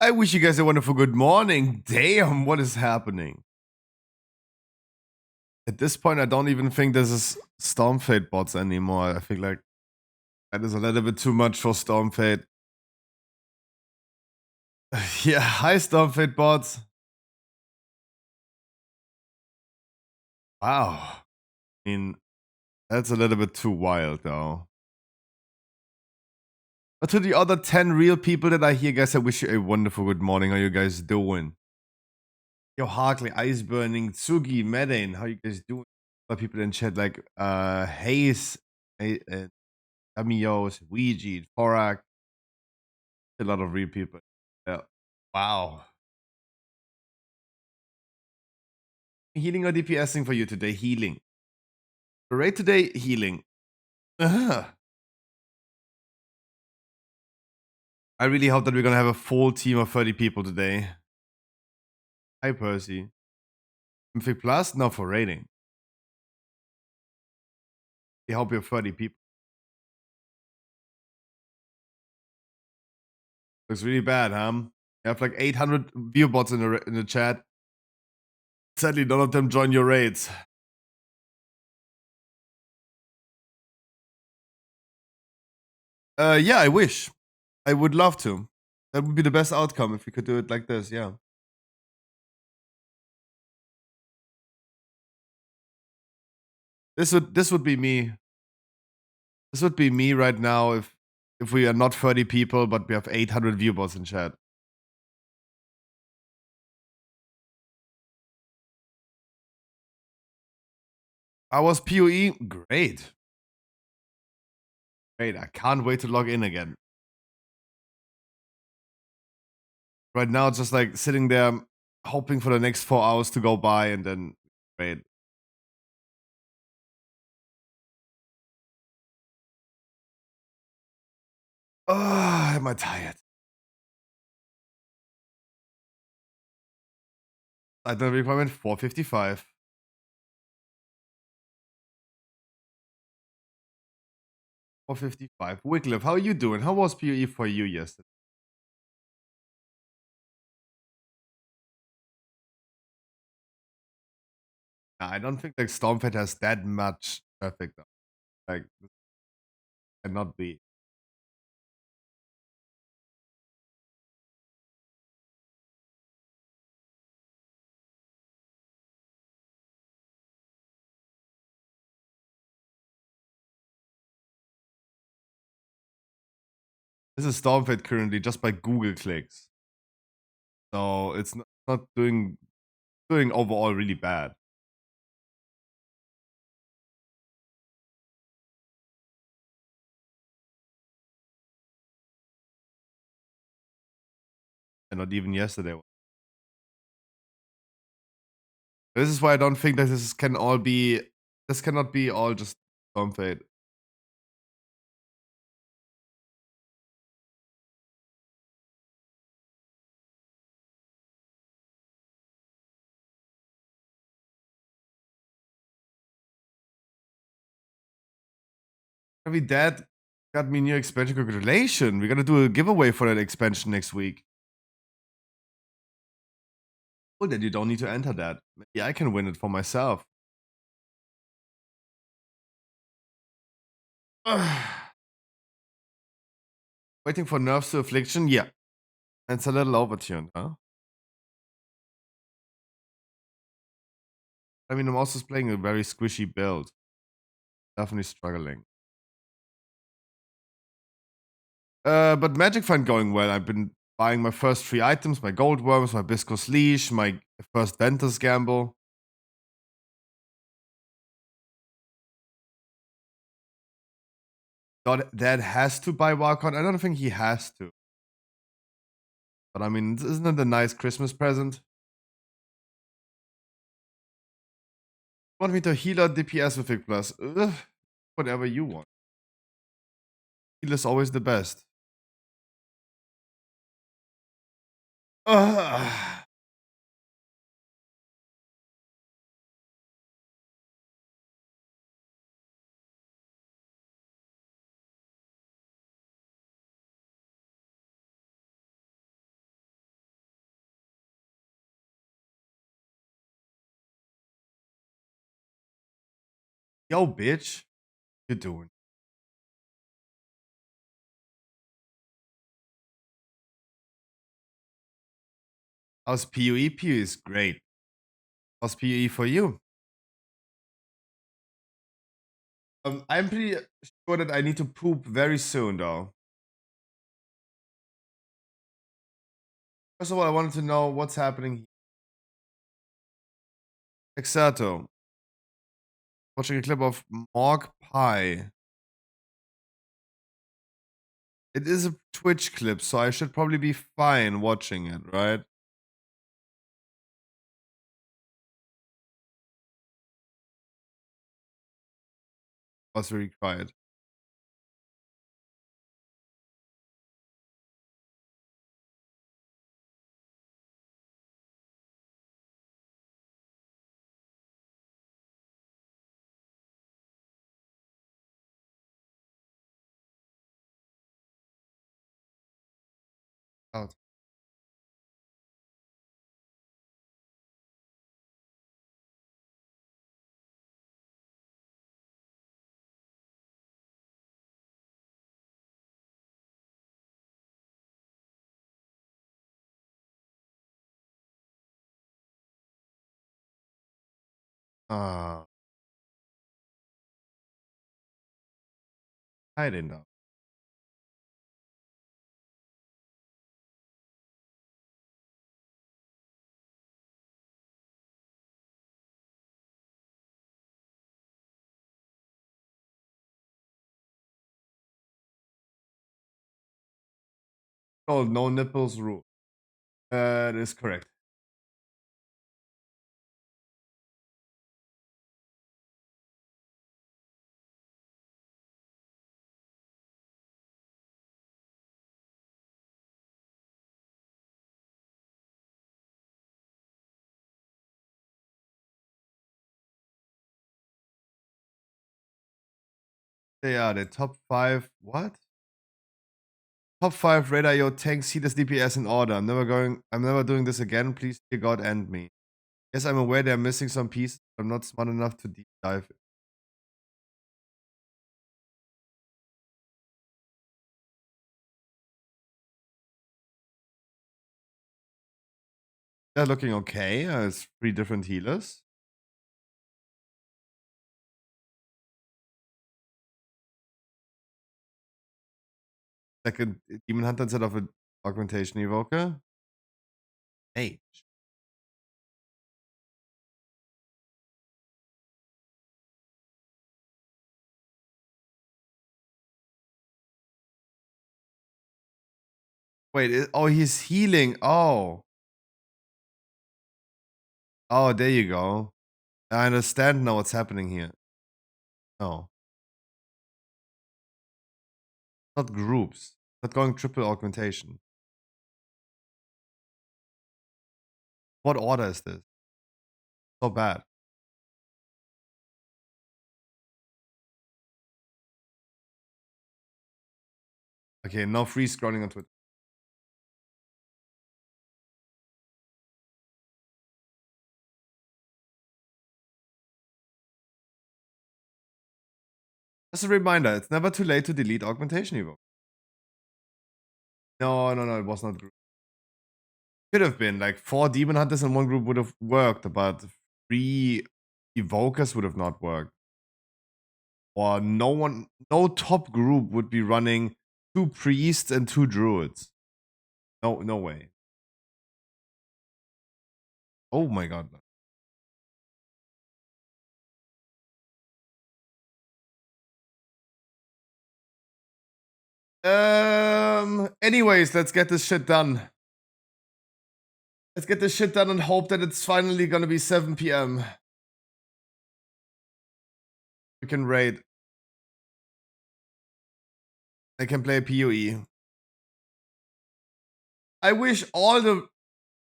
I wish you guys a wonderful good morning. Damn, what is happening? At this point, I don't even think this is Stormfade bots anymore. I think like that is a little bit too much for Stormfade. Yeah, hi Stormfade bots. Wow. I mean, that's a little bit too wild though. But to the other 10 real people that I hear, guys, I wish you a wonderful good morning. How you guys doing? Yo, Harkley, Ice Burning, Tsugi, Medane, how you guys doing? A lot of people in chat like Hayes, Amios, Ouija, Forak, a lot of real people. Yeah. Wow. Healing or DPSing for you today? Healing. Right today, healing. I really hope that we're gonna have a full team of 30 people today. Hi, Percy. Mythic Plus? No, for rating. I hope you have 30 people. Looks really bad, huh? You have like 800 view bots in the chat. Sadly, none of them join your raids. Yeah, I wish. I would love to. That would be the best outcome if we could do it like this, yeah. This would be me. This would be me right now if we are not 30 people, but we have 800 viewers in chat. How was PoE? Great. Great. I can't wait to log in again. Right now, it's just like sitting there hoping for the next 4 hours to go by and then great. Oh, am I tired? Item requirement 455. 455. Wycliffe, how are you doing? How was PoE for you yesterday? I don't think like Stormfed has that much traffic though. Like, this cannot be. This is Stormfed currently just by Google clicks. So it's not doing overall really bad. And not even yesterday. This is why I don't think that this cannot be all just Stormfade. Maybe that got me new expansion. Congratulations. We're gonna do a giveaway for that expansion next week. Oh, then you don't need to enter that. Maybe I can win it for myself. Waiting for nerfs to affliction? Yeah. It's a little overtuned, huh? I mean, I'm also playing a very squishy build. Definitely struggling. But Magic Find going well. I've been buying my first 3 items, my Gold Worms, my Viscous Leash, my first Ventus Gamble. Dad has to buy Wildcard. I don't think he has to. But I mean, isn't it a nice Christmas present? Want me to heal or DPS with Vic Plus? Ugh, whatever you want. Heal is always the best. Ugh. Yo, bitch. You doing? How's PUE? PUE is great. How's PUE for you? I'm pretty sure that I need to poop very soon, though. First of all, I wanted to know what's happening. Exerto. Watching a clip of Morg Pie. It is a Twitch clip, so I should probably be fine watching it, right? I was very quiet. Out. Ah, hiding down. Oh, no nipples rule. That is correct. They are the top 5. What? Top 5 radar yo tanks, healers, DPS in order. I'm never doing this again. Please, dear God, end me. Yes, I'm aware they're missing some pieces, but I'm not smart enough to deep dive. They're looking okay. It's 3 different healers. Second Demon Hunter instead of an Augmentation Evoker. Hey. Wait, oh, he's healing. Oh. Oh, there you go. I understand now what's happening here. No. Not groups. Not going triple augmentation. What order is this? So bad. Okay, no free scrolling on Twitter. Just a reminder, it's never too late to delete augmentation evoke. No, it was not group. Could have been like 4 demon hunters in one group would have worked, but 3 evokers would have not worked. Or no top group would be running 2 priests and 2 druids. No way. Oh my god. Anyways, let's get this shit done. Let's get this shit done and hope that it's finally gonna be 7 p.m. We can raid. I can play PoE. I wish all the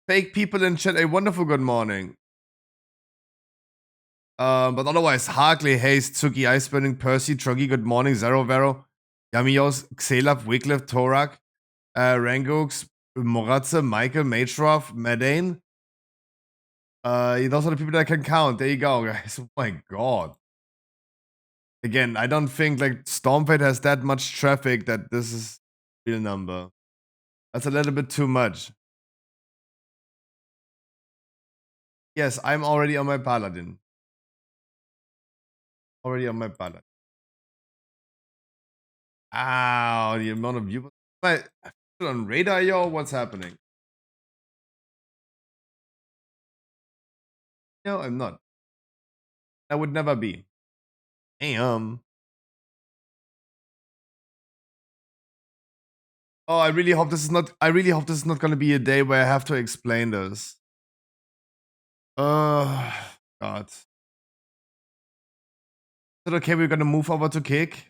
fake people in chat a wonderful good morning. But otherwise, Harkley, Haste, Tsuki, Iceburning, Percy, Troggy, good morning, Zero Vero, Yamios, Xelap, Wycliffe, Torak, Rangooks, Moratze, Michael, Matroff, Medane. Those are the people that I can count. There you go, guys. Oh my god. Again, I don't think like Stormfade has that much traffic that this is real number. That's a little bit too much. Yes, I'm already on my Paladin. Already on my Paladin. Ow, the amount of viewers. But on radar, yo, what's happening? No, I'm not. I would never be. Damn. Oh, I really hope this is not. I really hope this is not going to be a day where I have to explain this. God. Is it okay? We're gonna move over to kick.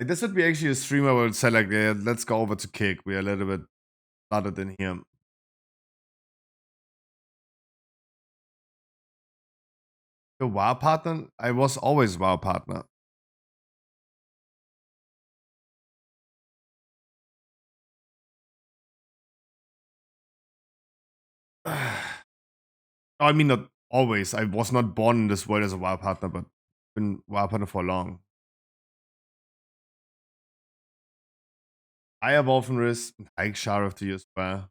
Like, this would be actually a streamer where would say like, yeah, let's go over to kick. We're a little bit flooded in here. The WoW partner? I was always WoW partner. I mean, not always. I was not born in this world as a WoW partner, but been WoW partner for long. I have often risk. I Sheriff to you as well.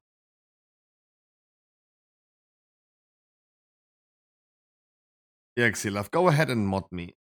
Yeah, Xilaf, go ahead and mod me.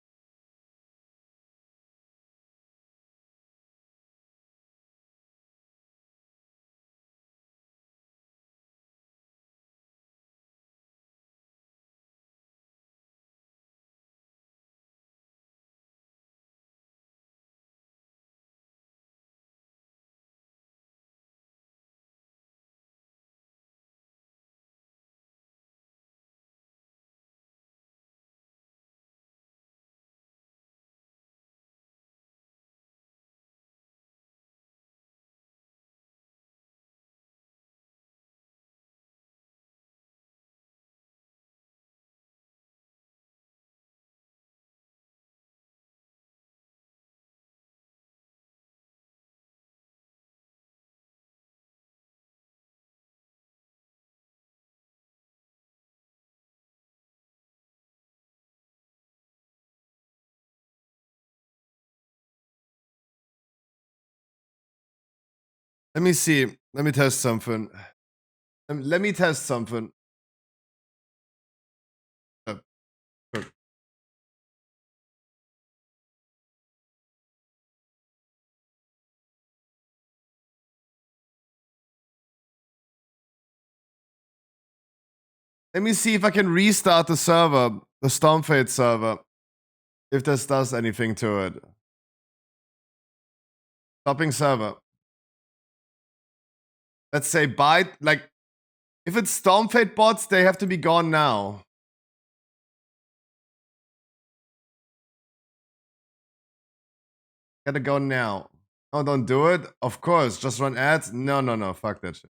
Let me see. Let me test something. Let me test something. Uh, uh, Let me see if I can restart the server, the Stormfade server, if this does anything to it. Stopping server. Let's say byte, like, if it's Stormfade bots, they have to be gone now. Gotta go now. Oh, don't do it? Of course, just run ads? No, fuck that shit.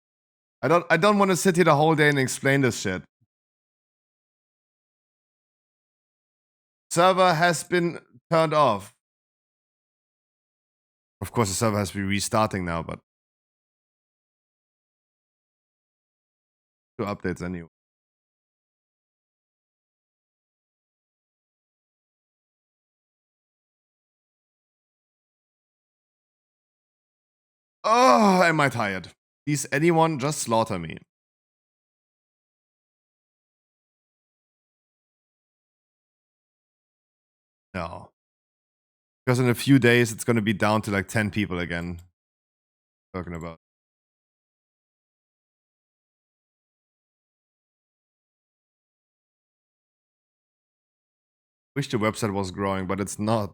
I don't want to sit here the whole day and explain this shit. Server has been turned off. Of course, the server has to be restarting now, but 2 updates anyway. Oh, am I tired? Please, anyone, just slaughter me. No. Because in a few days, it's gonna be down to like 10 people again. Talking about. Wish the website was growing, but it's not.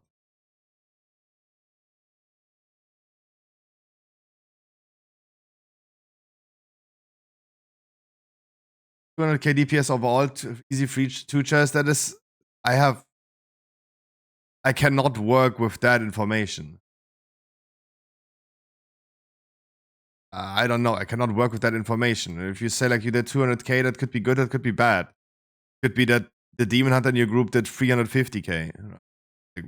200k DPS overall, easy free 2 chairs. That is, I cannot work with that information. I don't know. I cannot work with that information. If you say like you did 200k, that could be good, that could be bad. Could be that the demon hunter in your group did 350k. Like,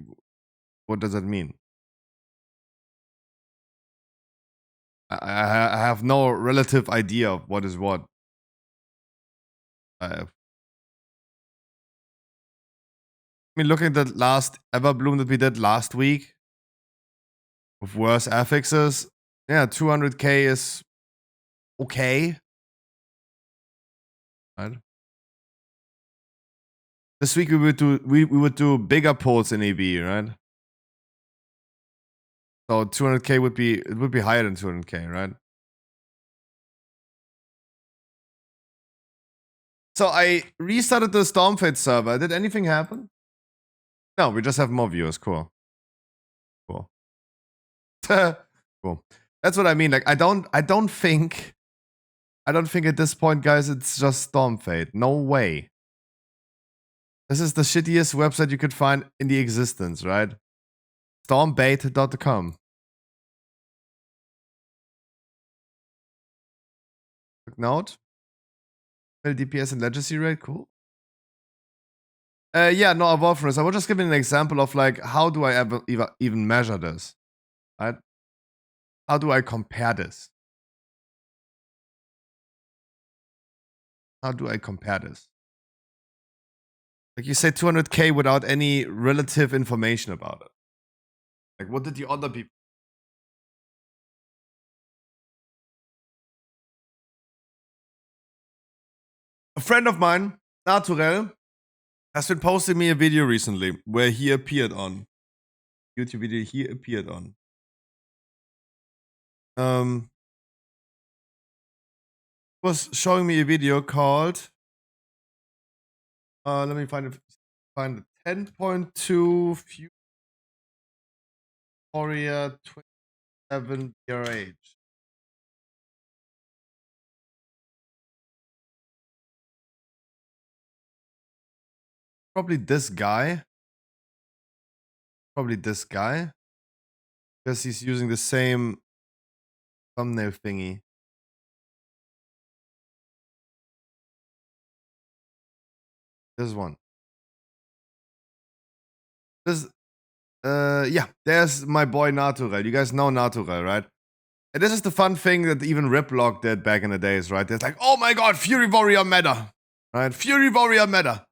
what does that mean? I have no relative idea of what is what. I mean, looking at the last Everbloom that we did last week with worse affixes, yeah, 200k is okay. Right? This week we would do bigger polls in EB, right? So 200k would be higher than 200k, right? So I restarted the Stormfade server. Did anything happen? No, we just have more viewers. Cool. Cool. Cool. That's what I mean. Like I don't think at this point, guys, it's just Stormfade. No way. This is the shittiest website you could find in the existence, right? Stormbait.com. Quick note. DPS and legacy rate, cool. Yeah, no, Wolfram. I will just give you an example of like how do I ever even measure this, right? How do I compare this? How do I compare this? Like you say 200k without any relative information about it. Like what did the other people? A friend of mine, Naturel, has been posting me a video recently where he appeared on YouTube video. He appeared on. Was showing me a video called. Let me find it. Find it. 10.2 Warrior 27 BRH. Probably this guy. Probably this guy. Because he's using the same thumbnail thingy. This one. This, yeah, there's my boy Naturel. You guys know Naturel, right? And this is the fun thing that even Riplock did back in the days, right? It's like, oh my god, Fury Warrior meta. Right? Fury Warrior meta.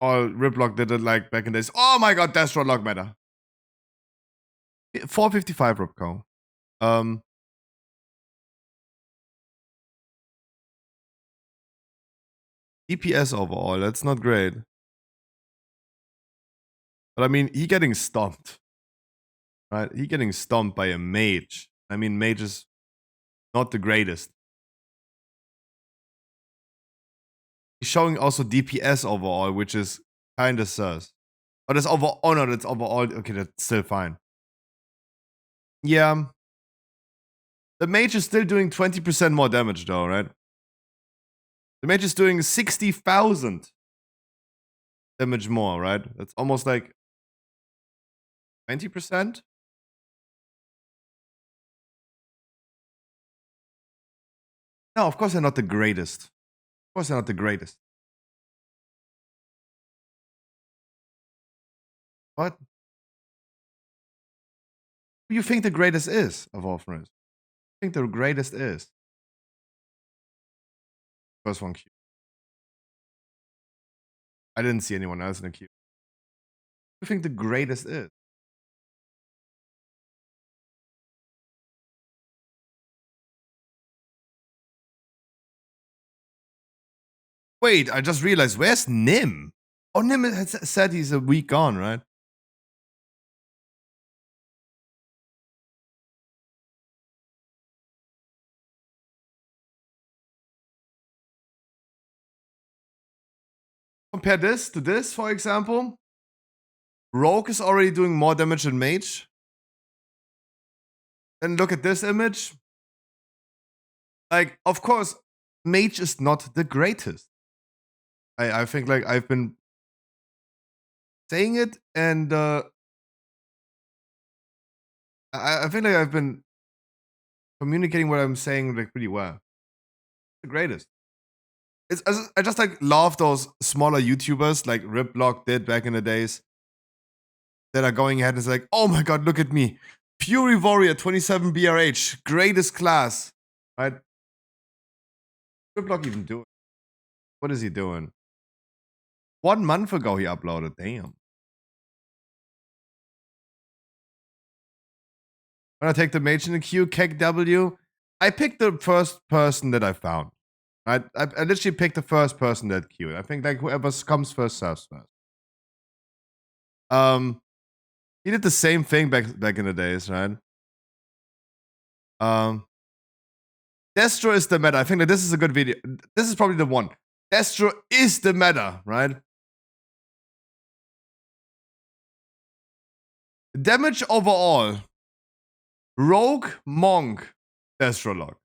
Or Riplock did it like back in the days. Oh my god, Destro Lock meta. 455 Ripco. DPS overall, that's not great. But I mean, he getting stomped. Right? He getting stomped by a mage. I mean, mage is not the greatest. He's showing also DPS overall, which is kind of sus. But it's over. Oh no, that's overall. Okay, that's still fine. Yeah. The mage is still doing 20% more damage, though, right? The mage is doing 60,000 damage more, right? That's almost like 20%. No, of course they're not the greatest. Of course they're not the greatest. What? Who do you think the greatest is of all friends? I think the greatest is first one queue. I didn't see anyone else in the queue. Who do you think the greatest is? Wait, I just realized, where's Nim? Oh, Nim has said he's a week gone, right? Compare this to this, for example. Rogue is already doing more damage than Mage. Then look at this image. Like, of course, Mage is not the greatest. I think like I've been saying it, and I think like I've been communicating what I'm saying like pretty well. The greatest. I just like love those smaller YouTubers like Riplock did back in the days that are going ahead and it's like, oh my god, look at me. Fury Warrior 27 BRH, greatest class. Right? Good block even doing? What is he doing? 1 month ago he uploaded. Damn. When I take the mage in the queue, Kek W, I picked the first person that I found. I literally picked the first person that queued. I think like whoever comes first serves first. He did the same thing back in the days, right? Destro is the meta. I think that this is a good video. This is probably the one. Destro is the meta, right? Damage overall. Rogue, Monk, Destro lock.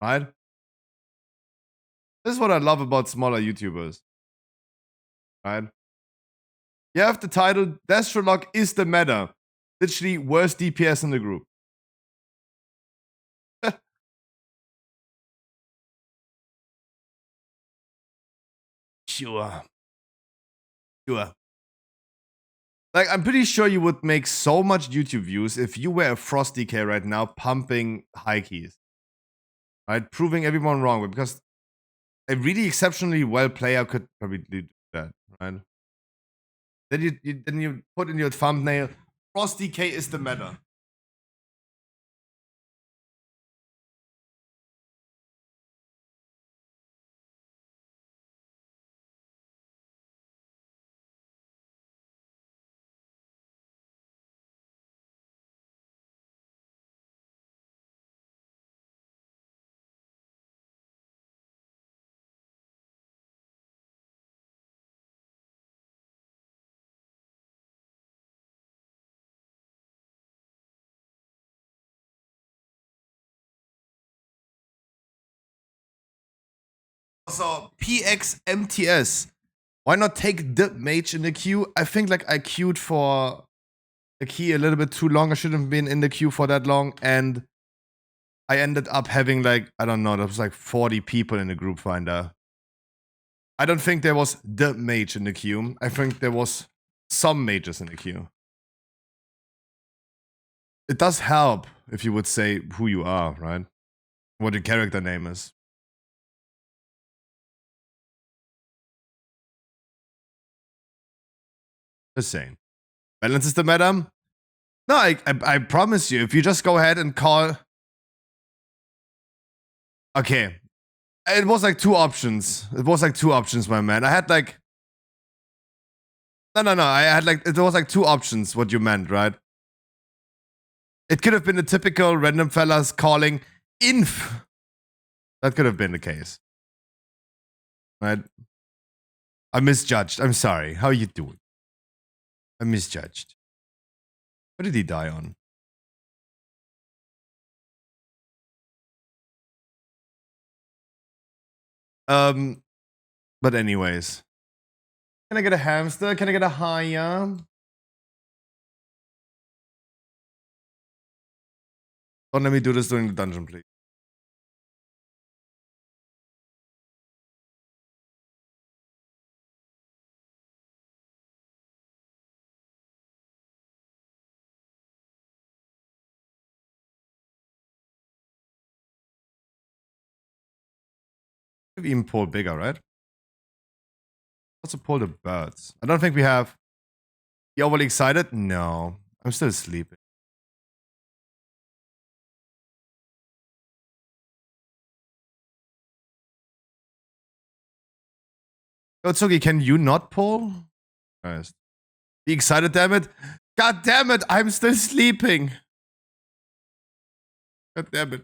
Right? This is what I love about smaller YouTubers. Right? You have the title, Destro lock is the meta. Literally worst DPS in the group. Sure. Like, I'm pretty sure you would make so much YouTube views if you were a Frost DK right now pumping high keys. Right? Proving everyone wrong. Because a really exceptionally well player could probably do that, right? Then you put in your thumbnail, Frost DK is the meta. Also, PXMTS. Why not take the mage in the queue? I think like I queued for the key a little bit too long. I shouldn't have been in the queue for that long. And I ended up having like, I don't know, there was like 40 people in the group finder. I don't think there was the mage in the queue. I think there was some mages in the queue. It does help if you would say who you are, right? What your character name is. Just saying. Balance is the meta. No, I promise you, if you just go ahead and call. Okay. It was like 2 options. It was like 2 options, my man. I had like. No. I had like. It was like 2 options, what you meant, right? It could have been the typical random fellas calling inf. That could have been the case. Right? I misjudged. I'm sorry. How are you doing? I misjudged. What did he die on? But anyways. Can I get a hamster? Can I get a hyena? Don't let me do this during the dungeon, please. We've even pulled bigger, right? Let's pull the birds. I don't think we have. You overly excited? No. I'm still sleeping. Otsuki, can you not pull? Christ. Be excited, damn it. God damn it, I'm still sleeping. God damn it.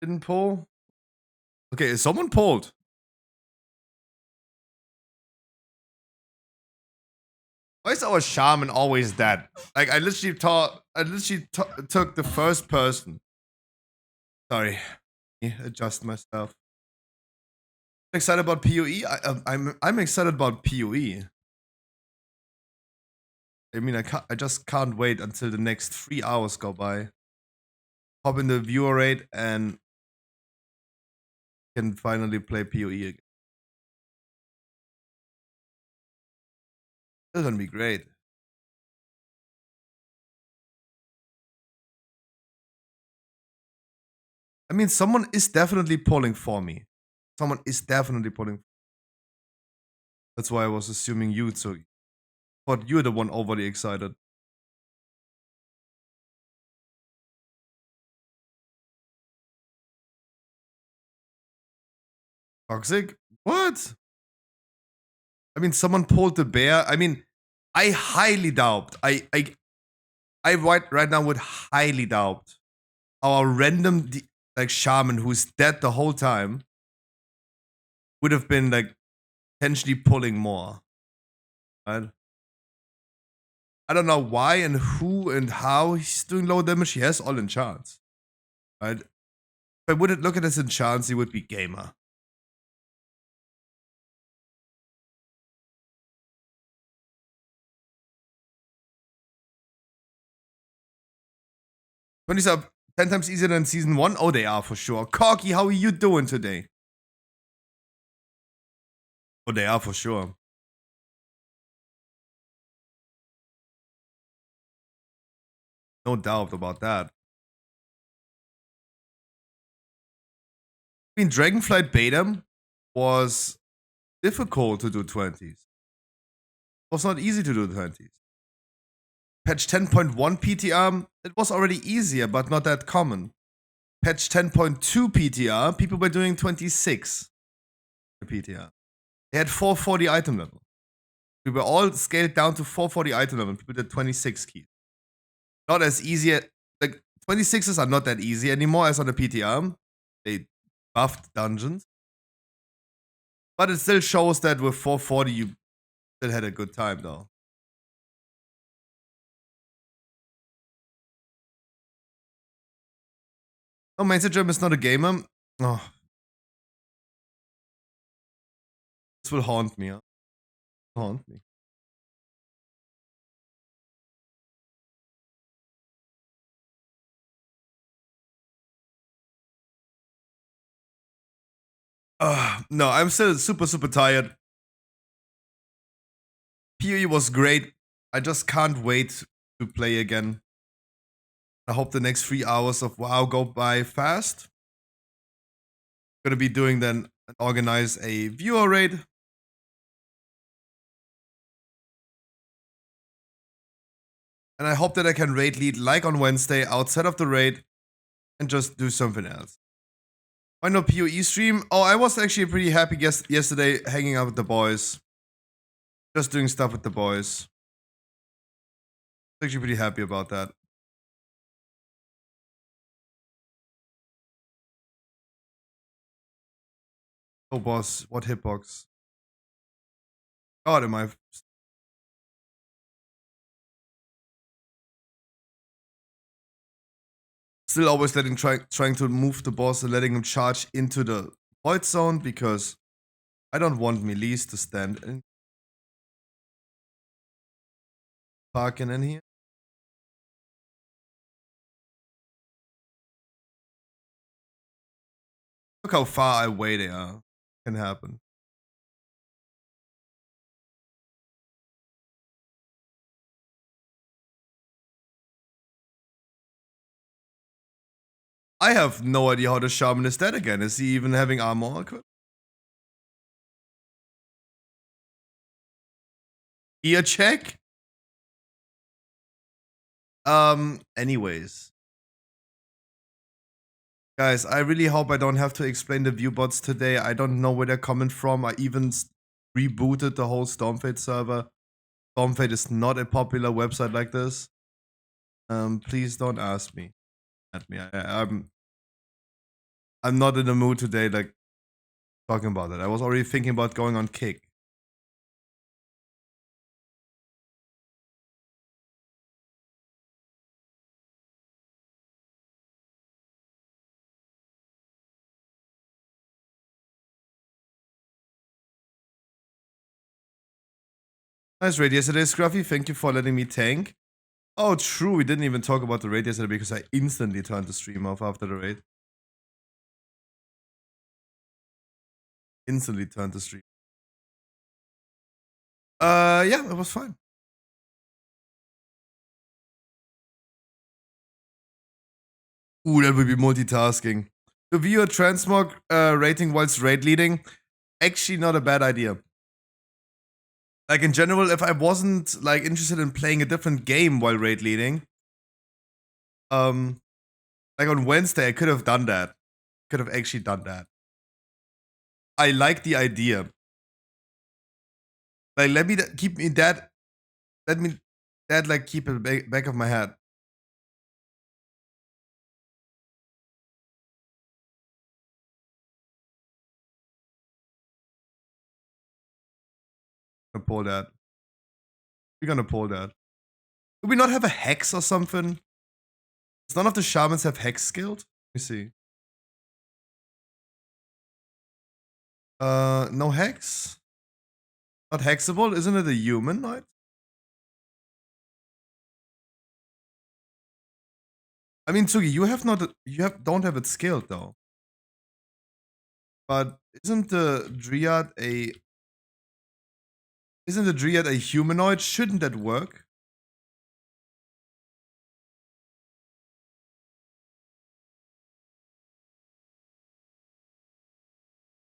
Didn't pull? Okay, someone pulled. Why is our shaman always dead? Like, I literally took the first person. Sorry. Adjust myself. I'm excited about PoE. I'm excited about PoE. I mean, I just can't wait until the next 3 hours go by. Hop in the viewer rate and can finally play PoE again. That's gonna be great. I mean, someone is definitely pulling for me. Someone is definitely pulling. That's why I was assuming you. So, but you're the one overly excited. Toxic? What? I mean, someone pulled the bear. I mean, I highly doubt. I right now would highly doubt our random like shaman who's dead the whole time would have been like potentially pulling more. Right? I don't know why and who and how he's doing low damage. He has all enchants. Right? If I wouldn't look at his enchants, he would be gamer. When he's up 10 times easier than season 1? Oh, they are for sure. Corky, how are you doing today? Oh, they are for sure. No doubt about that. I mean, Dragonflight Beta was difficult to do 20s. It was not easy to do 20s. Patch 10.1 PTR, it was already easier, but not that common. Patch 10.2 PTR, people were doing 26 PTR. They had 440 item level. We were all scaled down to 440 item level. People did 26 keys. Not as easy. Like 26s are not that easy anymore as on the PTR. They buffed dungeons. But it still shows that with 440 you still had a good time though. Oh, Mainstream Jam is not a gamer. Oh. This will haunt me. Huh? Haunt me. No, I'm still super, super tired. PoE was great. I just can't wait to play again. I hope the next 3 hours of WoW go by fast. Gonna be doing then organize a viewer raid. And I hope that I can raid lead like on Wednesday outside of the raid and just do something else. Why no PoE stream? Oh, I was actually pretty happy yesterday hanging out with the boys. Just doing stuff with the boys. Actually pretty happy about that. Oh boss, what hitbox? God, am I still always trying to move the boss and letting him charge into the void zone because I don't want melees to stand in parking in here. Look how far away they are. Can happen. I have no idea how the shaman is dead again. Is he even having armor equipped? Ear check? Anyways. Guys, I really hope I don't have to explain the viewbots today. I don't know where they're coming from. I even rebooted the whole Stormfade server. Stormfade is not a popular website like this. Please don't ask me. At me. I'm not in the mood today, like talking about it. I was already thinking about going on Kick. Nice raid yesterday, Scruffy. Thank you for letting me tank. Oh, true. We didn't even talk about the raid yesterday because I instantly turned the stream off after the raid. Instantly turned the stream. Yeah, it was fine. Ooh, that would be multitasking. To view a transmog rating whilst raid leading, actually not a bad idea. Like in general, if I wasn't like interested in playing a different game while raid leading, like on Wednesday, I could have done that. Could have actually done that. I like the idea. Like, let me keep me that. Let me that like keep it back of my head. I'm gonna pull that. We're gonna pull that. Do we not have a hex or something? Does none of the shamans have hex skilled? Let me see. No hex? Not hexable? Isn't it a humanoid? I mean, Tsugi, don't have it skilled though. But isn't the Dryad a humanoid? Shouldn't that work?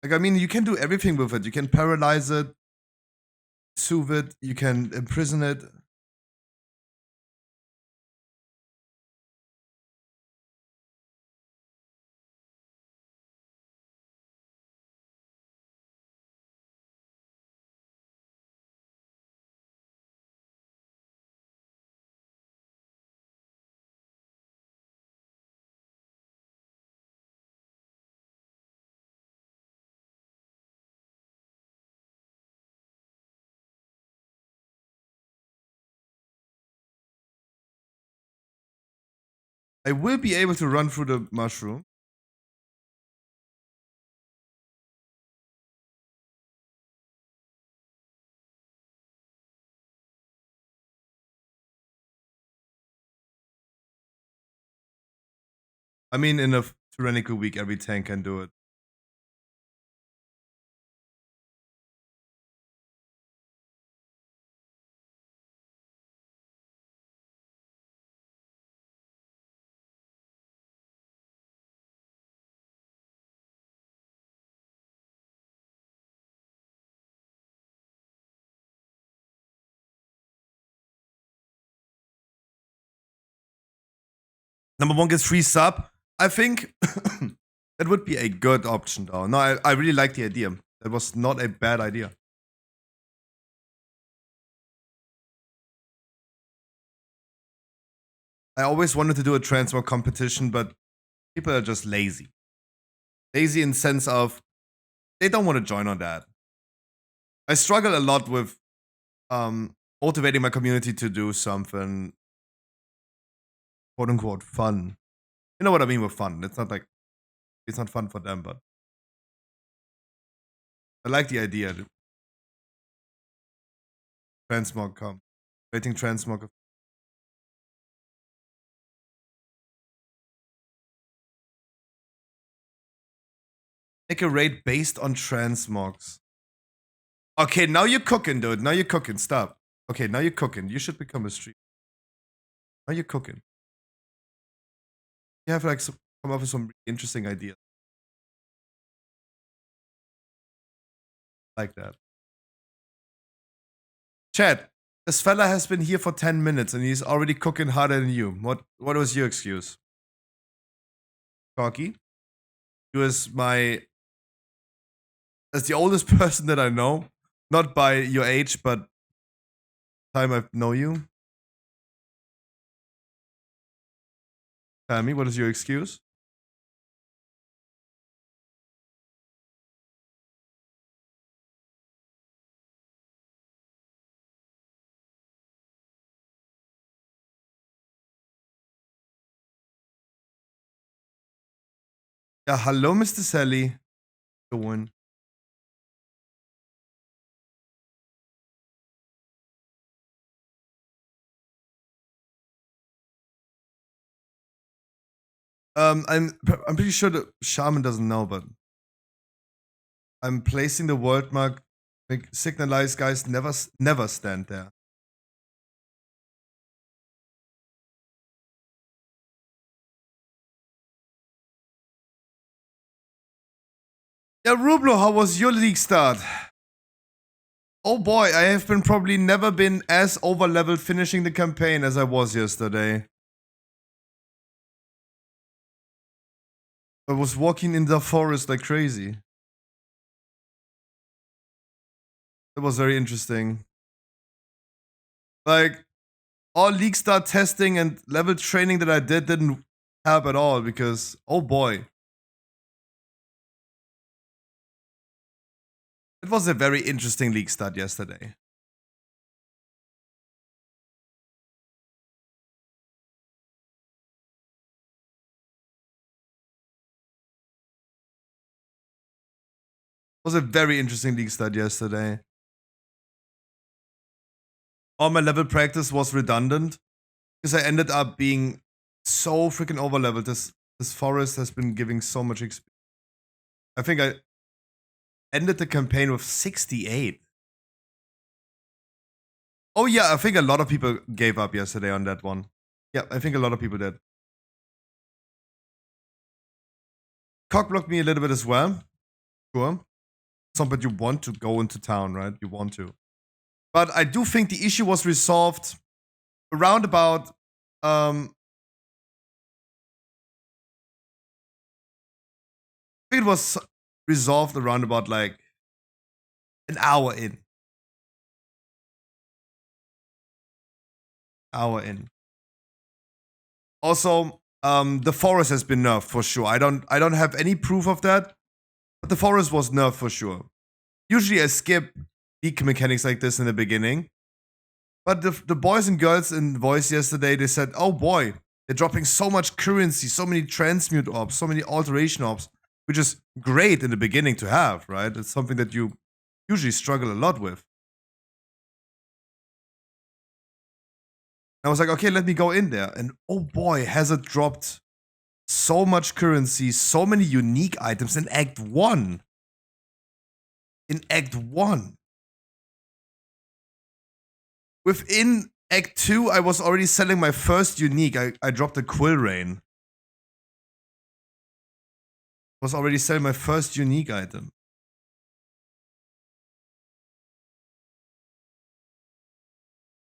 Like, I mean, you can do everything with it. You can paralyze it, soothe it, you can imprison it. I will be able to run through the mushroom. I mean, in a tyrannical week, every tank can do it. Number one gets free sub. I think that would be a good option, though. No, I really like the idea. That was not a bad idea. I always wanted to do a transfer competition, but people are just lazy. Lazy in the sense of they don't want to join on that. I struggle a lot with motivating my community to do something quote unquote fun. You know what I mean with fun. It's not like it's not fun for them, but I like the idea. Transmog come. Rating transmog. Make a raid based on transmogs. Okay, now you're cooking, dude. Now you're cooking. Stop. Okay, now you're cooking. You should become a streamer. Now you're cooking. You have like come up with some interesting ideas like that. Chad, this fella has been here for 10 minutes and he's already cooking harder than you. What was your excuse? Corky? You was as the oldest person that I know, not by your age, but time I know you. Tell me, what is your excuse? Ja, hallo, Mr. Sally. Doing. I'm pretty sure the shaman doesn't know, but I'm placing the world mark. Like, signalize guys never stand there. Yeah, Rublo, how was your league start? Oh boy, I have been probably never been as over-leveled finishing the campaign as I was yesterday. I was walking in the forest like crazy. It was very interesting. Like, all league start testing and level training that I did didn't help at all because, oh boy. It was a very interesting league start yesterday. It was a very interesting league start yesterday. All my level practice was redundant because I ended up being so freaking overleveled. This forest has been giving so much experience. I think I ended the campaign with 68. Oh yeah, I think a lot of people gave up yesterday on that one. Yeah, I think a lot of people did. Cock blocked me a little bit as well. Sure. But you want to go into town, right? You want to. But I do think the issue was resolved around about I think it was resolved around about like an hour in. Hour in. Also, the forest has been nerfed for sure. I don't have any proof of that, but the forest was nerfed for sure. Usually I skip leak mechanics like this in the beginning. But the boys and girls in voice yesterday, they said, oh boy, they're dropping so much currency, so many transmute orbs, so many alteration orbs, which is great in the beginning to have, right? It's something that you usually struggle a lot with. I was like, okay, let me go in there. And oh boy, has it dropped so much currency, so many unique items in Act 1. In Act 1. Within Act 2, I was already selling my first unique. I dropped a Quill Rain. Was already selling my first unique item.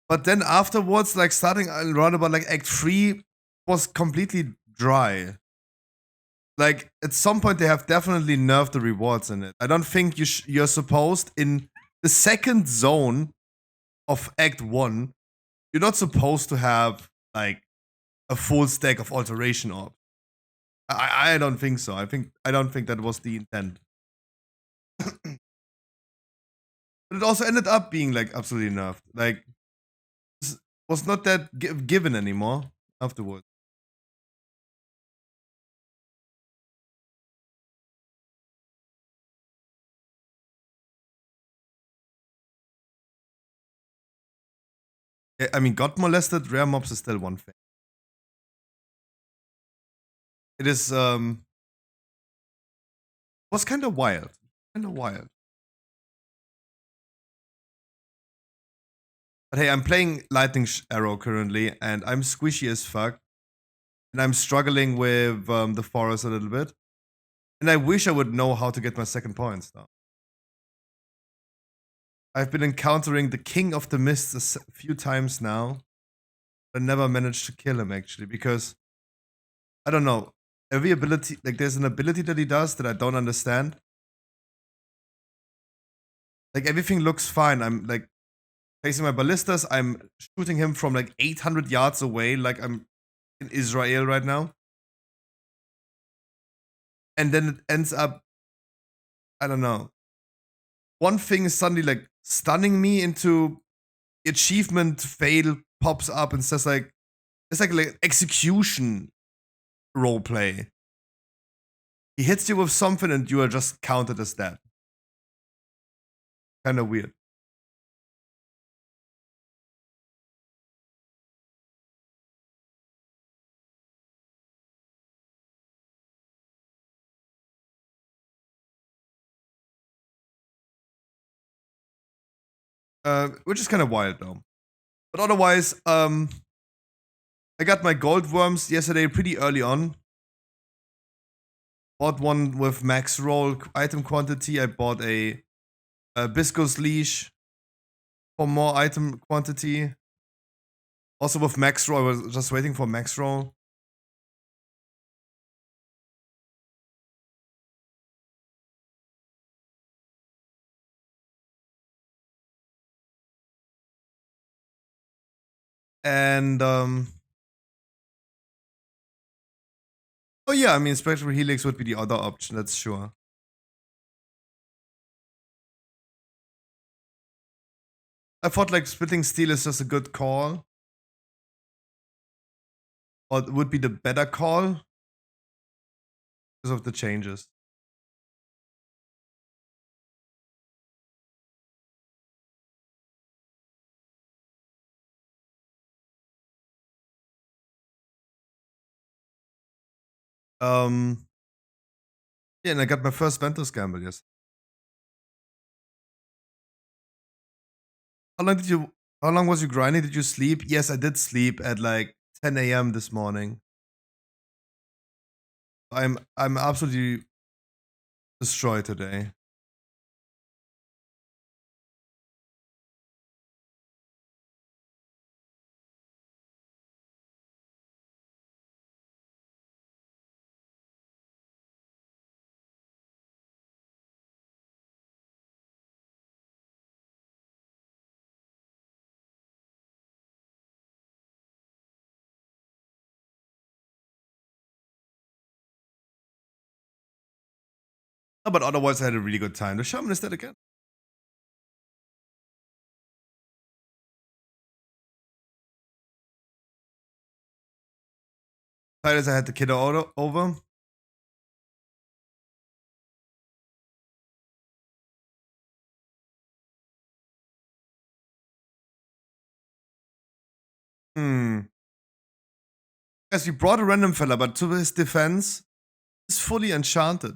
But then afterwards, like starting around about like Act 3 was completely dry. Like at some point they have definitely nerfed the rewards in it. I don't think you're supposed in the second zone of Act 1, you're not supposed to have like a full stack of alteration orbs. I don't think so. I don't think that was the intent. But it also ended up being like absolutely nerfed. Like was not that given anymore afterwards. I mean, got molested rare mobs is still one thing. It is was kind of wild. Kind of wild. But hey, I'm playing Lightning Arrow currently, and I'm squishy as fuck. And I'm struggling with the forest a little bit. And I wish I would know how to get my second points now. I've been encountering the King of the Mists a few times now. But I never managed to kill him actually, because I don't know. Every ability, like there's an ability that he does that I don't understand. Like everything looks fine. I'm like placing my ballistas. I'm shooting him from like 800 yards away, like I'm in Israel right now. And then it ends up, I don't know. One thing is suddenly like stunning me into achievement fail pops up and says like, it's like execution role play. He hits you with something and you are just counted as dead. Kind of weird. Which is kind of wild though. But otherwise, I got my gold worms yesterday pretty early on. Bought one with max roll item quantity. I bought a Bisco's leash for more item quantity. Also with max roll, I was just waiting for max roll. And oh yeah, I mean Spectral Helix would be the other option, that's sure. I thought like splitting steel is just a good call. Or it would be the better call because of the changes. Yeah, and I got my first Ventus gamble, yes. How long was you grinding? Did you sleep? Yes, I did sleep at like 10 a.m. this morning. I'm absolutely destroyed today. Oh, but otherwise, I had a really good time. The shaman is dead again. Titus, I had the kid over. Yes, we brought a random fella, but to his defense, he's fully enchanted.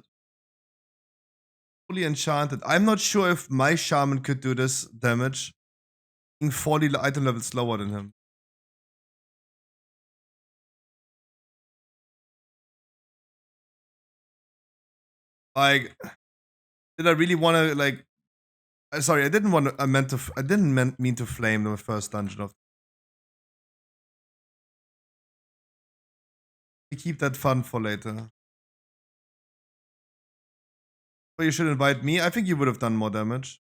Fully enchanted. I'm not sure if my shaman could do this damage being 40 item levels lower than him. Like, did I really want to like? Sorry, I didn't want to. I didn't mean to flame the first dungeon of. Keep that fun for later. But you should invite me. I think you would have done more damage.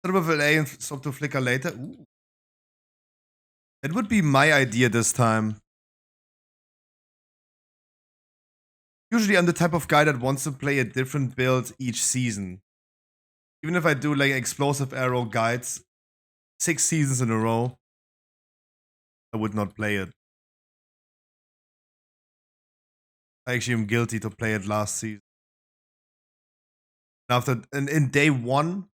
Sort of LA and stop to flicker later. Ooh. It would be my idea this time. Usually, I'm the type of guy that wants to play a different build each season. Even if I do like explosive arrow guides 6 seasons in a row, I would not play it. I actually am guilty to play it last season. After in day one,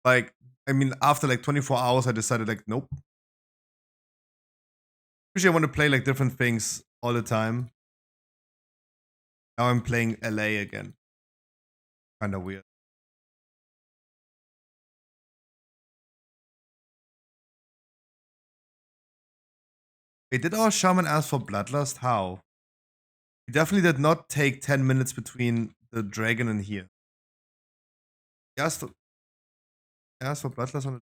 like I mean, after like 24 hours, I decided like, nope. Usually, I want to play like different things all the time. Now I'm playing LA again. Kind of weird. Wait, did our shaman ask for Bloodlust? How? He definitely did not take 10 minutes between the dragon and here. He asked for Bloodlust on the.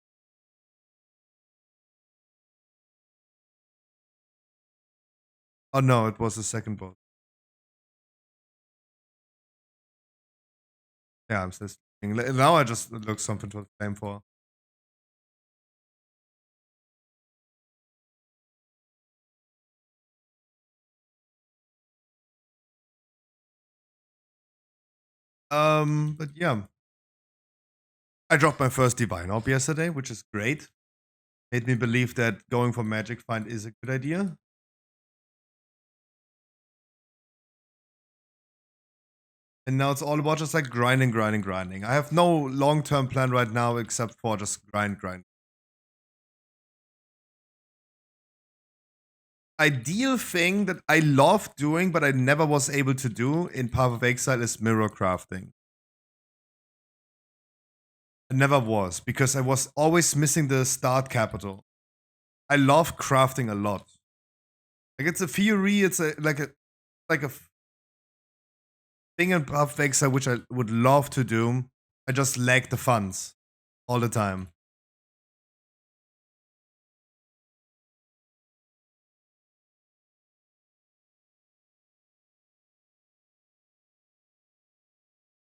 Oh no, it was the second boss. Yeah, I'm still thinking. Now I just look something to flame for. But yeah. I dropped my first divine orb yesterday, which is great. Made me believe that going for magic find is a good idea. And now it's all about just like grinding. I have no long-term plan right now except for just grind. ideal thing that I love doing, but I never was able to do in Path of Exile is mirror crafting. I never was because I was always missing the start capital. I love crafting a lot. Like it's a theory, it's a thing in Path of Exile which I would love to do. I just lack the funds all the time.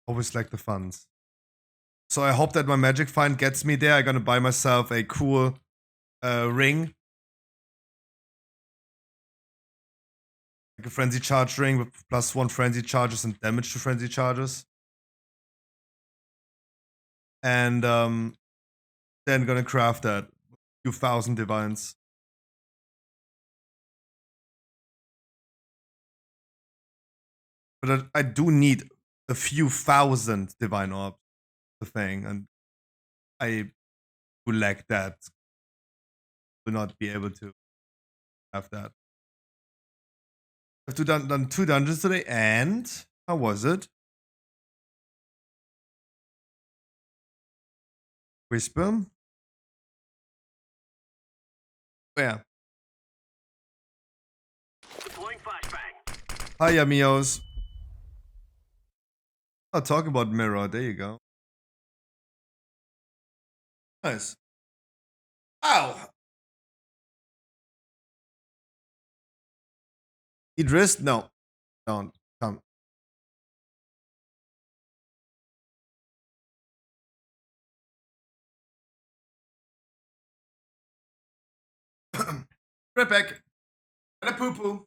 Always lack the funds. So I hope that my magic find gets me there. I'm gonna buy myself a cool ring. Like a frenzy charge ring with +1 frenzy charges and damage to frenzy charges. And then gonna craft that. A few thousand divines. But I do need a few thousand divine orbs, the thing, and I do lack that. Will not be able to have that. I've done 2 dungeons today, and how was it? Whisper? Where? Hi, Yamios. I'll talk about mirror. There you go. Nice. Ow! Idris? No. Don't. Come. Right back. And a poo poo.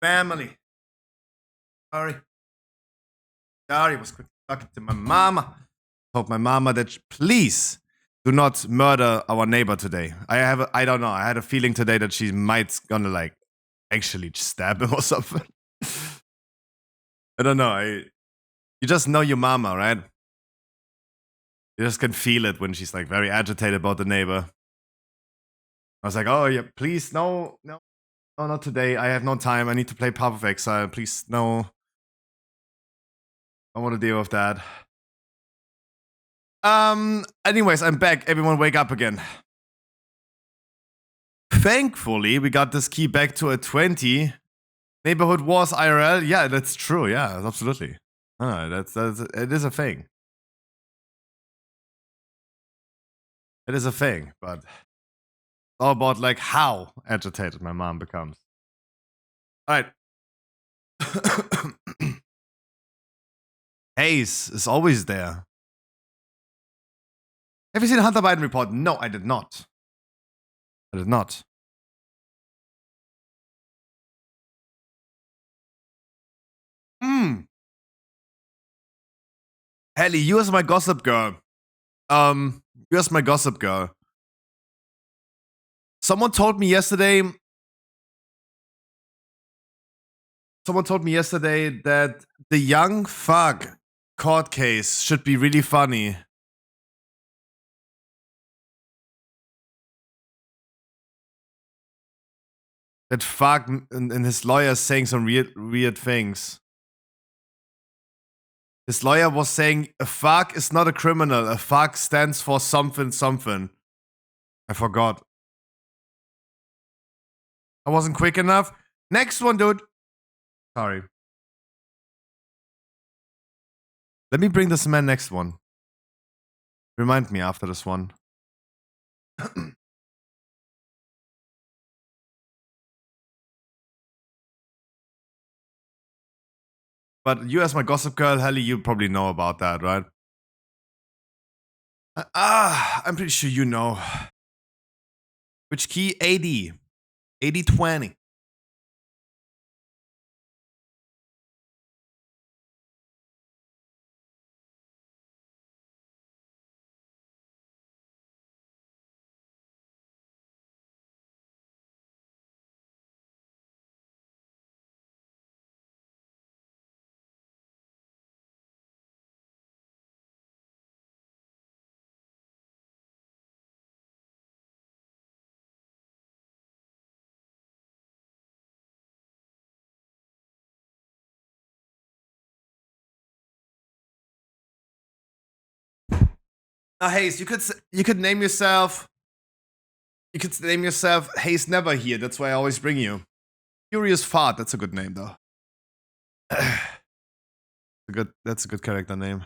family. Sorry, was quickly talking to my mama. Told my mama that please do not murder our neighbor today. I don't know. I had a feeling today that she might gonna like actually stab him or something. I don't know. You just know your mama, right? You just can feel it when she's like very agitated about the neighbor. I was like, oh yeah, please no, not today. I have no time. I need to play Path of Exile. Please no. I want to deal with that. Anyways, I'm back. Everyone wake up again. Thankfully, we got this key back to a 20. Neighborhood Wars IRL. Yeah, that's true. Yeah, absolutely. That's it is a thing. It is a thing, but it's all about like how agitated my mom becomes. All right. Hayes is always there. Have you seen Hunter Biden report? No, I did not. I did not. Helly, you as my gossip girl. You as my gossip girl. Someone told me yesterday that the young thug court case should be really funny. That fuck and his lawyer saying some weird things. His lawyer was saying a fuck is not a criminal. A fuck stands for something. I forgot. I wasn't quick enough. Next one, dude. Sorry. Let me bring this man next one. Remind me after this one. But you as my gossip girl, Helly, you probably know about that, right? I'm pretty sure you know. Which key? 80. 80-20. Now, Hayes, you could name yourself. You could name yourself Hayes Never Here. That's why I always bring you. Curious Fart. That's a good name, though. That's a good character name.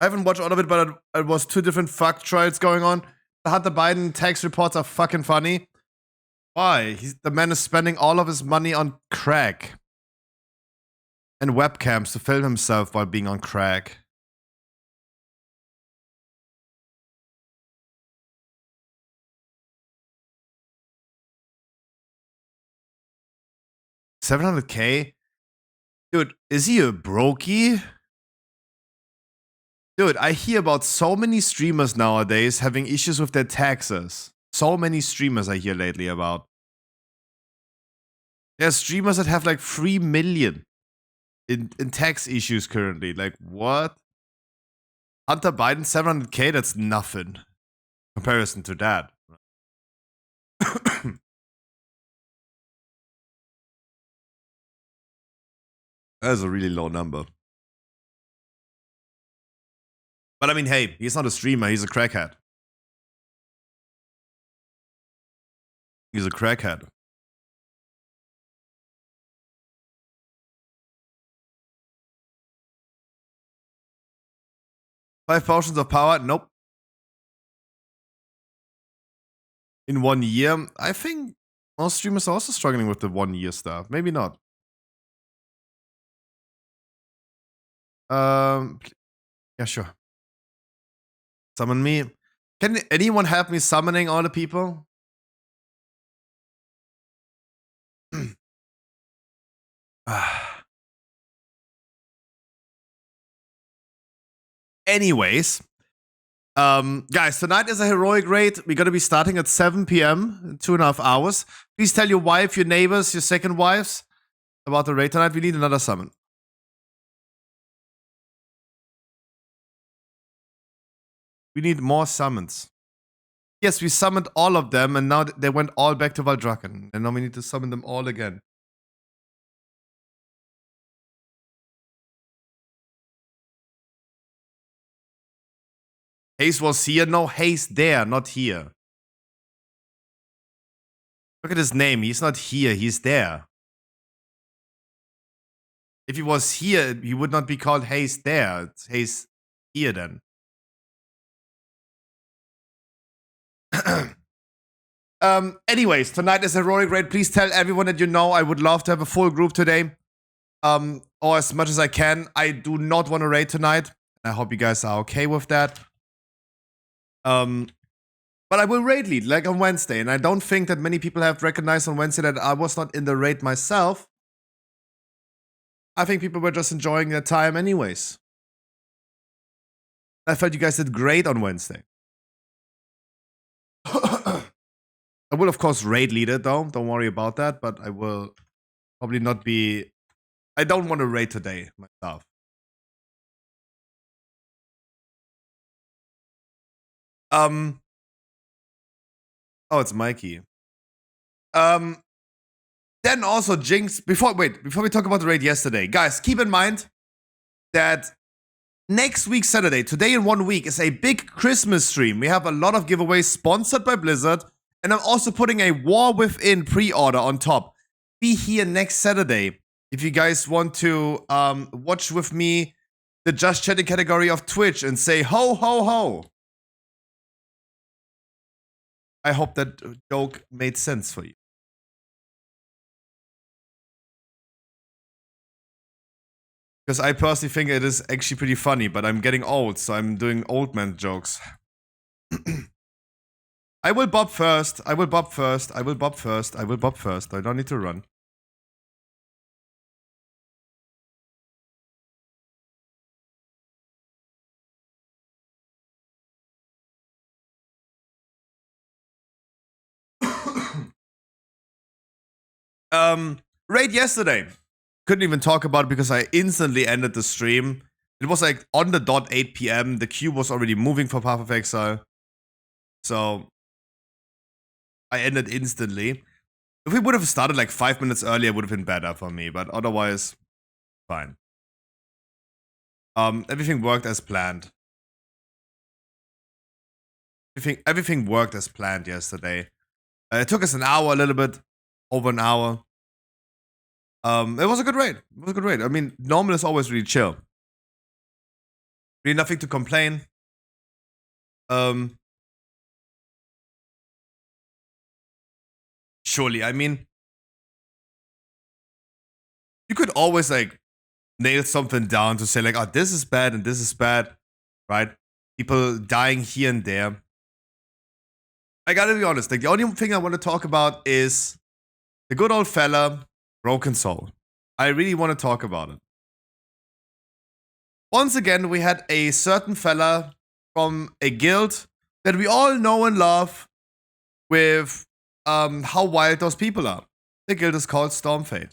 I haven't watched all of it, but it was two different fuck trials going on. The Hunter Biden tax reports are fucking funny. Why? The man is spending all of his money on crack and webcams to film himself while being on crack. $700K? Dude, is he a brokey? Dude, I hear about so many streamers nowadays having issues with their taxes. So many streamers I hear lately about. There's streamers that have like 3 million in tax issues currently. Like, what? Hunter Biden, 700K? That's nothing. Comparison to that. That's a really low number. But I mean, hey, he's not a streamer, he's a crackhead. He's a crackhead. Five potions of power? Nope. In 1 year? I think most streamers are also struggling with the 1 year stuff. Maybe not. Yeah, sure. Summon me. Can anyone help me summoning all the people? Anyways, guys, tonight is a heroic raid. We're gonna be starting at 7 p.m. in 2.5 hours. Please tell your wife, your neighbors, your second wives about the raid tonight. We need another summon. We need more summons. Yes, we summoned all of them, and now they went all back to Valdrakken. And now we need to summon them all again. Haze was here. No, Haze there, not here. Look at his name. He's not here. He's there. If he was here, he would not be called Haze there. It's Haze here then. Anyways, tonight is a heroic raid. Please tell everyone that you know. I would love to have a full group today. Or as much as I can. I do not want to raid tonight. I hope you guys are okay with that. But I will raid lead, like on Wednesday. And I don't think that many people have recognized on Wednesday that I was not in the raid myself. I think people were just enjoying their time anyways. I felt you guys did great on Wednesday. I will, of course, raid lead it, though. Don't worry about that. But I will probably not be... I don't want to raid today myself. Oh, it's Mikey. Then also Jinx, before we talk about the raid yesterday, guys, keep in mind that next week Saturday, today in 1 week, is a big Christmas stream. We have a lot of giveaways sponsored by Blizzard, and I'm also putting a War Within pre-order on top. Be here next Saturday if you guys want to watch with me the Just Chatting category of Twitch and say ho ho ho. I hope that joke made sense for you. Because I personally think it is actually pretty funny, but I'm getting old, so I'm doing old man jokes. I will bob first. I will bob first. I will bob first. I will bob first. I don't need to run. Raid yesterday. Couldn't even talk about it because I instantly ended the stream. It was like on the dot 8 p.m. The queue was already moving for Path of Exile. So I ended instantly. If we would have started like 5 minutes earlier, it would have been better for me, but otherwise, fine. Everything worked as planned. Everything worked as planned yesterday. It took us an hour, a little bit over an hour. It was a good raid. It was a good raid. I mean, normal is always really chill. Really nothing to complain. Surely, I mean, you could always like nail something down to say like, oh, this is bad and this is bad, right? People dying here and there. I gotta be honest, like the only thing I want to talk about is the good old fella, Broken Soul. I really want to talk about it. Once again, we had a certain fella from a guild that we all know and love with how wild those people are. The guild is called Stormfade. It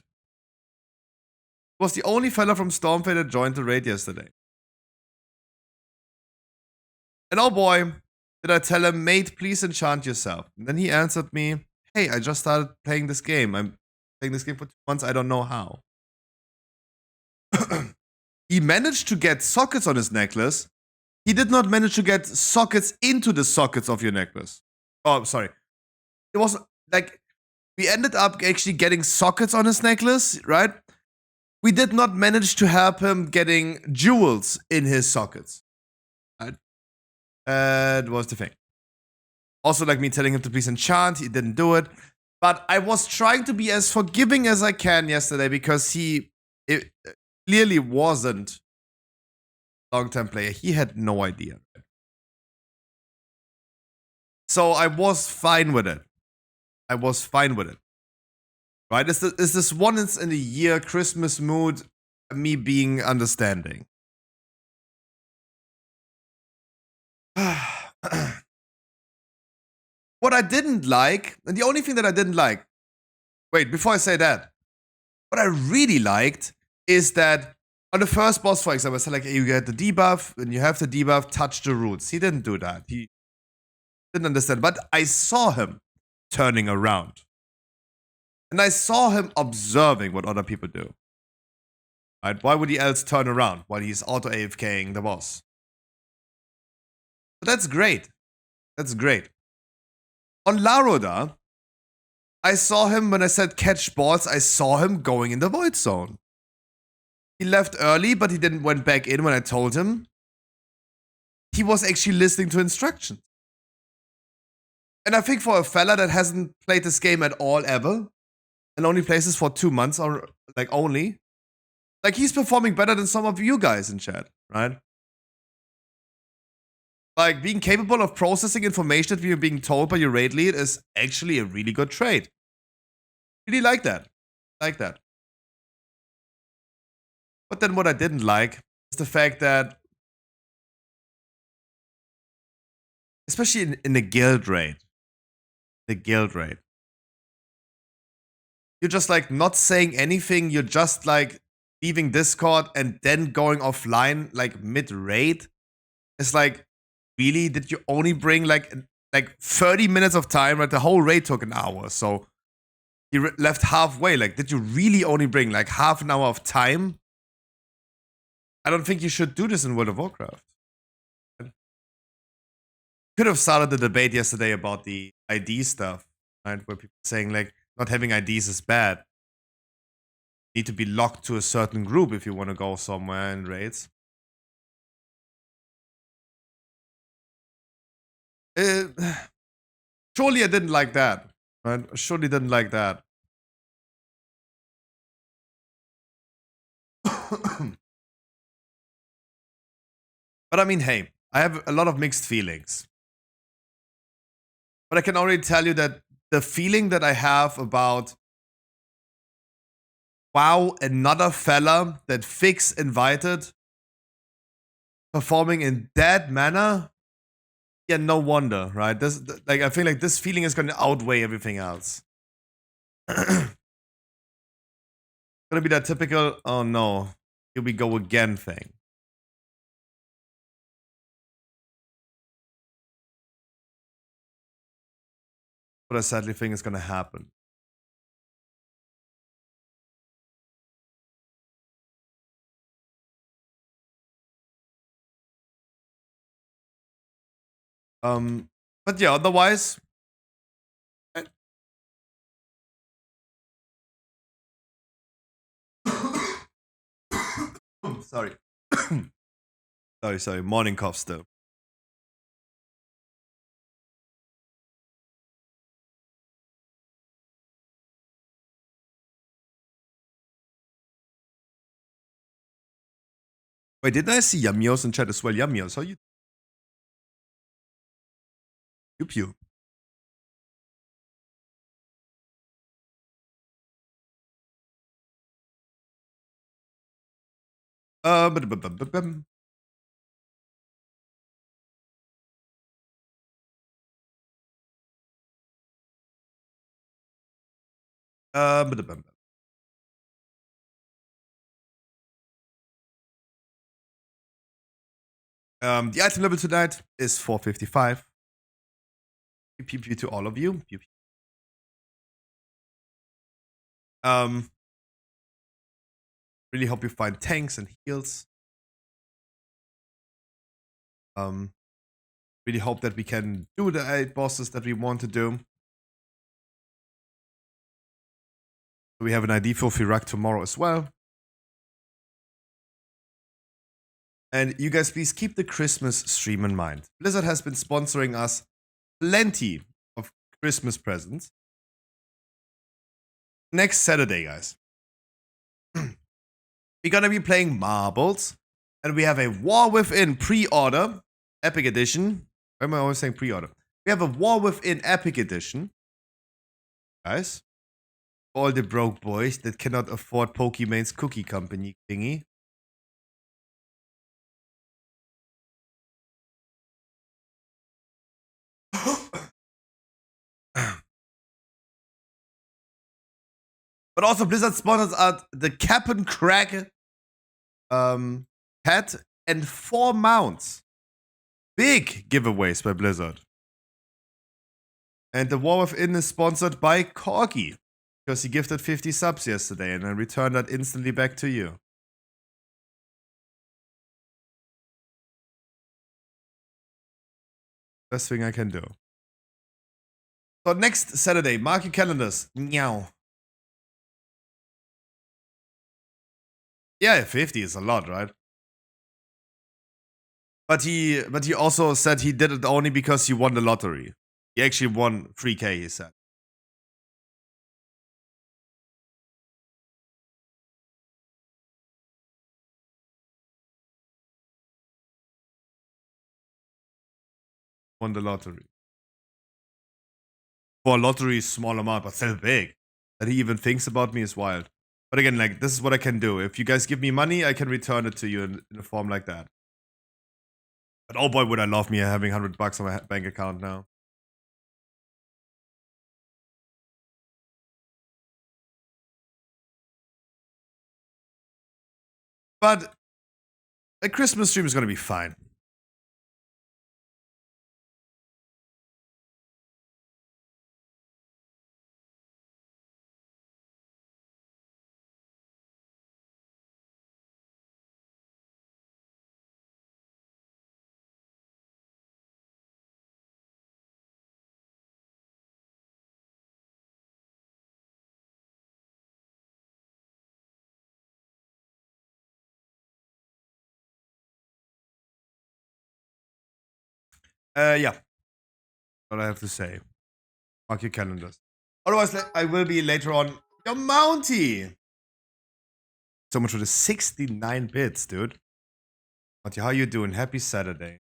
was the only fella from Stormfade that joined the raid yesterday. And oh boy, did I tell him, mate, please enchant yourself. And then he answered me, hey, I just started playing this game. I'm playing this game for 2 months. I don't know how. He managed to get sockets on his necklace. He did not manage to get sockets into the sockets of your necklace. Oh, sorry. It was like, we ended up actually getting sockets on his necklace, right? We did not manage to help him getting jewels in his sockets. Right? That was the thing. Also, like me telling him to please enchant, he didn't do it. But I was trying to be as forgiving as I can yesterday because he clearly wasn't a long-time player. He had no idea. So I was fine with it. I was fine with it. Right? Is this once in a year Christmas mood me being understanding? What I didn't like, and the only thing that I didn't like, wait, before I say that, what I really liked is that on the first boss, for example, I said like, hey, you get the debuff, and you have the debuff, touch the roots. He didn't do that. He didn't understand. But I saw him turning around. And I saw him observing what other people do. Right? Why would he else turn around while he's auto AFKing the boss? But that's great. That's great. On Laroda, I saw him when I said catch balls, I saw him going in the void zone. He left early, but he didn't went back in when I told him. He was actually listening to instructions. And I think for a fella that hasn't played this game at all ever, and only plays this for 2 months or like only, like he's performing better than some of you guys in chat, right? Like being capable of processing information that you're being told by your raid lead is actually a really good trait. Really like that. Like that. But then what I didn't like is the fact that, especially in the guild raid, you're just like not saying anything. You're just like leaving Discord and then going offline like mid raid. It's like, really? Did you only bring like 30 minutes of time? Right, the whole raid took an hour, so you left halfway. Like, did you really only bring like half an hour of time? I don't think you should do this in World of Warcraft. Could have started the debate yesterday about the ID stuff, right? Where people are saying like not having IDs is bad. You need to be locked to a certain group if you want to go somewhere in raids. Surely I didn't like that, right? Surely didn't like that. But I mean, hey, I have a lot of mixed feelings. But I can already tell you that the feeling that I have about, wow, another fella that Fix invited performing in that manner, yeah, no wonder, right? This, like, I feel like this feeling is going to outweigh everything else. Gonna be that typical, oh no, here we go again thing. But I sadly think is gonna happen. But yeah, otherwise, sorry. sorry. Morning cough still. Wait, didn't I see Yamios in chat as well? Yamios, how you? Pew pew. The item level tonight is 455. Pew pew to all of you. Pew, pew. Really hope you find tanks and heals. Really hope that we can do the 8 bosses that we want to do. We have an ID for Firak tomorrow as well. And you guys, please keep the Christmas stream in mind. Blizzard has been sponsoring us plenty of Christmas presents. Next Saturday, guys, we're gonna be playing Marbles, and we have a War Within pre-order, Epic Edition. Why am I always saying pre-order? We have a War Within Epic Edition, guys, All the broke boys that cannot afford Pokemon's cookie company thingy. But also Blizzard sponsors are the Cap and Crack hat and 4 mounts. Big giveaways by Blizzard. And the War Within is sponsored by Corgi. Because he gifted 50 subs yesterday and I returned that instantly back to you. Best thing I can do. So next Saturday, mark your calendars. Meow. Yeah, 50 is a lot, right? But he also said he did it only because he won the lottery. He actually won 3K, he said. Won the lottery. For a lottery, small amount, but still big. That he even thinks about me is wild. But again, like, this is what I can do. If you guys give me money, I can return it to you in a form like that. But oh boy, would I love me having $100 on my bank account now. But a Christmas stream is gonna be fine. Yeah. What I have to say. Mark your calendars. Otherwise, I will be later on. Your Mountie! So much for the 69 bits, dude. Monty, how you doing? Happy Saturday.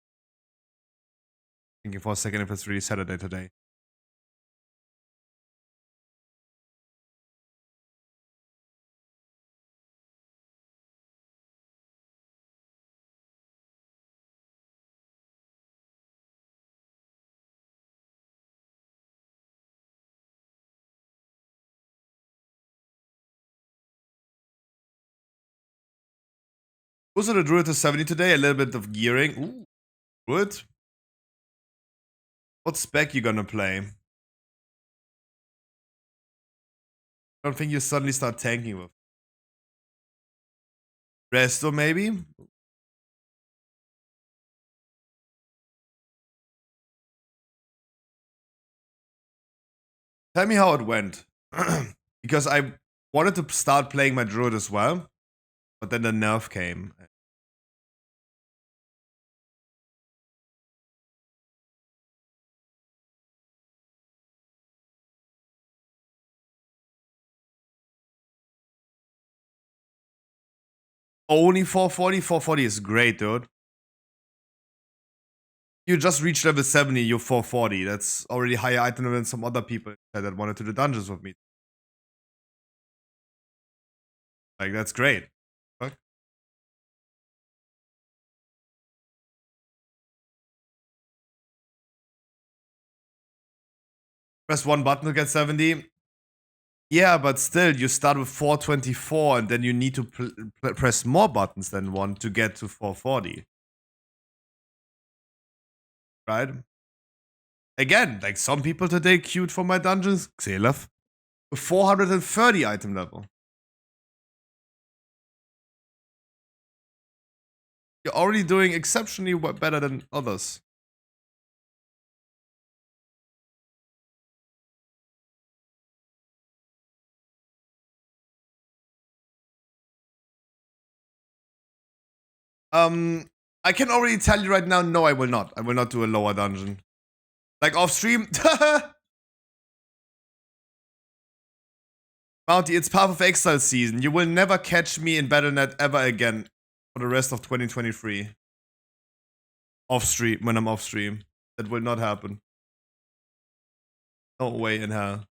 Thinking for a second if it's really Saturday today. Also, the Druid to 70 today. A little bit of gearing. Ooh, Druid. What spec you gonna play? I don't think you suddenly start tanking with. Resto, maybe? Tell me how it went. Because I wanted to start playing my Druid as well. But then the nerf came. Only 440? 440 is great, dude. You just reached level 70, you're 440. That's already higher item level than some other people that wanted to do dungeons with me. Like, that's great. Fuck. Press one button to get 70. Yeah, but still, you start with 424 and then you need to press more buttons than one to get to 440. Right? Again, like some people today queued for my dungeons. Xelaf. 430 item level. You're already doing exceptionally better than others. I can already tell you right now, no, I will not. I will not do a lower dungeon. Like off stream. Bounty, it's Path of Exile season. You will never catch me in Battle.net ever again for the rest of 2023. Off stream, when I'm off stream. That will not happen. No way in hell.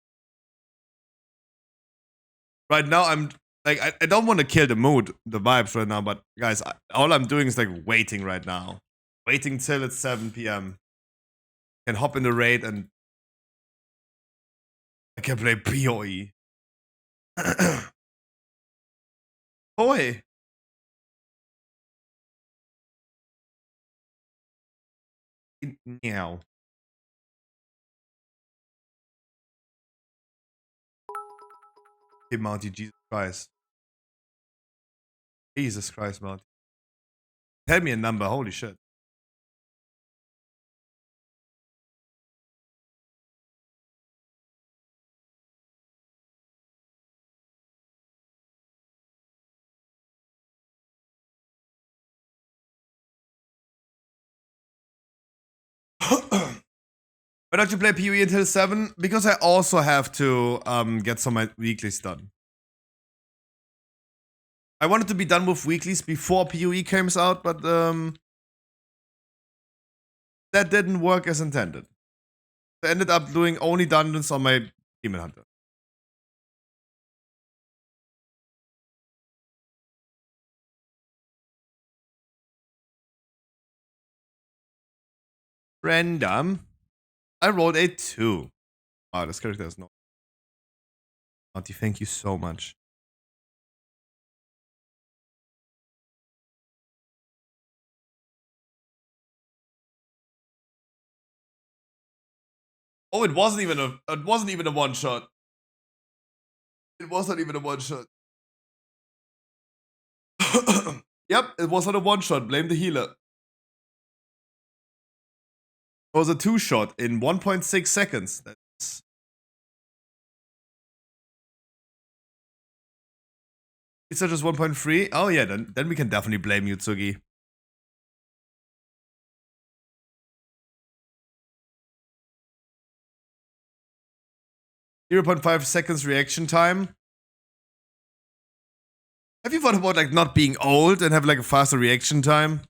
right now I'm like I don't want to kill the mood, the vibes right now, but guys, all I'm doing is like waiting right now, waiting till it's 7 p.m. Can hop in the raid and I can play PoE. Boy, meow. Hey, Monty, Jesus Christ. Jesus Christ, Monty. Tell me a number, holy shit. Why don't you play PoE until 7? Because I also have to get some of my weeklies done. I wanted to be done with weeklies before PoE comes out, but that didn't work as intended. I ended up doing only dungeons on my Demon Hunter. Random. I rolled a 2. Wow, this character is not. Monty, thank you so much. Oh, it wasn't even a one shot. It wasn't even a one shot. Yep, it wasn't a one shot. Blame the healer. It was a 2 shot in 1.6 seconds. That's it's just 1.3. Oh yeah, then we can definitely blame you, Tsugi. 0.5 seconds reaction time. Have you thought about like not being old and have like a faster reaction time?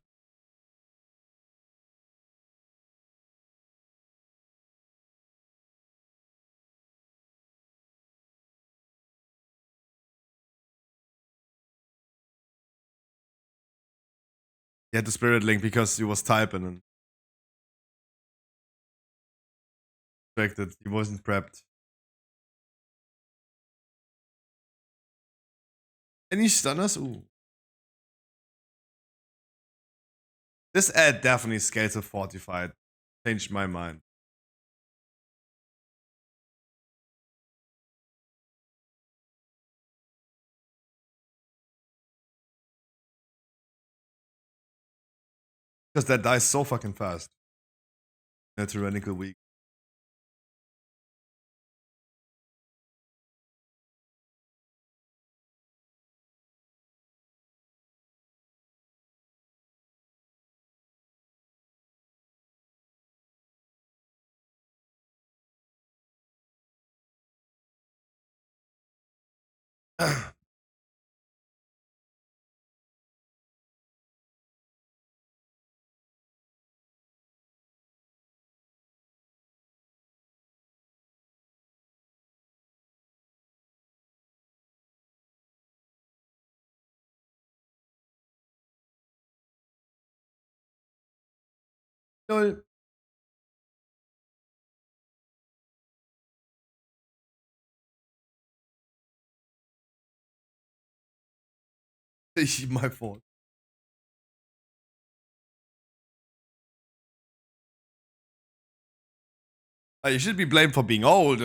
He had the spirit link because he was typing and expected. He wasn't prepped. Any stunners? Ooh. This ad definitely scales to fortified. Changed my mind. Because that dies so fucking fast. In a tyrannical week. Lol. My fault. You should be blamed for being old.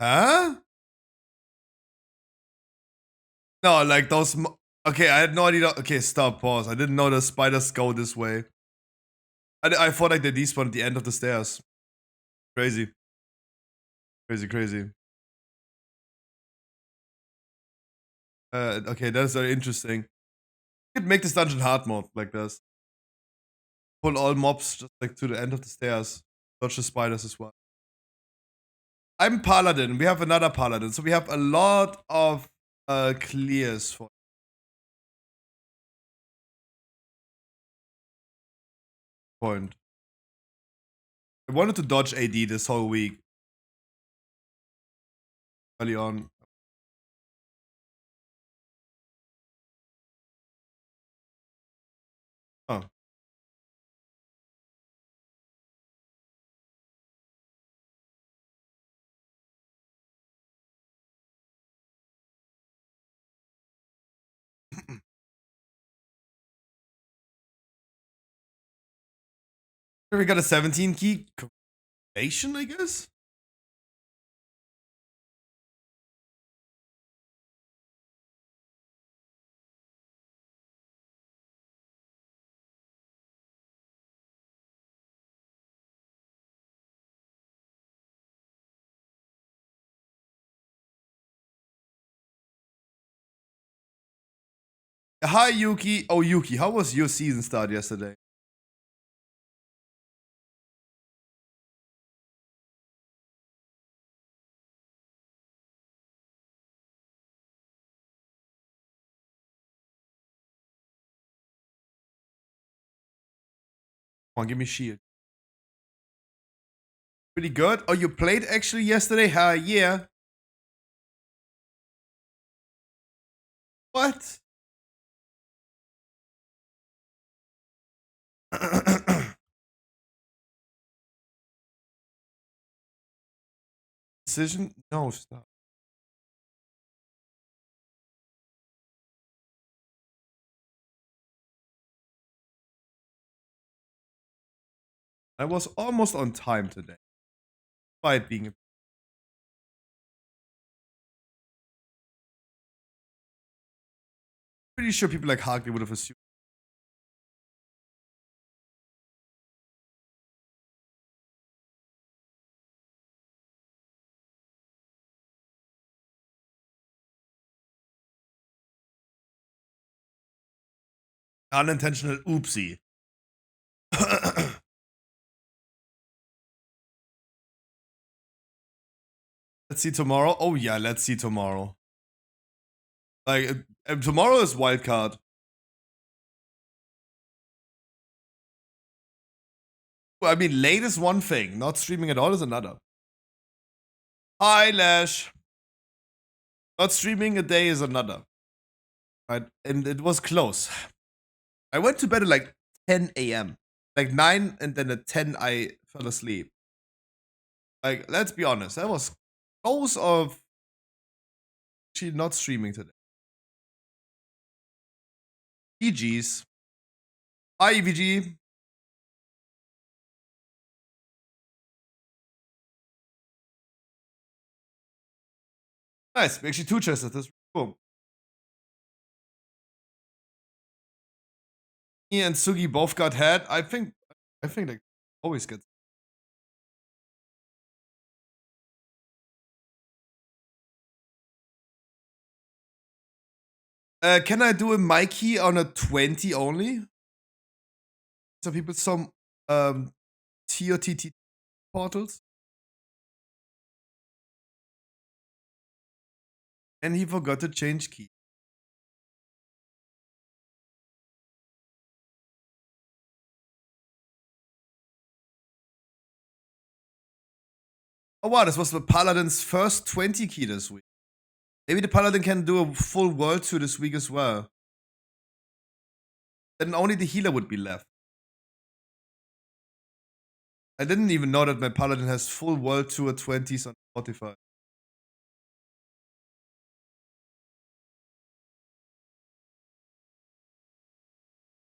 Huh? No, like those. Okay, I had no idea. Okay, stop, pause. I didn't know the spiders go this way. I thought like they despawned at the end of the stairs. Crazy. Crazy, crazy. Okay, that's very interesting. You could make this dungeon hard mode like this. Pull all mobs just like to the end of the stairs. Dodge the spiders as well. I'm Paladin. We have another Paladin. So we have a lot of clears for point. I wanted to dodge AD this whole week. Early on. Oh. We got a 17 key combination, I guess? Hi, Yuki. Oh, Yuki, how was your season start yesterday? Come on, give me shield. Pretty good. Oh, you played actually yesterday? Yeah. What? Decision? No, stop. I was almost on time today. Despite being pretty sure people like Harkley would have assumed. Unintentional oopsie. Let's see tomorrow. Oh yeah, let's see tomorrow. Like tomorrow is wildcard. Well, I mean, late is one thing. Not streaming at all is another. Hi, Lash. Not streaming a day is another. Right? And it was close. I went to bed at like 10 a.m. Like 9, and then at 10 I fell asleep. Like, let's be honest, that was close of actually not streaming today. GG's. Hi, EVG. Nice. We actually two chested. That's cool. Me and Sugi both got head. I think like always gets. Can I do a Mikey on a 20 only? Some people some TOTT portals. And he forgot to change key. Oh wow, this was the Paladin's first 20 key this week. Maybe the Paladin can do a full world tour this week as well. Then only the healer would be left. I didn't even know that my Paladin has full world tour 20s on Spotify.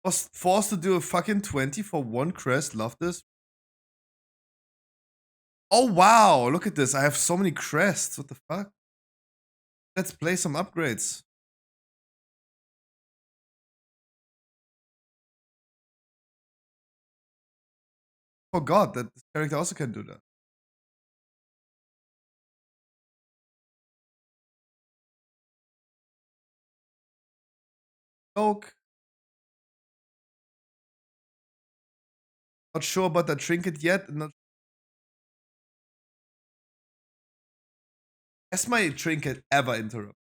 Was forced to do a fucking 20 for one crest. Love this. Oh wow, look at this. I have so many crests. What the fuck? Let's play some upgrades. Forgot that this character also can do that. Oak. Not sure about that trinket yet. Not. Has my trinket ever interrupted?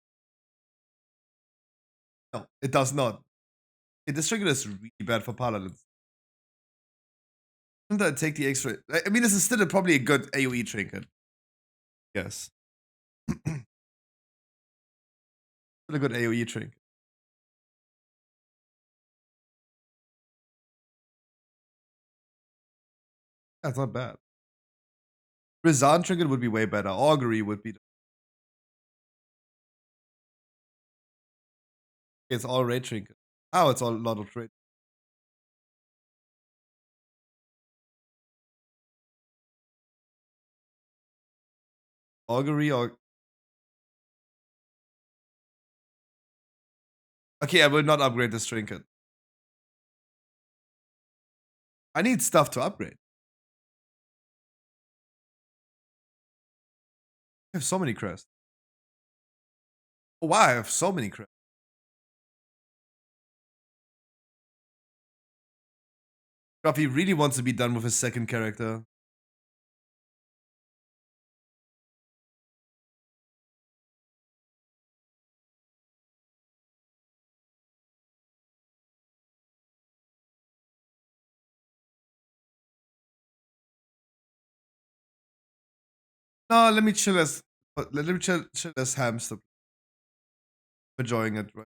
No, it does not. Okay, this trinket is really bad for paladins. Shouldn't I take the extra? I mean, this is still probably a good AoE trinket. Yes. Still a good AoE trinket. That's not bad. Rizan trinket would be way better. Augury would be. It's all raid trinket. Oh, it's all a lot of trade. Augury or. Okay, I will not upgrade this trinket. I need stuff to upgrade. I have so many crests. Oh, wow, I have so many crests. Ruffy really wants to be done with his second character. No, let me chill as. Let me chill as hamster. Enjoying it. Right?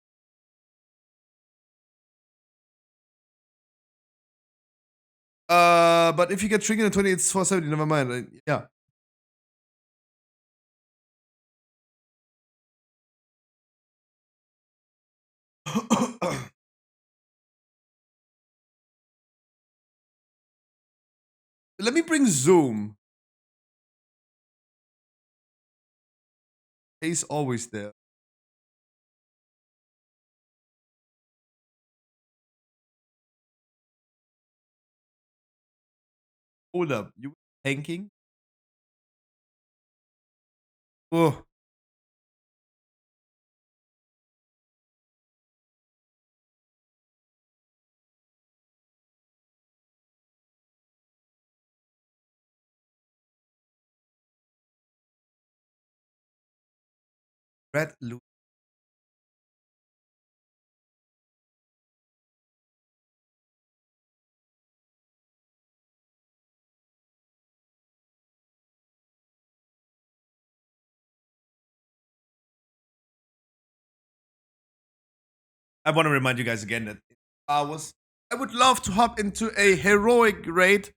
But if you get triggered in 20, it's 470. Never mind. Yeah. Let me bring Zoom. He's always there. Hold up. You tanking? Oh. Red loot. I want to remind you guys again that I would love to hop into a heroic raid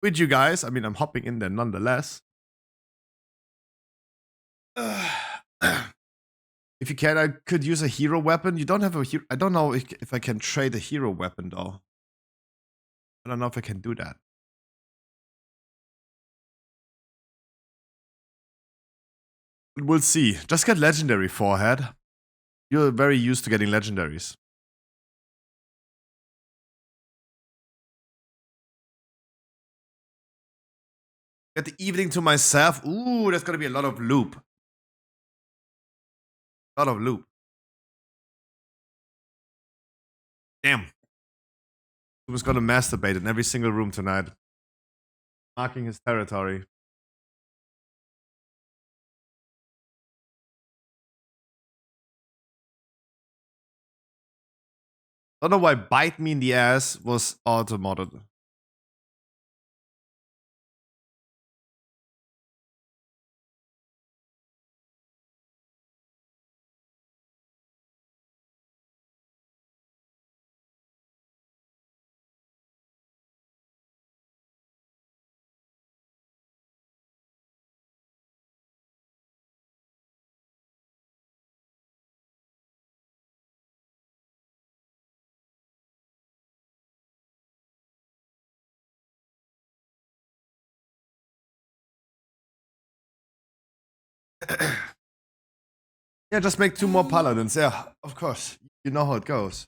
with you guys. I mean, I'm hopping in there nonetheless. If you can, I could use a hero weapon. You don't have a hero. I don't know if I can trade a hero weapon though. I don't know if I can do that. We'll see. Just get legendary, forehead. You're very used to getting legendaries. Get the evening to myself. Ooh, that's gonna be a lot of loop. A lot of loop. Damn. Who's gonna masturbate in every single room tonight? Marking his territory. Don't know why Bite Me in the Ass was auto-modded. Yeah, just make 2 more paladins. Yeah, of course. You know how it goes.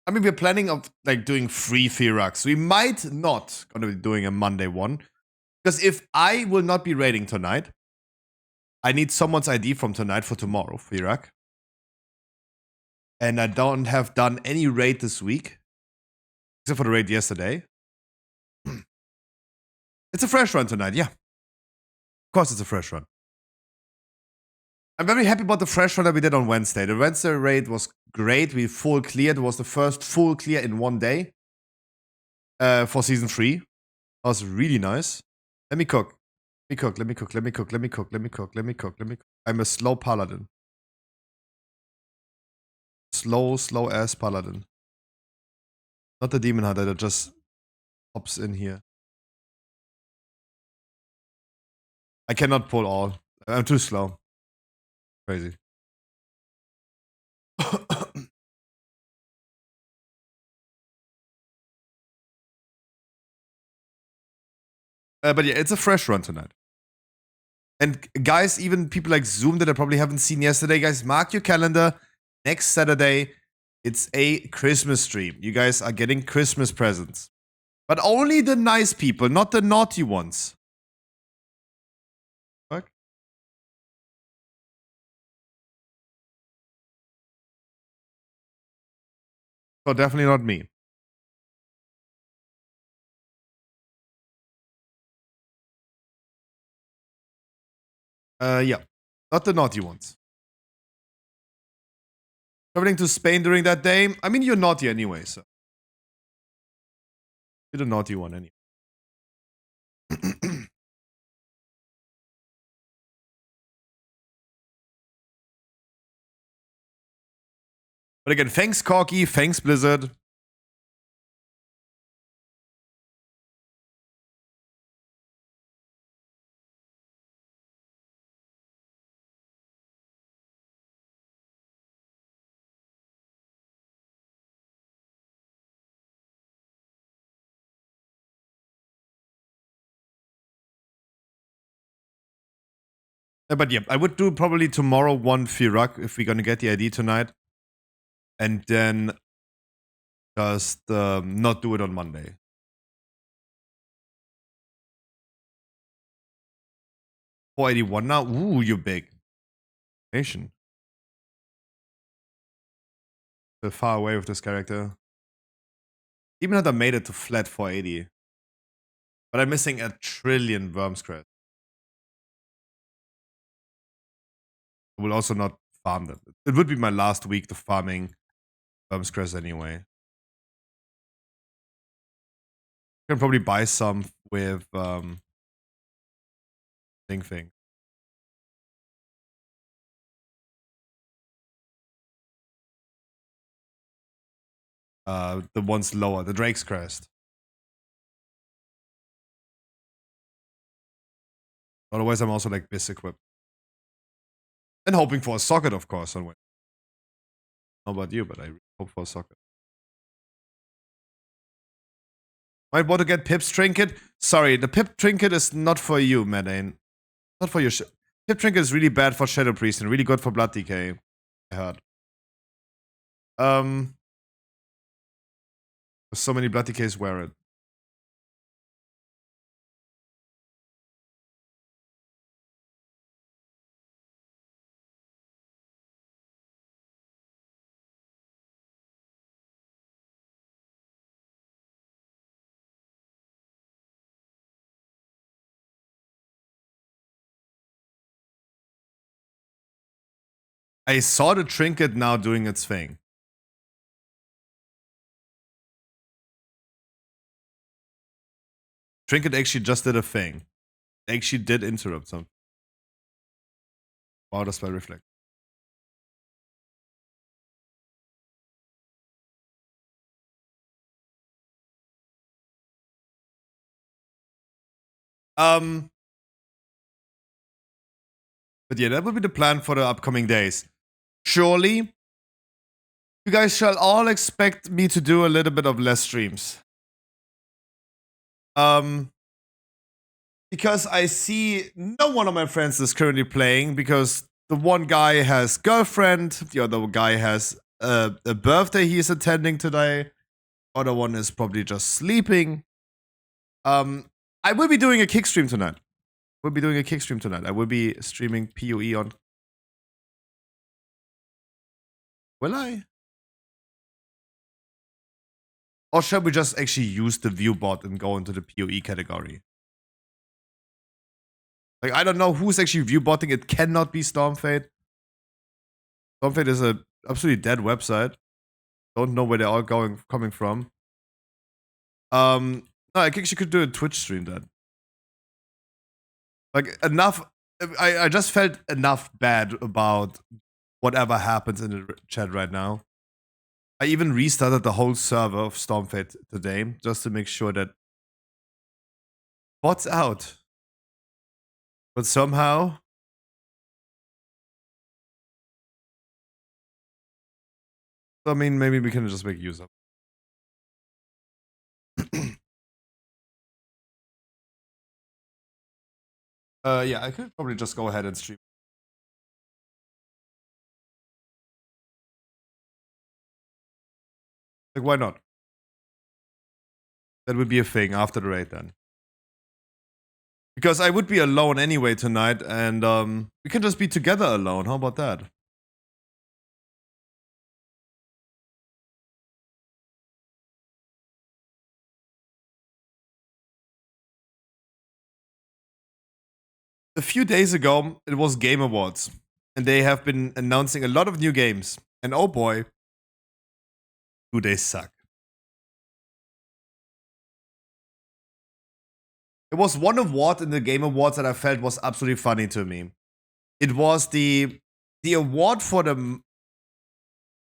I mean, we're planning of like doing 3 Firax. We might not gonna be doing a Monday one. Because if I will not be raiding tonight, I need someone's ID from tonight for tomorrow, Firak. And I don't have done any raid this week. Except for the raid yesterday. It's a fresh run tonight, yeah. Of course it's a fresh run. I'm very happy about the fresh run that we did on Wednesday. The Wednesday raid was great. We full cleared. It was the first full clear in one day for season 3. That was really nice. Let me cook. Let me cook. I'm a slow paladin. Slow ass paladin. Not the demon hunter that just hops in here. I cannot pull all. I'm too slow. Crazy. But yeah, it's a fresh run tonight. And guys, even people like Zoom that I probably haven't seen yesterday, guys, mark your calendar. Next Saturday, it's a Christmas stream. You guys are getting Christmas presents. But only the nice people, not the naughty ones. Fuck. So definitely not me. Yeah. Not the naughty ones. Traveling to Spain during that day. I mean, you're naughty anyway, so. You're the naughty one anyway. But again, thanks Corky, thanks Blizzard. But yeah, I would do probably tomorrow one Firak if we're gonna get the ID tonight. And then just not do it on Monday. 481 now? Ooh, you're big. Nation. So far away with this character. Even had I made it to flat 480. But I'm missing a trillion Worms Crest. I will also not farm them. It would be my last week to farming Worms Crest anyway. Can probably buy some with thing. The ones lower, the Drake's Crest. Otherwise, I'm also like bis equipped. And hoping for a socket, of course. How about you? But I hope for a socket. Might want to get Pip's trinket. Sorry, the Pip trinket is not for you, Medane. Not for your Pip trinket is really bad for Shadow Priest and really good for Blood Decay. I heard. So many Blood Decays wear it. I saw the trinket now doing its thing. Trinket actually just did a thing. Actually did interrupt something. Wow, das war Reflect. But yeah, that would be the plan for the upcoming days. Surely, you guys shall all expect me to do a little bit of less streams. Because I see no one of my friends is currently playing because the one guy has girlfriend, the other guy has a birthday he's attending today, other one is probably just sleeping. I will be doing a kick stream tonight. I will be streaming PoE on. Will I? Or shall we just actually use the ViewBot and go into the PoE category? Like, I don't know who's actually ViewBotting. It cannot be Stormfade. Stormfade is a absolutely dead website. Don't know where they're all coming from. No, I think she could do a Twitch stream then. Like, enough. I just felt enough bad about whatever happens in the chat right now. I even restarted the whole server of Stormfade today just to make sure that bot's out. But somehow, I mean, maybe we can just make use of it. Yeah, I could probably just go ahead and stream. Like, why not? That would be a thing after the raid then. Because I would be alone anyway tonight, and we can just be together alone. How about that? A few days ago, it was Game Awards, and they have been announcing a lot of new games. And oh boy, do they suck. It was one award in the Game Awards that I felt was absolutely funny to me. It was the award for the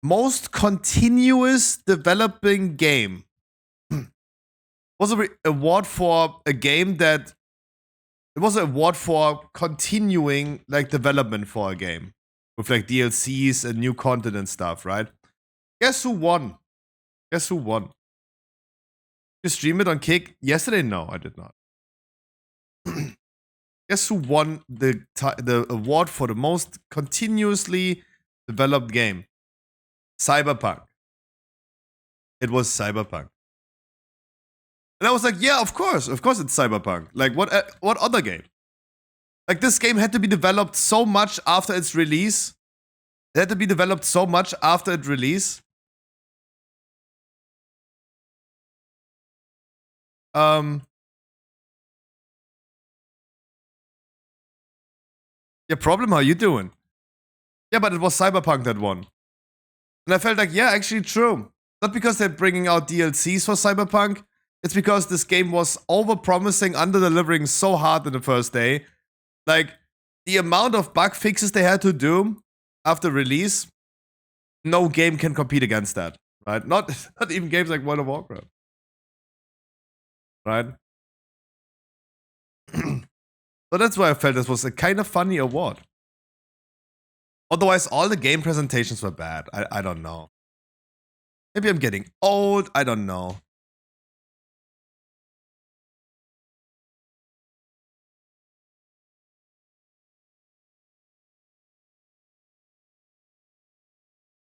most continuous developing game. Was an award for a game that it was an award for continuing like development for a game with like DLCs and new content and stuff, right? Guess who won? Guess who won? You stream it on Kick yesterday? No, I did not. Guess who won the award for the most continuously developed game? Cyberpunk. It was Cyberpunk. And I was like, yeah, of course it's Cyberpunk. Like, what other game? Like, this game had to be developed so much after its release. It had to be developed so much after its release. Yeah, problem, how you doing? Yeah, but it was Cyberpunk that won. And I felt like, yeah, actually true. Not because they're bringing out DLCs for Cyberpunk. It's because this game was over-promising, under-delivering so hard in the first day. Like, the amount of bug fixes they had to do after release, no game can compete against that, right? Not even games like World of Warcraft, right? So that's why I felt this was a kind of funny award. Otherwise, all the game presentations were bad. I don't know. Maybe I'm getting old. I don't know.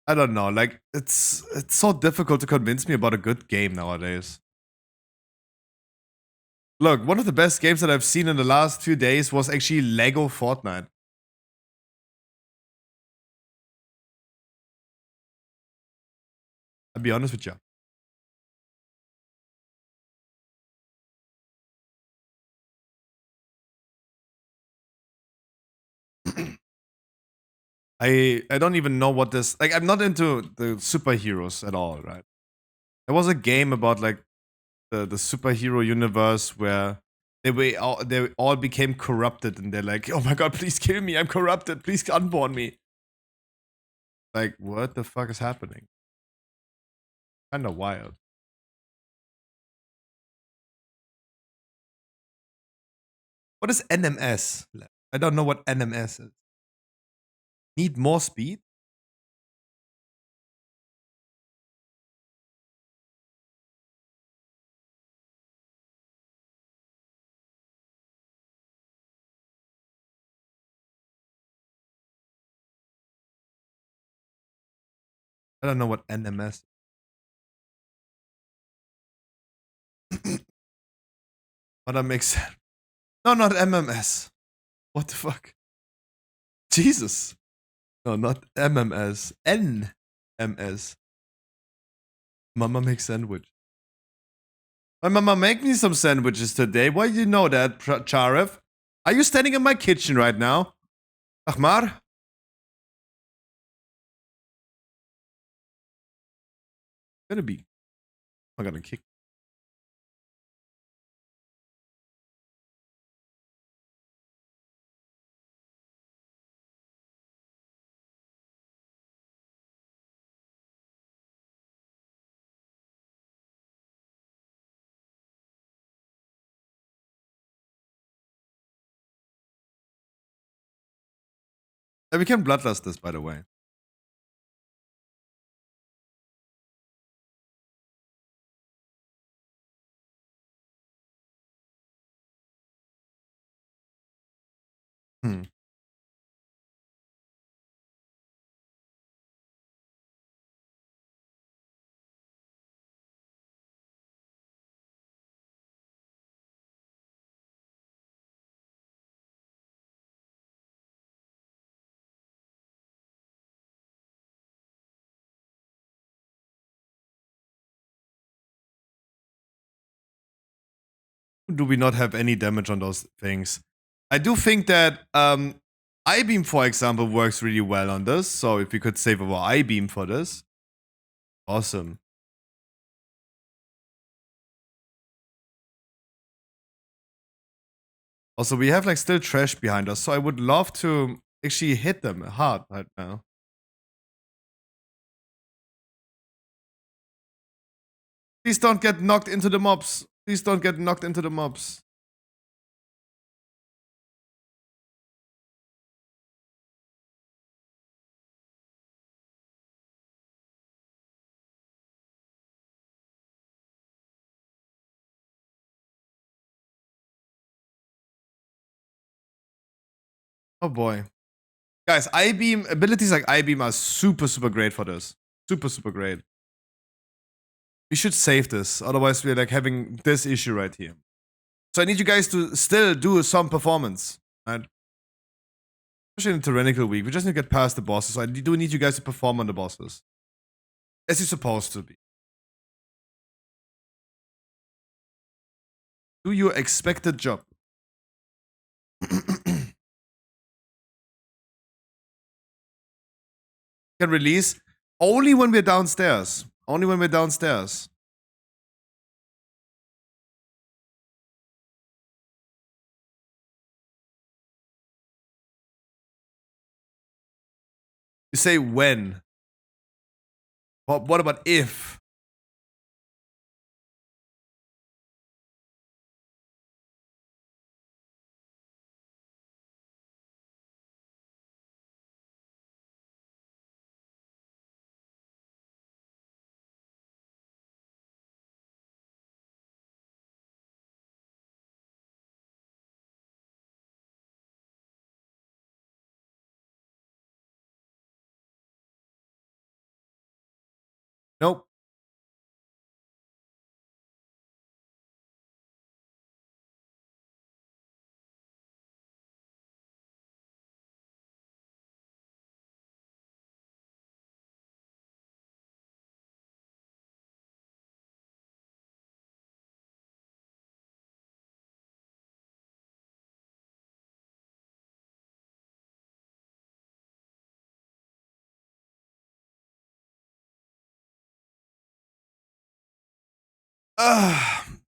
I don't know. Like, it's so difficult to convince me about a good game nowadays. Look, one of the best games that I've seen in the last few days was actually Lego Fortnite. I'll be honest with you. I don't even know what this, like, I'm not into the superheroes at all, right? There was a game about like the superhero universe where they all became corrupted and they're like, oh my god, please kill me, I'm corrupted, please unborn me. Like, what the fuck is happening? Kinda wild. What is NMS? I don't know what NMS is. Need more speed? I don't know what NMS. But that makes sense. No, not MMS. What the fuck? Jesus. No, not MMS. NMS. Mama makes sandwich. My mama make me some sandwiches today. Why do you know that, Charev? Are you standing in my kitchen right now? Ahmar? Gonna be. I'm gonna kick. We can bloodlust this, by the way. Hmm. Do we not have any damage on those things? I do think that I-beam, for example, works really well on this. So if we could save our I-beam for this, awesome. Also, we have like still trash behind us, so I would love to actually hit them hard right now. Please don't get knocked into the mobs. Please don't get knocked into the mobs. Oh boy. Guys, I-beam, abilities like I-beam are super, super great for this. Super, super great. We should save this, otherwise we're like having this issue right here. So I need you guys to still do some performance, right? Especially in the Tyrannical week, we just need to get past the bosses. I do need you guys to perform on the bosses. As you're supposed to be. Do your expected job. Can release only when we're downstairs. Only when we're downstairs. You say when. What about if? Nope.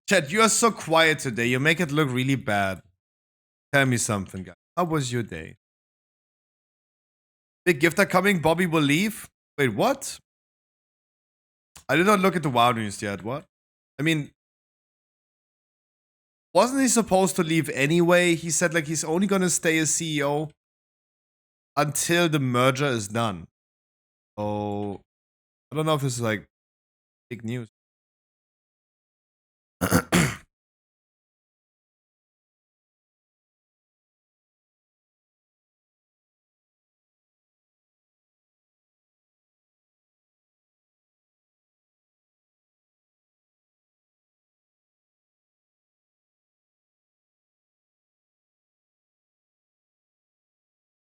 Chad, you are so quiet today. You make it look really bad. Tell me something, guys. How was your day? Big gifter coming. Bobby will leave. Wait, what? I did not look at the WoW news yet. What? I mean, wasn't he supposed to leave anyway? He said like he's only gonna stay as CEO until the merger is done. So I don't know if this is like big news.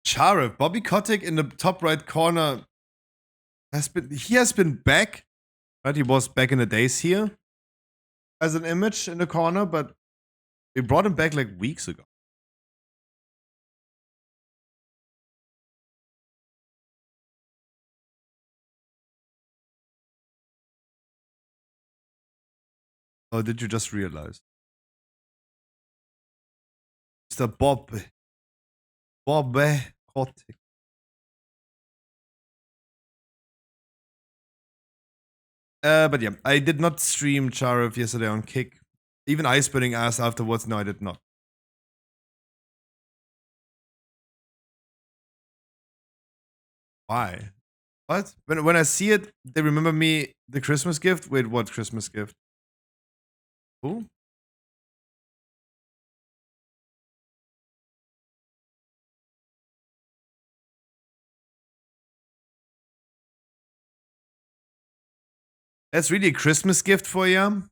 Charev, Bobby Kotick in the top right corner has been back. Right, he was back in the days here. as an image in the corner, but we brought him back like weeks ago. Oh, did you just realize? Mr. Bob Kotick. But yeah, I did not stream Charif yesterday on Kick. Even Iceburning asked afterwards. No, I did not. Why? What? When I see it, they remember me the Christmas gift. Wait, what Christmas gift? Who? That's really a Christmas gift for you.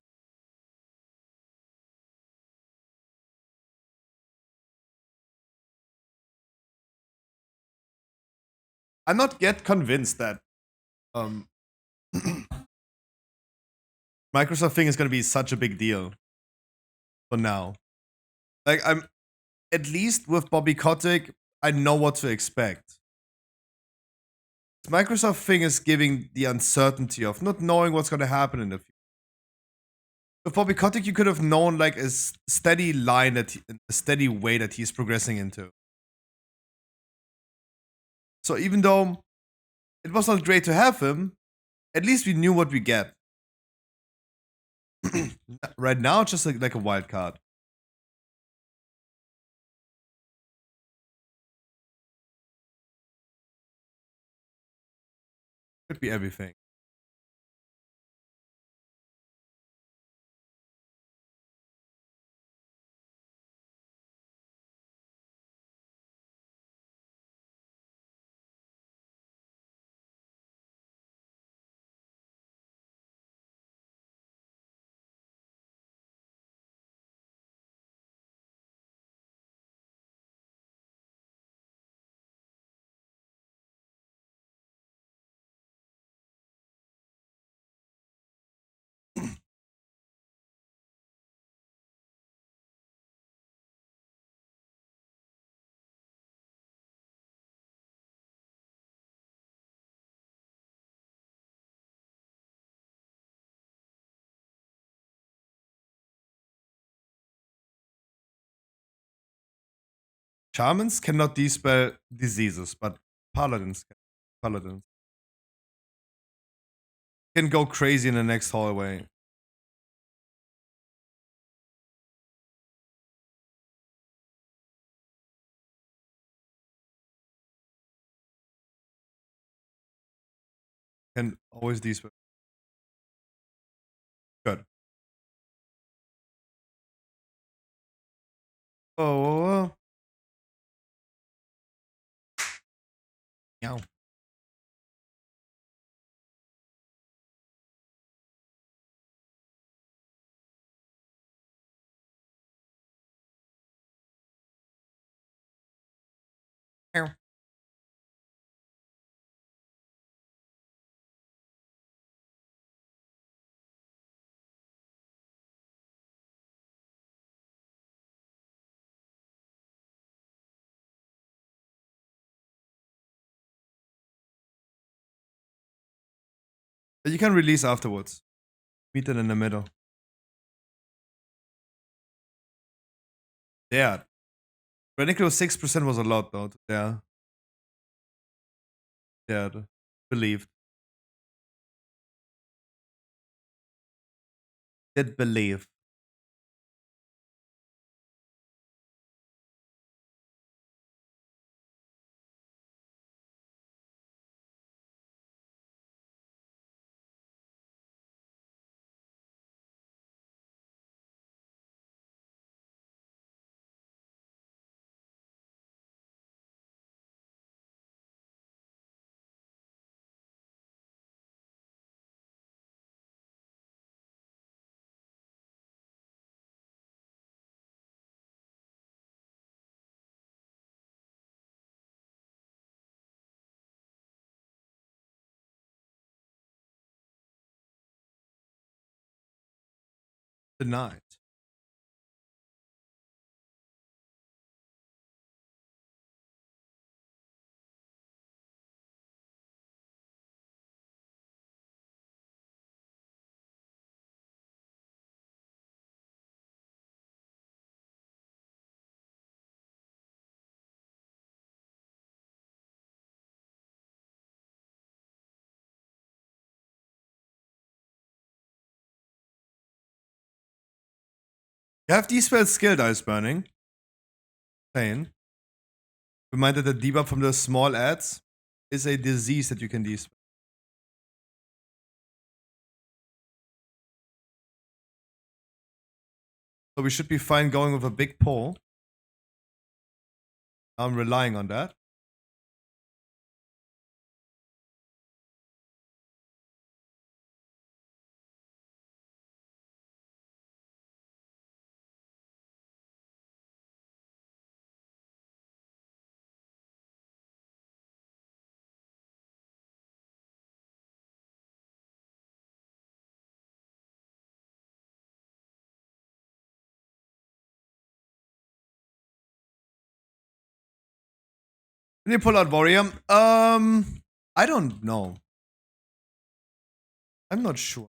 I'm not yet convinced that um Microsoft thing is going to be such a big deal for now. Like I'm at least with Bobby Kotick, I know what to expect. Microsoft thing is giving the uncertainty of not knowing what's going to happen in the future. With Bobby Kotick, you could have known like a steady line a steady way that he's progressing into. So even though it was not great to have him, at least we knew what we get. Right now, it's just like a wild card. Could be everything. Shamans cannot dispel diseases, but paladins can. Paladins can go crazy in the next hallway. Can always dispel. Good. Oh, meow. Meow. But you can release afterwards. Meet it in the middle. Yeah. Radical 6% was a lot though. Yeah. Yeah. Believed. Did believe. tonight. You have D-spell skilled, Ice Burning. Plain. Reminded that debuff from the small ads is a disease that you can dispel. So we should be fine going with a big pull. I'm relying on that. Can you pull out Warrior? I don't know. I'm not sure.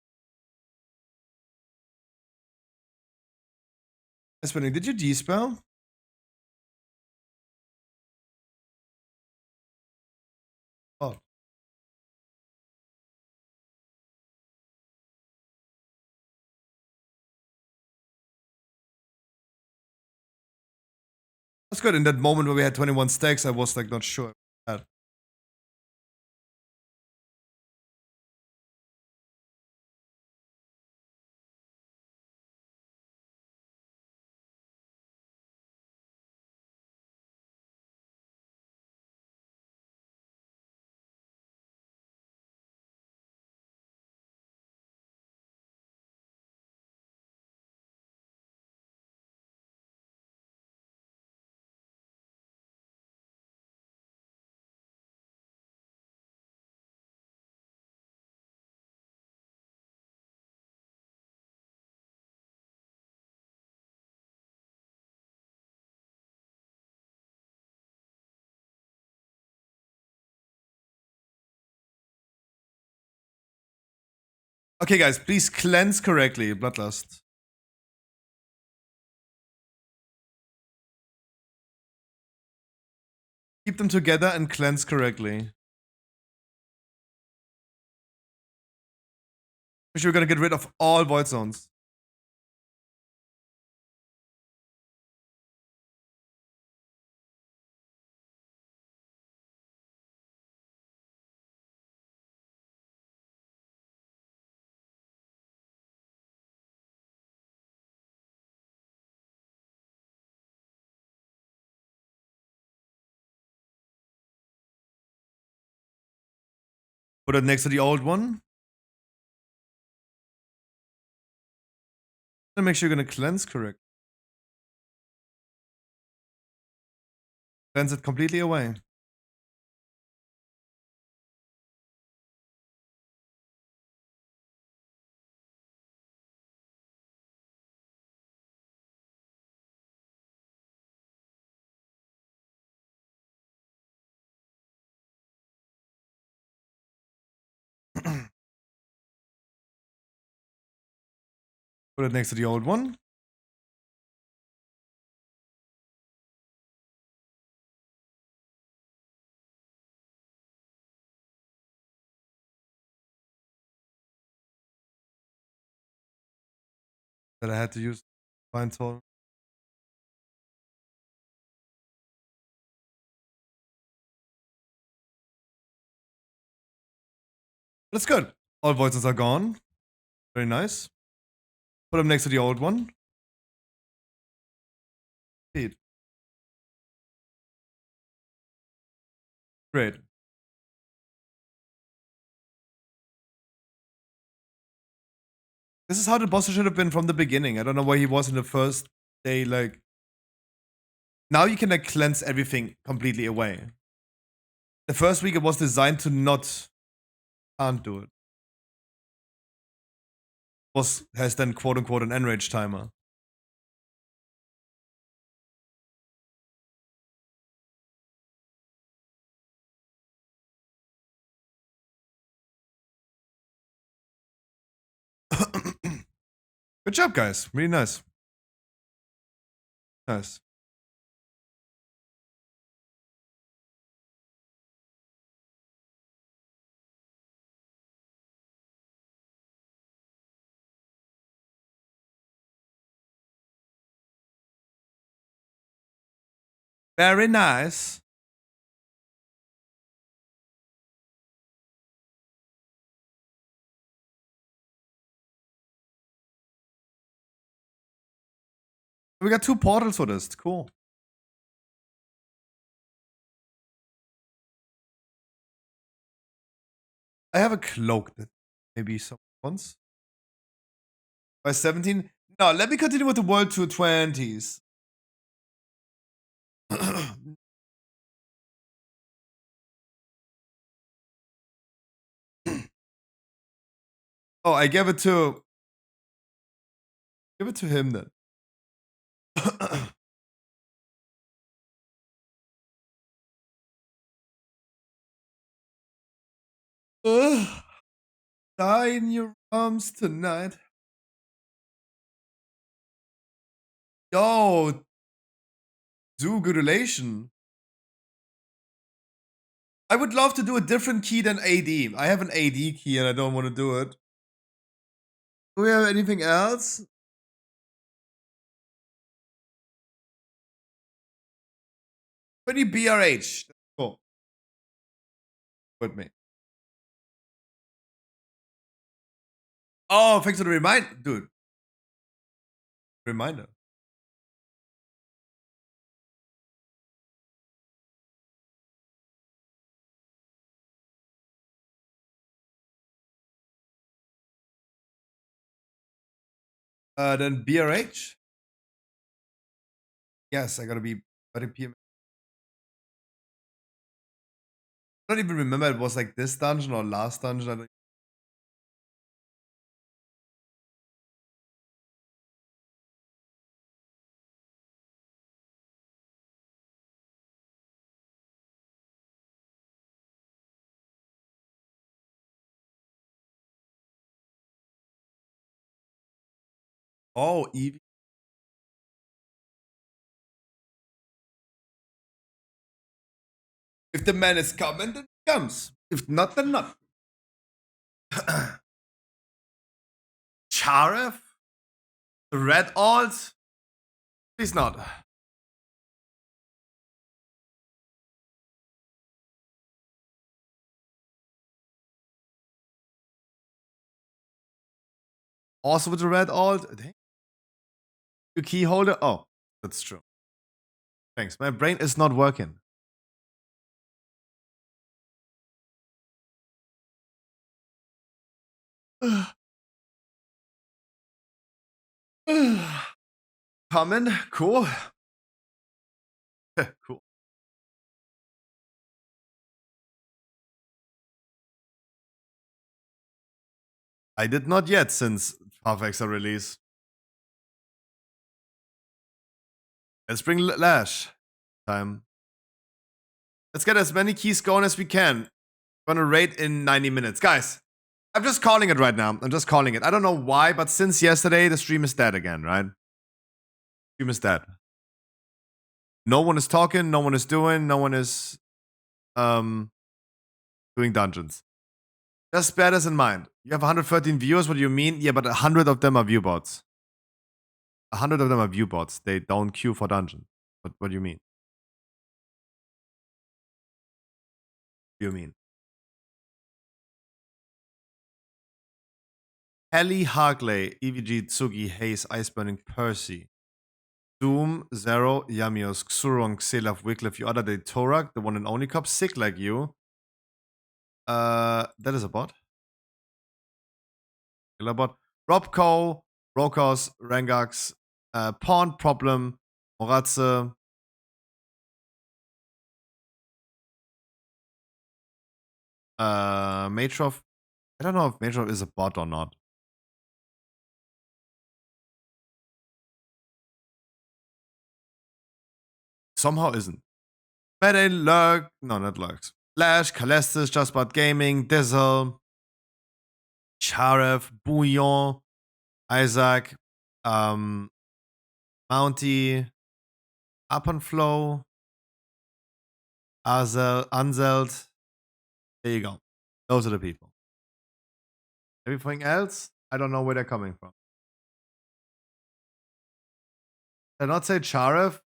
Ice Burning, did you dispel? Oh. That's good. In that moment where we had 21 stacks, I was like not sure. Okay, guys, please cleanse correctly. Bloodlust. Keep them together and cleanse correctly. We're gonna get rid of all void zones. Put it next to the old one. And make sure you're gonna cleanse correct. Cleanse it completely away. Put it next to the old one. That I had to use fine tool. That's good. All void zones are gone. Very nice. Put them next to the old one. Pete. Great. This is how the boss should have been from the beginning. I don't know why he was in the first day. Like, now you can like cleanse everything completely away. The first week it was designed to not can't do it. has then quote unquote an enrage timer. Good job, guys. Really nice. Nice. Very nice. We got 2 portals for this. Cool. I have a cloak that maybe someone wants. By 17? No, let me continue with the World 220s. Oh, I gave it to... Give it to him then. Die in your arms tonight. Yo, do good relation. I would love to do a different key than AD. I have an AD key and I don't want to do it. Do we have anything else? Pretty BRH. Cool. With me. Oh, thanks for the reminder. Dude. Reminder. Then BRH. Yes, I gotta be 30 PM. I don't even remember it was like this dungeon or last dungeon. I don't... Oh, Evie. If the man is coming, then he comes. If not, then not. Charef? The red alt? Please not. Also with the red alt? Your key holder? Oh, that's true. Thanks. My brain is not working. Coming? Cool. Cool. I did not yet since Half-Exa release. Let's bring Lash time. Let's get as many keys going as we can. We're gonna raid in 90 minutes. Guys, I'm just calling it right now. I'm just calling it. I don't know why, but since yesterday, the stream is dead again, right? Stream is dead. No one is talking, no one is doing, no one is doing dungeons. Just bear this in mind. You have 113 viewers, what do you mean? Yeah, but 100 of them are view bots. 100 of them are view bots. They don't queue for dungeon. What do you mean? What do you mean? Helly, Harkley, EVG, Tsugi, Hayes, Iceburning, Percy, Doom, Zero, Yamios, Xurong, Xelaf, Wycliffe, you other day, Torak, the one and only cop, sick like you. That is a bot. Killer bot. Robco, Rokos, Rangax, Pawn Problem, Moratze, Matrov. I don't know if Matrov is a bot or not. somehow isn't. Medane, Lurk, no, not Lurks. Lash, Calestis, Just But Gaming, Dizzle, Sharef, Bouillon, Isaac, Mounty, Up and Flow, Anzelt. There you go. Those are the people. Everything else, I don't know where they're coming from. Did I not say Sharef?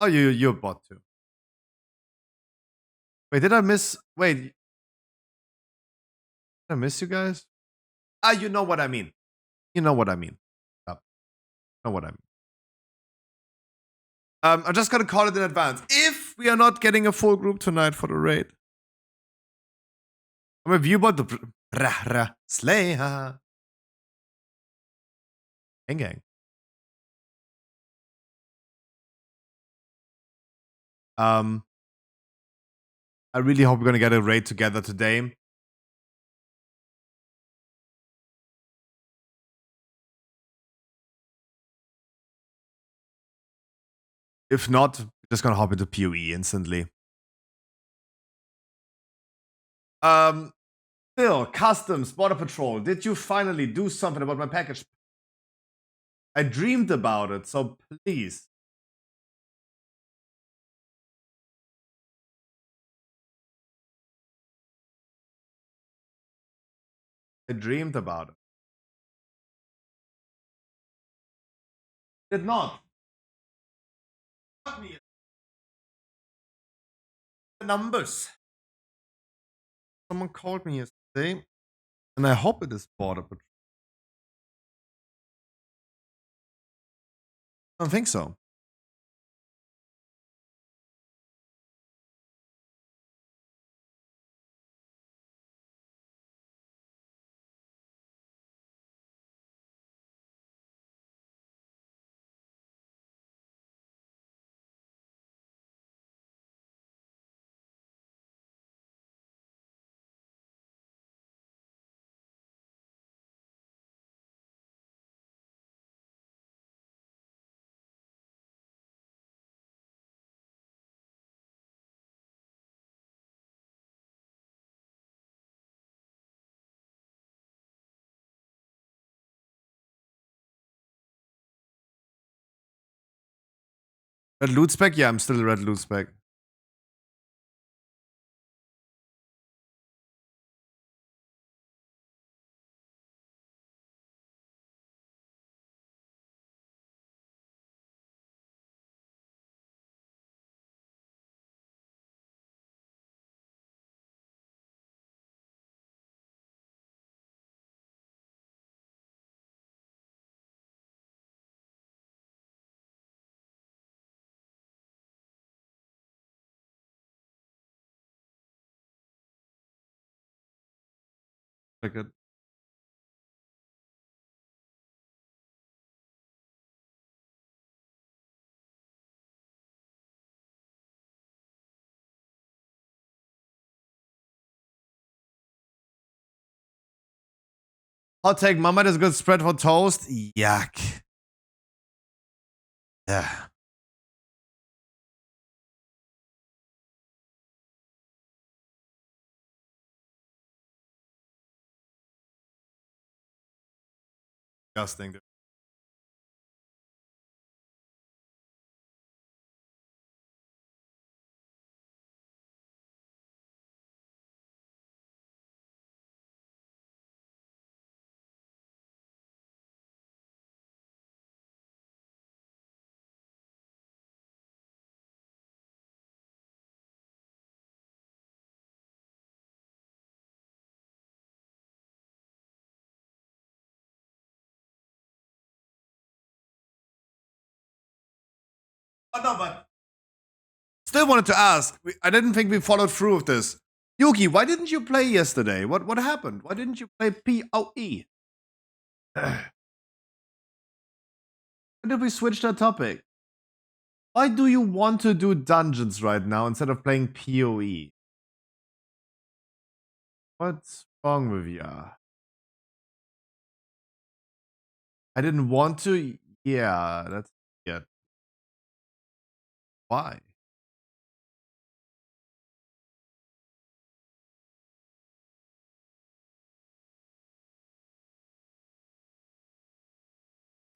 Oh, you're bot too. Wait, did I miss? Wait, did I miss you guys? Ah, you know what I mean. You know what I mean. Yep. You know what I mean. I'm just gonna call it in advance. If we are not getting a full group tonight for the raid, I'm a viewbot the slay. Gang. I really hope we're gonna get a raid together today. If not, we're just gonna hop into PoE instantly. Phil, Customs, Border Patrol, did you finally do something about my package? I dreamed about it, so please. I dreamed about it. Did not. The numbers. Someone called me yesterday, and I hope it is Border Patrol. I don't think so. Red loot spec? Yeah, I'm still red loot spec. Good. Hot take, Mama is a good spread for toast. Yuck. Yeah. Disgusting. Oh, no, but still wanted to ask. I didn't think we followed through with this. Yuki, why didn't you play yesterday? What happened? Why didn't you play PoE? Why did we switch that topic? Why do you want to do dungeons right now instead of playing PoE? What's wrong with ya? I didn't want to. Yeah, that's yeah. Why?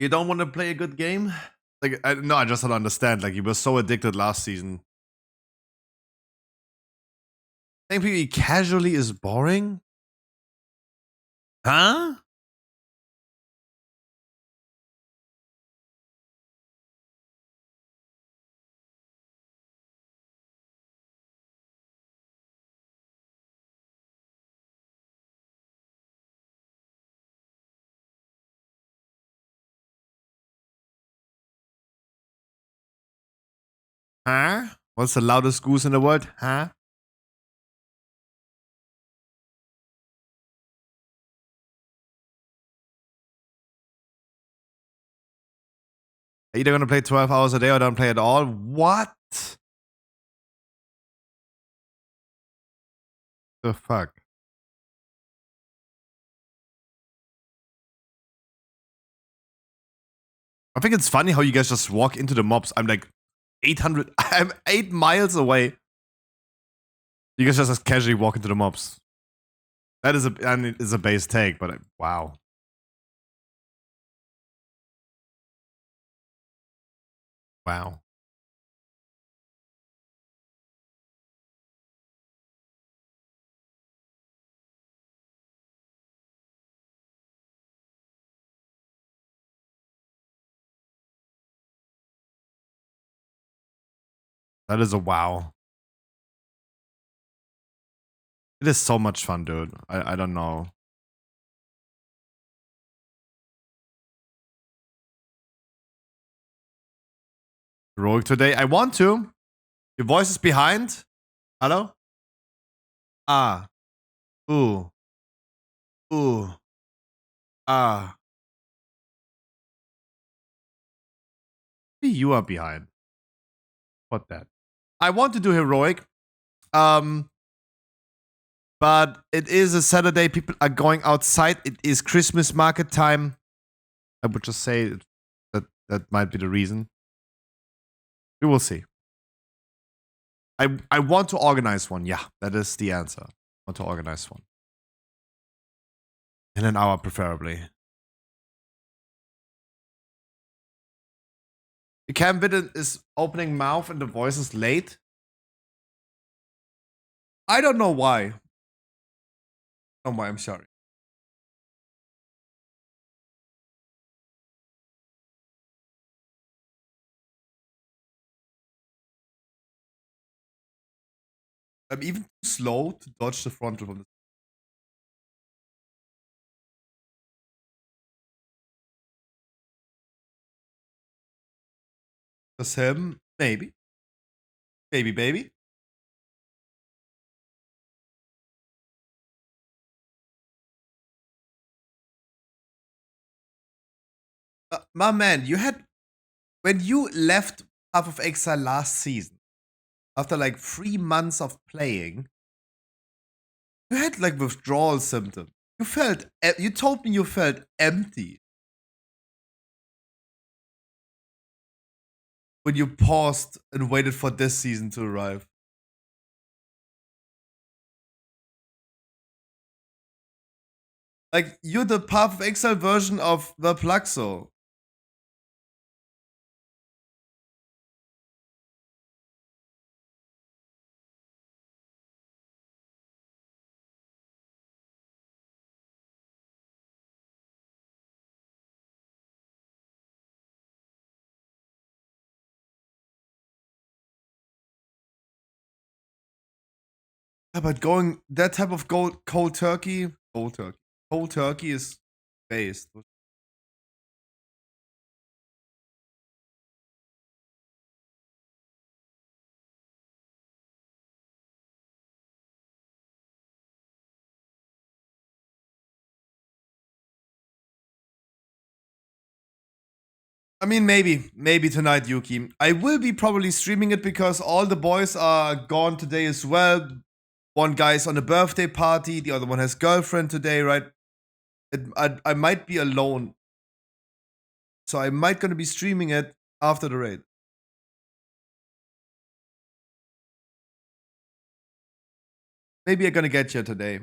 You don't want to play a good game? Like, no, I just don't understand. Like, you were so addicted last season. Playing PvE casually is boring? Huh? Huh? What's the loudest goose in the world? Huh? Either gonna play 12 hours a day or don't play at all? What the fuck? I think it's funny how you guys just walk into the mobs. I'm like 800, I'm 8 miles away. You guys just casually walk into the mobs. That is a base take, but wow. Wow. That is a wow. It is so much fun, dude. I don't know. Heroic today. I want to. Your voice is behind. Hello? Ah. Ooh. Ooh. Ah. Maybe you are behind. What that? I want to do heroic. But it is a Saturday. People are going outside. It is Christmas market time. I would just say that might be the reason. We will see. I want to organize one. Yeah, that is the answer. I want to organize one. In an hour, preferably. The cam bit is opening mouth and the voice is late. I don't know why. Oh my, I'm sorry. I'm even too slow to dodge the frontal from this. Just him? Maybe. Maybe, baby. My man, you had when you left Path of Exile last season, after like 3 months of playing, you had like withdrawal symptoms. You told me you felt empty when you paused and waited for this season to arrive. Like, you're the Path of Exile version of the Plaxo. Yeah, but going that type of cold turkey is based. I mean, maybe tonight, Yuki. I will be probably streaming it because all the boys are gone today as well. One guy's on a birthday party, the other one has girlfriend today, right? I might be alone, so I might gonna be streaming it after the raid. Maybe I'm gonna get you today.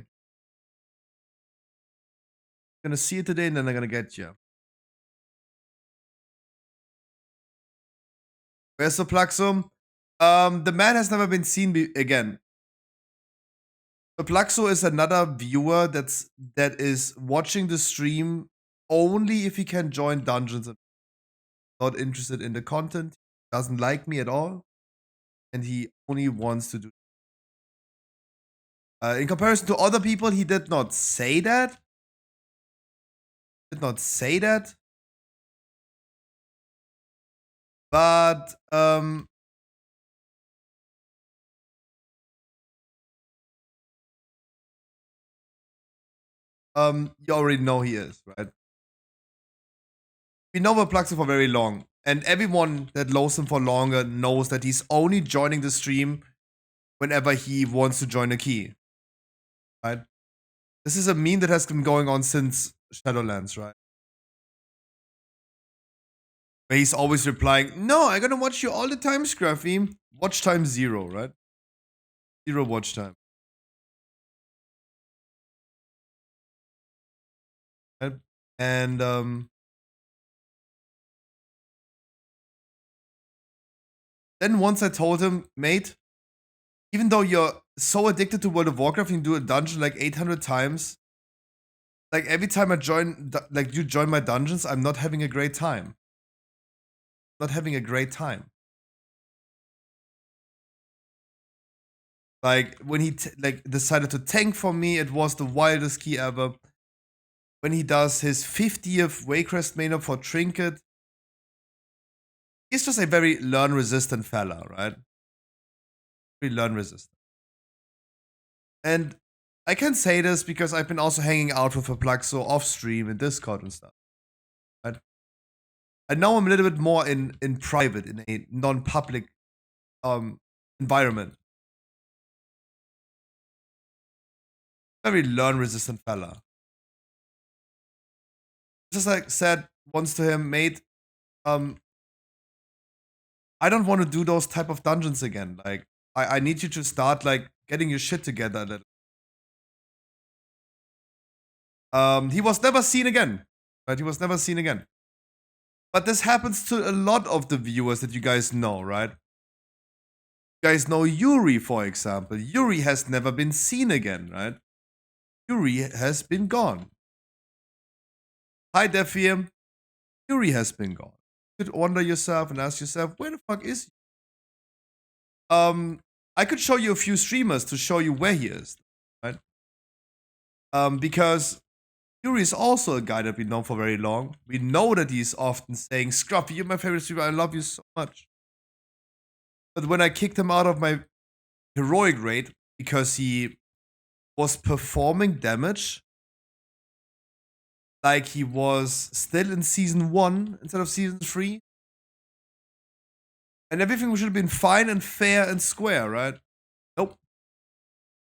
Gonna see you today, and then I'm gonna get you. Where's the Plaxo? The man has never been seen again. The Plaxo is another viewer that is watching the stream only if he can join dungeons and not interested in the content, doesn't like me at all, and he only wants to do. In comparison to other people, he did not say that. Did not say that. But you already know he is, right? We know Plaxo for very long, and everyone that knows him for longer knows that he's only joining the stream whenever he wants to join a key, right? This is a meme that has been going on since Shadowlands, right? Where he's always replying, "No, I'm gonna watch you all the time, Scruffy." Watch time 0, right? 0 watch time. Right? And then once I told him, mate, even though you're so addicted to World of Warcraft and you do a dungeon like 800 times, like every time I join, like you join my dungeons, I'm not having a great time. Not having a great time. Like when he like decided to tank for me, it was the wildest key ever. When he does his 50th Waycrest main up for Trinket, he's just a very learn resistant fella, right? Very learn resistant. And I can say this because I've been also hanging out with Plaxo off stream in Discord and stuff. Right? I know him a little bit more in private, in a non-public environment. Very learn resistant fella. Just like said once to him, mate, I don't want to do those type of dungeons again. Like, I need you to start like getting your shit together. He was never seen again. Right? He was never seen again. But this happens to a lot of the viewers that you guys know, right? You guys know Yuri, for example. Yuri has never been seen again, right? Yuri has been gone. Hi, Defium. Yuri has been gone. You could wonder yourself and ask yourself, where the fuck is he? I could show you a few streamers to show you where he is, right? Because Yuri is also a guy that we know for very long. We know that he's often saying, Scruffy, you're my favorite streamer, I love you so much. But when I kicked him out of my heroic raid because he was performing damage like he was still in season 1 instead of season 3, and everything should have been fine and fair and square, right? Nope.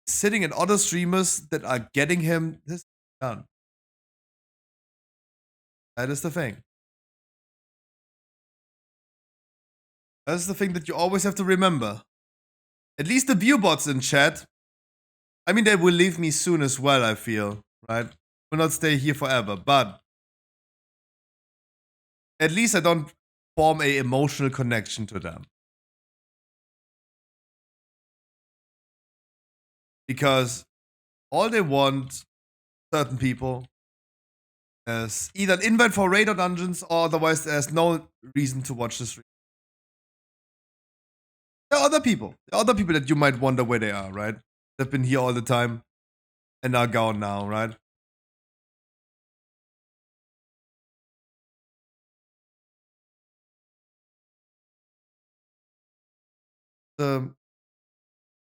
Sitting at other streamers that are getting him this done. That is the thing. That is the thing that you always have to remember. At least the view bots in chat, I mean, they will leave me soon as well, I feel, right? Will not stay here forever, but at least I don't form a emotional connection to them. Because all they want, certain people, is either an invite for raid or dungeons, or otherwise there's no reason to watch the stream. There are other people. There are other people that you might wonder where they are, right? They've been here all the time and are gone now, right?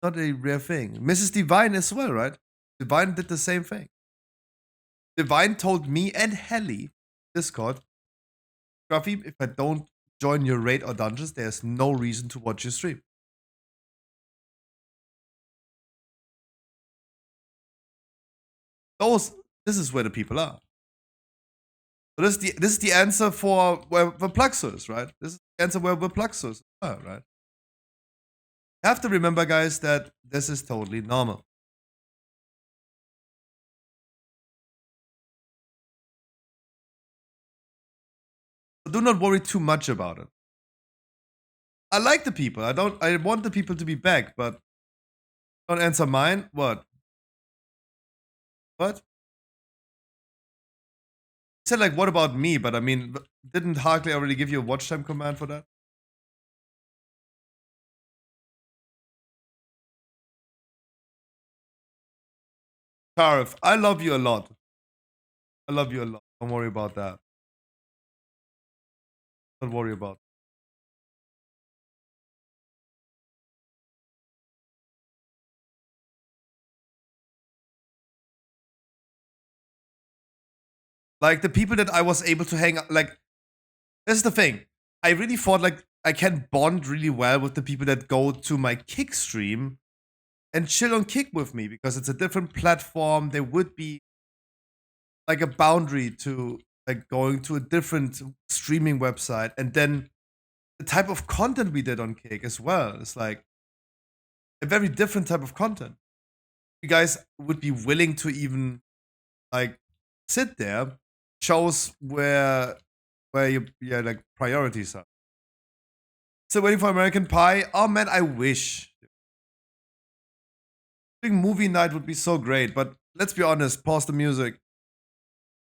Not a rare thing. Mrs. Divine as well, right? Divine did the same thing. Divine told me and Helly, Discord, Scruffy, if I don't join your raid or dungeons, there's no reason to watch your stream. This is where the people are. So this is the answer for where the Plaxo is, right? This is the answer where the Plaxo is, right? You have to remember, guys, that this is totally normal. Do not worry too much about it. I like the people. I want the people to be back, but don't answer mine. What? What? Said like, what about me? But I mean, didn't Harkley already give you a watch time command for that? Karif, I love you a lot. I love you a lot. Don't worry about that. Don't worry about it. Like the people that I was able to hang out, like, this is the thing. I really thought like I can bond really well with the people that go to my Kick stream and chill on Kick with me because it's a different platform. There would be like a boundary to like going to a different streaming website, and then the type of content we did on Kick as well is like a very different type of content. You guys would be willing to even like sit there shows where your like priorities are. So waiting for American Pie. Oh man, I wish. I think movie night would be so great, but let's be honest, pause the music.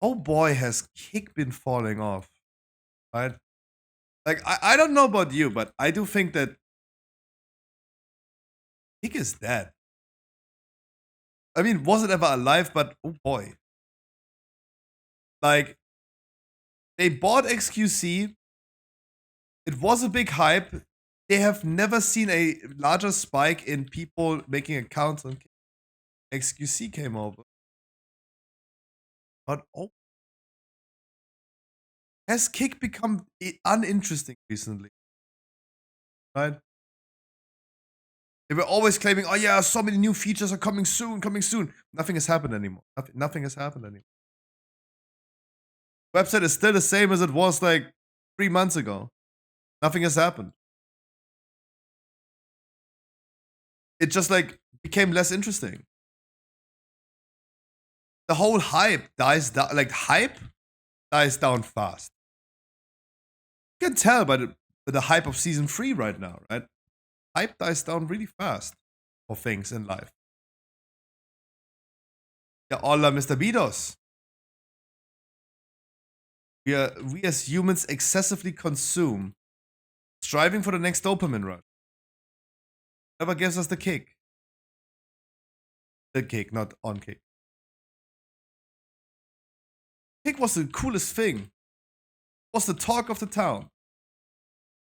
Oh boy, has Kick been falling off. Right? Like I don't know about you, but I do think that Kick is dead. I mean, was it ever alive? But oh boy. Like they bought XQC. It was a big hype. They have never seen a larger spike in people making accounts on Kick. XQC came over. But oh, has Kick become uninteresting recently? Right? They were always claiming, "Oh yeah, so many new features are coming soon, coming soon." Nothing has happened anymore. Nothing has happened anymore. Website is still the same as it was like 3 months ago. Nothing has happened. It just like became less interesting. The whole hype dies down. Like hype dies down fast. You can tell by the hype of season 3 right now, right? Hype dies down really fast for things in life. Yeah, hola, Mr. Bedos. We as humans excessively consume, striving for the next dopamine rush. Never gives us the kick. The kick, not on Kick. Kick was the coolest thing. Was the talk of the town.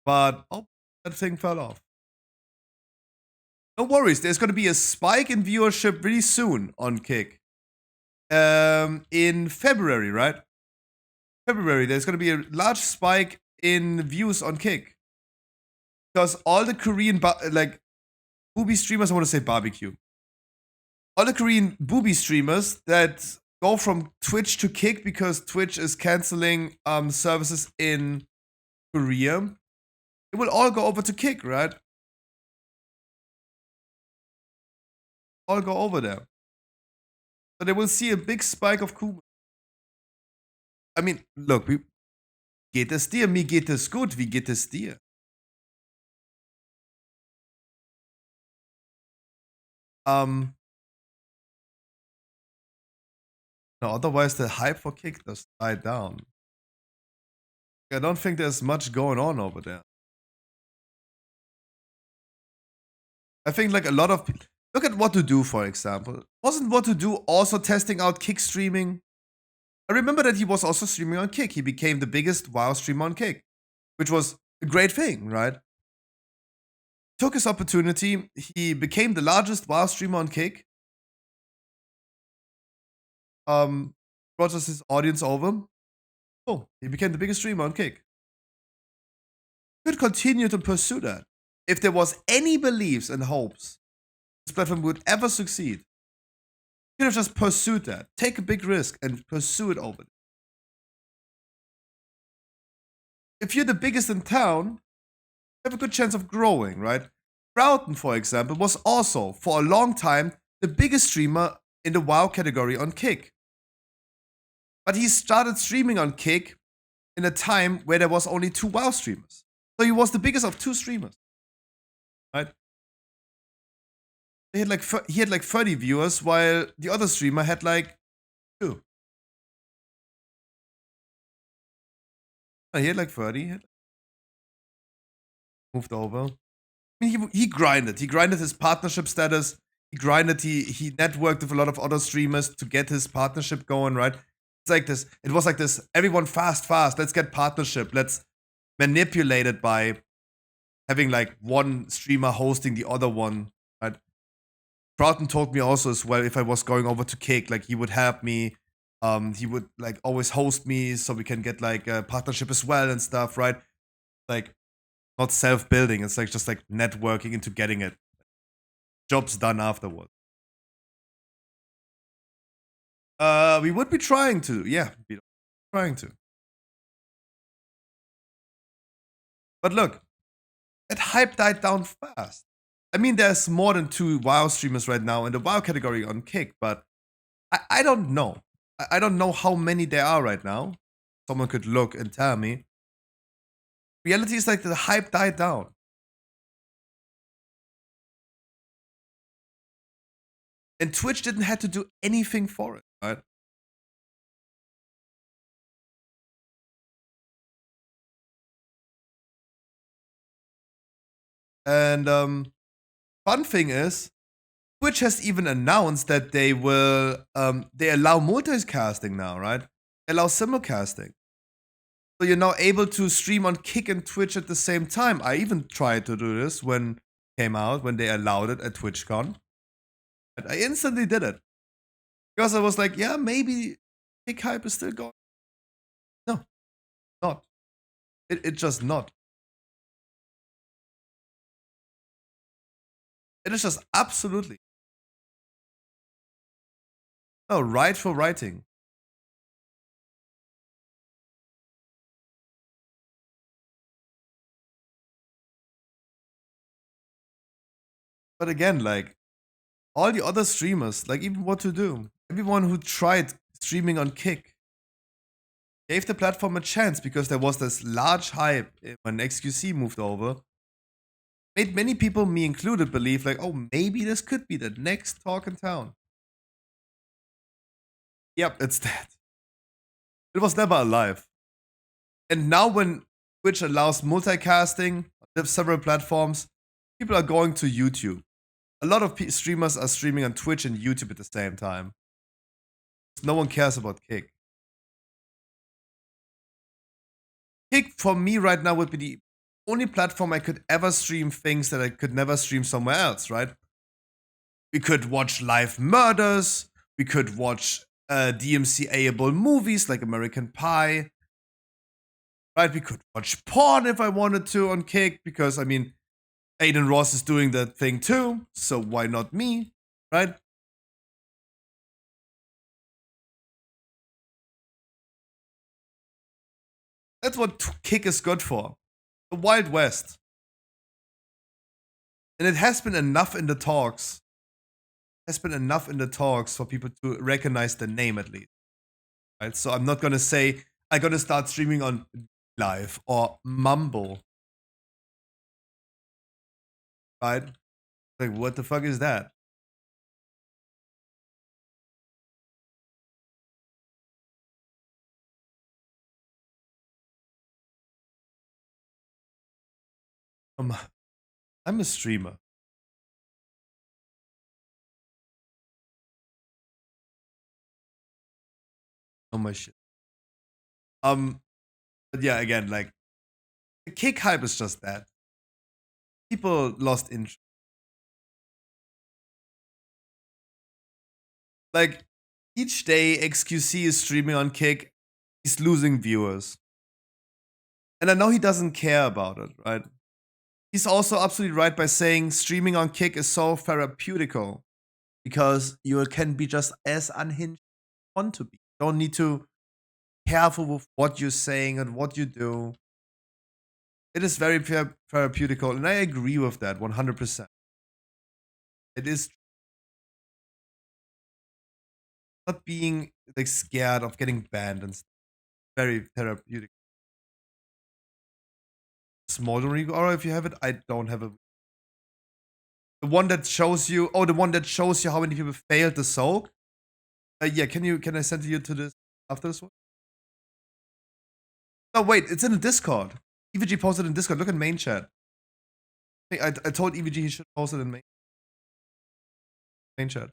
But oh, that thing fell off. No worries, there's gonna be a spike in viewership really soon on Kick. In February, right? February, there's gonna be a large spike in views on Kick. Because all the Korean like booby streamers, I want to say barbecue. All the Korean booby streamers that go from Twitch to Kick because Twitch is canceling services in Korea, it will all go over to Kick, right? All go over there. So they will see a big spike of Kuma. I mean, look, geht es dir? Mir geht es gut. Wie geht es dir? No, otherwise the hype for Kick does die down. I don't think there's much going on over there. I think like a lot of people. Look at What to Do, for example. Wasn't What to Do also testing out Kick streaming? I remember that he was also streaming on Kick. He became the biggest WoW streamer on Kick, which was a great thing, right? Took his opportunity. He became the largest WoW streamer on Kick. Brought us his audience over. Oh, he became the biggest streamer on Kick. Could continue to pursue that. If there was any beliefs and hopes this platform would ever succeed, you could have just pursued that. Take a big risk and pursue it over. If you're the biggest in town, you have a good chance of growing, right? Broughton, for example, was also, for a long time, the biggest streamer in the WoW category on Kick. But he started streaming on Kick in a time where there was only 2 WoW streamers. So he was the biggest of 2 streamers, right? He had like 30 viewers, while the other streamer had like 2. He had like 30. Moved over. I mean, he grinded. He grinded his partnership status. He grinded. He networked with a lot of other streamers to get his partnership going. Right? It's like this. It was like this. Everyone fast. Let's get partnership. Let's manipulate it by having like one streamer hosting the other one. Right? Broughton told me also as well, if I was going over to Kick, like he would help me. He would like always host me so we can get like a partnership as well and stuff. Right? Like not self-building. It's like just like networking into getting it. Jobs done afterwards. We would be trying to, yeah, be trying to. But look, that hype died down fast. I mean, there's more than 2 WoW streamers right now in the WoW category on Kick, but I don't know. I don't know how many there are right now. Someone could look and tell me. Reality is like the hype died down. And Twitch didn't have to do anything for it, right? And fun thing is, Twitch has even announced that they will they allow multicasting now, right? They allow simulcasting. So you're now able to stream on Kick and Twitch at the same time. I even tried to do this when it came out, when they allowed it at TwitchCon. And I instantly did it. Because I was like, yeah, maybe Kick hype is still going. No, not. It just not. It is just absolutely. No, right for writing. But again, like all the other streamers, like even what to do, everyone who tried streaming on Kick gave the platform a chance because there was this large hype when XQC moved over. Made many people, me included, believe like, oh, maybe this could be the next talk in town. Yep, it's that. It was never alive. And now when Twitch allows multicasting on several platforms, people are going to YouTube. A lot of streamers are streaming on Twitch and YouTube at the same time. No one cares about Kick. Kick for me right now would be the only platform I could ever stream things that I could never stream somewhere else, right? We could watch live murders. We could watch DMCA-able movies like American Pie. Right? We could watch porn if I wanted to on Kick because, I mean, Aiden Ross is doing that thing too. So why not me? Right? That's what Kick is good for. The Wild West. And it has been enough in the talks. Has been enough in the talks for people to recognize the name at least. Right? So I'm not gonna say I'm gonna start streaming on Live or Mumble. Right? Like what the fuck is that? I'm a streamer. Oh my shit. But yeah, again, like the Kick hype is just that. People lost interest. Like each day XQC is streaming on Kick, he's losing viewers. And I know he doesn't care about it, right? He's also absolutely right by saying streaming on Kick is so therapeutical because you can be just as unhinged as you want to be. You don't need to be careful with what you're saying and what you do. It is very therapeutical, and I agree with that 100%. It is not being like scared of getting banned and stuff. Very therapeutic. smoldering aura if you have it. I don't have it. The one that shows you, the one that shows you how many people failed the soak. Yeah, can I send you to this after this one? No, wait, it's in the Discord. EVG posted in Discord. Look at main chat. I told EVG he should post it in main chat.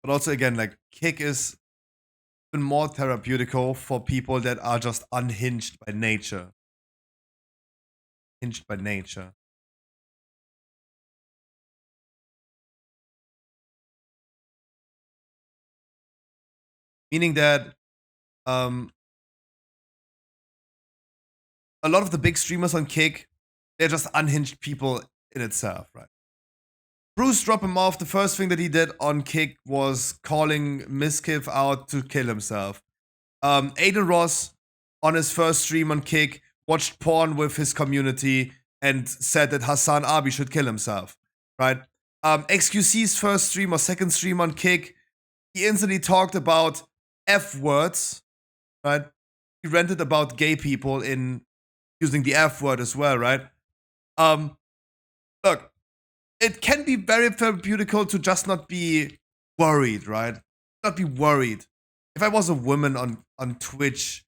But also, again, like, kick is even more therapeutical for people that are just unhinged by nature. Hinged by nature. Meaning that a lot of the big streamers on Kick, they're just unhinged people in itself, right? Bruce dropped him off. The first thing that he did on Kick was calling Miskiff out to kill himself. Aiden Ross, on his first stream on Kick, watched porn with his community and said that Hassan Abi should kill himself, right? XQC's first stream or second stream on Kick, he instantly talked about F words, right? He ranted about gay people in using the F word as well, right? Look, it can be very therapeutical to just not be worried, right? Not be worried. If I was a woman on Twitch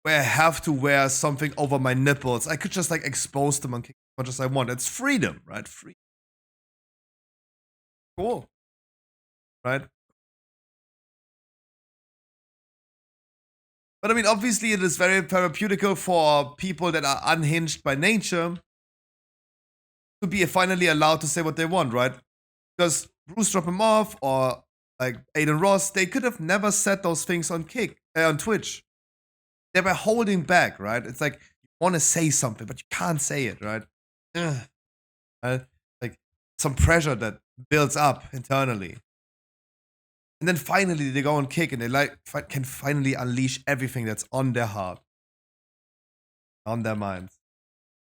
where I have to wear something over my nipples, I could just like expose them on Kick as much as I want. It's freedom, right? Free. Cool. Right? But I mean, obviously, it is very therapeutical for people that are unhinged by nature to be finally allowed to say what they want, right? Because Bruce dropped him off, or like Aiden Ross, they could have never said those things on on Twitch. They were holding back, right? It's like you want to say something, but you can't say it, right? Like some pressure that builds up internally. And then finally they go on Kick and they can finally unleash everything that's on their heart, on their minds.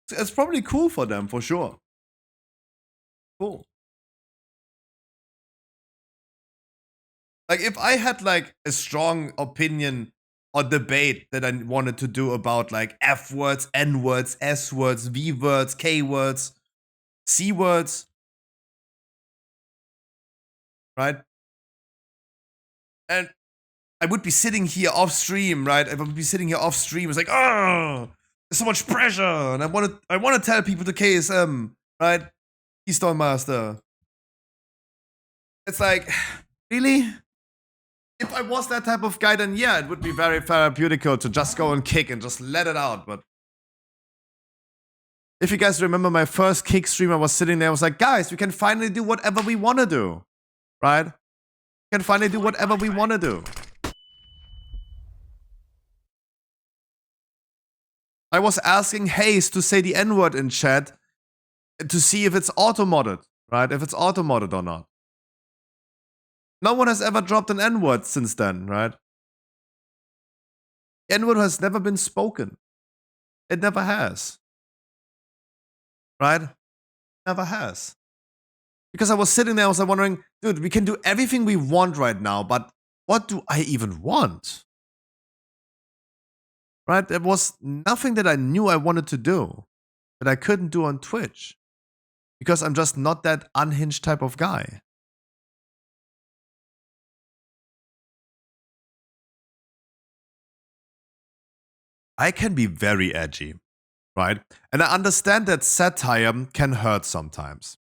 So it's probably cool for them, for sure. Cool. Like, if I had like a strong opinion or debate that I wanted to do about like F words, N words, S words, V words, K words, C words, right? And I would be sitting here off stream, right? I would be sitting here off stream. It's like, oh, there's so much pressure, and I want to tell people to KSM, right? Keystone Master. It's like, really? If I was that type of guy, then yeah, it would be very therapeutical to just go and Kick and just let it out. But if you guys remember my first Kick stream, I was sitting there, I was like, guys, we can finally do whatever we want to do, right? We can finally do whatever we want to do. I was asking Hayes to say the N-word in chat to see if it's auto-modded, right? If it's auto-modded or not. No one has ever dropped an N-word since then, right? N-word has never been spoken. It never has. Right? Never has. Because I was sitting there, I was wondering, dude, we can do everything we want right now, but what do I even want? Right? There was nothing that I knew I wanted to do that I couldn't do on Twitch. Because I'm just not that unhinged type of guy. I can be very edgy, right? And I understand that satire can hurt sometimes.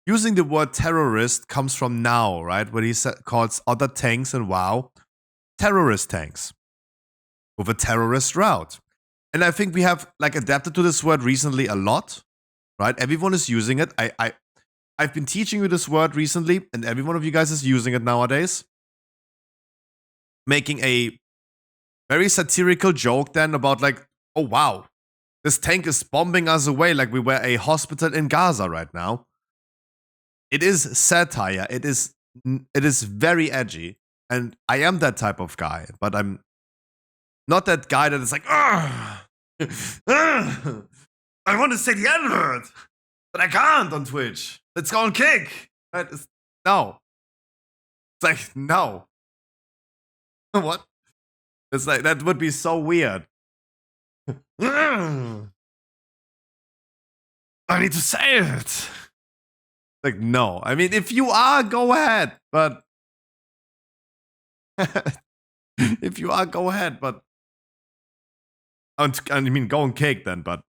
Using the word terrorist comes from now, right? Where he calls other tanks in WoW terrorist tanks with a terrorist route. And I think we have like adapted to this word recently a lot, right? Everyone is using it. I've been teaching you this word recently, and every one of you guys is using it nowadays. Making a very satirical joke then about like, oh wow, this tank is bombing us away like we were a hospital in Gaza right now. It is satire. It is very edgy. And I am that type of guy, but I'm not that guy that is like, I want to say the N-word, but I can't on Twitch. Let's go and kick. Right? No. It's like, no. What? It's like, that would be so weird. I need to say it. Like, no. I mean, if you are, go ahead. But if you are, go ahead. But I mean, go and cake then. But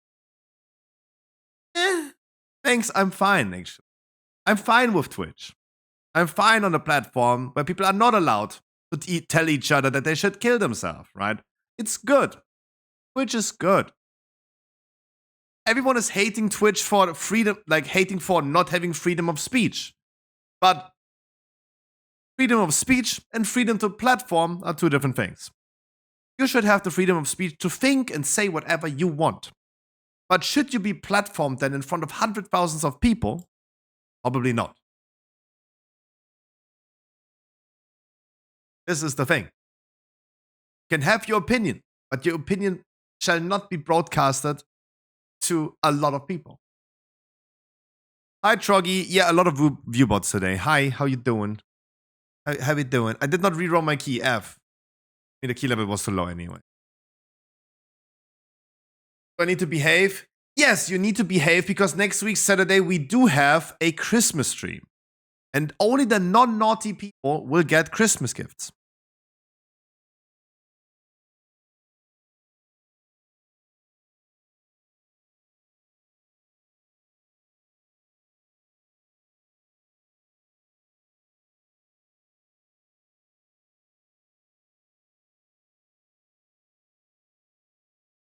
thanks. I'm fine. Actually, I'm fine with Twitch. I'm fine on a platform where people are not allowed to tell each other that they should kill themselves. Right? It's good. Twitch is good. Everyone is hating Twitch for freedom, like hating for not having freedom of speech. But freedom of speech and freedom to platform are two different things. You should have the freedom of speech to think and say whatever you want. But should you be platformed then in front of hundreds of thousands of people? Probably not. This is the thing. You can have your opinion, but your opinion shall not be broadcasted to a lot of people. Hi, Troggy. Yeah, a lot of viewbots today. Hi, how you doing? How you doing? I did not reroll my key, F. I mean, the key level was too low anyway. Do I need to behave? Yes, you need to behave because next week, Saturday, we do have a Christmas stream. And only the non-naughty people will get Christmas gifts.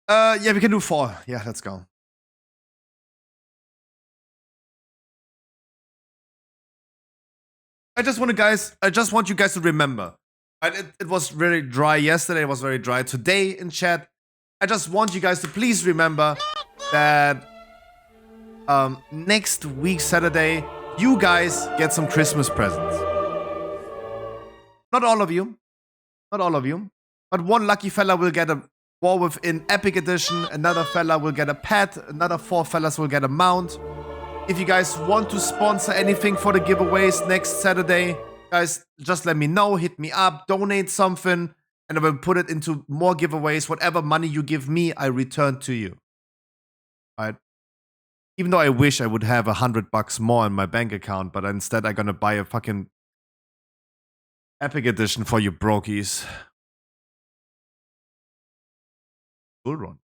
Yeah, we can do 4. Yeah, let's go. I just want you guys to remember. It was very dry yesterday. It was very dry today in chat. I just want you guys to please remember that next week Saturday, you guys get some Christmas presents. Not all of you. Not all of you. But one lucky fella will get a War Within Epic Edition. Another fella will get a pet. Another 4 fellas will get a mount. If you guys want to sponsor anything for the giveaways next Saturday, guys, just let me know. Hit me up. Donate something. And I will put it into more giveaways. Whatever money you give me, I return to you. All right? Even though I wish I would have $100 more in my bank account, but instead I'm gonna buy a fucking Epic Edition for you brokies. Bull run.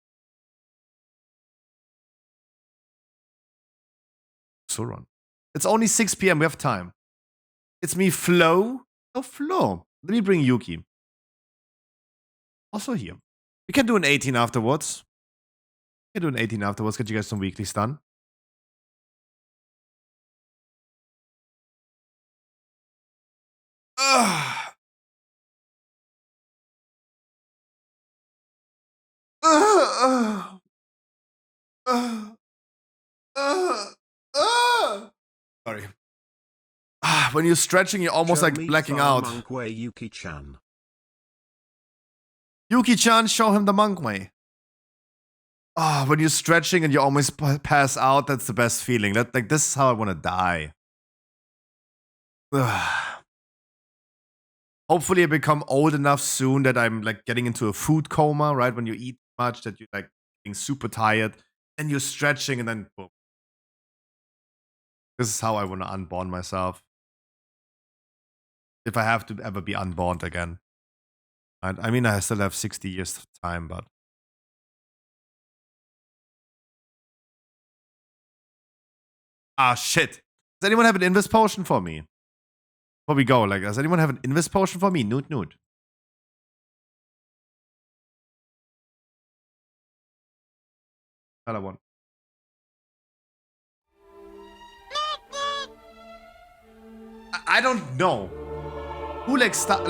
So run. It's only 6 p.m. We have time. It's me, Flo. Oh, Flo. Let me bring Yuki. Also here. We can do an 18 afterwards. We can do an 18 afterwards. Get you guys some weeklies done. Sorry. When you're stretching, you're almost like blacking out. Yuki-chan. Yuki-chan, show him the monk way. When you're stretching and you almost pass out, that's the best feeling. Like this is how I want to die. Hopefully I become old enough soon that I'm like getting into a food coma, right? When you eat much, that you're like getting super tired and you're stretching and then boom. This is how I want to unborn myself. If I have to ever be unborn again. Right? I mean, I still have 60 years of time, but. Shit. Does anyone have an invest potion for me? Before we go, like, does anyone have an invest potion for me? Nude. Another one. I don't know. Hulex not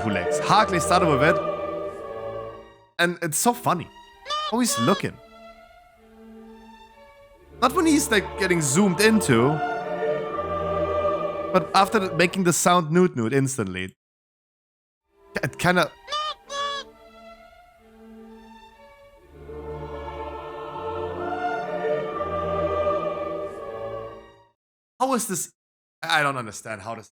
Hulex. Harkley started with it. And it's so funny. Always looking. Not when he's like getting zoomed into. But after making the sound nude instantly. It kind of. How is this? I don't understand how this.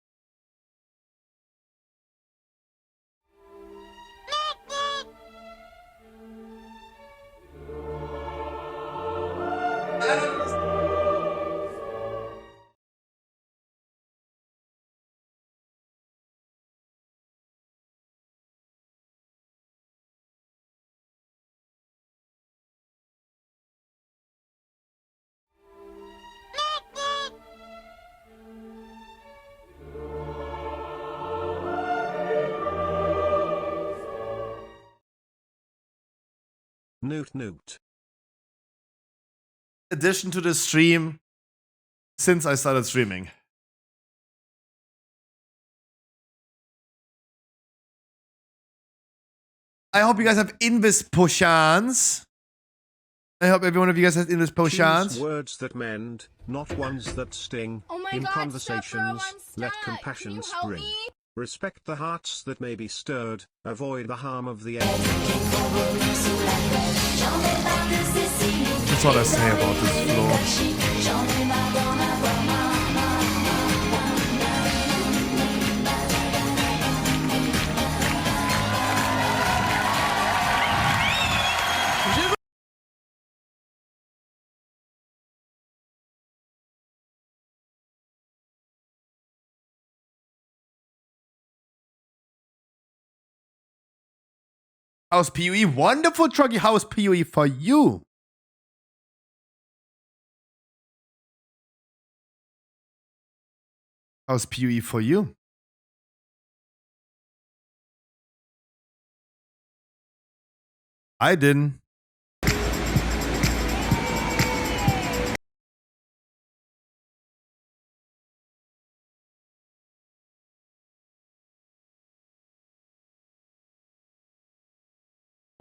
I don't understand. Note. Addition to the stream since I started streaming. I hope you guys have Invis potions. I hope every one of you guys has Invis potions. Choose words that mend, not ones that sting. In conversations, let compassion spring. Respect the hearts that may be stirred, avoid the harm of the enemy. That's what I say about this floor. How's PUE? Wonderful, Truggy. How is PUE for you? How's PUE for you? I didn't.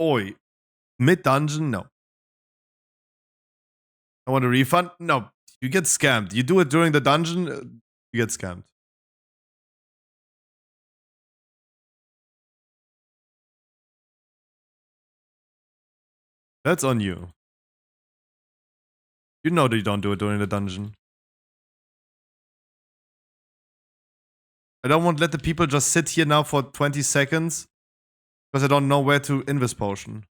Oi. Mid-dungeon? No. I want a refund? No. You get scammed. You do it during the dungeon, you get scammed. That's on you. You know that you don't do it during the dungeon. I don't want to let the people just sit here now for 20 seconds because I don't know where to invest potion.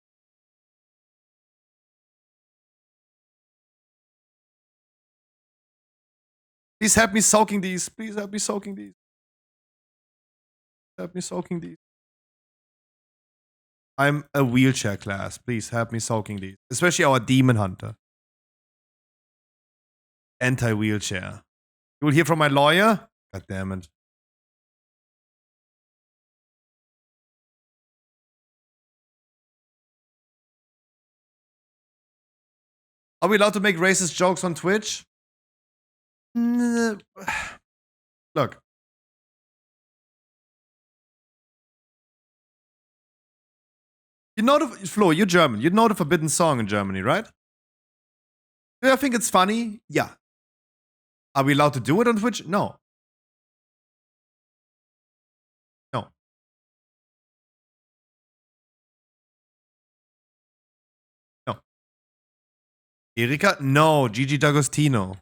Please help me soaking these. Please help me soaking these. Help me soaking these. I'm a wheelchair class. Please help me soaking these. Especially our demon hunter. Anti-wheelchair. You will hear from my lawyer? God damn it. Are we allowed to make racist jokes on Twitch? Look. You know the Flo, you're German. You know the forbidden song in Germany, right? Do I think it's funny? Yeah. Are we allowed to do it on Twitch? No. No. No. Erika? No. Gigi D'Agostino.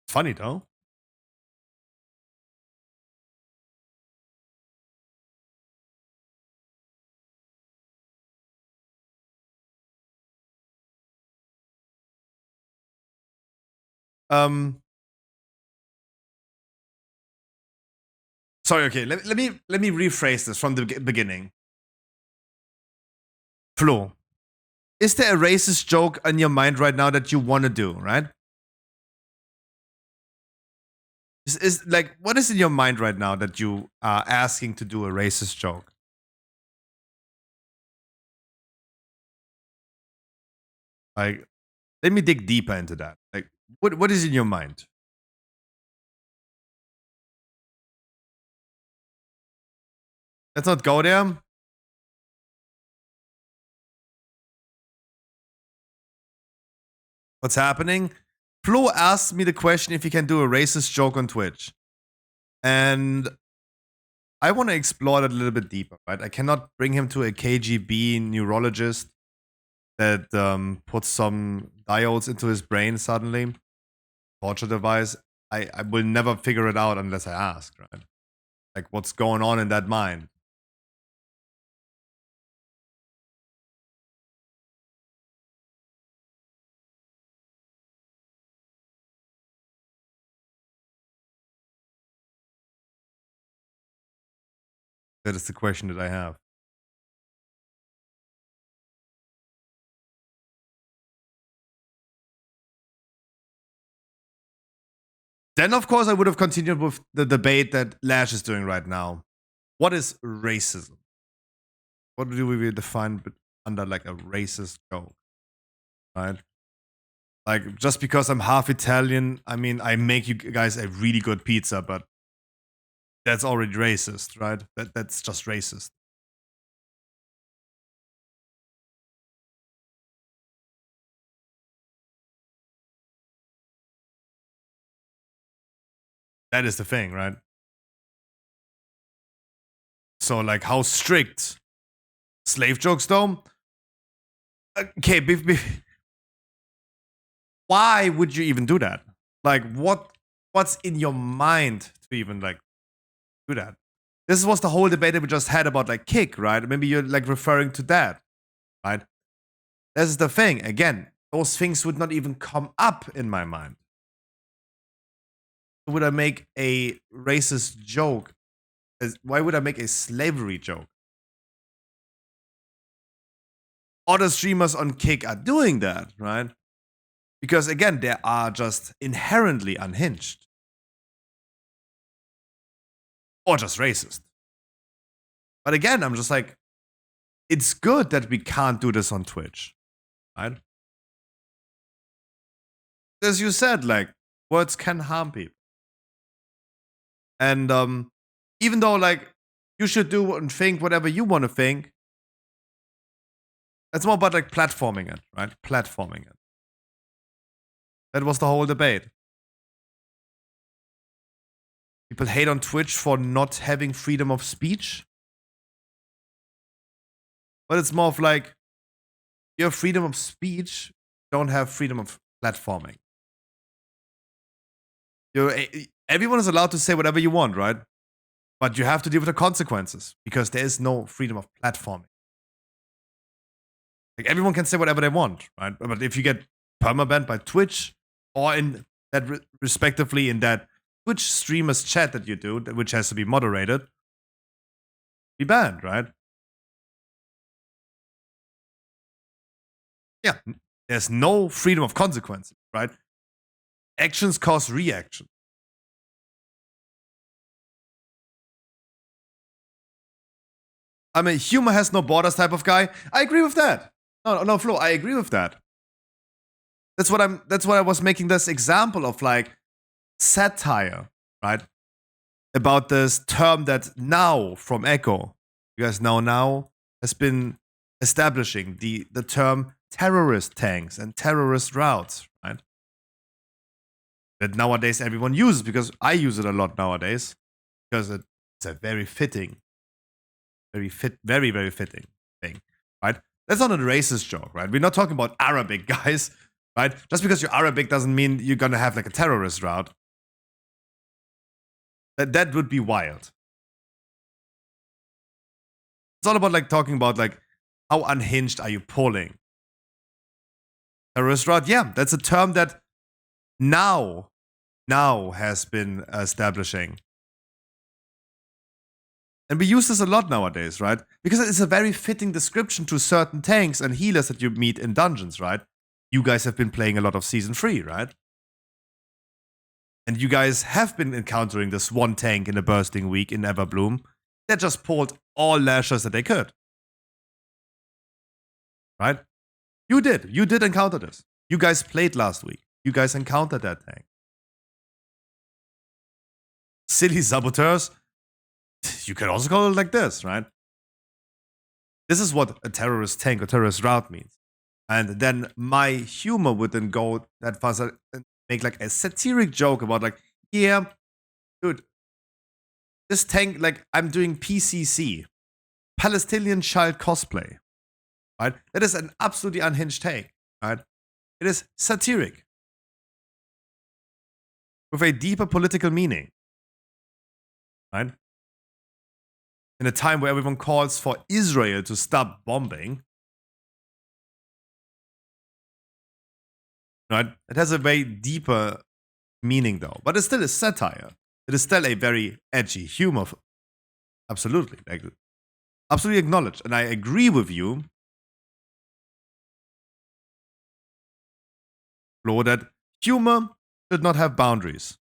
Funny though. Sorry, okay. Let me rephrase this from the beginning. Flo, is there a racist joke in your mind right now that you want to do, right? Is like, what is in your mind right now that you are asking to do a racist joke? Like, let me dig deeper into that. Like, what is in your mind? Let's not go there. What's happening? Flo asked me the question if he can do a racist joke on Twitch. And I want to explore that a little bit deeper, right? I cannot bring him to a KGB neurologist that puts some diodes into his brain suddenly. Torture device. I will never figure it out unless I ask, right? Like, what's going on in that mind? That is the question that I have. Then, of course, I would have continued with the debate that Lash is doing right now. What is racism? What do we define under like a racist joke? Right? Like, just because I'm half Italian, I mean, I make you guys a really good pizza, but that's already racist, right? That's just racist. That is the thing, right? So, like, how strict? Slave jokes, though? Okay, why would you even do that? Like, what's in your mind to even, like, do that? This was the whole debate that we just had about, like, kick, right? Maybe you're, like, referring to that, right? This is the thing. Again, those things would not even come up in my mind. Would I make a racist joke? Why would I make a slavery joke? Other streamers on Kick are doing that, right? Because again, they are just inherently unhinged. Or just racist. But again, I'm just like, it's good that we can't do this on Twitch, right? As you said, like, words can harm people. And even though, like, you should do and think whatever you want to think, it's more about, like, platforming it, right? Platforming it. That was the whole debate. People hate on Twitch for not having freedom of speech. But it's more of like, you have freedom of speech, don't have freedom of platforming. Everyone is allowed to say whatever you want, right? But you have to deal with the consequences because there is no freedom of platforming. Like, everyone can say whatever they want, right? But if you get permabanned by Twitch, or in that respectively in that Twitch streamers chat that you do, which has to be moderated, be banned, right? Yeah, there's no freedom of consequences, right? Actions cause reaction. I'm a humor has no borders type of guy. I agree with that. No, Flo, I agree with that. That's what I was making this example of, like, satire, right? About this term that now from Echo, you guys know now, has been establishing the term terrorist tanks and terrorist routes, right? That nowadays everyone uses because I use it a lot nowadays because it's a very fitting, very fitting thing, right? That's not a racist joke, right? We're not talking about Arabic guys, right? Just because you're Arabic doesn't mean you're gonna have like a terrorist route. That would be wild. It's all about like talking about like how unhinged are you pulling? Terrorist route, yeah, that's a term that now has been establishing. And we use this a lot nowadays, right? Because it's a very fitting description to certain tanks and healers that you meet in dungeons, right? You guys have been playing a lot of Season 3, right? And you guys have been encountering this one tank in a bursting week in Everbloom that just pulled all lashers that they could. Right? You did encounter this. You guys played last week. You guys encountered that tank. Silly saboteurs. You can also call it like this, right? This is what a terrorist tank or terrorist route means. And then my humor would then go that far and make like a satiric joke about like, yeah, dude, this tank, like I'm doing PCC, Palestinian child cosplay, right? That is an absolutely unhinged take, right? It is satiric with a deeper political meaning, right? In a time where everyone calls for Israel to stop bombing, right? It has a very deeper meaning though, but it's still a satire. It is still a very edgy humor. Absolutely, like, absolutely acknowledged, and I agree with you, Flo, that humor should not have boundaries.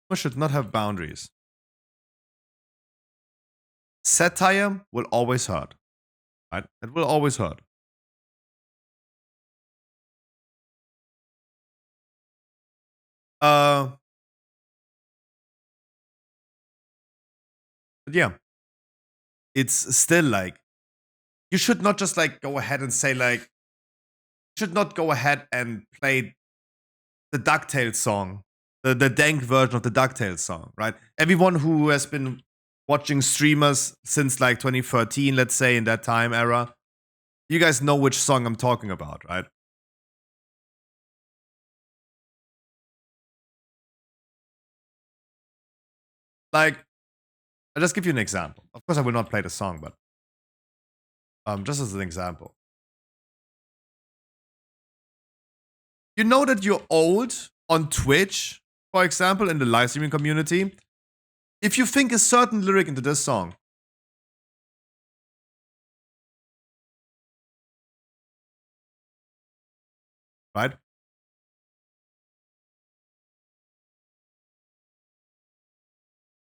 Humor should not have boundaries. Satire will always hurt, right? It will always hurt. But yeah, it's still like you should not just like go ahead and say like you should not go ahead and play the DuckTales song, the dank version of the DuckTales song, right? Everyone who has been watching streamers since like 2013, let's say in that time era, you guys know which song I'm talking about, right? Like, I'll just give you an example. Of course, I will not play the song, but just as an example. You know that you're old on Twitch, for example, in the live streaming community. If you think a certain lyric into this song, right?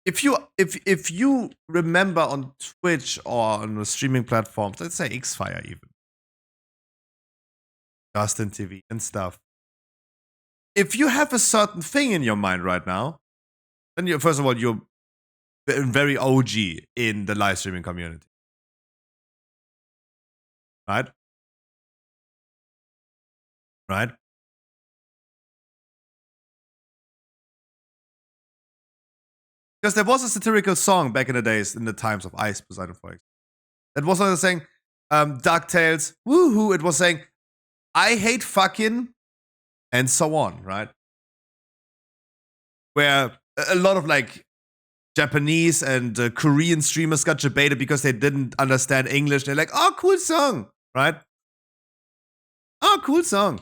If you remember on Twitch or on the streaming platforms, let's say Xfire even, Justin TV and stuff. If you have a certain thing in your mind right now, then you first of all you're very OG in the live streaming community, right? Right? Because there was a satirical song back in the days, in the times of Ice Poseidon, for example. It was not saying DuckTales, woohoo. It was saying, I hate fucking, and so on, right? Where a lot of like Japanese and Korean streamers got debated because they didn't understand English. They're like, oh, cool song, right? Oh, cool song.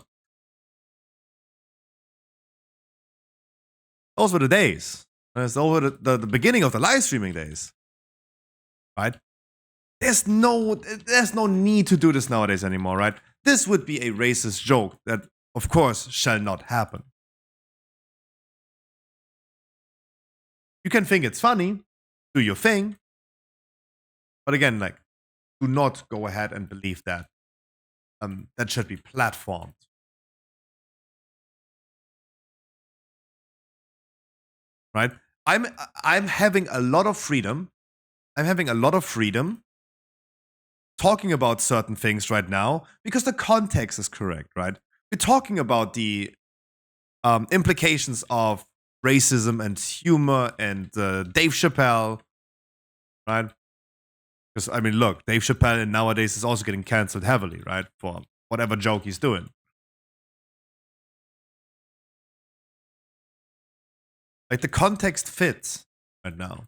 Those were the days. Those were the beginning of the live streaming days, right? There's no need to do this nowadays anymore, right? This would be a racist joke that, of course, shall not happen. You can think it's funny, do your thing, but again, like, do not go ahead and believe that that should be platformed. Right? I'm having a lot of freedom. I'm having a lot of freedom talking about certain things right now because the context is correct, right? We're talking about the implications of racism and humor and Dave Chappelle, right? Because I mean, look, Dave Chappelle nowadays is also getting canceled heavily, right, for whatever joke he's doing. Like the context fits right now.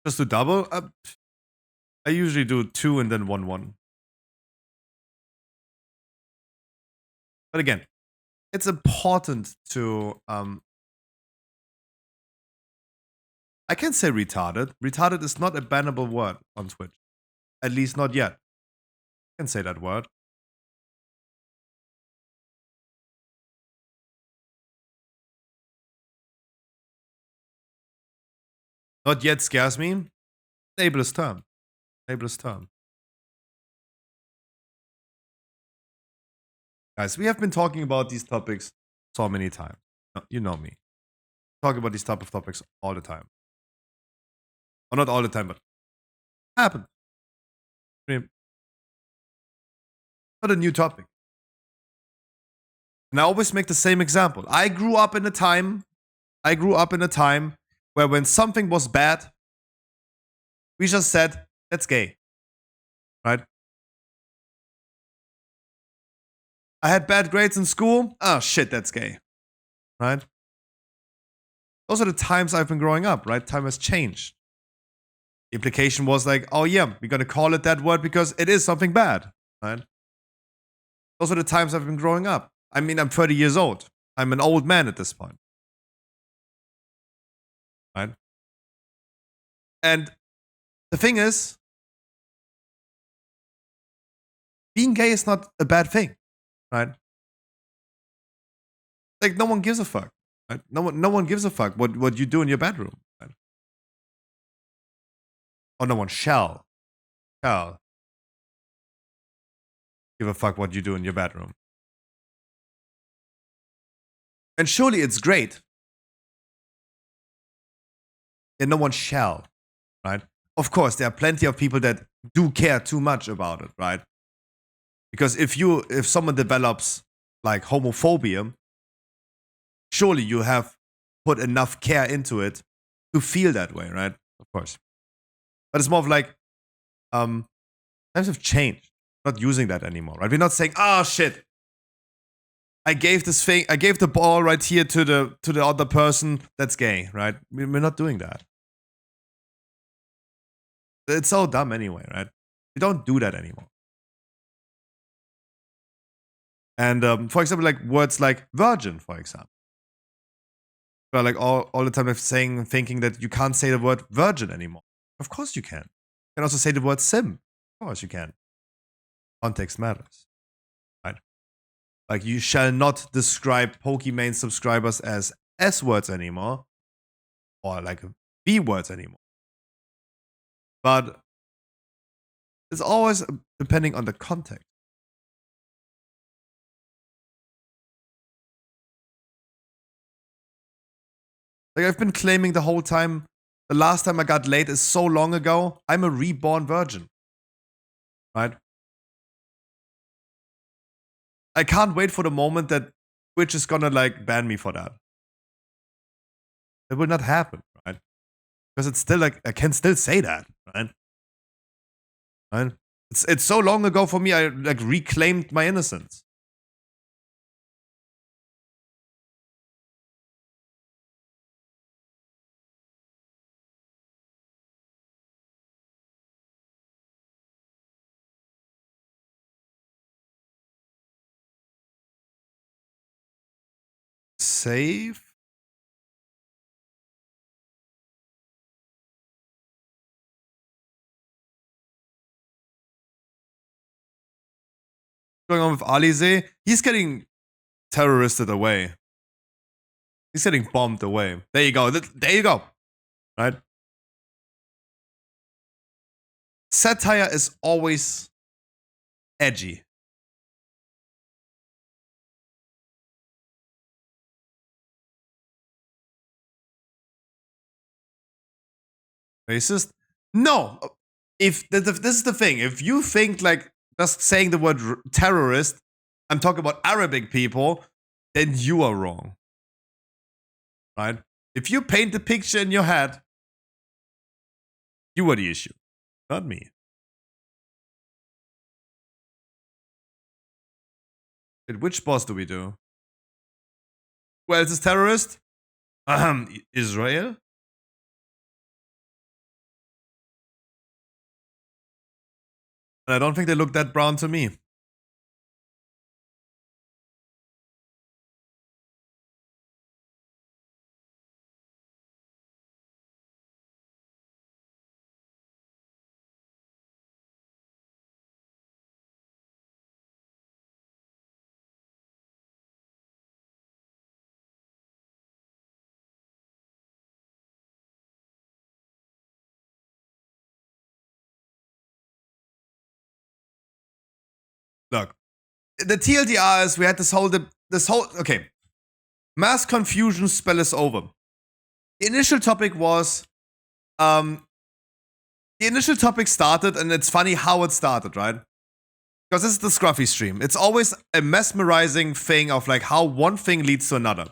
Just to double, I usually do 2 and then 1-1. But again, it's important to I can't say retarded. Retarded is not a bannable word on Twitch. At least not yet. I can say that word. Not yet scares me. Ableist term. Ableist term. Guys, we have been talking about these topics so many times. You know me. Talk about these type of topics all the time. Or not all the time, but happen. Not a new topic. And I always make the same example. I grew up in a time where when something was bad, we just said, that's gay. Right? I had bad grades in school. Oh shit, that's gay. Right? Those are the times I've been growing up, right? Time has changed. The implication was like, oh yeah, we're gonna call it that word because it is something bad, right? Those are the times I've been growing up. I mean, I'm 30 years old. I'm an old man at this point. Right? And the thing is, being gay is not a bad thing, right? Like, no one gives a fuck. Right? No one gives a fuck what you do in your bedroom. Right? Or no one shall give a fuck what you do in your bedroom. And surely it's great. And no one shall, right? Of course, there are plenty of people that do care too much about it, right? Because if someone develops like homophobia, surely you have put enough care into it to feel that way, right? Of course. But it's more of like, times have changed. Not using that anymore, right? We're not saying, oh shit, I gave the ball right here to the other person that's gay, right? We're not doing that. It's so dumb anyway, right? We don't do that anymore. And for example, like words like virgin, for example. But like all the time I'm thinking that you can't say the word virgin anymore. Of course you can. You can also say the word sim. Of course you can. Context matters. Right? Like you shall not describe Pokimane subscribers as S words anymore. Or like B words anymore. But it's always depending on the context. Like I've been claiming the whole time, the last time I got laid is so long ago, I'm a reborn virgin. Right? I can't wait for the moment that Twitch is gonna like ban me for that. It will not happen, right? Because it's still like I can still say that, right? Right? It's so long ago for me, I like reclaimed my innocence. Save? What's going on with Alize? He's getting terroristed away. He's getting bombed away. There you go. There you go. Right? Satire is always edgy. Racist? No. If this is the thing, if you think like just saying the word terrorist, I'm talking about Arabic people, then you are wrong. Right? If you paint the picture in your head, you are the issue, not me. Wait, which boss do we do? Who else is terrorist? Israel? And I don't think they look that brown to me. Look, the TLDR is we had this whole okay. Mass confusion spell is over. The initial topic was the initial topic started, and it's funny how it started, right? because this is the Scruffy stream. It's always a mesmerizing thing of like how one thing leads to another.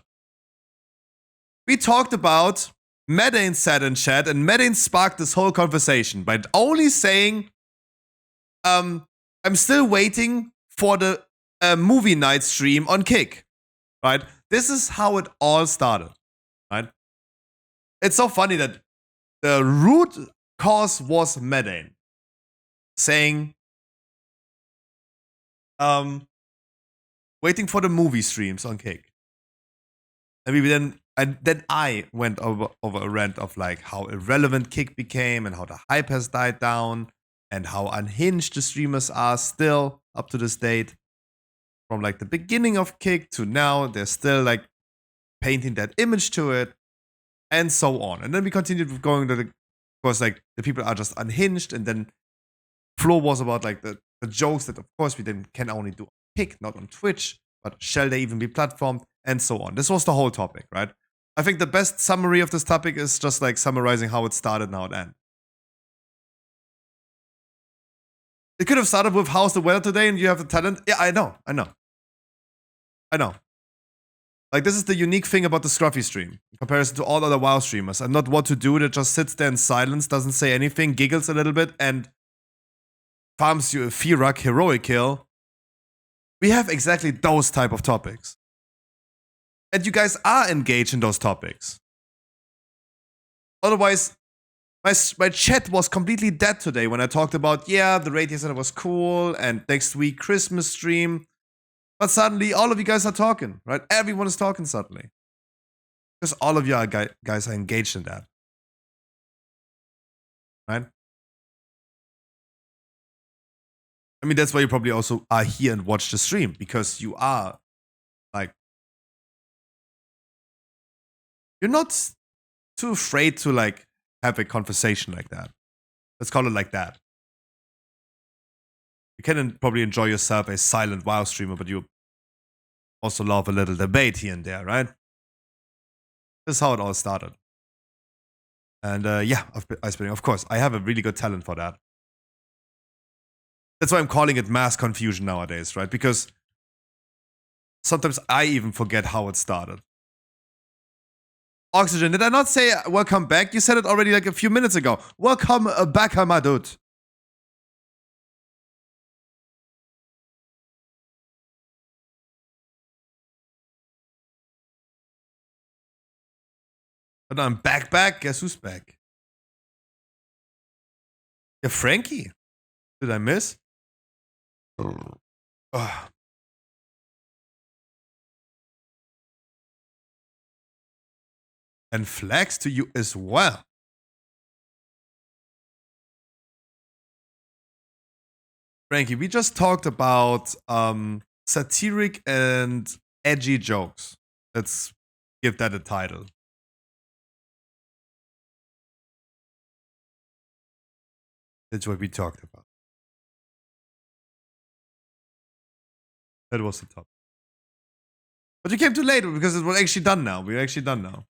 We talked about Medane said in chat, and Medane sparked this whole conversation by only saying, I'm still waiting for the movie night stream on Kick, right? This is how it all started, right? It's so funny that the root cause was Medane saying, waiting for the movie streams on Kick. And then I went over a rant of like how irrelevant Kick became and how the hype has died down and how unhinged the streamers are still up to this date. From like the beginning of Kick to now, they're still like painting that image to it and so on. And then we continued with going to of course, like the people are just unhinged. And then Floor was about like the jokes that of course we then can only do on Kick, not on Twitch, but shall they even be platformed and so on. This was the whole topic, right? I think the best summary of this topic is just like summarizing how it started and how it ended. It could have started with how's the weather today and you have the talent. Yeah, I know. Like, this is the unique thing about the Scruffy stream in comparison to all other WoW streamers. I'm not what to do that just sits there in silence, doesn't say anything, giggles a little bit, and farms you a Firak heroic kill. We have exactly those type of topics. And you guys are engaged in those topics. Otherwise, my chat was completely dead today when I talked about, yeah, the Radio Center was cool, and next week, Christmas stream. But suddenly, all of you guys are talking, right? Everyone is talking suddenly. Because all of you are guys are engaged in that. Right? I mean, that's why you probably also are here and watch the stream. Because you are, like, you're not too afraid to, like, have a conversation like that. Let's call it like that. You can probably enjoy yourself a silent WoW streamer, but you also love a little debate here and there, right? This is how it all started. And yeah, ice spinning, of course, I have a really good talent for that. That's why I'm calling it mass confusion nowadays, right? Because sometimes I even forget how it started. Oxygen, did I not say welcome back? You said it already like a few minutes ago. Welcome back, my dude. But I'm back. Guess who's back? Yeah, Frankie. Did I miss? Oh. And flags to you as well. Frankie, we just talked about satiric and edgy jokes. Let's give that a title. That's what we talked about. That was the topic. But you came too late because it was actually done now. We're actually done now.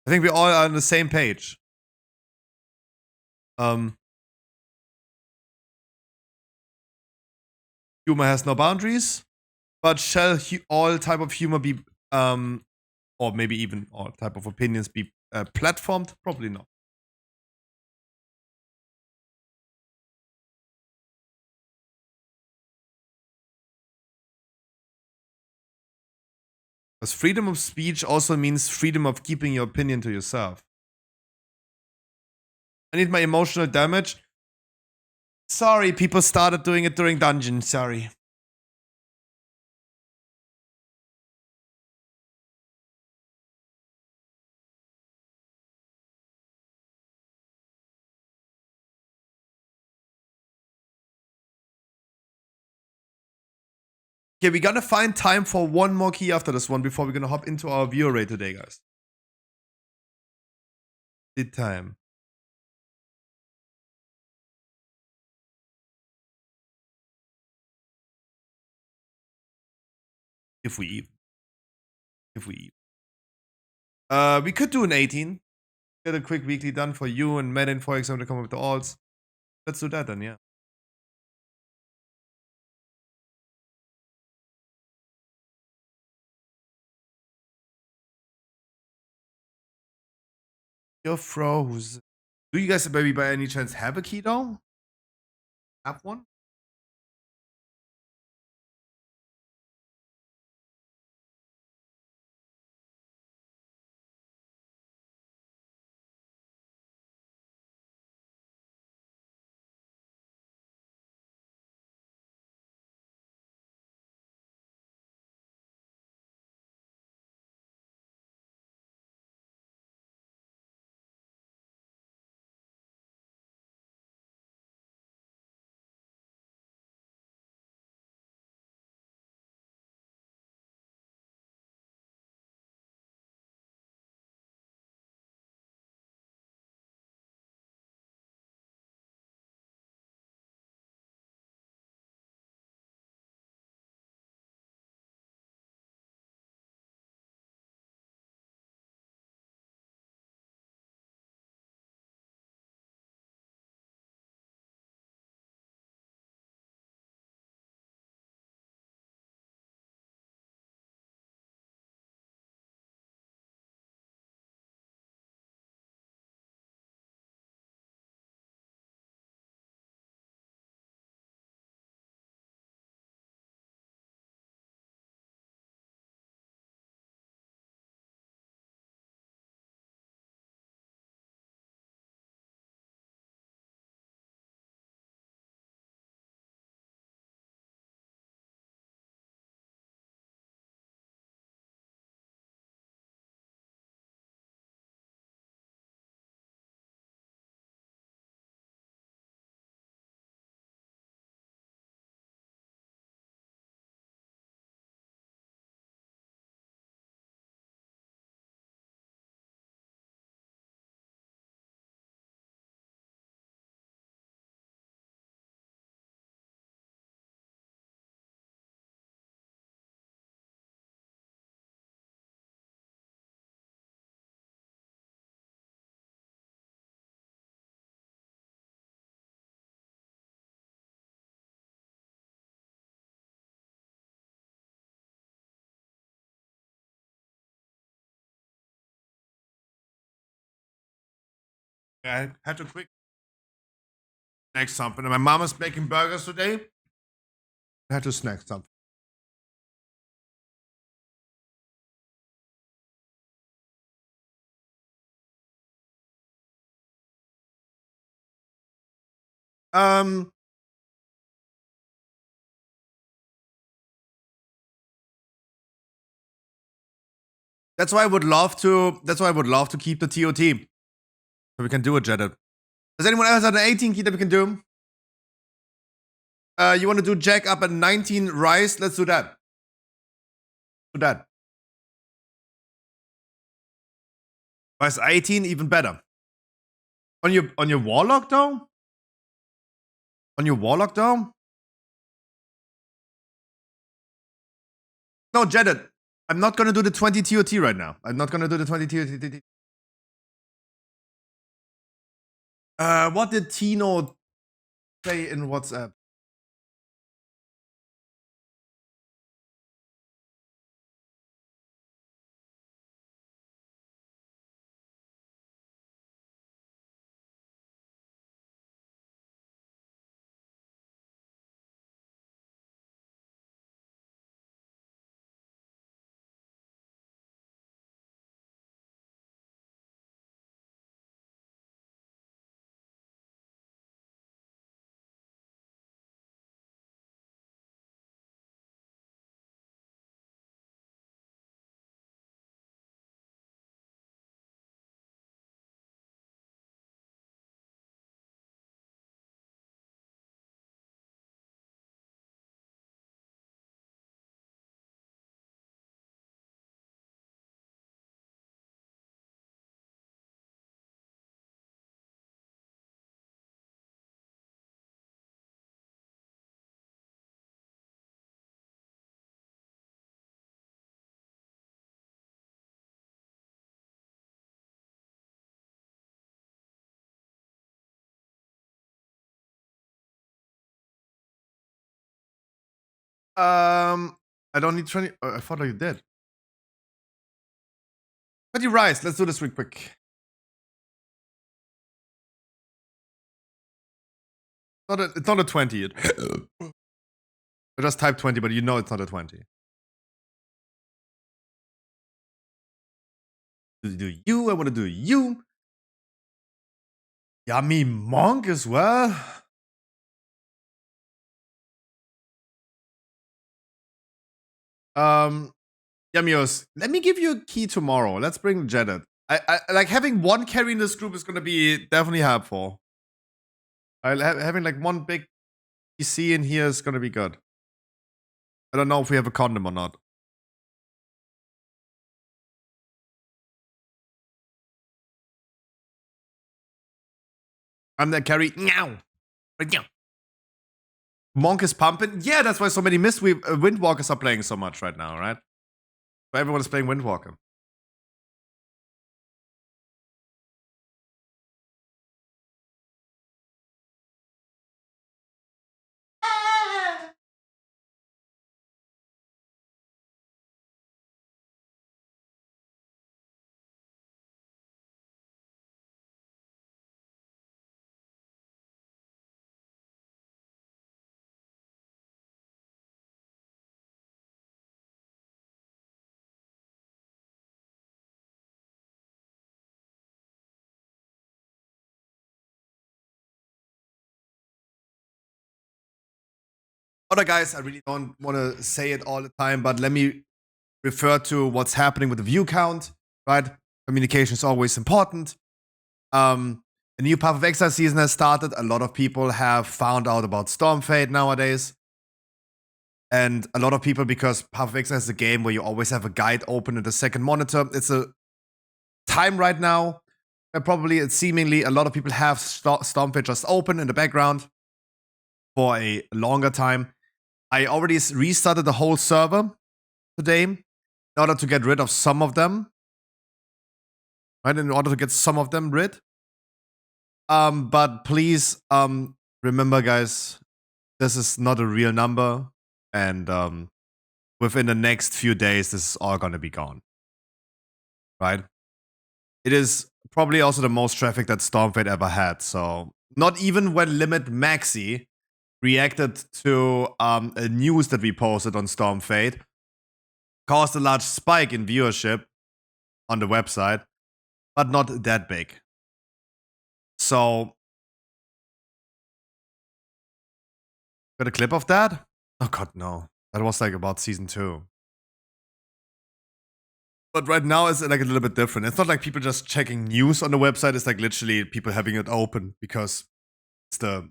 I think we all are on the same page. Humor has no boundaries, but shall all type of humor be, or maybe even all type of opinions be platformed? Probably not. Because freedom of speech also means freedom of keeping your opinion to yourself. I need my emotional damage. Sorry, people started doing it during dungeon. Sorry. Okay, we're gonna find time for one more key after this one before we're gonna hop into our viewer rate today, guys. Did time. If we even. We could do an 18. Get a quick weekly done for you and Madden, for example, to come up with the alts. Let's do that then, yeah. Your fro, who's... Do you guys maybe by any chance have a keto? Have one? I had to quick snack something. And my mom is making burgers today. I had to snack something. Um, that's why I would love to. That's why I would love to keep the TOT, so we can do it, Jeddah. Does anyone else have an 18 key that we can do? You want to do Jack up at 19 Rice? Let's do that. Do that. Rice 18, even better. On your Warlock though? On your Warlock though? No, Jeddah. I'm not gonna do the 20 TOT right now. I'm not gonna do the 20 TOT. What did Tino say in WhatsApp? I don't need 20. I thought I did. 20 Rice. Let's do this real quick. It's not a 20. I just type 20, but you know it's not a 20. Do you? I want to do you. Yummy Monk as well. Yamios, let me give you a key tomorrow. Let's bring Janet. I like having one carry in this group is gonna be definitely helpful. Having like one big PC in here is gonna be good. I don't know if we have a condom or not. I'm the carry. Meow. Meow. Monk is pumping. Yeah, that's why so many Windwalkers are playing so much right now, right? So everyone is playing Windwalker. Other guys, I really don't want to say it all the time, but let me refer to what's happening with the view count, right? Communication is always important. A new Path of Exile season has started. A lot of people have found out about Stormfade nowadays. And a lot of people, because Path of Exile is a game where you always have a guide open in the second monitor. It's a time right now where probably it's seemingly a lot of people have Stormfade just open in the background for a longer time. I already restarted the whole server today in order to get rid of some of them. Right, in order to get some of them rid. But please, remember, guys, this is not a real number, and within the next few days, this is all gonna be gone. Right? It is probably also the most traffic that Stormfade ever had. So not even when Limit Maxi reacted to a news that we posted on Stormfade, caused a large spike in viewership on the website, but not that big. So, got a clip of that? Oh god, no. That was like about season 2. But right now it's like a little bit different. It's not like people just checking news on the website. It's like literally people having it open because it's the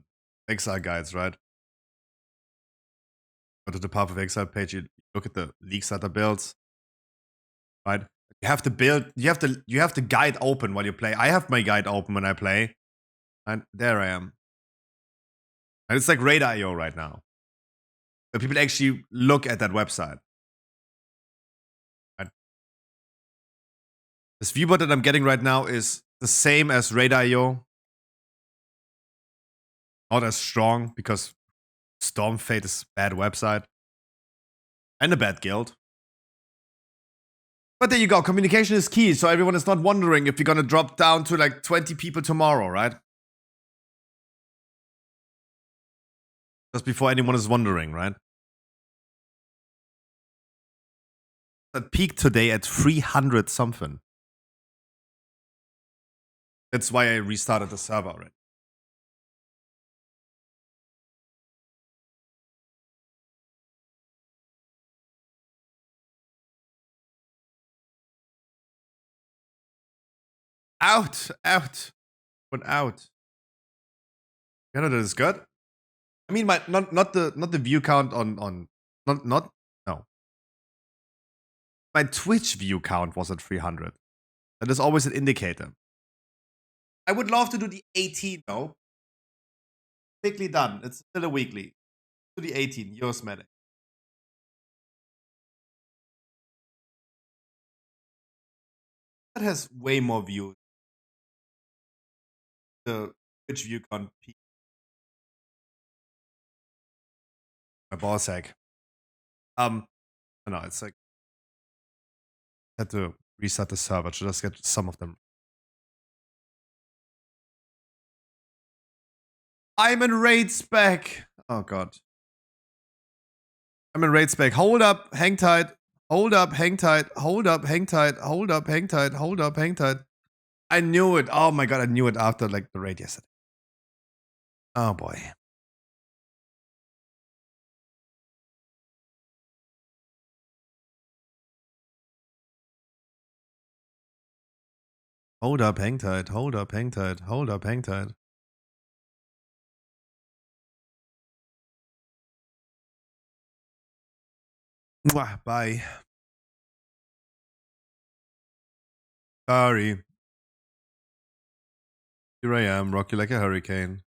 Exile guides, right? Go to the Path of Exile page, you look at the League Starter builds, right? You have to build, you have the guide open while you play. I have my guide open when I play, and there I am. And it's like Radar.io right now. But people actually look at that website. Right? This viewport that I'm getting right now is the same as Radar.io. Not as strong because Stormfade is a bad website. And a bad guild. But there you go. Communication is key. So everyone is not wondering if we're going to drop down to like 20 people tomorrow, right? Just before anyone is wondering, right? It peaked today at 300 something. That's why I restarted the server already. Out. Went out. You know that is good. I mean, my not the view count on no. My Twitch view count was at 300. That is always an indicator. I would love to do the 18 though. Quickly done. It's still a weekly. To the 18. Yours medic. That has way more views. The Twitch view count peak. My ball sack. No, it's like I had to reset the server to just get some of them. I'm in raid spec. Oh god. I'm in raid spec. Hold up, hang tight. Hold up, hang tight. Hold up, hang tight. Hold up, hang tight. Hold up, hang tight. I knew it. Oh my god, I knew it after like the raid yesterday. Oh boy. Hold up, hang tight. Hold up, hang tight. Hold up, hang tight. Mwah, bye. Sorry. Here I am, rock you like a hurricane.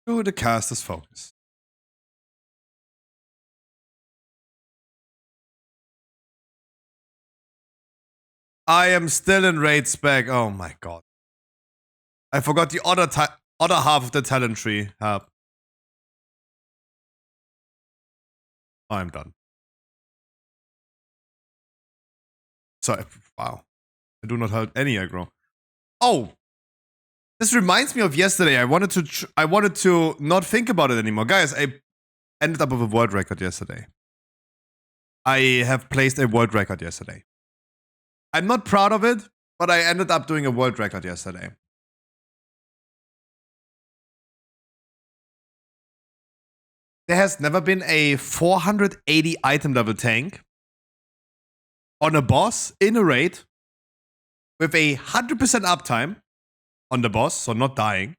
Oh, the cast is focused. I am still in raid spec. Oh my god. I forgot the other half of the talent tree. Oh, I'm done. Sorry. Wow. I do not have any aggro. Oh, this reminds me of yesterday. I wanted to not think about it anymore, guys. I ended up with a world record yesterday. I have placed a world record yesterday. I'm not proud of it, but I ended up doing a world record yesterday. There has never been a 480 item level tank on a boss in a raid with a 100% uptime on the boss, so not dying,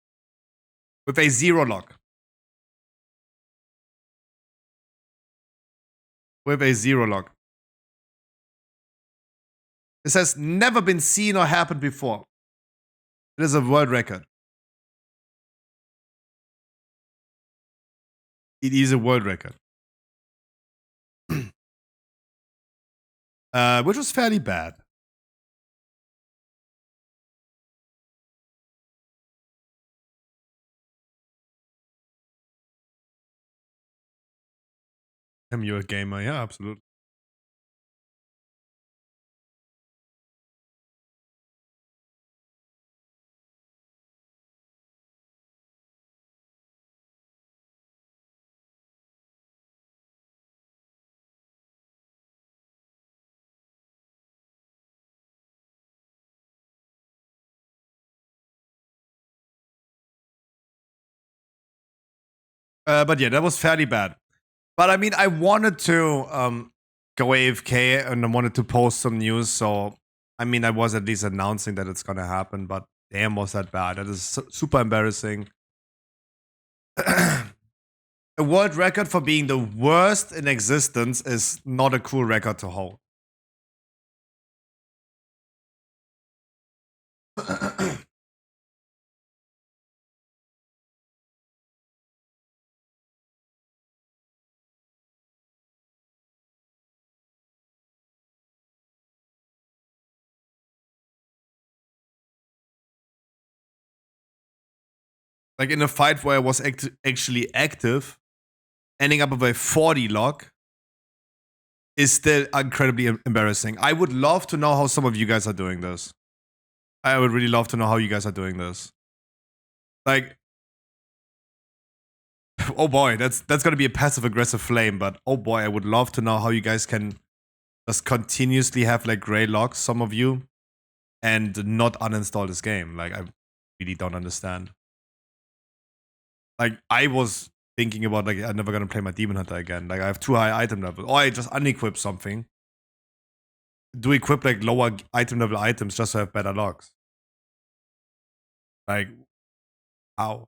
with a 0 lock. With a 0 lock. This has never been seen or happened before. It is a world record. It is a world record. Which was fairly bad. Am you a gamer? Yeah, absolutely. But yeah, that was fairly bad. But I mean, I wanted to go AFK and I wanted to post some news. So, I mean, I was at least announcing that it's going to happen. But damn, was that bad. That is super embarrassing. A world record for being the worst in existence is not a cool record to hold. Like in a fight where I was actually active, ending up with a 40 lock is still incredibly embarrassing. I would love to know how some of you guys are doing this. I would really love to know how you guys are doing this. Like, oh boy, that's gonna be a passive aggressive flame, but oh boy, I would love to know how you guys can just continuously have like gray locks, some of you, and not uninstall this game. Like, I really don't understand. Like, I was thinking about like I'm never gonna play my Demon Hunter again. Like, I have too high item level. Or I just unequip something. Do equip like lower item level items just to have better locks. Like, how?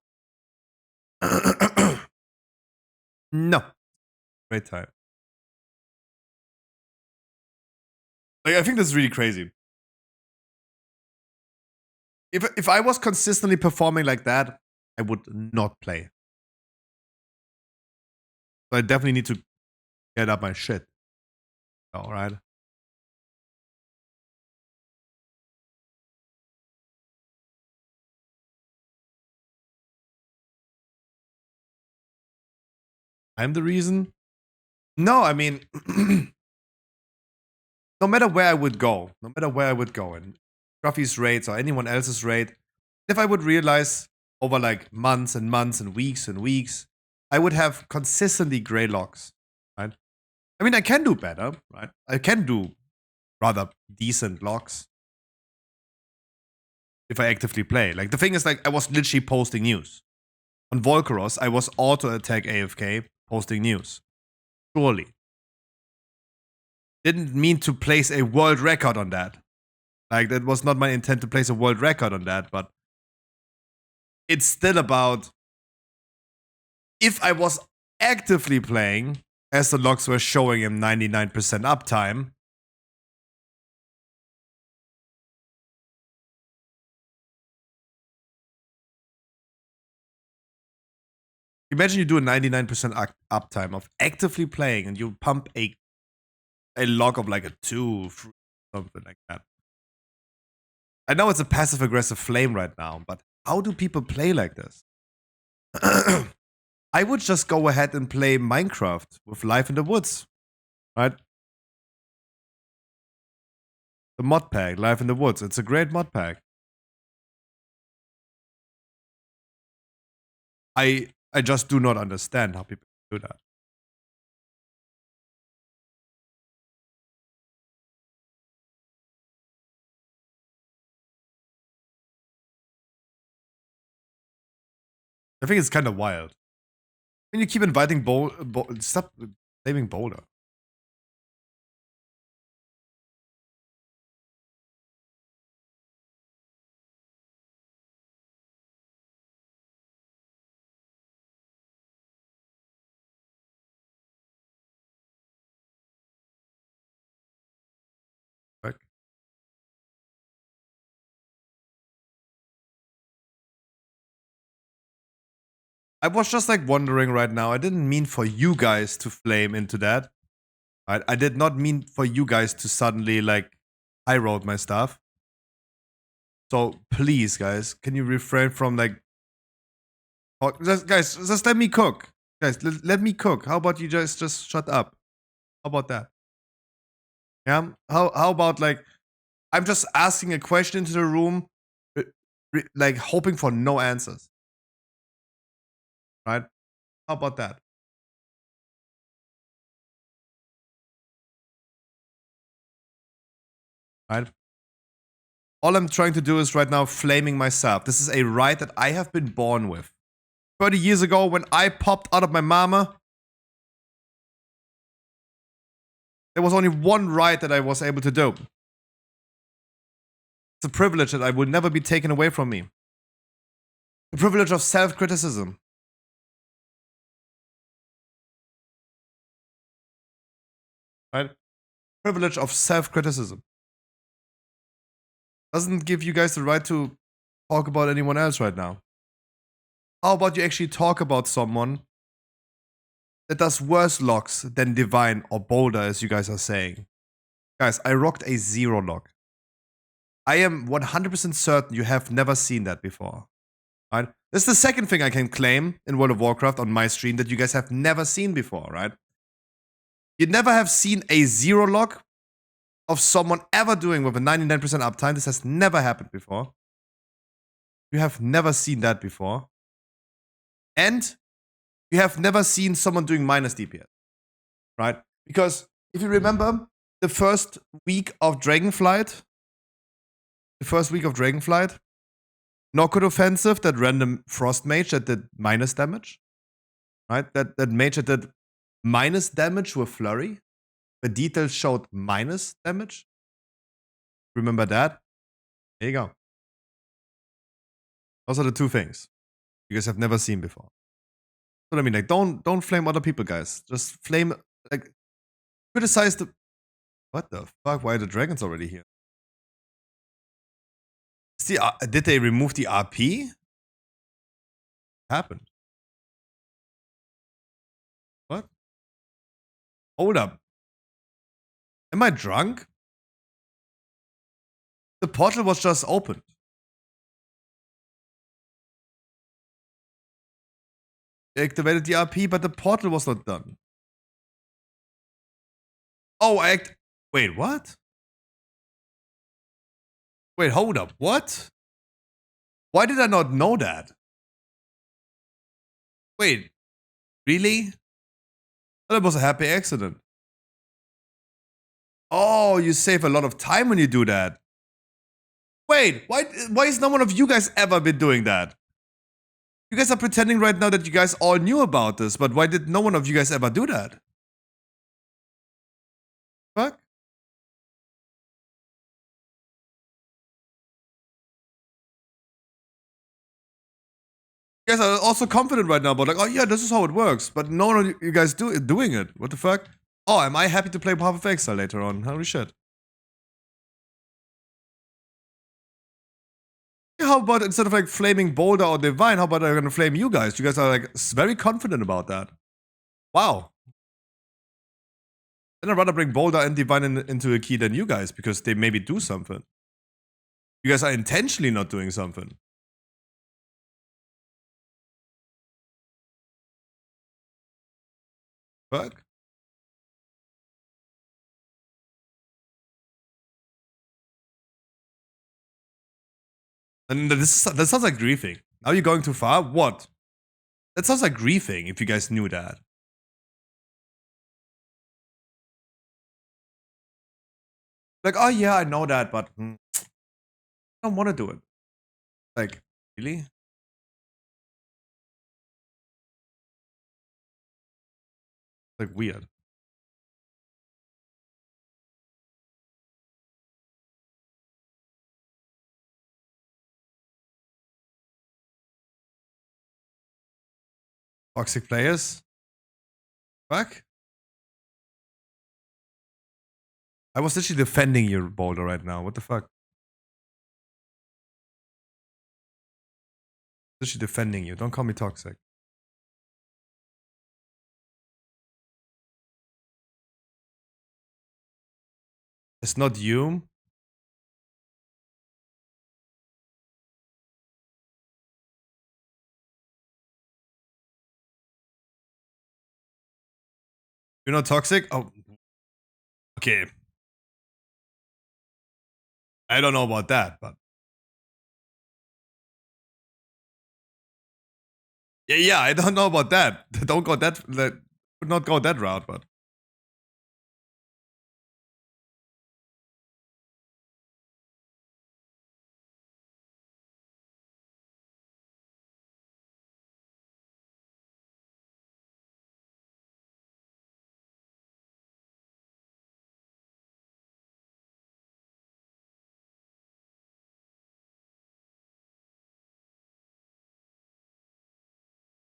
No. Great time. Like, I think this is really crazy. If I was consistently performing like that, I would not play. So I definitely need to get up my shit. All right. I'm the reason. No, I mean, no matter where I would go, and Scruffy's raids or anyone else's raid, if I would realize over like months and months and weeks, I would have consistently gray logs, right? I mean, I can do better, right? I can do rather decent logs if I actively play. Like, the thing is, like, I was literally posting news. On Volcaros, I was auto-attack AFK posting news. Surely. Didn't mean to place a world record on that. Like, that was not my intent to place a world record on that, but it's still about if I was actively playing, as the logs were showing him 99% uptime, imagine you do a 99% uptime of actively playing and you pump a log of like a 2, 3, something like that. I know it's a passive aggressive flame right now, but how do people play like this? I would just go ahead and play Minecraft with Life in the Woods, right? The mod pack, Life in the Woods. It's a great mod pack. I just do not understand how people do that. I think it's kind of wild. And you keep inviting stop blaming Boulder. Right? I was just like wondering right now. I didn't mean for you guys to flame into that. Right? I did not mean for you guys to suddenly like I wrote my stuff. So please, guys, can you refrain from like guys, just let me cook. Guys, let me cook. How about you just shut up? How about that? Yeah. How about like I'm just asking a question into the room, like hoping for no answers. Right? How about that? Right? All I'm trying to do is right now flaming myself. This is a right that I have been born with. 30 years ago, when I popped out of my mama, there was only one right that I was able to do. It's a privilege that I will never be taken away from me. The privilege of self-criticism. Right? Privilege of self-criticism. Doesn't give you guys the right to talk about anyone else right now. How about you actually talk about someone that does worse logs than Divine or Boulder, as you guys are saying? Guys, I rocked a 0 log. I am 100% certain you have never seen that before. Right? This is the second thing I can claim in World of Warcraft on my stream that you guys have never seen before, right? You never have seen a 0 log of someone ever doing with a 99% uptime. This has never happened before. You have never seen that before. And you have never seen someone doing minus DPS, right? Because if you remember the first week of Dragonflight, Knockwood offensive, that random frost mage that did minus damage, right? That mage that did minus damage with flurry. The details showed minus damage. Remember that? There you go. Those are the two things you guys have never seen before. What I mean, like, don't flame other people, guys. Just flame, like, criticize the. What the fuck? Why are the dragons already here? See, did they remove the RP? What happened? What? Hold up. Am I drunk? The portal was just opened. They activated the RP, but the portal was not done. Oh, wait, what? Wait, hold up. What? Why did I not know that? Wait, really? That was a happy accident. Oh, you save a lot of time when you do that. Wait, why is no one of you guys ever been doing that? You guys are pretending right now that you guys all knew about this, but why did no one of you guys ever do that? Fuck? You guys are also confident right now about like, oh yeah, this is how it works, but no one of you guys doing it. What the fuck? Oh, am I happy to play Path of Exile later on? Holy shit. How about instead of like flaming Boulder or Divine, how about I'm gonna flame you guys? You guys are like very confident about that. Wow. Then I'd rather bring Boulder and Divine into a key than you guys because they maybe do something. You guys are intentionally not doing something. Fuck. And that sounds like griefing. Are you going too far? What? That sounds like griefing if you guys knew that. Like, oh yeah, I know that, but I don't want to do it. Like, really? Like, weird. Toxic players? Fuck? I was literally defending your Boulder right now. What the fuck? Literally defending you. Don't call me toxic. It's not you. You're not toxic? Oh. Okay. I don't know about that, but. Yeah, I don't know about that. Don't go that. Would not go that route, but.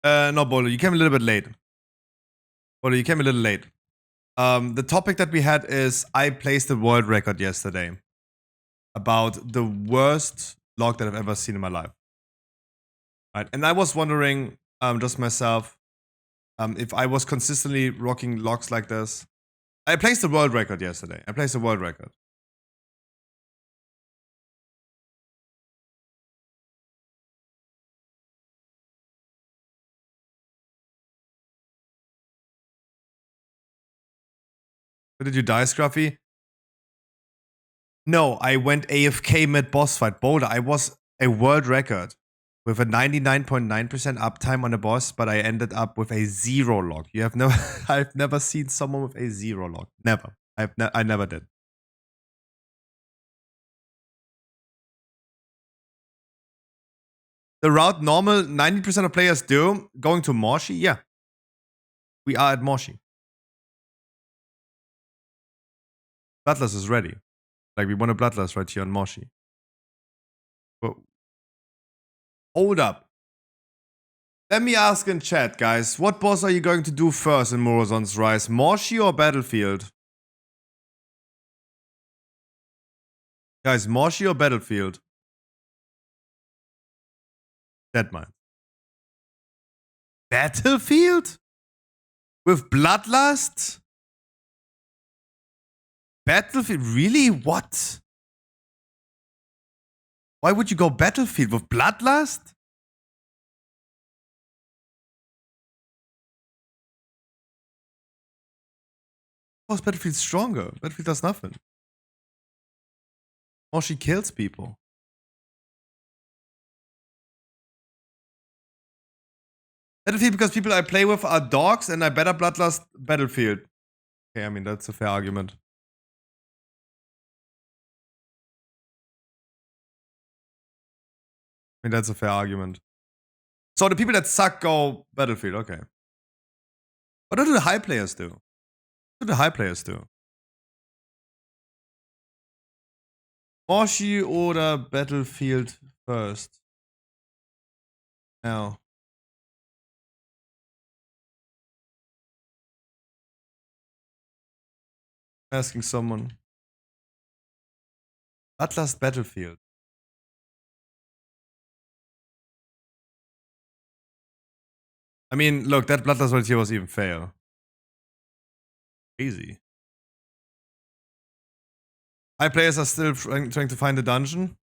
No, Bolo, you came a little bit late. Bolo, you came a little late. The topic that we had is I placed a world record yesterday about the worst log that I've ever seen in my life. Right, and I was wondering, just myself, if I was consistently rocking logs like this. I placed a world record yesterday. I placed a world record. Did you die, Scruffy? No, I went AFK mid boss fight. Boulder, I was a world record with a 99.9% uptime on a boss, but I ended up with a 0 log. You have never, I've never seen someone with a 0 log. Never. I never did. The route normal 90% of players do, going to Morschi, yeah. We are at Morschi. Bloodlust is ready. Like, we want a Bloodlust right here on Morschi. But hold up. Let me ask in chat, guys. What boss are you going to do first in Morozon's Rise? Morschi or Battlefield? Guys, Morschi or Battlefield? Deadmine. Battlefield? With Bloodlust? Battlefield? Really? What? Why would you go Battlefield with Bloodlust? How is Battlefield stronger? Battlefield does nothing. Or she kills people. Battlefield because people I play with are dogs and I better bloodlust Battlefield. Okay, I mean, that's a fair argument. I mean, that's a fair argument. So the people that suck go Battlefield, okay. What do the high players do? What do the high players do? Moshi oder Battlefield first? Now. Asking someone. Bloodlust Battlefield. I mean, look, that Bloodlust right here was even fair. Easy. High players are still trying to find the dungeon.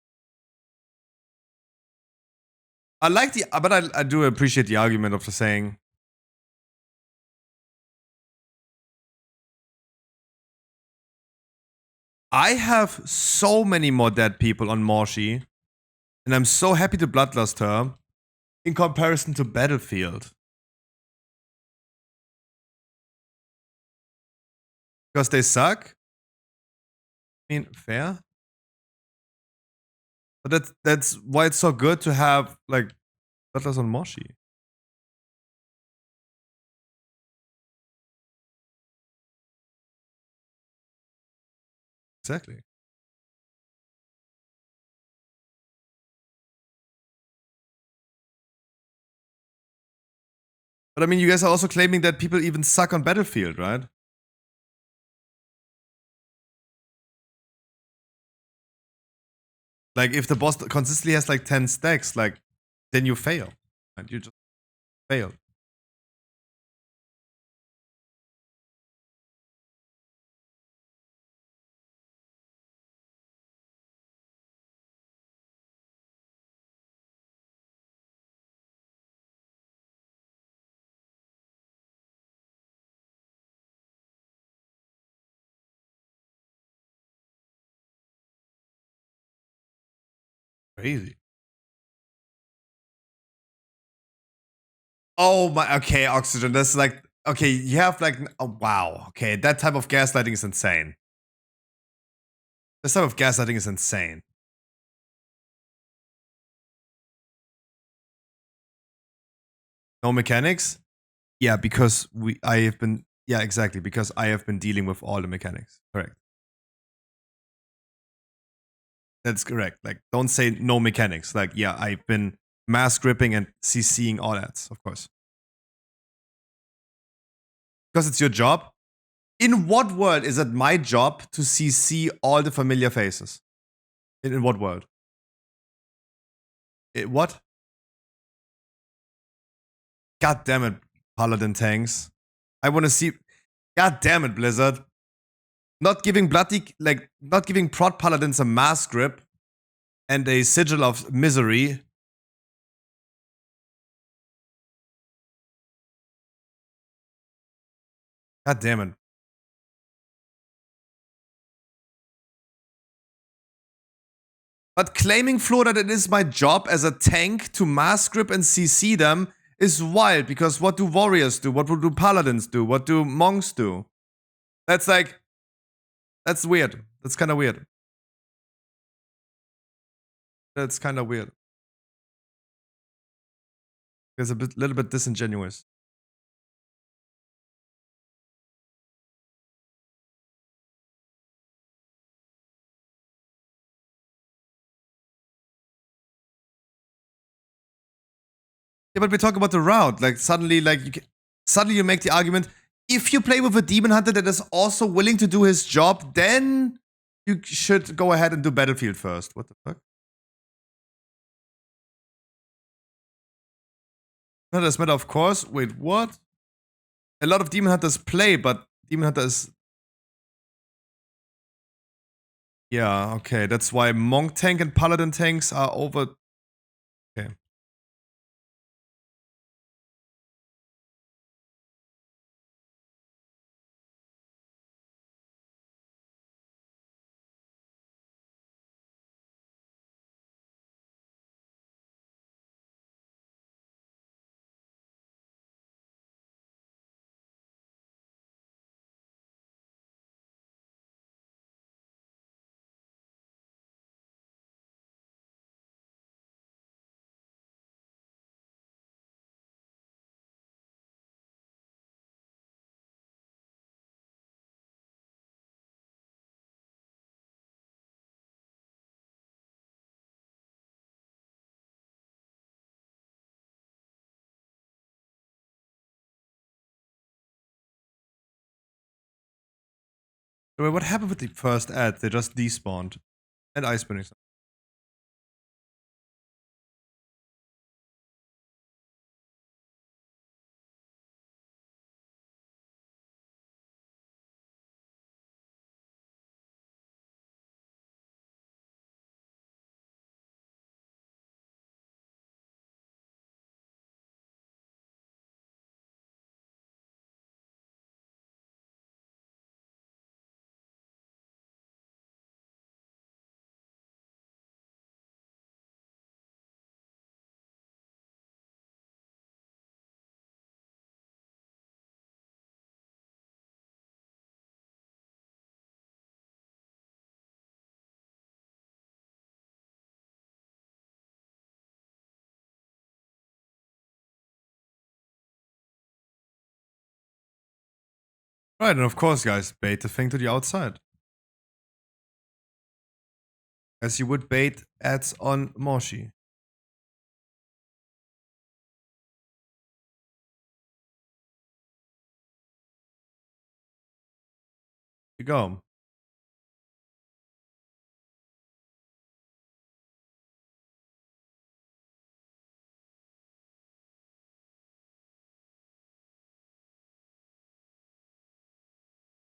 I like the, but I do appreciate the argument of the saying. I have so many more dead people on Morshi, and I'm so happy to bloodlust her in comparison to Battlefield. Because they suck? I mean, fair. But that's why it's so good to have, like, bloodlust on Morshi. Exactly. But I mean, you guys are also claiming that people even suck on Battlefield, right? Like, if the boss consistently has like 10 stacks, like, then you fail. And you just fail. Crazy. Oh my, okay, Oxygen. That's like, okay, you have like, oh wow. Okay, that type of gaslighting is insane. This type of gaslighting is insane. No mechanics? Yeah, because I have been, yeah, exactly, because I have been dealing with all the mechanics. Correct. That's correct. Like, don't say no mechanics. Like, yeah, I've been mass gripping and CCing all that, of course. Because it's your job. In what world is it my job to CC all the familiar faces? In what world? What? God damn it, Paladin tanks. I want to see. God damn it, Blizzard. Not giving not giving prot paladins a mass grip and a sigil of misery. God damn it. But claiming, Flo, that it is my job as a tank to mass grip and CC them is wild, because what do warriors do? What do paladins do? What do monks do? That's like, that's weird. That's kind of weird. That's kind of weird. It's a little bit disingenuous. Yeah, but we talk about the route. Like, suddenly, like, suddenly you make the argument, if you play with a demon hunter that is also willing to do his job, then you should go ahead and do Battlefield first. What the fuck? Not as matter of course. Wait, what? A lot of demon hunters play, but demon hunter is. Yeah, okay. That's why monk tank and paladin tanks are over. Okay. Wait, what happened with the first ad? They just despawned. And ice burning. Right, and of course, guys, bait the thing to the outside. As you would bait ads on Moshi. You go.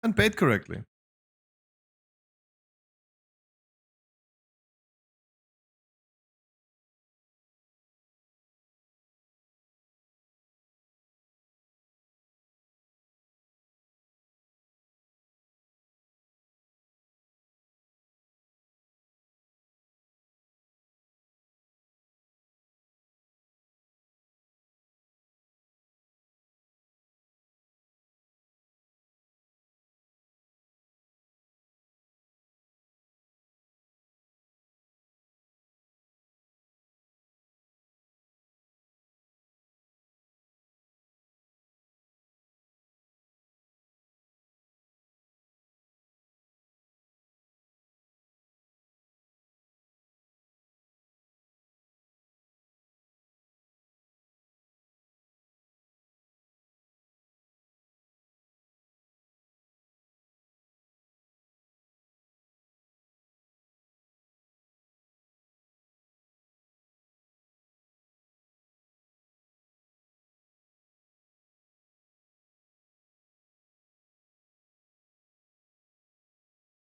And bait correctly.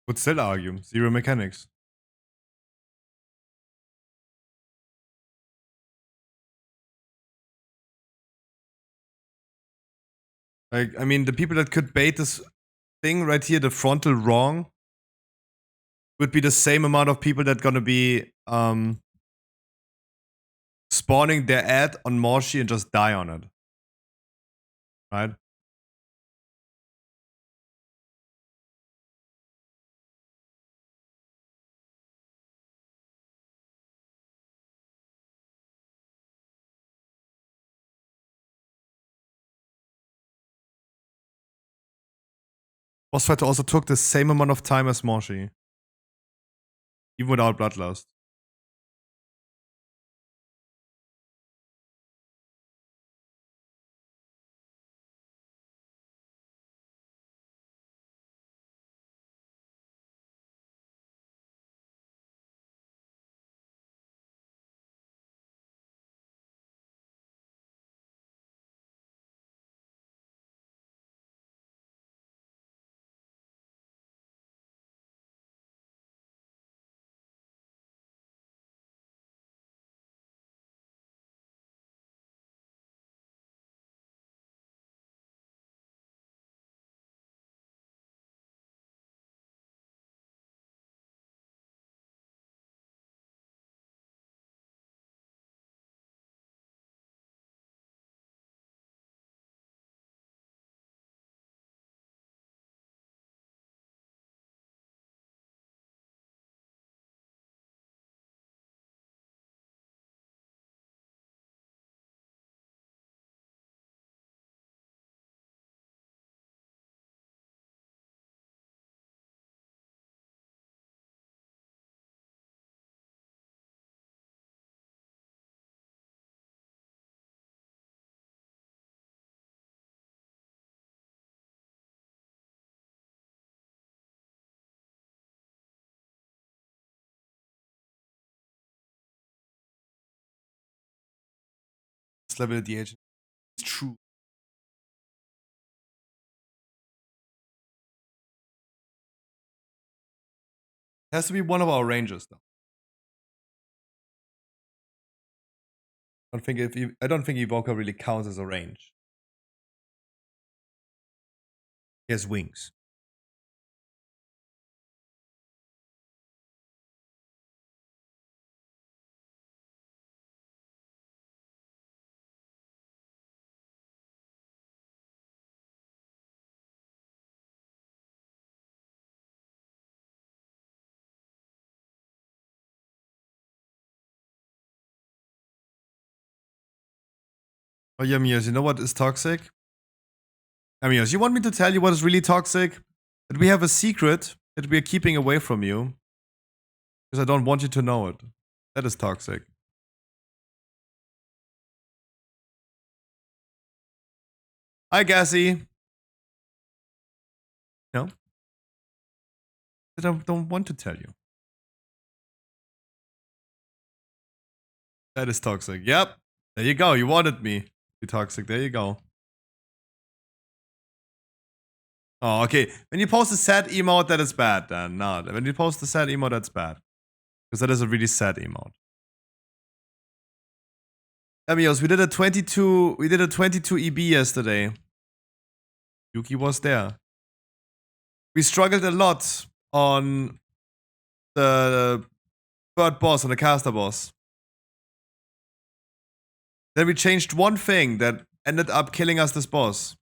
Would still argue. Zero mechanics. Like, I mean, the people that could bait this thing right here, the frontal wrong, would be the same amount of people that gonna be spawning their ad on Moshi and just die on it. Right? Boss Fighter also took the same amount of time as Moshi. Even without Bloodlust. level at the agent. It's true. It has to be one of our rangers, though. I don't think Evoker really counts as a range. He has wings. Oh yeah, Mios, you know what is toxic? Mios, you want me to tell you what is really toxic? That we have a secret that we are keeping away from you. Because I don't want you to know it. That is toxic. Hi, Gassy. No? I don't want to tell you. That is toxic. Yep. There you go. You wanted me to be toxic. There you go. Oh, okay. When you post a sad emote, that is bad then. No, when you post a sad emote, that's bad. Because that is a really sad emote. Emios, we did a 22 EB yesterday. Yuki was there. We struggled a lot on the third boss, on the caster boss. Then we changed one thing that ended up killing us this boss.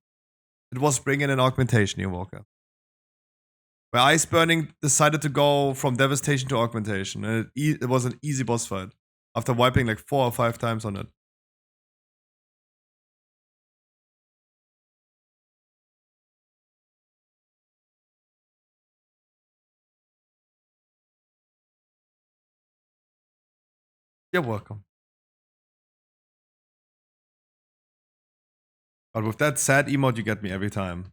It was bringing an augmentation, Evoker. Where Ice Burning decided to go from Devastation to Augmentation. And it was an easy boss fight. After wiping like 4 or 5 times on it. You're welcome. But with that sad emote, you get me every time.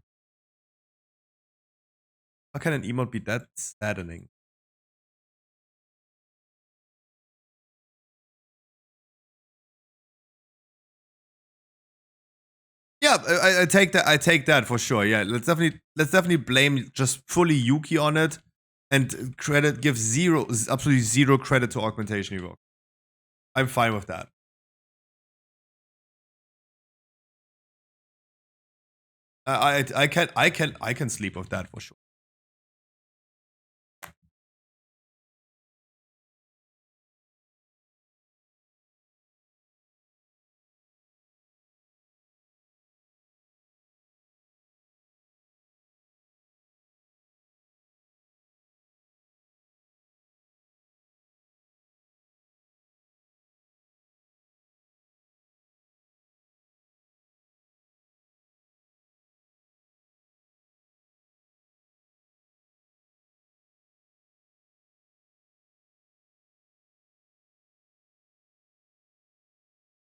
How can an emote be that saddening? Yeah, I take that. I take that for sure. Yeah, let's definitely blame just fully Yuki on it, and give absolutely zero credit to Augmentation Evoke. I'm fine with that. I can sleep with that for sure.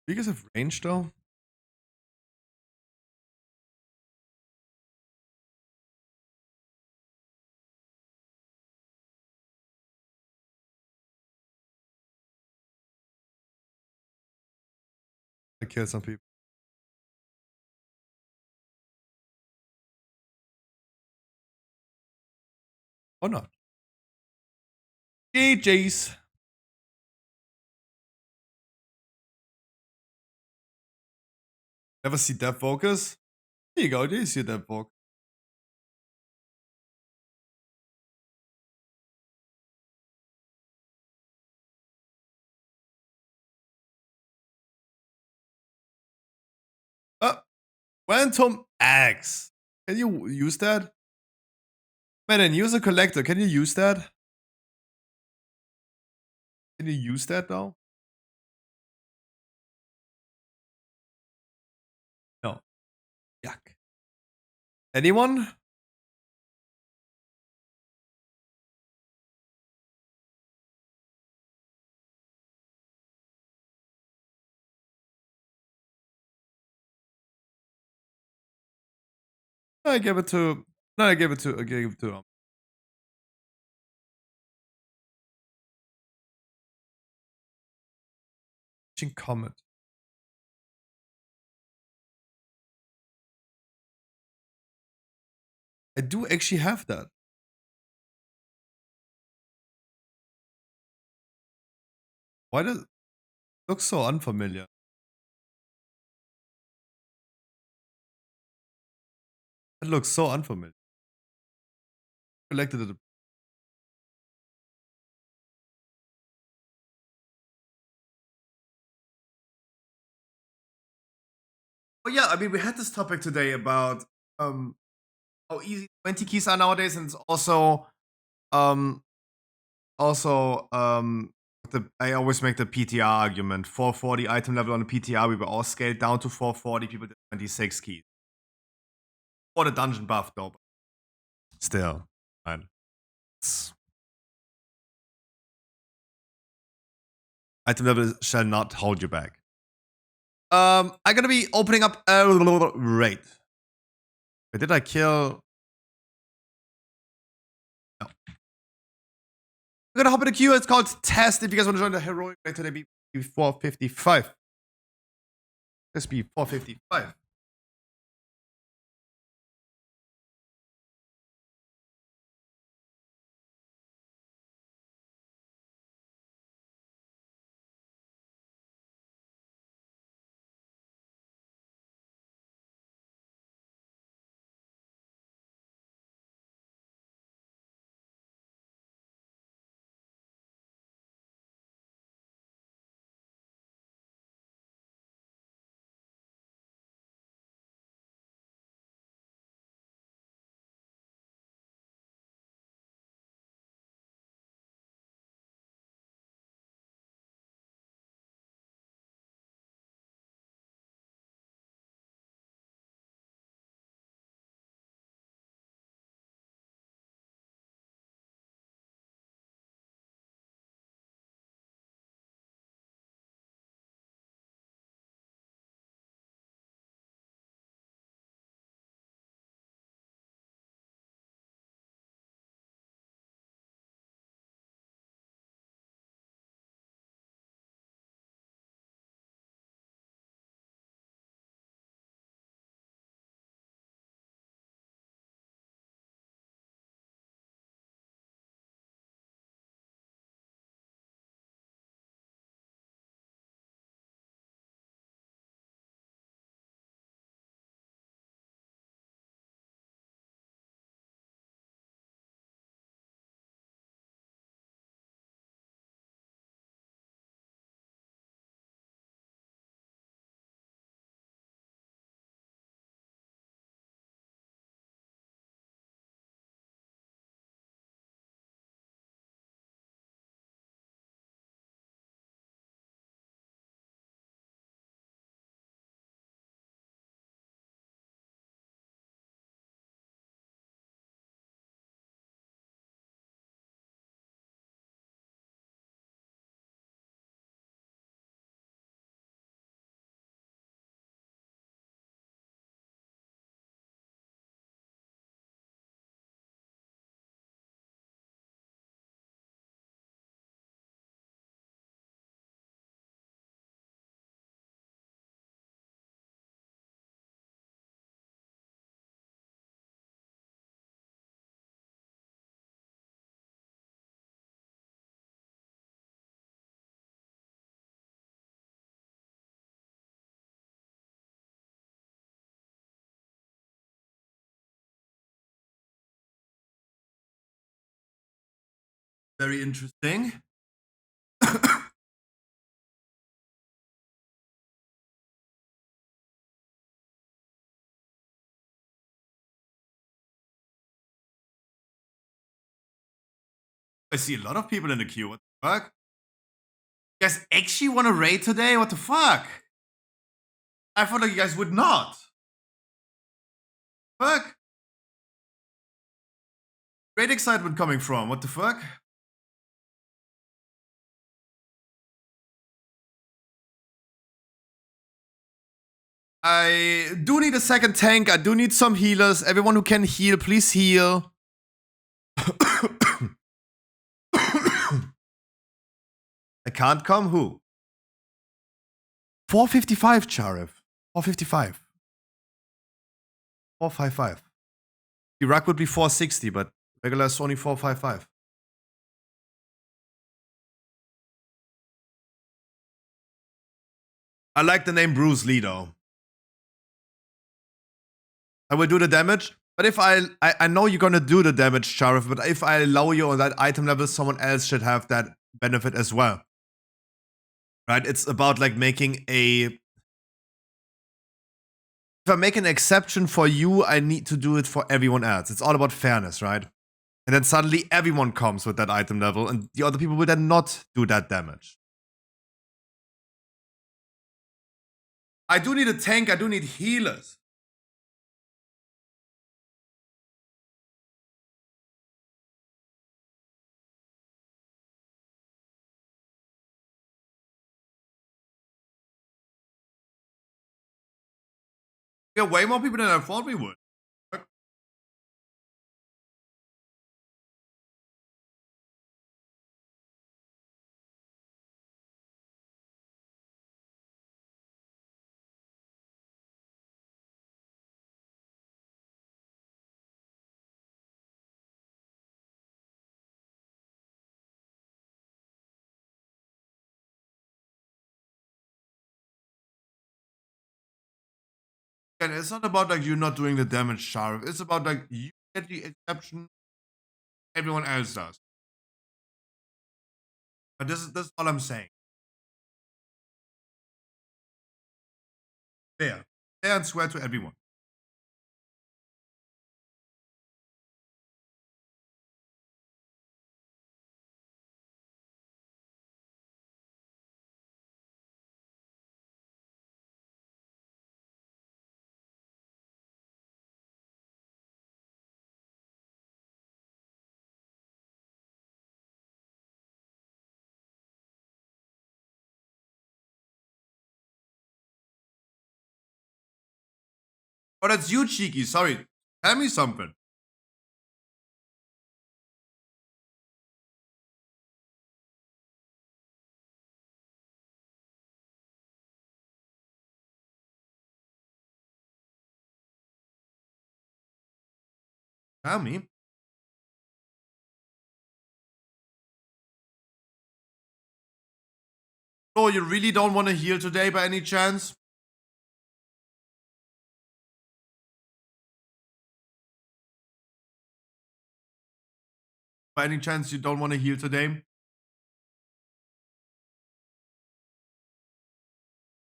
Do you guys have range though? I killed some people. Or not? GG's. Ever see Death Focus? There you go. There you see Death Focus. Quantum X. Can you use that? Man, then use a collector. Can you use that? Can you use that though? No. Yuck. Anyone? I gave it to. No, I gave it to. Comet. I do actually have that. Why does it look so unfamiliar? It looks so unfamiliar. Collected it. Oh yeah, I mean we had this topic today about how easy 20 keys are nowadays, and it's also um I always make the PTR argument. 440 item level on the PTR, we were all scaled down to 440, people did 26 keys. For the dungeon buff though. But still, man. Item level shall not hold you back. I'm gonna be opening up right. Wait, did I kill? No. I'm gonna hop in the queue. It's called Test. If you guys want to join the heroic raid today, be 455. Let's be 455. Very interesting. I see a lot of people in the queue. What the fuck? You guys actually want to raid today? What the fuck? I thought like you guys would not. Fuck? Great excitement coming from. What the fuck? I do need a second tank. I do need some healers. Everyone who can heal, please heal. I can't come. Who? 455, Charif. 455. 455. Iraq would be 460, but regular is only 455. I like the name Bruce Lee though. I will do the damage. But if I know you're gonna do the damage, Sheriff, but if I allow you on that item level, someone else should have that benefit as well. Right? It's about like making a... If I make an exception for you, I need to do it for everyone else. It's all about fairness, right? And then suddenly everyone comes with that item level, and the other people will then not do that damage. I do need a tank, I do need healers. We have way more people than I thought we would. And it's not about like you not doing the damage, Sheriff. It's about like you get the exception, everyone else does. But this is all I'm saying. Fair. Fair and swear to everyone. Oh, that's you, Cheeky. Sorry. Tell me something. Tell me. Oh, you really don't want to heal today by any chance? By any chance, you don't want to heal today?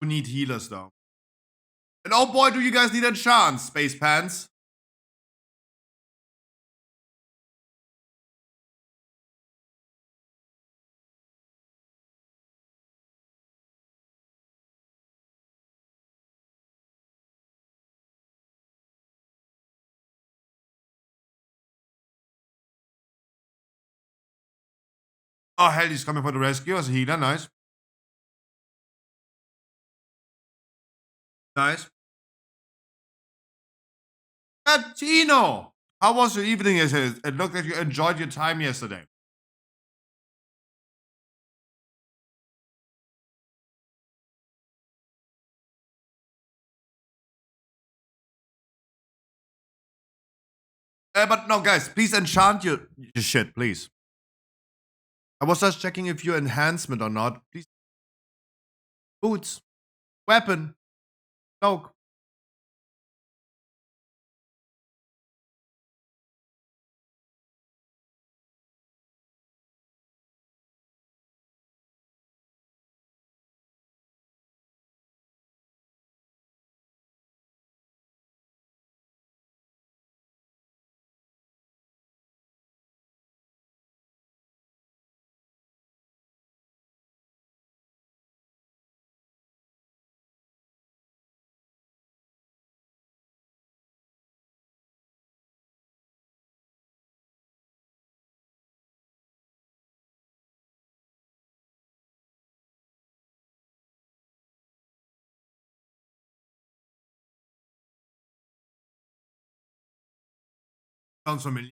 You need healers though. And oh boy, do you guys need a chance, Space Pants. Oh hell, he's coming for the rescue as a healer. Nice. Nice. Tino! How was your evening yesterday? It looked like you enjoyed your time yesterday. But no, guys, please enchant your shit, please. I was just checking if you're enhancement or not. Please. Boots. Weapon. Cloak. Sounds familiar.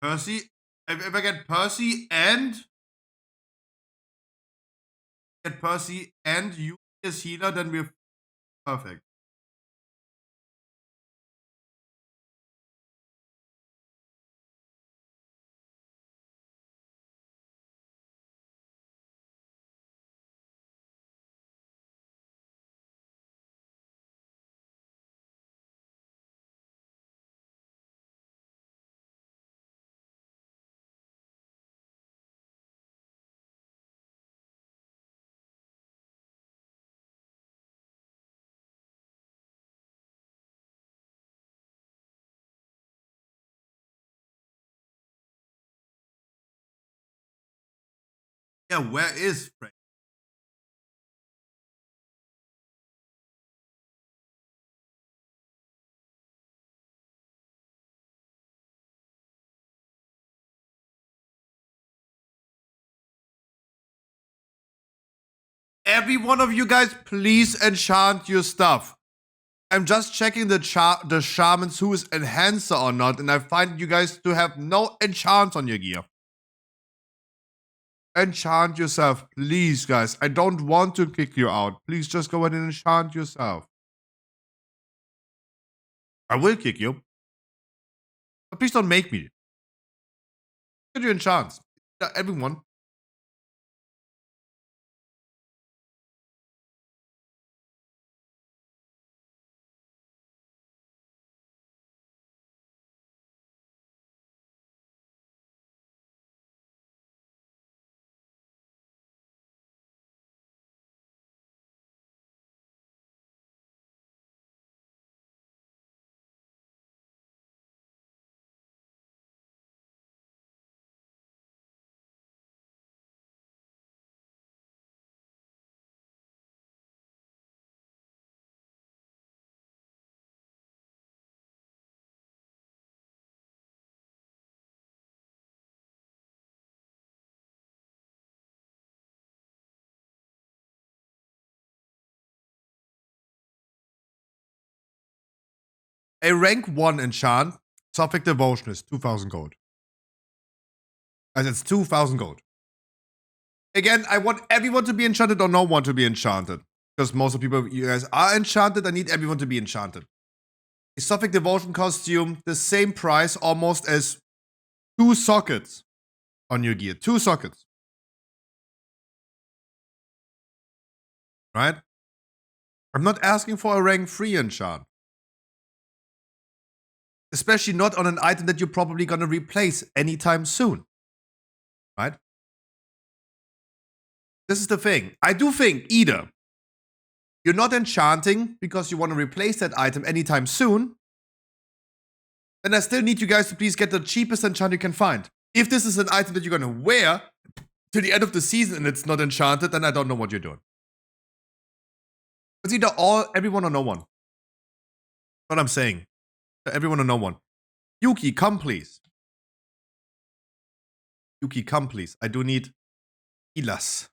Percy, if I get Percy and you as healer, then we're perfect. Yeah, where is Frank? Every one of you guys, please enchant your stuff. I'm just checking the shamans who is enhancer or not, and I find you guys to have no enchants on your gear. Enchant yourself, please, guys. I don't want to kick you out. Please just go ahead and enchant yourself. I will kick you. But please don't make me. Get your enchants. Everyone. A rank 1 enchant, Sophic Devotion is 2,000 gold. As it's 2,000 gold. Again, I want everyone to be enchanted or no one to be enchanted. Because most of you guys are enchanted. I need everyone to be enchanted. A Sophic Devotion costume, the same price almost as 2 sockets on your gear. 2 sockets. Right? I'm not asking for a rank 3 enchant. Especially not on an item that you're probably going to replace anytime soon. Right? This is the thing. I do think either you're not enchanting because you want to replace that item anytime soon, then I still need you guys to please get the cheapest enchant you can find. If this is an item that you're going to wear to the end of the season and it's not enchanted, then I don't know what you're doing. It's either everyone or no one. What I'm saying. Everyone or no one. Yuki, come please. Yuki, come please. I do need healers.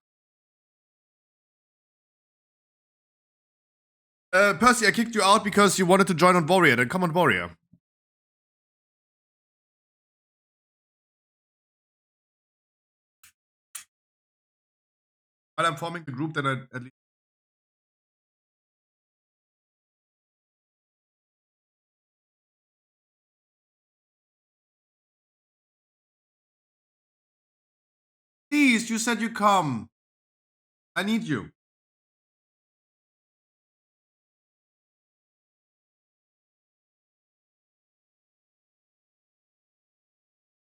Percy, I kicked you out because you wanted to join on Warrior. Then come on Warrior. While I'm forming the group, then I at least. Please, you said you come. I need you.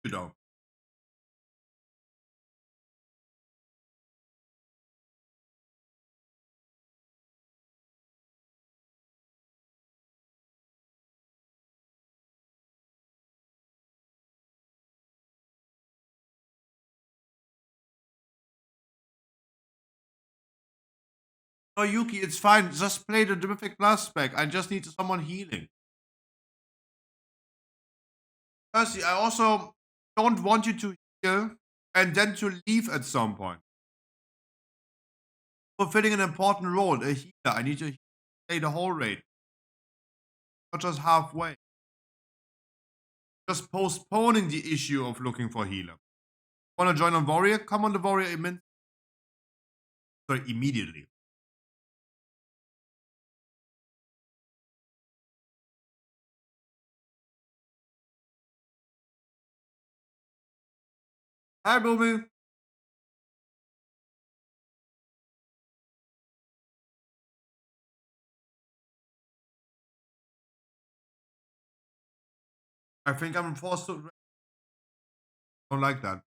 You don't. No, Yuki, it's fine. Just play the Terrific Blast spec. I just need someone healing. Percy, I also don't want you to heal and then to leave at some point. Fulfilling an important role, a healer. I need to play the whole raid. Not just halfway. just postponing the issue of looking for healer. Want to join on warrior? Come on the warrior immediately. Hi, Boomy. I think I'm forced to. Don't like that.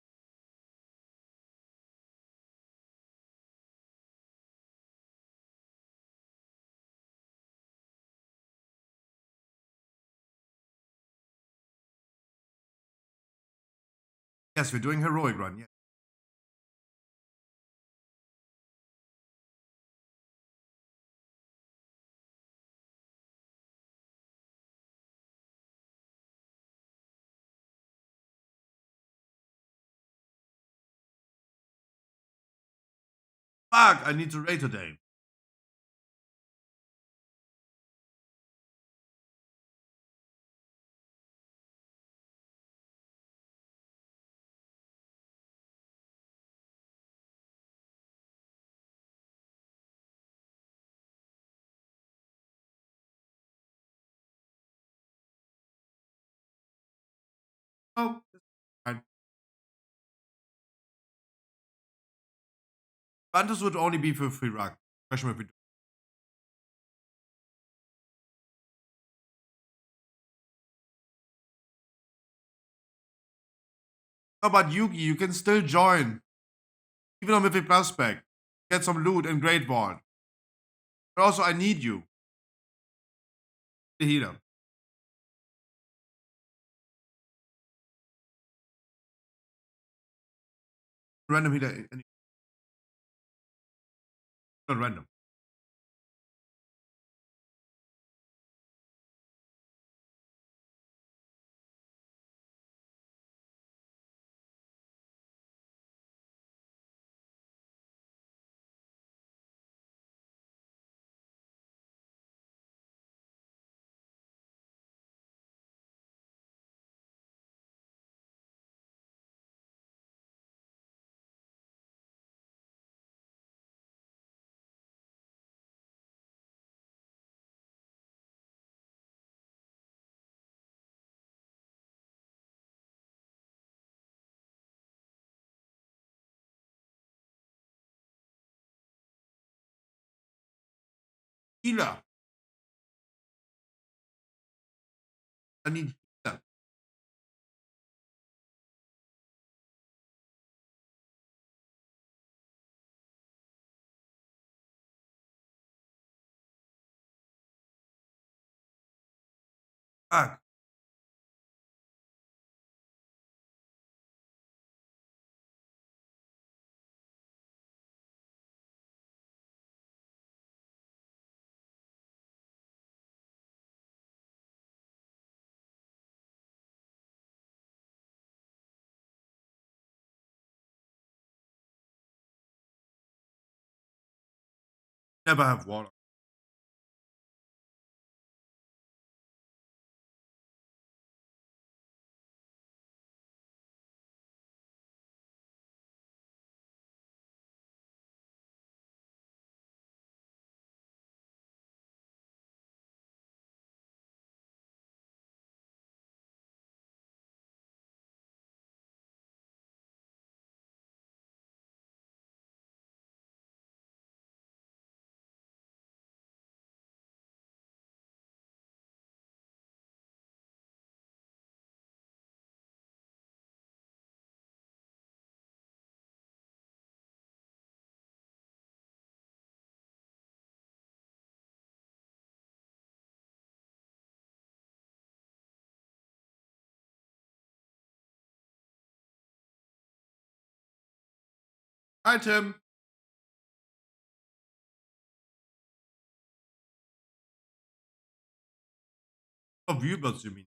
Yes, we're doing heroic run. Yeah. Fuck! I need to raid today. Oh, fine. Bantus would only be for free rug. Question if we do. How about Yugi? You can still join, even on Mythic Plus spec. Get some loot and Great Vault. But also, I need you, the healer. Random healer. Not random. Healer. I need healer. Fuck. Never have water. Hi, Tim. Oh, Wübers, you mean?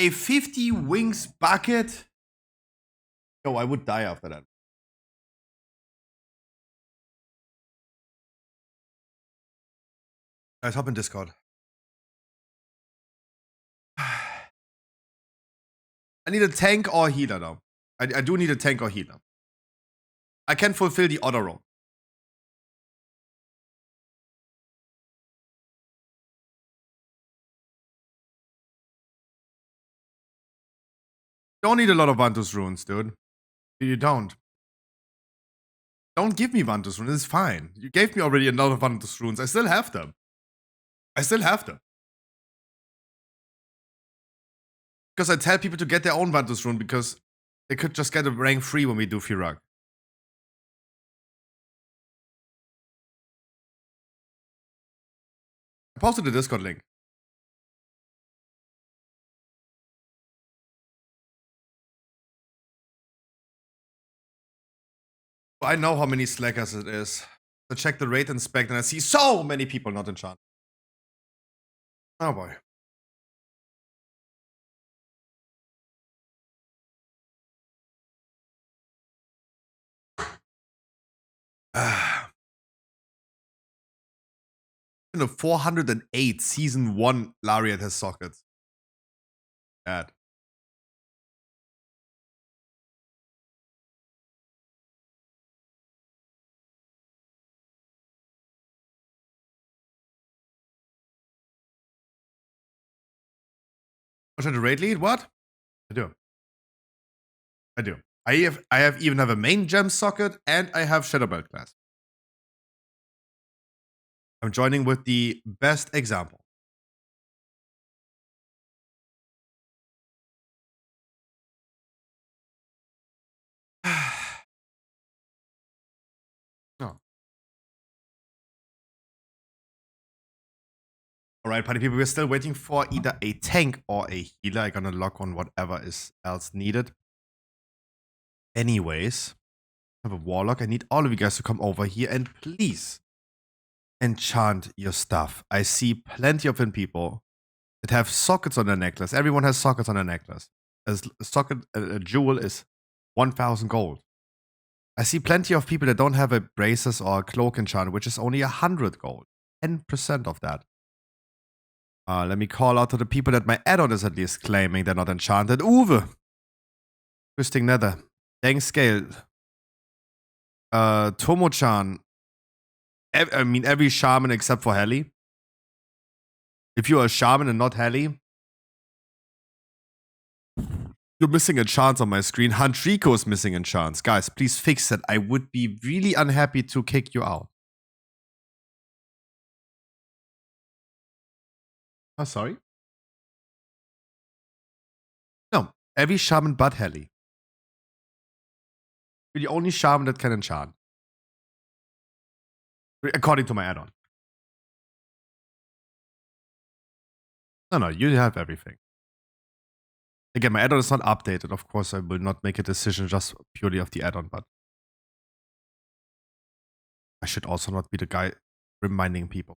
a 50 wings bucket. Yo, I would die after that. Guys, hop in Discord. I need a tank or a healer though. I do need a tank or healer. I can fulfill the other role. Don't need a lot of Vantus runes, dude. You don't. Don't give me Vantus runes. It's fine. You gave me already a lot of Vantus runes. I still have them. Because I tell people to get their own Vantus rune because they could just get a rank 3 when we do Firak. I posted the Discord link. I know how many slackers it is. So check the rate inspect and I see so many people not enchanted. Oh boy. In the 408 season 1 Lariat has sockets. Bad. Watch the raid lead? What? I do. I even have a main gem socket and I have Shadow Belt class. I'm joining with the best example. No. Alright, party people, we're still waiting for either a tank or a healer. I'm gonna lock on whatever is else needed. Anyways, I have a warlock. I need all of you guys to come over here and please enchant your stuff. I see plenty of people that have sockets on their necklace. Everyone has sockets on their necklace. A socket, a jewel is 1,000 gold. I see plenty of people that don't have a braces or a cloak enchant, which is only 100 gold. 10% of that. Let me call out to the people that my add-on is at least claiming they're not enchanted. Uwe. Twisting Nether. Dang Scale. Tomo-chan. I mean, every shaman except for Heli. If you're a shaman and not Heli, you're missing a chance on my screen. Hantriko is missing a chance. Guys, please fix that. I would be really unhappy to kick you out. Oh, sorry? No, every shaman but Heli. You're the only shaman that can enchant. According to my add-on. No, you have everything. Again, my add-on is not updated. Of course, I will not make a decision just purely of the add-on, but I should also not be the guy reminding people.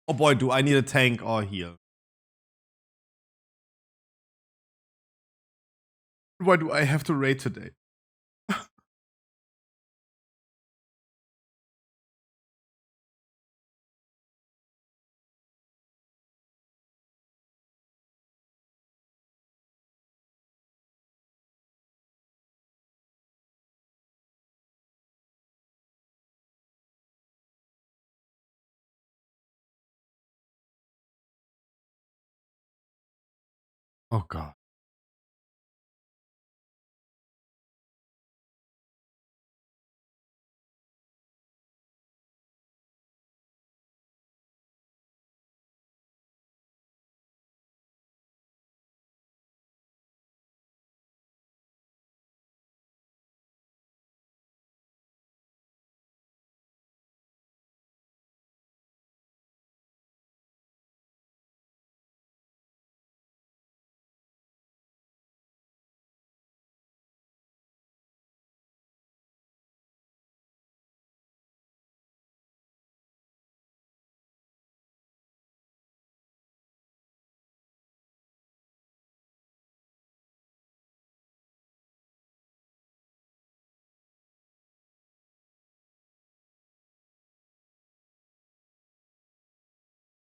Oh boy, do I need a tank or heal. Why do I have to raid today? Oh god.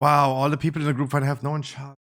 Wow, all the people in the group fight have no enchant.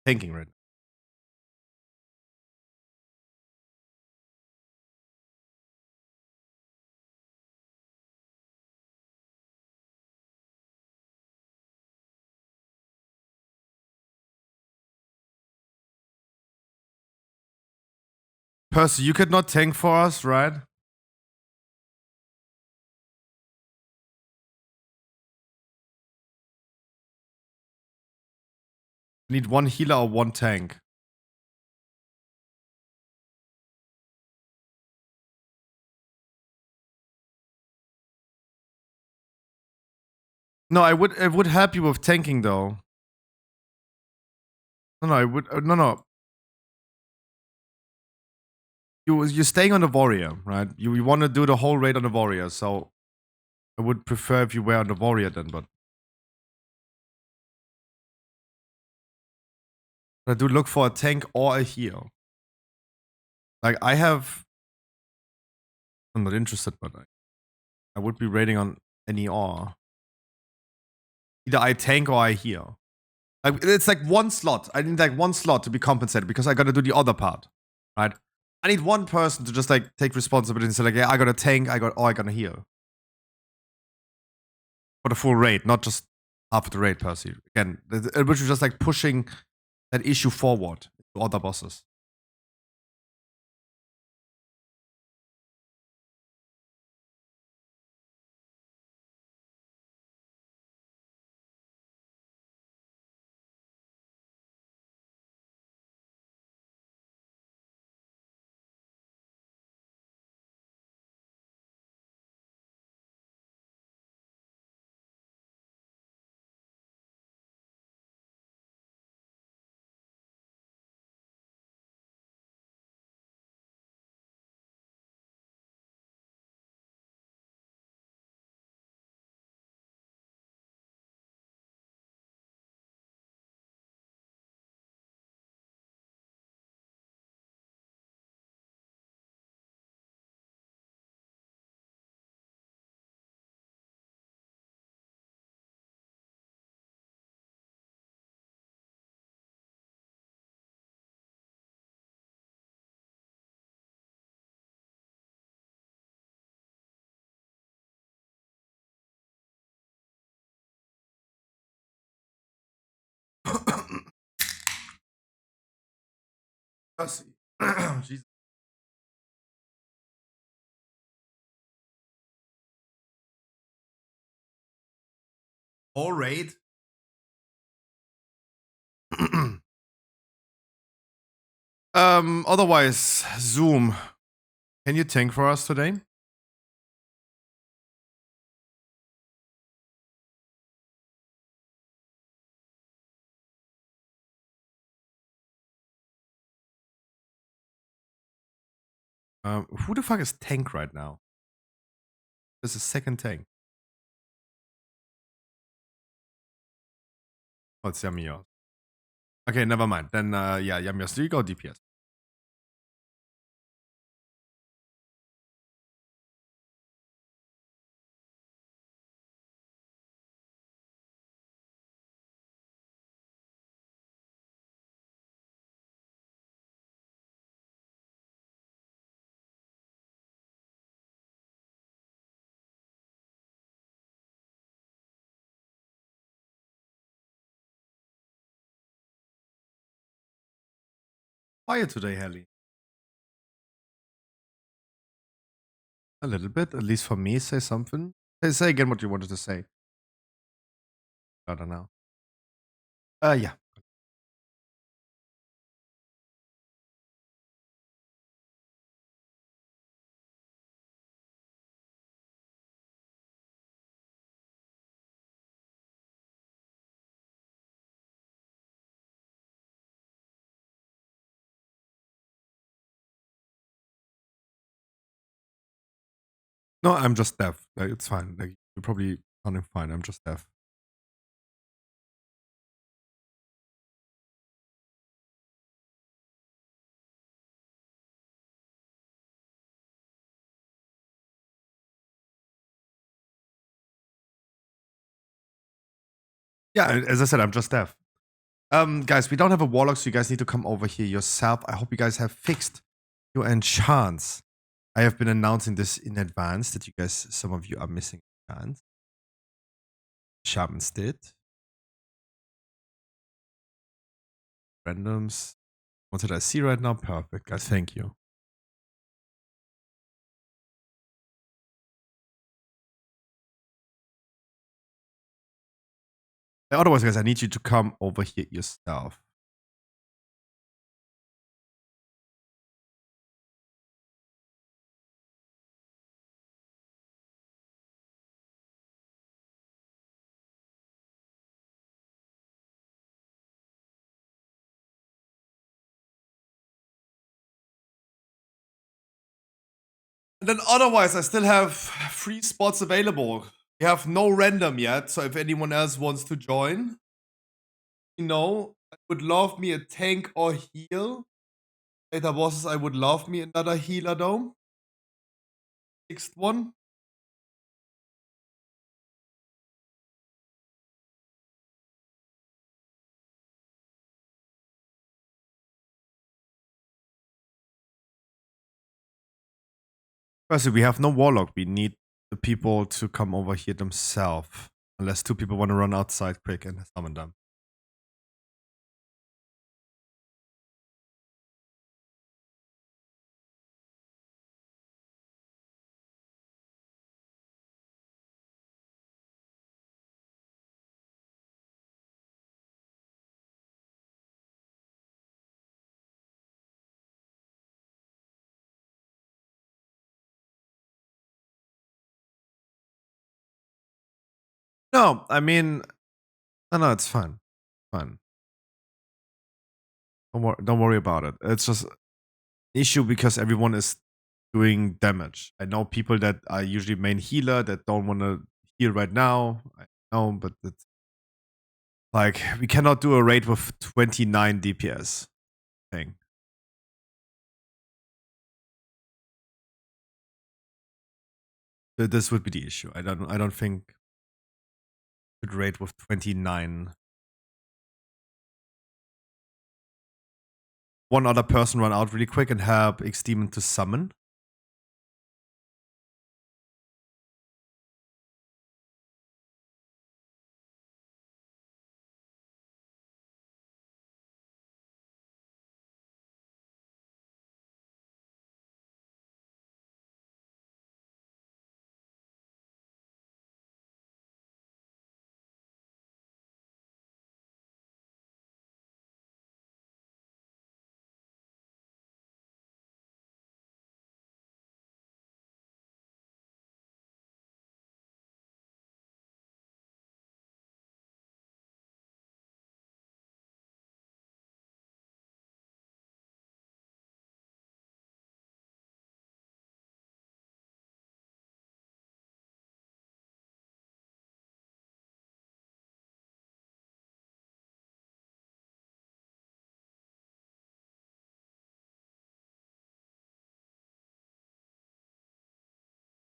Thinking right now. Percy, you could not tank for us, right? I need one healer or one tank. No, it would help you with tanking though. No, I would no. You're staying on the warrior, right? You want to do the whole raid on the warrior, so I would prefer if you were on the warrior then, but I do look for a tank or a heal. Like I have, I'm not interested, but I would be raiding on any or. Either I tank or I heal. Like, it's like one slot. I need like one slot to be compensated because I gotta do the other part, right? I need one person to just like take responsibility and say like, yeah, I got a tank, I gotta heal for the full raid, not just half of the raid, Percy. Again, which is just like pushing that issue forward to other bosses. Percy. Jesus. Whole raid? Otherwise, Zoom. Can you tank for us today? Who the fuck is tank right now? There's a second tank. Oh, it's Yamios. Okay, never mind. Then, yeah, Yamios, do you go DPS? quiet today, Helly. A little bit, at least for me. Say something. Say again what you wanted to say. I don't know. Yeah. No, I'm just deaf. Like, it's fine. Like, you're probably sounding fine. I'm just deaf. Yeah, as I said, I'm just deaf. Guys, we don't have a warlock, so you guys need to come over here yourself. I hope you guys have fixed your enchants. I have been announcing this in advance that you guys, some of you are missing enchants. Shamans did. Randoms. What did I see right now? Perfect, guys. Thank you. Otherwise, guys, I need you to come over here yourself. And then otherwise, I still have 3 spots available. We have no random yet, so if anyone else wants to join, you know, I would love me a tank or heal. Later bosses, I would love me another healer though. Sixth one. Firstly, we have no warlock. We need the people to come over here themselves. Unless 2 people want to run outside quick and summon them. No, I mean, no, it's fine. Fine. Don't worry about it. It's just an issue because everyone is doing damage. I know people that are usually main healer that don't want to heal right now. I know, but it's like we cannot do a raid with 29 DPS thing. This would be the issue. I don't think could raid with 29. One other person run out really quick and help X Demon to summon.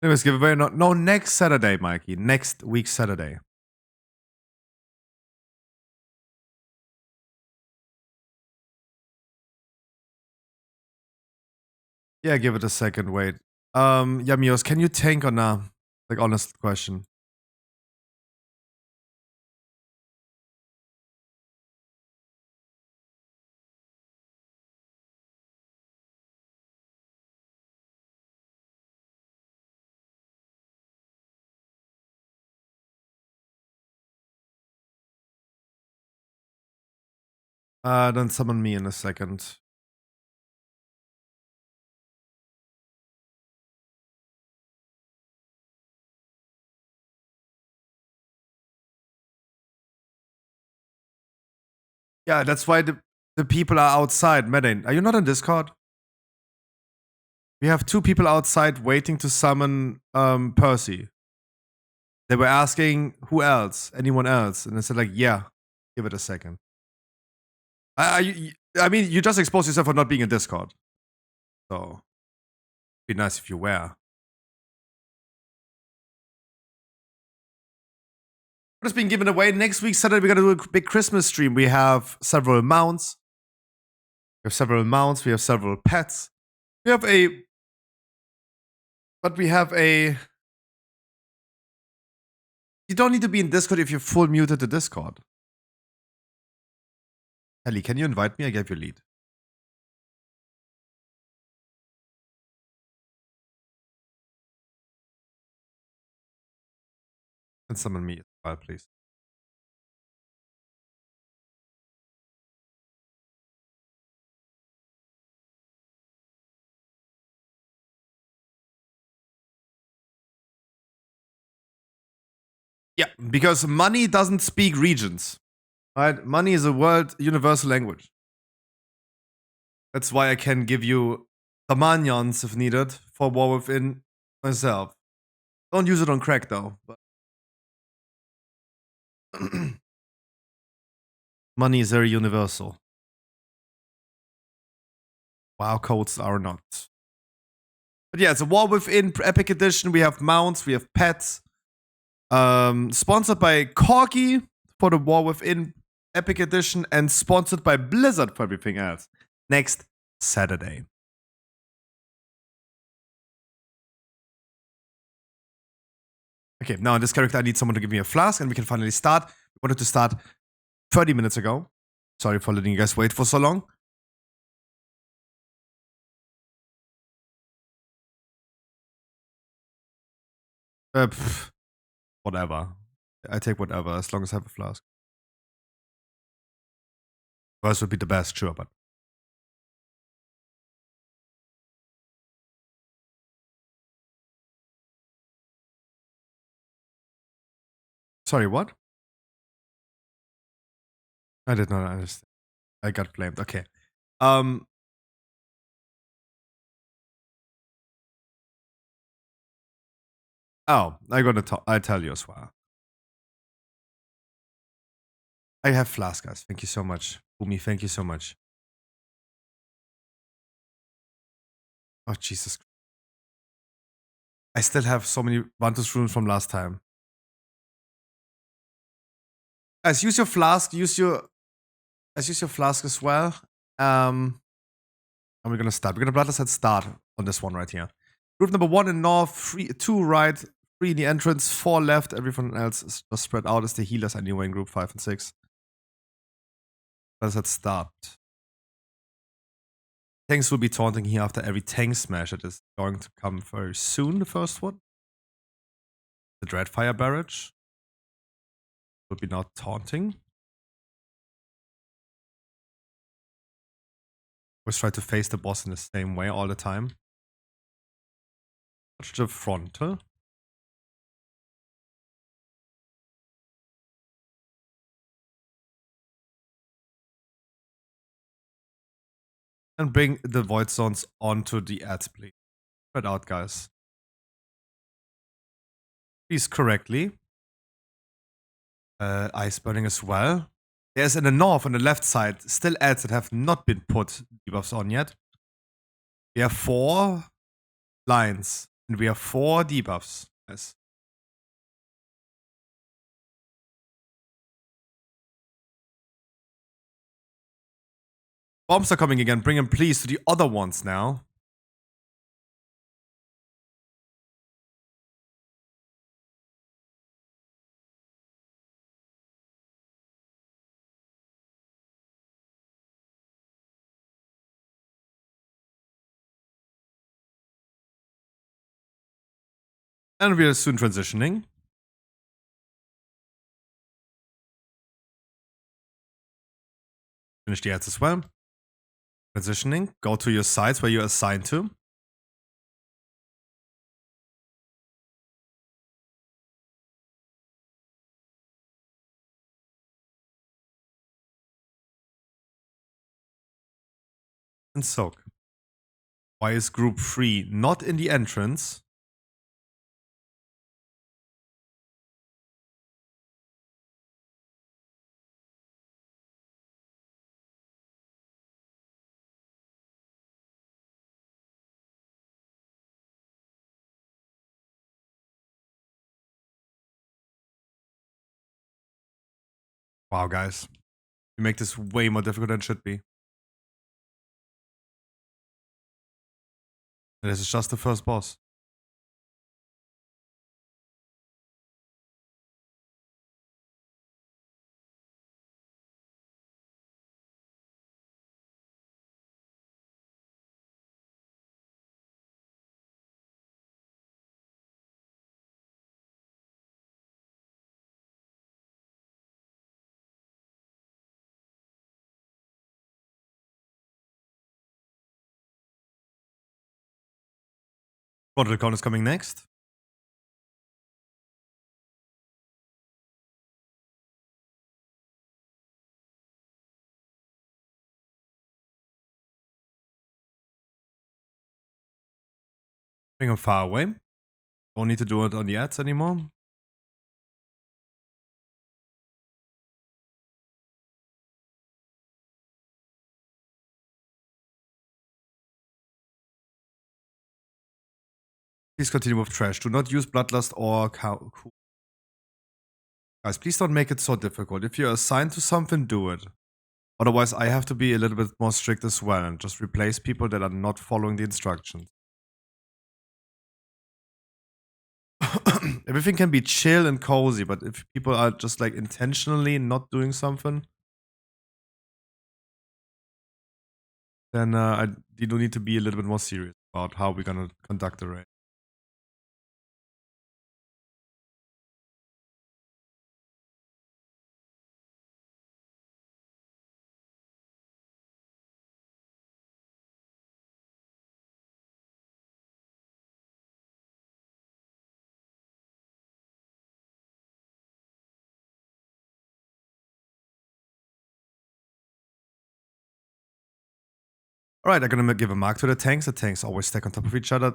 Anyways, giveaway. No, next Saturday, Mikey. Next week, Saturday. Yeah, give it a second. Wait. Yamios, can you tank on a like honest question? Then summon me in a second. Yeah, that's why the people are outside. Medane, are you not on Discord? We have 2 people outside waiting to summon Percy. They were asking who else, anyone else, and I said like, yeah, give it a second. I mean, you just exposed yourself for not being in Discord, so be nice if you were. What is being given away next week? Saturday, we're gonna do a big Christmas stream. We have several mounts. We have several pets. We have a. But we have a. You don't need to be in Discord if you're full muted to Discord. Ellie, can you invite me? I gave you a lead. And summon me as well, please. Yeah, because money doesn't speak regions. Right? Money is a world universal language. That's why I can give you the manions if needed for War Within myself. Don't use it on crack though. But money is very universal. WoW codes are not. But yeah, it's a War Within Epic Edition. We have mounts, we have pets. Sponsored by Corgi for the War Within Epic Edition and sponsored by Blizzard for everything else. Next Saturday. Okay, now in this character, I need someone to give me a flask and we can finally start. We wanted to start 30 minutes ago. Sorry for letting you guys wait for so long. Whatever. I take whatever, as long as I have a flask. First would be the best, sure, but. Sorry, what? I did not understand. I got blamed. Okay. Oh, I'm gonna I tell you as well. I have flask, guys. Thank you so much. Boomy, thank you so much. Oh, Jesus. I still have so many Vantus runes from last time. Guys, use your flask. Use your flask as well. And we're gonna start. We're gonna Bloodless start on this one right here. Group number 1 in north, 2 right, 3 in the entrance, 4 left. Everyone else is just spread out as the healers anyway in group 5 and 6. Let's start. Tanks will be taunting here after every tank smash. It is going to come very soon, the first one. The Dreadfire Barrage will be now taunting. Always try to face the boss in the same way all the time. Touch the frontal. And bring the Void Zones onto the ads, please. Spread out, guys. Please correctly. Ice Burning as well. There's in the north on the left side still ads that have not been put debuffs on yet. We have 4 lines and we have 4 debuffs. Yes. Bombs are coming again. Bring them please to the other ones now. And we are soon transitioning. Finish the ads as well. Transitioning. Go to your sites where you're assigned to. And soak. Why is group 3 not in the entrance? Wow, guys. You make this way more difficult than it should be. And this is just the first boss. Protocol count is coming next. Bring him far away. Don't need to do it on the ads anymore. Please continue with trash. Do not use bloodlust or cow. Guys, please don't make it so difficult. If you're assigned to something, do it. Otherwise, I have to be a little bit more strict as well and just replace people that are not following the instructions. Everything can be chill and cozy, but if people are just like intentionally not doing something, then you do need to be a little bit more serious about how we're gonna conduct the raid. Alright, I'm gonna give a mark to the tanks. The tanks always stack on top of each other.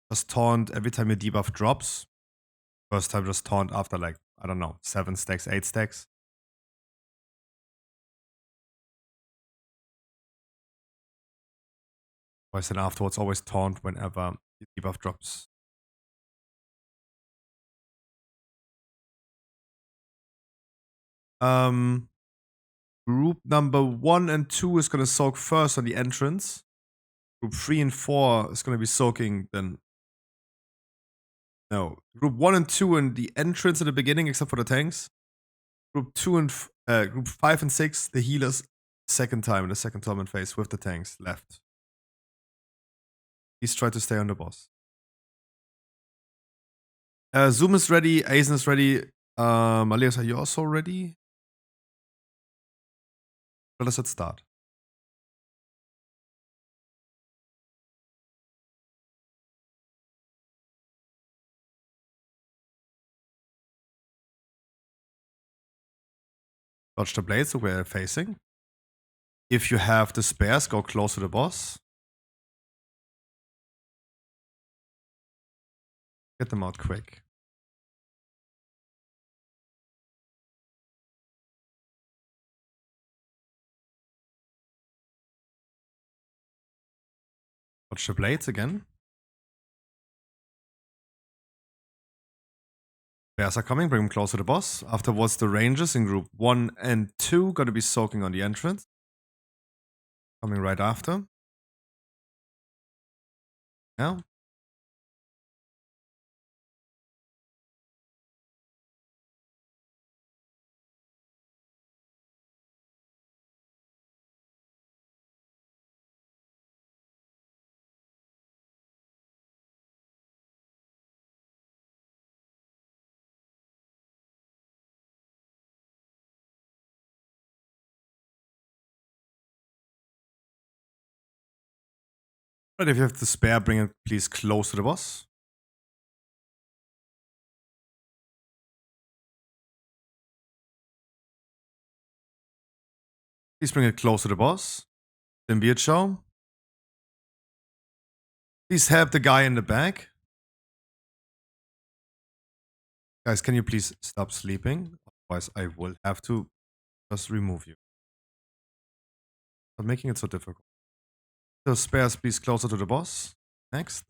Just taunt every time your debuff drops. First time just taunt after like, I don't know, 7 stacks, 8 stacks. Twice then afterwards always taunt whenever your debuff drops. Group number 1 and 2 is gonna soak first on the entrance. Group 3 and 4 is gonna be soaking then. No. Group 1 and 2 in the entrance at the beginning, except for the tanks. Group 2 and group 5 and 6, the healers second time in the second tournament phase with the tanks left. Please try to stay on the boss. Zoom is ready, Aizen is ready. Alias, are you also ready? Let us start. Dodge the blades so we're facing. If you have the spares, go close to the boss. Get them out quick. Dodge the blades again. Bears are coming, bring them close to the boss. Afterwards, the rangers in group 1 and 2 gonna be soaking on the entrance. Coming right after. Yeah. Right, if you have the spare, bring it please close to the boss. Please bring it close to the boss. Symbiote show. Please help the guy in the back. Guys, can you please stop sleeping? Otherwise, I will have to just remove you. Stop making it so difficult. So spares, please closer to the boss. Next.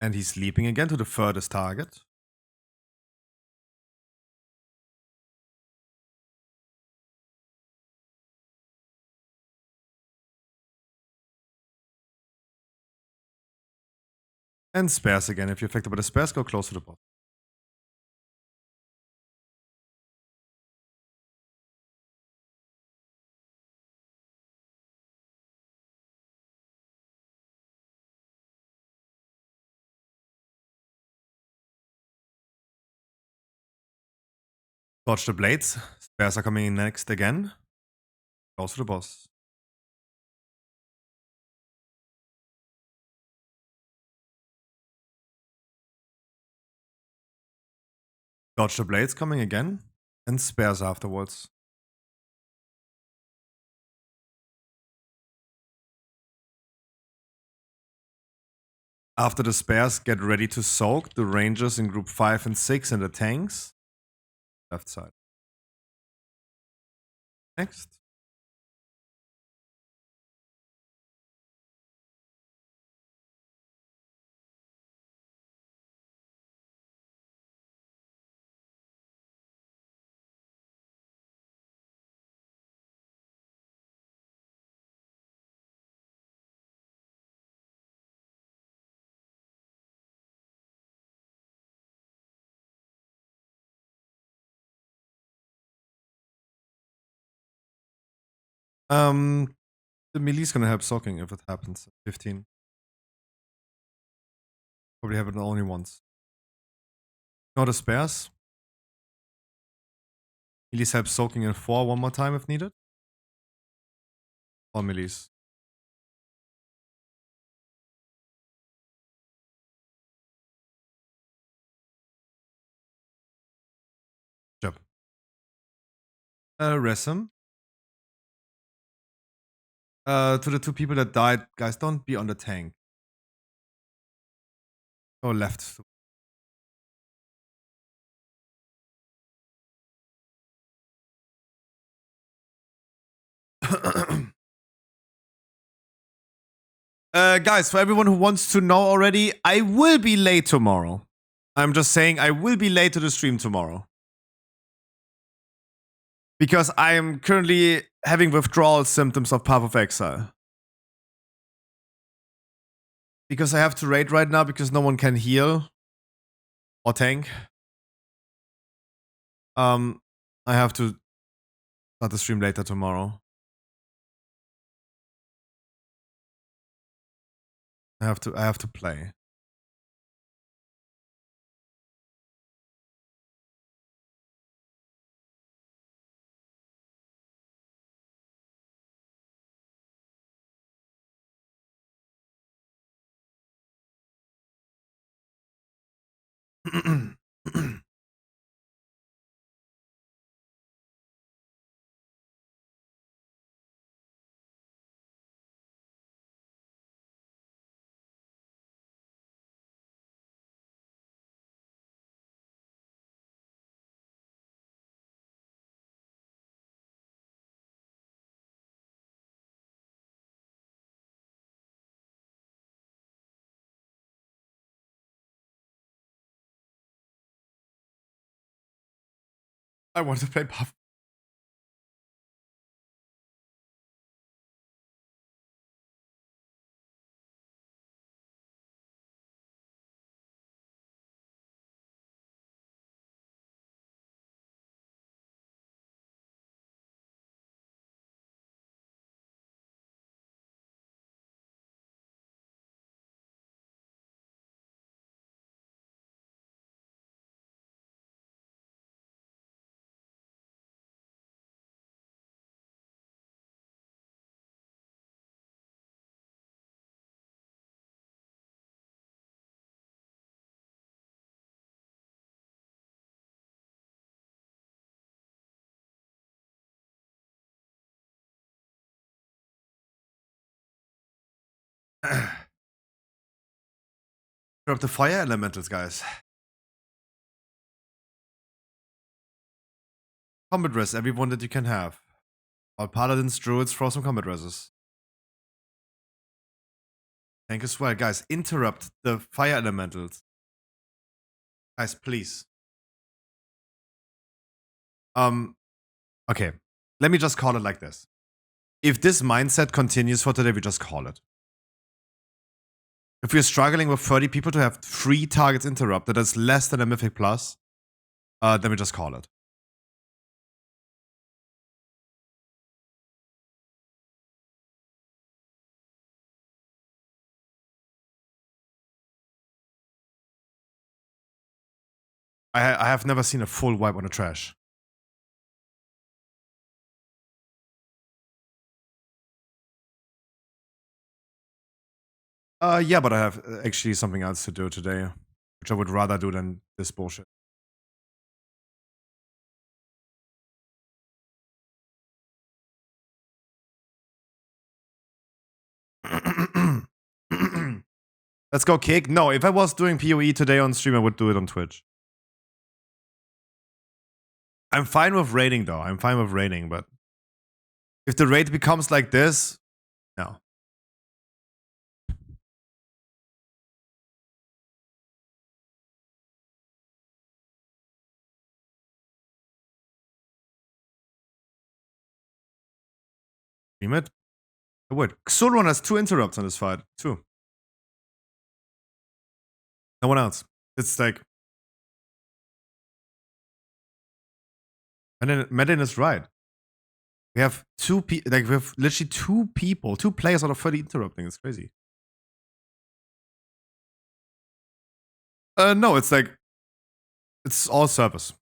And he's leaping again to the furthest target. And spares again. If you're affected by the spares, go close to the boss. Dodge the blades. Spares are coming in next again. Close to the boss. Dodge the blades coming again. And spares afterwards. After the spares, get ready to soak the rangers in group 5 and 6 and the tanks. Left side. Next. The melee's gonna help soaking if it happens. 15. Probably have it only once. No, the spares. Melee's help soaking in 4 one more time if needed. Or melee's. Job. Resim. To the 2 people that died, guys, don't be on the tank. Go left. Guys, for everyone who wants to know already, I will be late tomorrow. I'm just saying I will be late to the stream tomorrow. Because I am currently having withdrawal symptoms of Path of Exile. Because I have to raid right now because no one can heal or tank. I have to start the stream later tomorrow. I have to play. I want to play Path. Drop the fire elementals, guys. Combat res, everyone that you can have. All paladins, druids, throw some combat reses. Thank you as well, guys. Interrupt the fire elementals. Guys, please. Okay. Let me just call it like this. If this mindset continues for today, we just call it. If we're struggling with 30 people to have 3 targets interrupted, that's less than a Mythic Plus, then we just call it. I have never seen a full wipe on a trash. Yeah, but I have actually something else to do today, which I would rather do than this bullshit. Let's go kick. No, if I was doing PoE today on stream, I would do it on Twitch. I'm fine with raiding though. I'm fine with raiding, but if the raid becomes like this, no. Stream it? I would. Xulron has 2 interrupts on this fight. 2. No one else. It's like. And then Medin is right. We have 2 people. Like, we have literally 2 people, 2 players out of 30 interrupting. It's crazy. No, it's like. It's all service.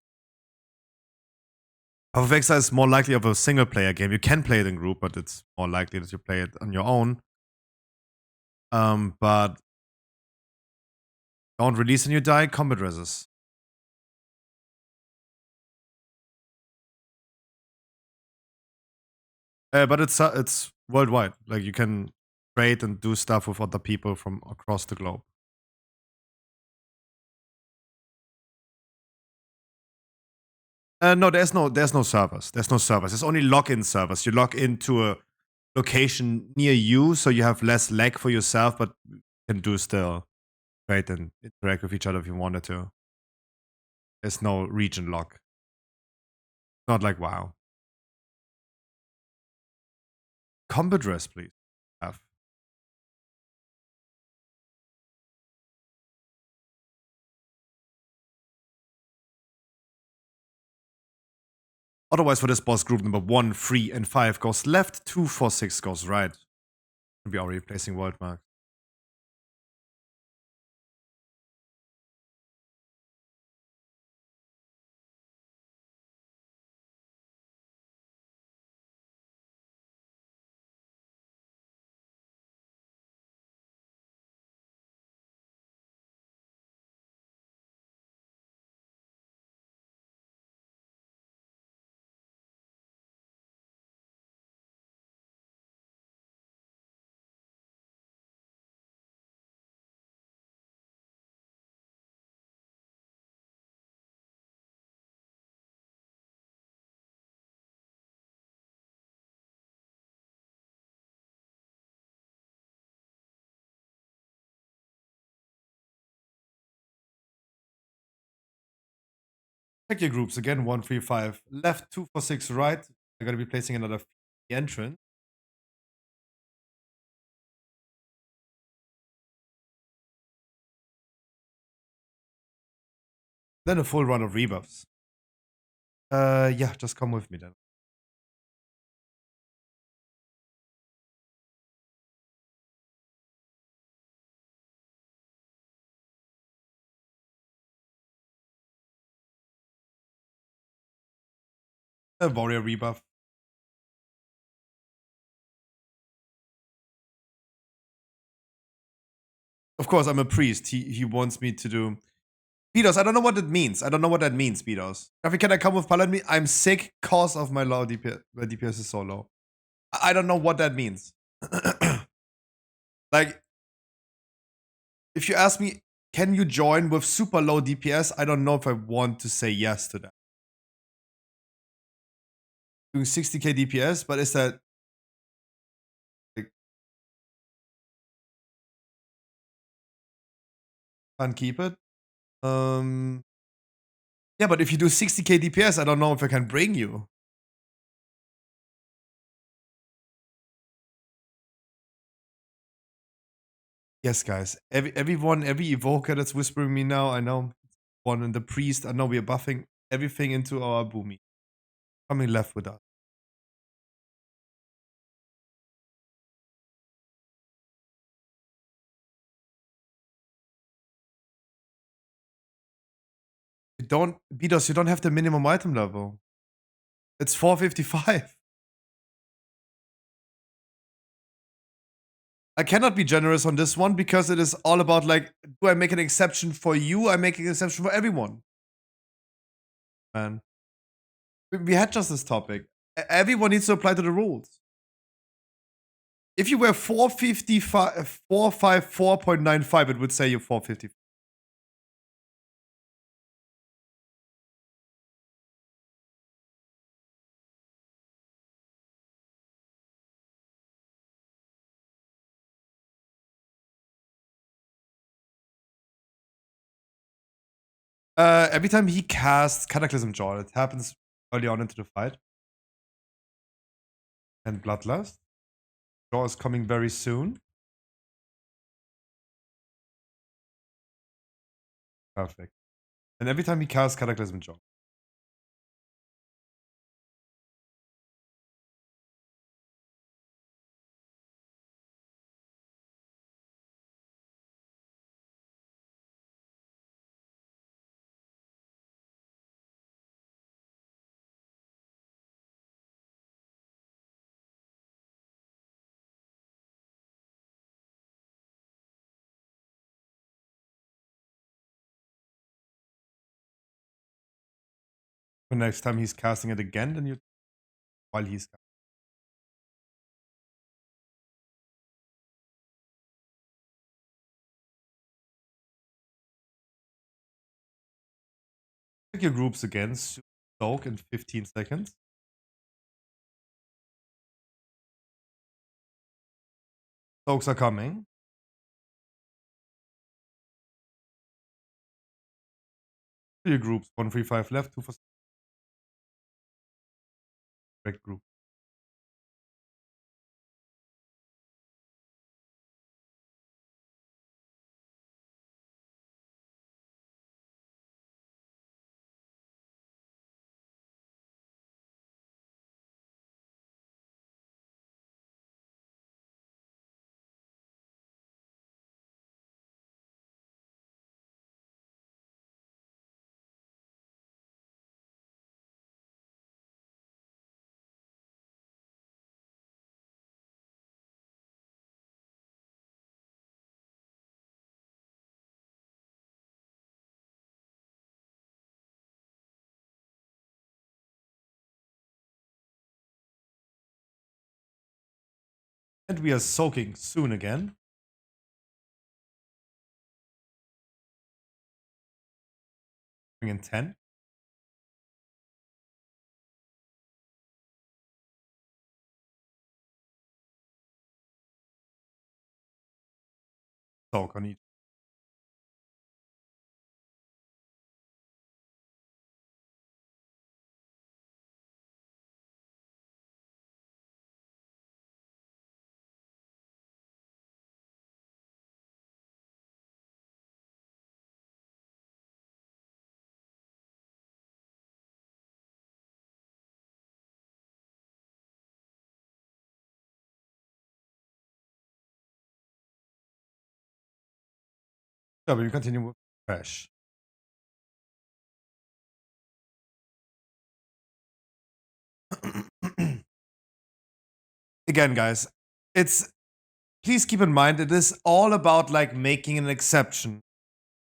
Path of Exile is more likely of a single player game. You can play it in group, but it's more likely that you play it on your own. But don't release a new die, combat reses. But it's worldwide. Like, you can trade and do stuff with other people from across the globe. No, there's no servers. There's no servers. There's only login servers. You log into a location near you, so you have less lag for yourself, but you can do still trade and interact with each other if you wanted to. There's no region lock. Not like WoW. Combat res, please. Have. Otherwise, for this boss, group number 1, 3, and 5 goes left, 2, 4, 6 goes right. We're already placing world mark. Check your groups again, 1, 3, 5. Left, 2, 4, 6 right. I'm going to be placing another entrance. Then a full run of rebuffs. Yeah, just come with me then. A warrior rebuff. Of course, I'm a priest. He wants me to do. Beatos, I don't know what that means. I don't know what that means, Beatos. Can I come with Paladin? I'm sick cause of my low DPS. My DPS is so low. I don't know what that means. Like, If you ask me, can you join with super low DPS? I don't know if I want to say yes to that. Doing 60k DPS, but is that like, can't keep it? Yeah, but if you do 60k DPS, I don't know if I can bring you. Yes, guys. Everyone, every evoker that's whispering me now, I know. One and the priest, I know we are buffing everything into our Boomy. Coming left with us. You don't, Beatos, you don't have the minimum item level. It's 455. I cannot be generous on this one because it is all about like, do I make an exception for you? I make an exception for everyone. Man. We had just this topic. Everyone needs to apply to the rules. If you were 455, 454.95, it would say you're 450. Every time he casts Cataclysm Jaw, it happens early on into the fight. And Bloodlust. Jaw is coming very soon. Perfect. And every time he casts Cataclysm Jaw. The next time he's casting it again, then you while he's pick your groups again. Soak in 15 seconds. Soaks are coming. Your groups. 135 left, 2 for correct group. And we are soaking soon again. Bring in 10. Soak on each. Yeah, but we continue with Crash. Again, guys, it's please keep in mind it is all about like making an exception.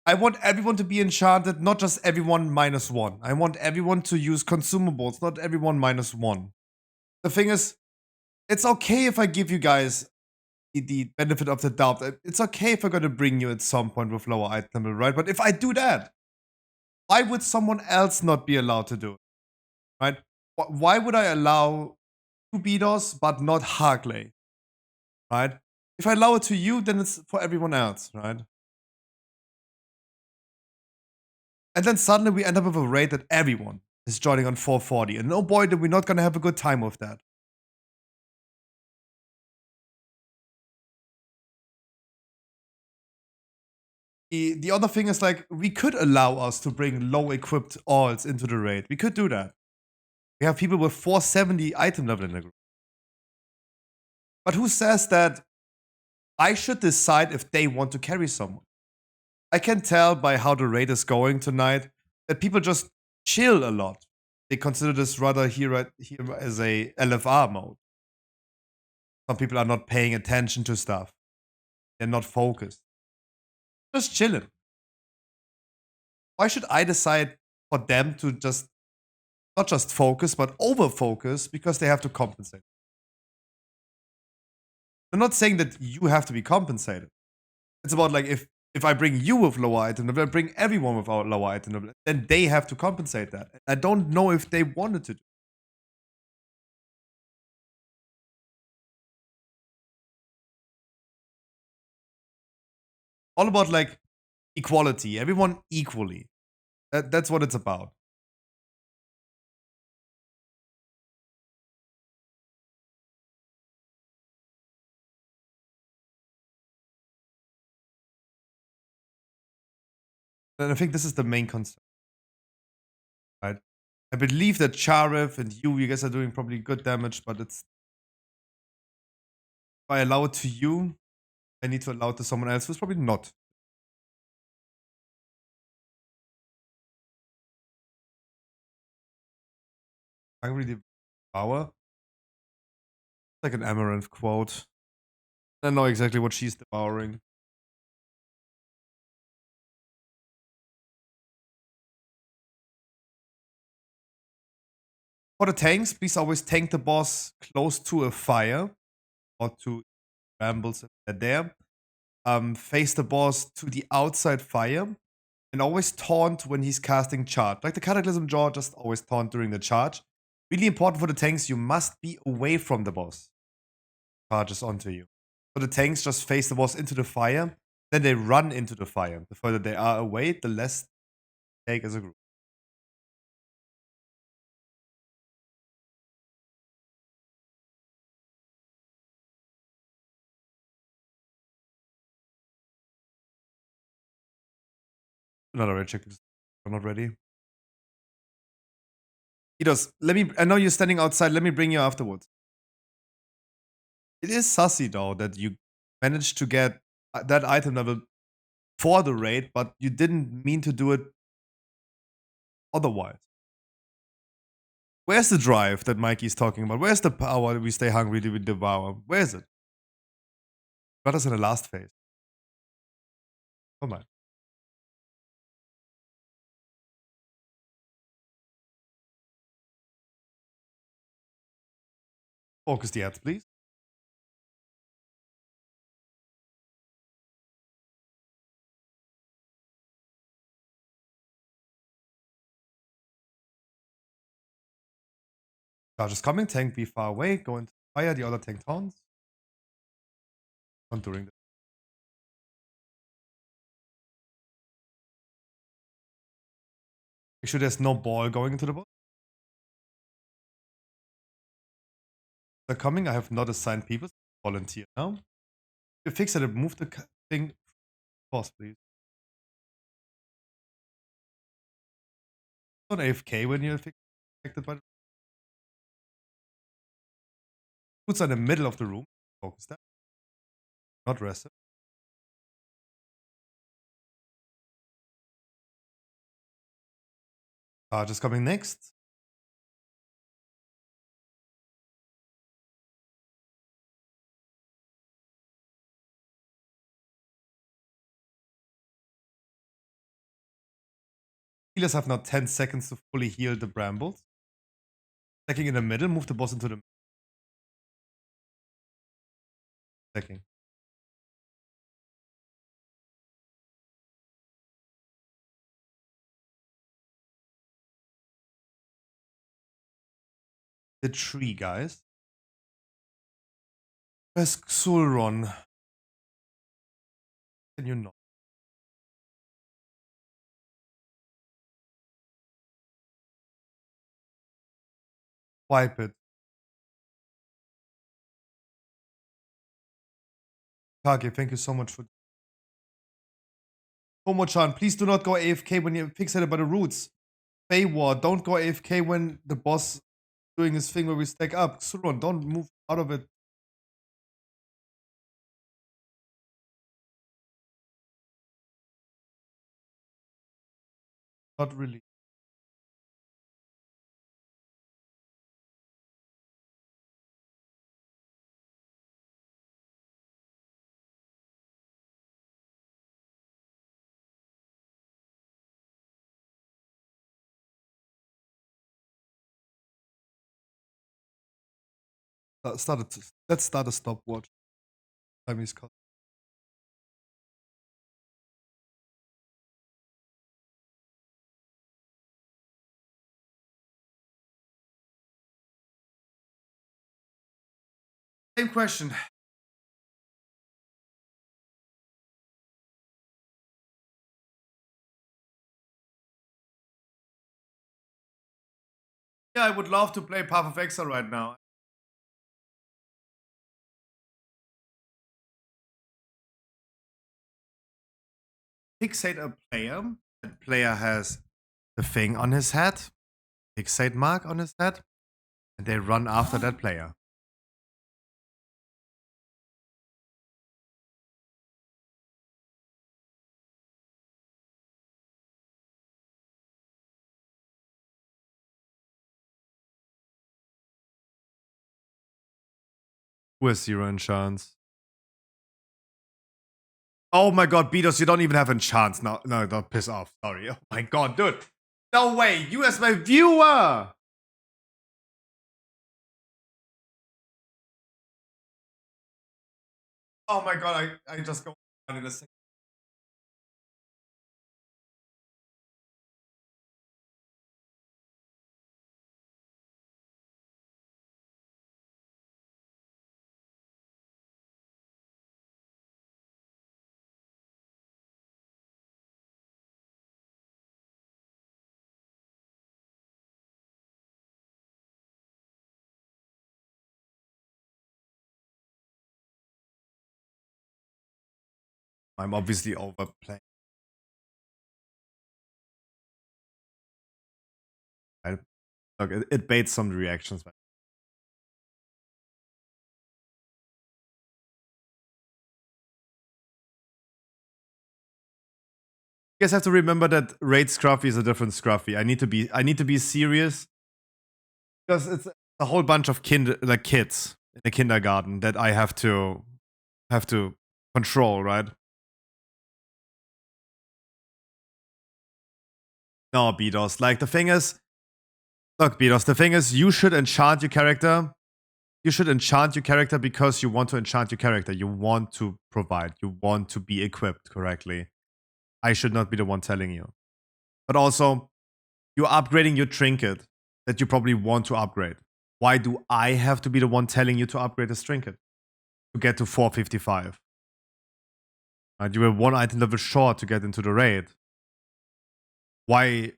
I want everyone to be enchanted, not just everyone -1. I want everyone to use consumables, not everyone -1. The thing is, it's okay if I give you guys the benefit of the doubt. It's okay if I'm gonna bring you at some point with lower item level, right? But if I do that, why would someone else not be allowed to do it, right? Why would I allow you BDOS but not Harkley, right? If I allow it to you, then it's for everyone else, right? And then suddenly we end up with a raid that everyone is joining on 440. And oh boy, that we're not gonna have a good time with that. The other thing is like, we could allow us to bring low equipped alls into the raid. We could do that. We have people with 470 item level in the group. But who says that I should decide if they want to carry someone? I can tell by how the raid is going tonight that people just chill a lot. They consider this rather here as a LFR mode. Some people are not paying attention to stuff. They're not focused. Just chilling. Why should I decide for them to just not just focus, but over focus because they have to compensate? I'm not saying that you have to be compensated. It's about like if I bring you with lower item level, I bring everyone with our lower item level, then they have to compensate that. I don't know if they wanted to do. All about like equality, everyone equally. That's what it's about. And I think this is the main concern. Right? I believe that Charif and you guys are doing probably good damage, but it's if I allow it to you, I need to allow it to someone else who's probably not. I really devour. Like an Amaranth quote. I don't know exactly what she's devouring. For the tanks, please always tank the boss close to a fire or to brambles there. Face the boss to the outside fire and always taunt when he's casting charge. Like the Cataclysm Jaw, just always taunt during the charge. Really important for the tanks, you must be away from the boss. Charges onto you. So the tanks just face the boss into the fire, then they run into the fire. The further they are away, the less they take as a group. Another red check. I'm not ready. Idos, I know you're standing outside. Let me bring you afterwards. It is sussy though that you managed to get that item level for the raid, but you didn't mean to do it otherwise. Where's the drive that Mikey's talking about? Where's the power that we stay hungry to devour? Where is it? Got us in the last phase. Come on. Focus the ads, please. Charge is coming. Tank be far away. Go into fire. The other tank taunts. Not doing this. Make sure there's no ball going into the boss. They're coming. I have not assigned people. Volunteer now. You fix it. Move the thing. Boss, please. Not AFK when you're affected by the boots are in the middle of the room. Focus that. Not rested. Just coming next. Healers have now 10 seconds to fully heal the brambles. Stacking in the middle, move the boss into the stacking. the tree, guys. Where's Xulron? Can you not? Wipe it. Kage, thank you so much for. Tomo-chan, please do not go AFK when you're fixated by the roots. VoD, don't go AFK when the boss doing his thing where we stack up. Xulron, don't move out of it. Not really. Let's start a stopwatch. Time is cut. Same question. Yeah, I would love to play Path of Exile right now. Fixate a player. That player has the thing on his head, fixate mark on his head, and they run after that player. With 0 enchants. Oh my god, Beatos, you don't even have enchants. No, don't piss off. Sorry. Oh my god, dude. No way. You as my viewer. Oh my god, I just go down in a second. I'm obviously overplaying. Look, it baits some reactions. You guys have to remember that Raid Scruffy is a different Scruffy. I need to be serious because it's a whole bunch of kids in the kindergarten that I have to control, right? No, Beatos. Like the thing is, look, Beatos. The thing is, you should enchant your character. You should enchant your character because you want to enchant your character. You want to provide. You want to be equipped correctly. I should not be the one telling you. But also, you're upgrading your trinket that you probably want to upgrade. Why do I have to be the one telling you to upgrade this trinket? To get to 455. You were one item level short to get into the raid. Why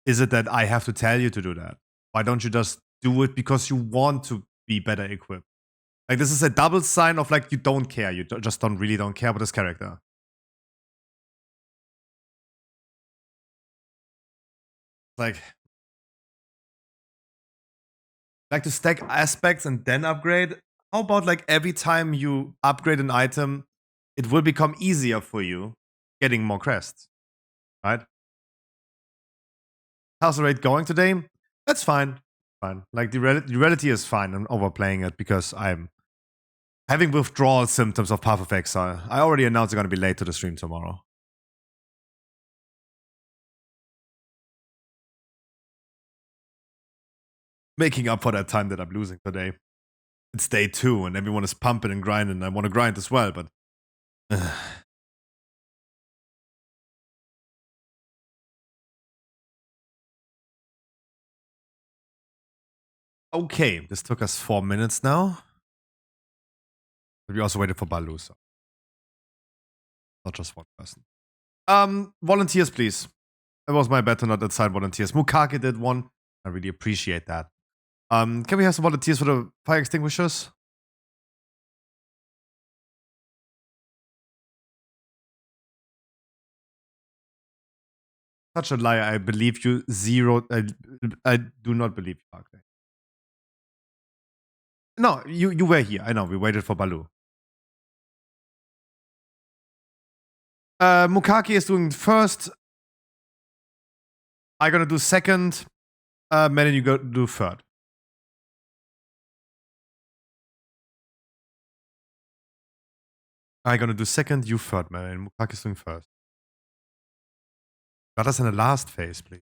is it that I have to tell you to do that? Why don't you just do it because you want to be better equipped? Like, this is a double sign of like you don't care. You just don't care about this character. Like to stack aspects and then upgrade. How about like every time you upgrade an item, it will become easier for you getting more crests, right? How's the rate going today? That's fine. Fine. Like the reality is fine. I'm overplaying it because I'm having withdrawal symptoms of Path of Exile. I already announced I'm going to be late to the stream tomorrow. Making up for that time that I'm losing today. It's day 2 and everyone is pumping and grinding. And I want to grind as well, but Okay, this took us 4 minutes now. But we also waited for Balu, so not just one person. Volunteers, please. It was my bad to not assign volunteers. Mukake did one. I really appreciate that. Can we have some volunteers for the fire extinguishers? Such a liar. I believe you zero. I do not believe you, Barclay. No, you were here. I know. We waited for Balu. Mukaki is doing first. I'm gonna do second. Menon, you go do third. I'm gonna do second. You third, Menon. Mukaki is doing first. Got us in the last phase, please.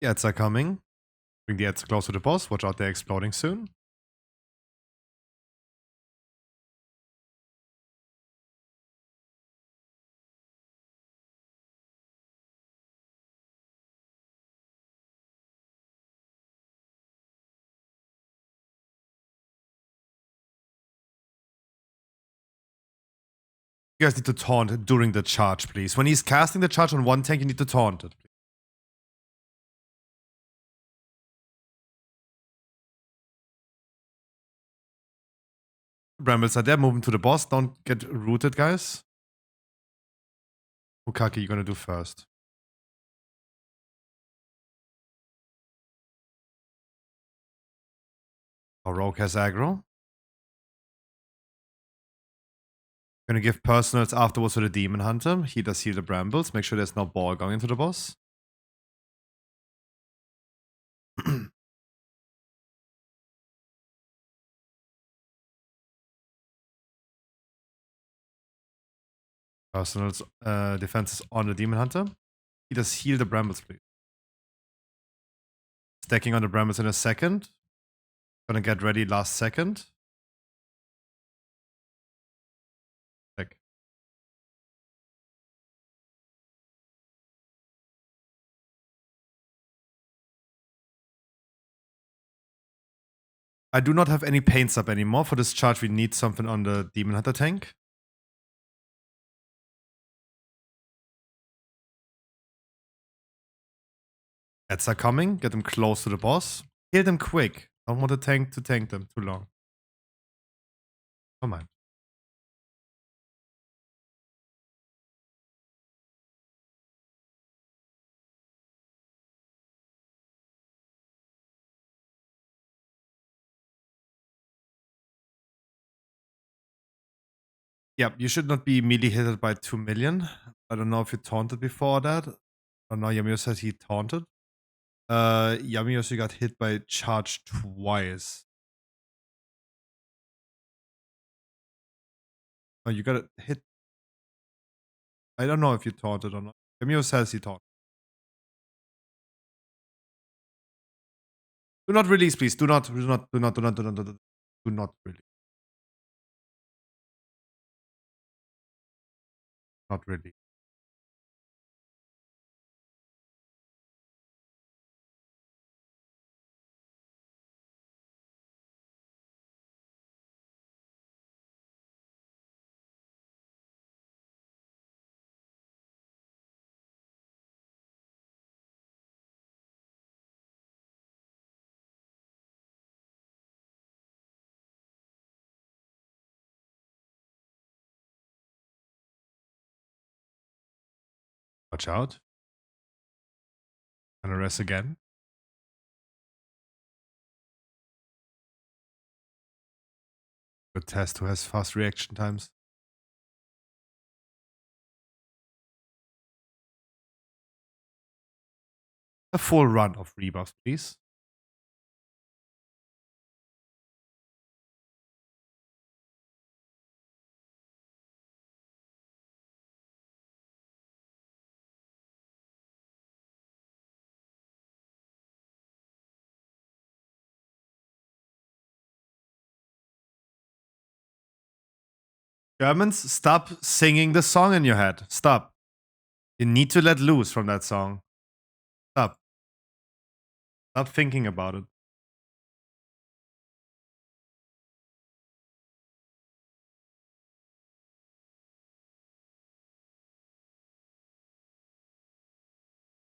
The ads are coming. Bring the ads close to the boss. Watch out, they're exploding soon. You guys need to taunt during the charge, please. When he's casting the charge on one tank, you need to taunt it. Brambles are there, moving to the boss. Don't get rooted, guys. Mukaki, you're gonna do first. Our rogue has aggro. Gonna give personals afterwards to the demon hunter. He does heal the brambles. Make sure there's no ball going into the boss. Personals defenses on the demon hunter. He does heal the brambles, please. Stacking on the brambles in a second. Gonna get ready last second. Check. I do not have any paints up anymore. For this charge, we need something on the demon hunter tank. Ads are coming. Get them close to the boss. Kill them quick. Don't want the tank to tank them too long. Come on. Yep, you should not be melee hit by 2 million. I don't know if you taunted before that. Oh no, Yamio said he taunted. Yamio got hit by charge twice. Oh, you got hit. I don't know if you taunted or not. Yamio says he taunted. Do not release, please. Do not release. Do not release. Not really. Watch out. Gonna rest again. Good test who has fast reaction times. A full run of rebuffs, please. Germans, stop singing the song in your head. Stop. You need to let loose from that song. Stop. Stop thinking about it.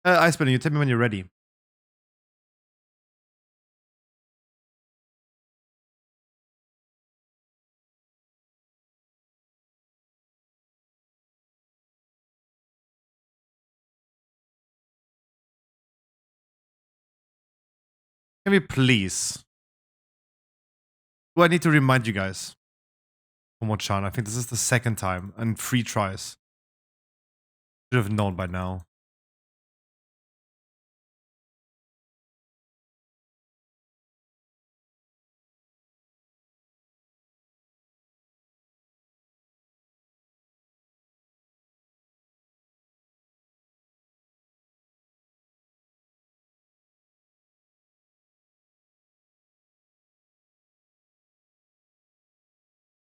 Iceberg, you tell me when you're ready. Can we please? Do I need to remind you guys? Tomo-chan, I think this is the second time and 3 tries. Should have known by now.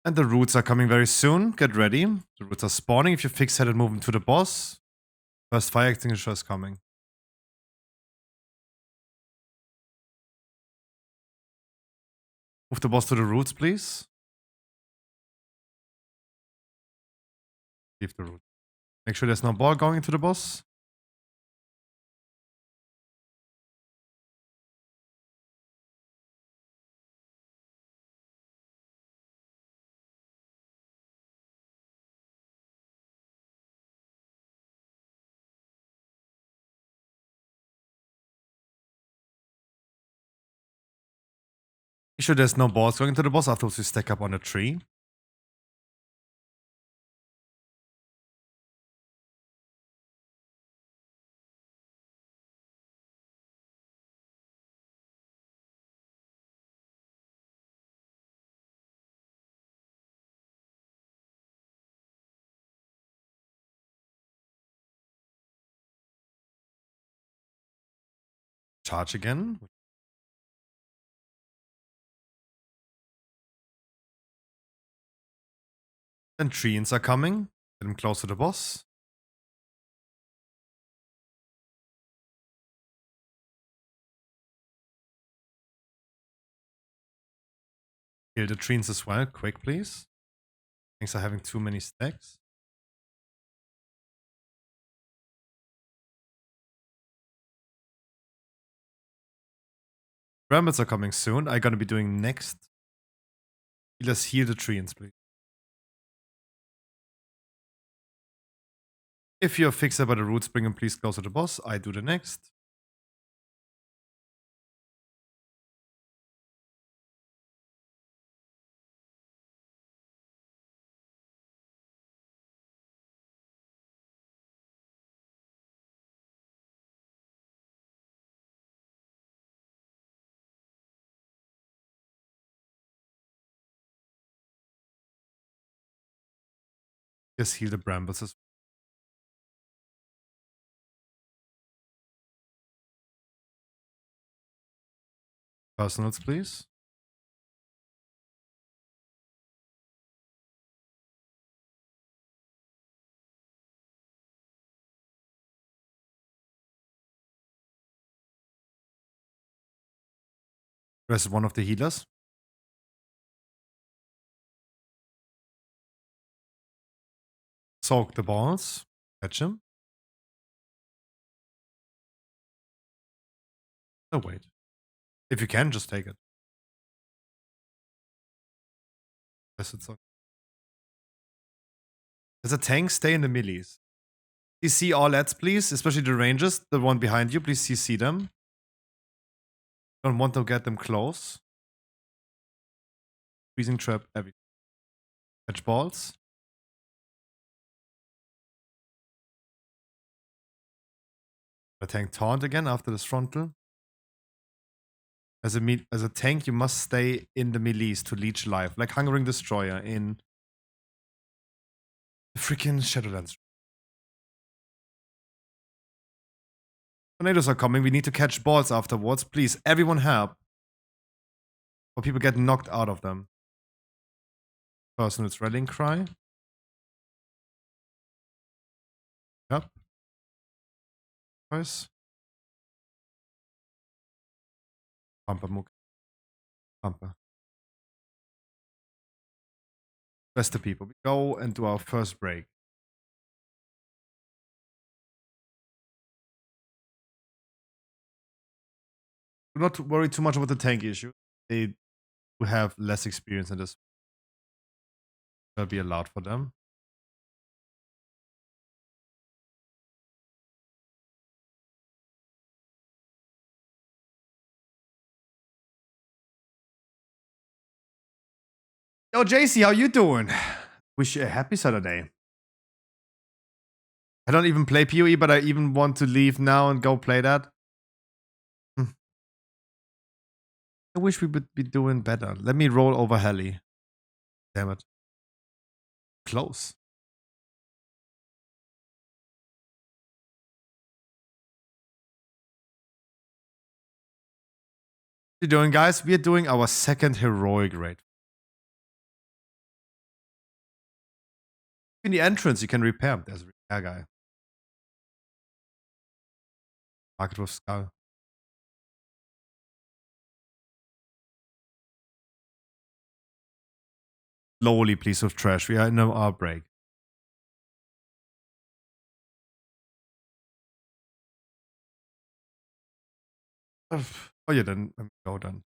And the roots are coming very soon. Get ready. The roots are spawning. If you fix-headed, move them to the boss. First fire extinguisher is coming. Move the boss to the roots, please. Leave the root. Make sure there's no ball going into the boss. Make sure there's no balls going into the boss. Afterwards, you stack up on the tree. Charge again. Then treants are coming. Get them close to the boss. Kill the treants as well. Quick, please. Things are having too many stacks. Brambles are coming soon. I'm gonna be doing next. Let's heal the treants, please. If you're fixed by the roots, bring them please closer to the boss. I do the next. Just heal the brambles as well. Personals, please. Rest one of the healers. Soak the balls. Catch him. Oh, wait. If you can, just take it. Yes, it's okay. As a tank, stay in the melees. CC all ads, please, especially the rangers, the one behind you. Please CC them. Don't want to get them close. Freezing trap, everything. Catch balls. A tank taunt again after this frontal. As a tank, you must stay in the melees to leech life, like Hungering Destroyer in the freaking Shadowlands. Tornadoes are coming. We need to catch balls afterwards. Please, everyone help. Or people get knocked out of them. Personal's rallying cry. Yep. sacrifice. Pampa Muck. Pampa. Rest the people. We go and do our first break. Do not worry too much about the tank issue. They will have less experience in this. That'll be allowed for them. Yo, JC, how you doing? Wish you a happy Saturday. I don't even play PoE, but I even want to leave now and go play that. I wish we would be doing better. Let me roll over Heli. Damn it. Close. What are you doing, guys? We are doing our second heroic raid. In the entrance, you can repair. There's a repair guy. Market with skull. Slowly, please, with trash. We are in our break. Oh yeah, then let me go then.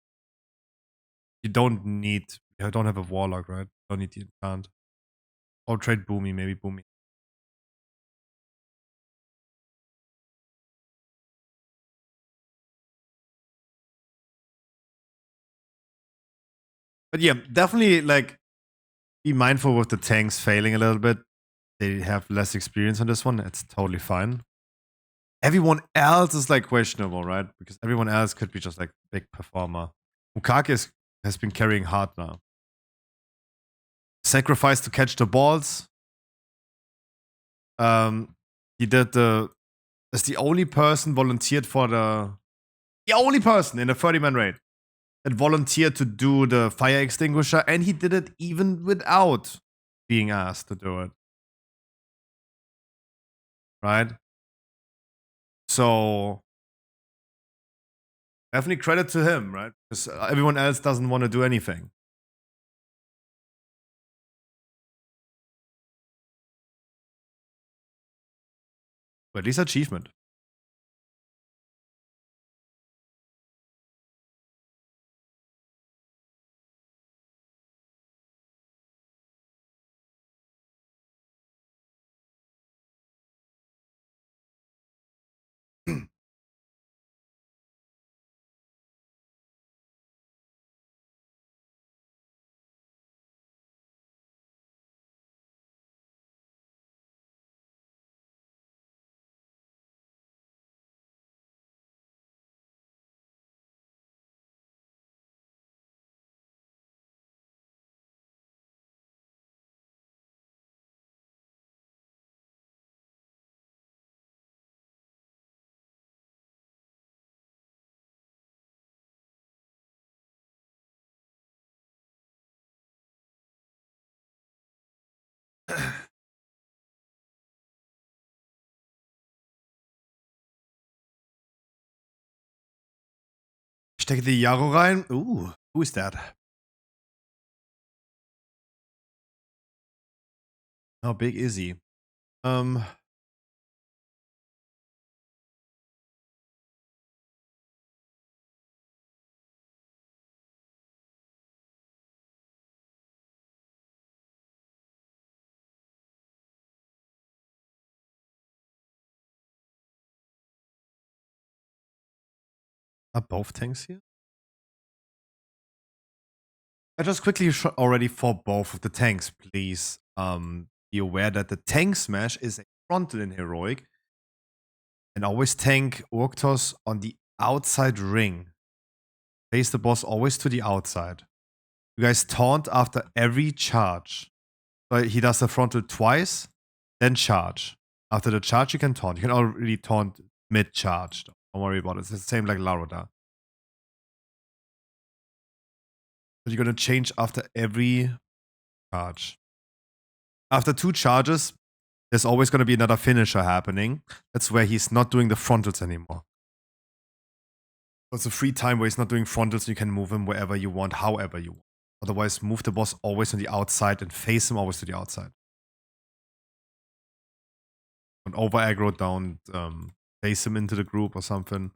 You don't need. You don't have a warlock, right? Don't need the enchant. Or trade Boomy, maybe Boomy. But yeah, definitely like be mindful with the tanks failing a little bit. They have less experience on this one. It's totally fine. Everyone else is like questionable, right? Because everyone else could be just like big performer. Mukake has been carrying hard now. Sacrifice to catch the balls. He did as the only person volunteered for the only person in a 30-man raid that volunteered to do the fire extinguisher, and he did it even without being asked to do it. Right? So definitely credit to him, right? Because everyone else doesn't want to do anything. But at least achievement. Stecke die Jaro rein. Who is that? How big is he? Are both tanks here? I just quickly already for both of the tanks, please. Be aware that the tank smash is fronted in heroic, and always tank Orctos on the outside ring. Face the boss always to the outside. You guys taunt after every charge. So he does the frontal twice, then charge. After the charge, you can taunt. You can already taunt mid-charge. Don't worry about it. It's the same like Laroda. But you're going to change after every charge. After 2 charges, there's always going to be another finisher happening. That's where he's not doing the frontals anymore. It's a free time where he's not doing frontals. You can move him wherever you want, however you want. Otherwise, move the boss always on the outside and face him always to the outside. And over aggro, don't face him into the group or something.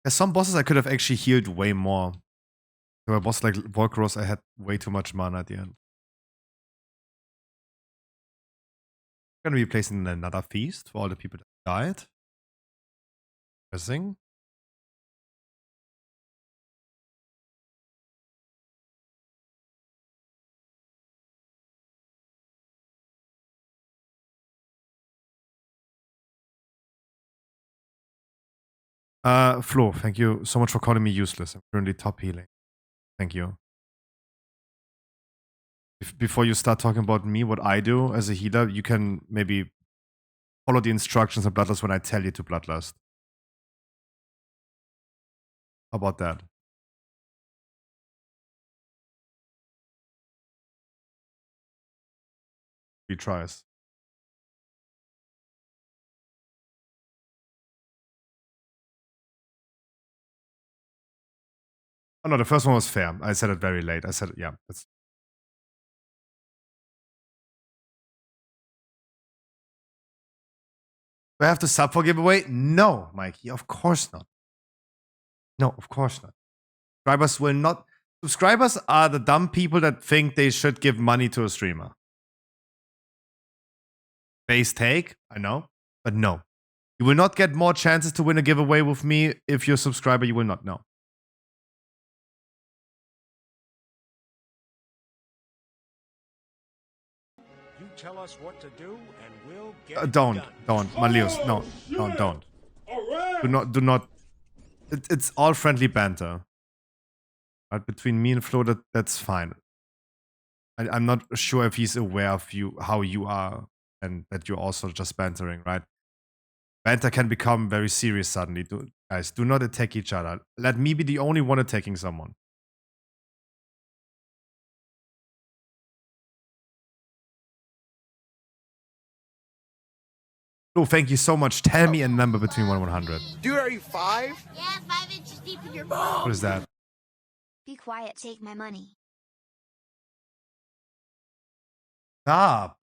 There's some bosses I could have actually healed way more. There were a boss like Volcaros, I had way too much mana at the end. I'm gonna be placing another feast for all the people that died. Interesting. Flo, thank you so much for calling me useless. I'm currently top healing. Thank you. Before you start talking about me, what I do as a healer, you can maybe follow the instructions of Bloodlust when I tell you to Bloodlust. How about that? 3 tries. Oh no, the first one was fair. I said it very late. I said, yeah. That's... Do I have to sub for giveaway? No, Mikey, of course not. No, of course not. Subscribers will not. Subscribers are the dumb people that think they should give money to a streamer. Base take, I know, but no. You will not get more chances to win a giveaway with me if you're a subscriber. You will not know. You tell us what to do, and we'll get Don't, Malius, no, don't. Right. Do not. It's all friendly banter. But between me and Flo, that's fine. I'm not sure if he's aware of you, how you are, and that you're also just bantering, right? Banter can become very serious suddenly. Guys, do not attack each other. Let me be the only one attacking someone. Oh, thank you so much. Tell me a number between 1 and 100. Dude, are you 5? Yeah, 5 inches deep in your bone. What is that? Be quiet, take my money. Stop.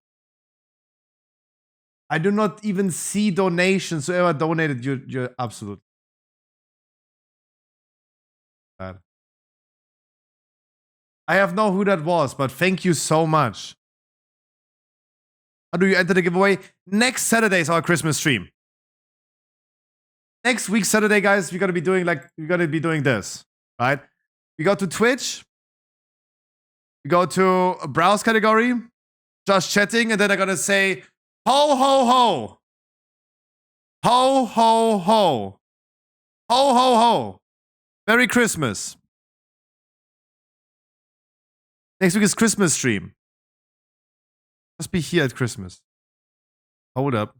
I do not even see donations. Whoever donated, you're absolute bad. I have no who that was, but thank you so much. How do you enter the giveaway? Next Saturday is our Christmas stream. Next week, Saturday, guys, we're gonna be doing this, right? We go to Twitch. We go to a browse category, just chatting, and then I'm gonna say, ho, ho, ho. Ho, ho, ho. Ho, ho, ho. Merry Christmas. Next week is Christmas stream. Must be here at Christmas. Hold up.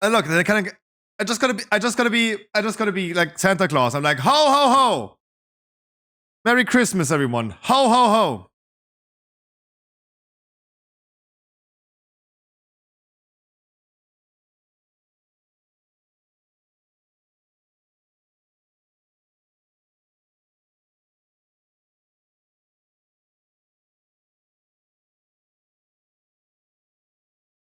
And look, I just gotta be like Santa Claus. I'm like, ho, ho, ho. Merry Christmas, everyone. Ho, ho, ho.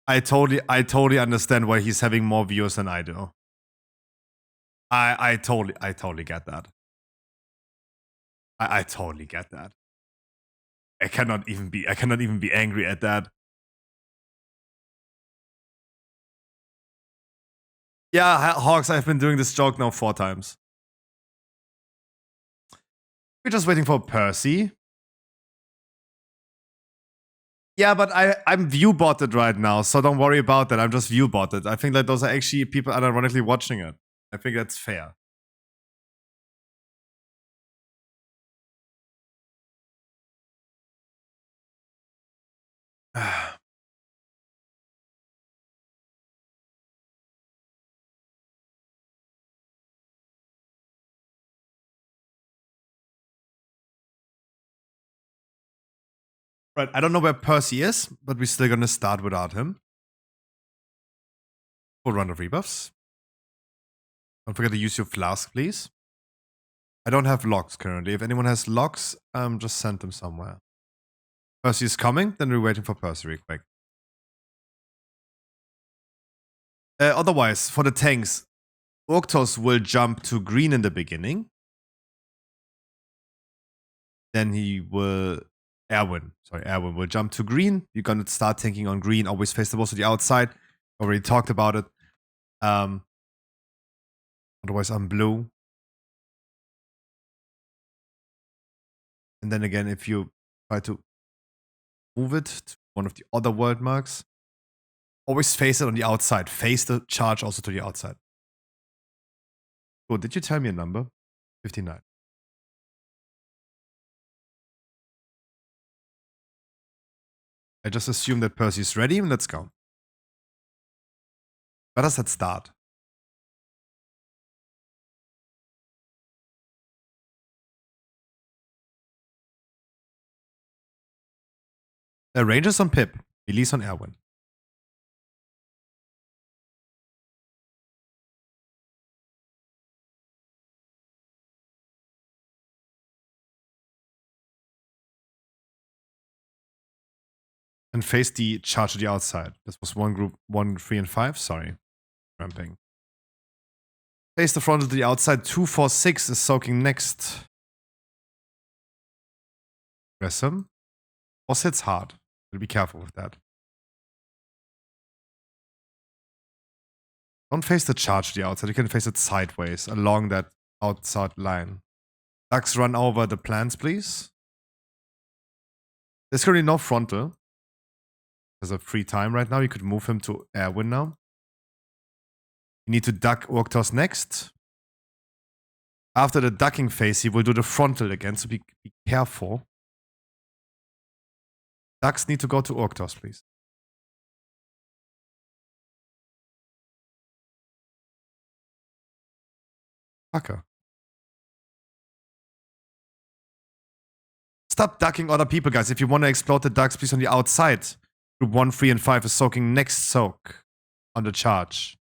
I totally understand why he's having more views than I do. I totally get that. I totally get that. I cannot even be angry at that. Yeah, Hawks, I've been doing this joke now 4 times. We're just waiting for Percy. Yeah, but I'm view botted right now, so don't worry about that. I'm just view botted. I think that those are actually people unironically watching it. I think that's fair. Right, I don't know where Percy is, but we're still gonna start without him. Full run of rebuffs. Don't forget to use your flask, please. I don't have locks currently. If anyone has locks, just send them somewhere. Percy is coming, then we're waiting for Percy real quick. Otherwise, for the tanks, Orctos will jump to green in the beginning. Then he will... Erwin will jump to green. You're gonna start tanking on green. Always face the boss to the outside. Already talked about it. Otherwise, I'm blue. And then again, if you try to move it to one of the other world marks, always face it on the outside. Face the charge also to the outside. Oh, did you tell me a number? 59. I just assume that Percy's ready. Let's go. Where does that start? Rangers on Pip. Release on Erwin. And face the charge to the outside. This was one group, 1, 3, and 5. Sorry. Ramping. Face the frontal to the outside. 2, 4, 6 is soaking next. Press him. Boss hits hard. Be careful with that. Don't face the charge to the outside. You can face it sideways along that outside line. Ducks run over the plants, please. There's currently no frontal. There's a free time right now. You could move him to Erwin now. You need to duck Orctos next. After the ducking phase, he will do the frontal again, so be careful. Ducks need to go to Orctos, please. Fucker. Stop ducking other people, guys. If you want to explode the ducks, please on the outside. Group 1, 3, and 5 is soaking next soak on the charge.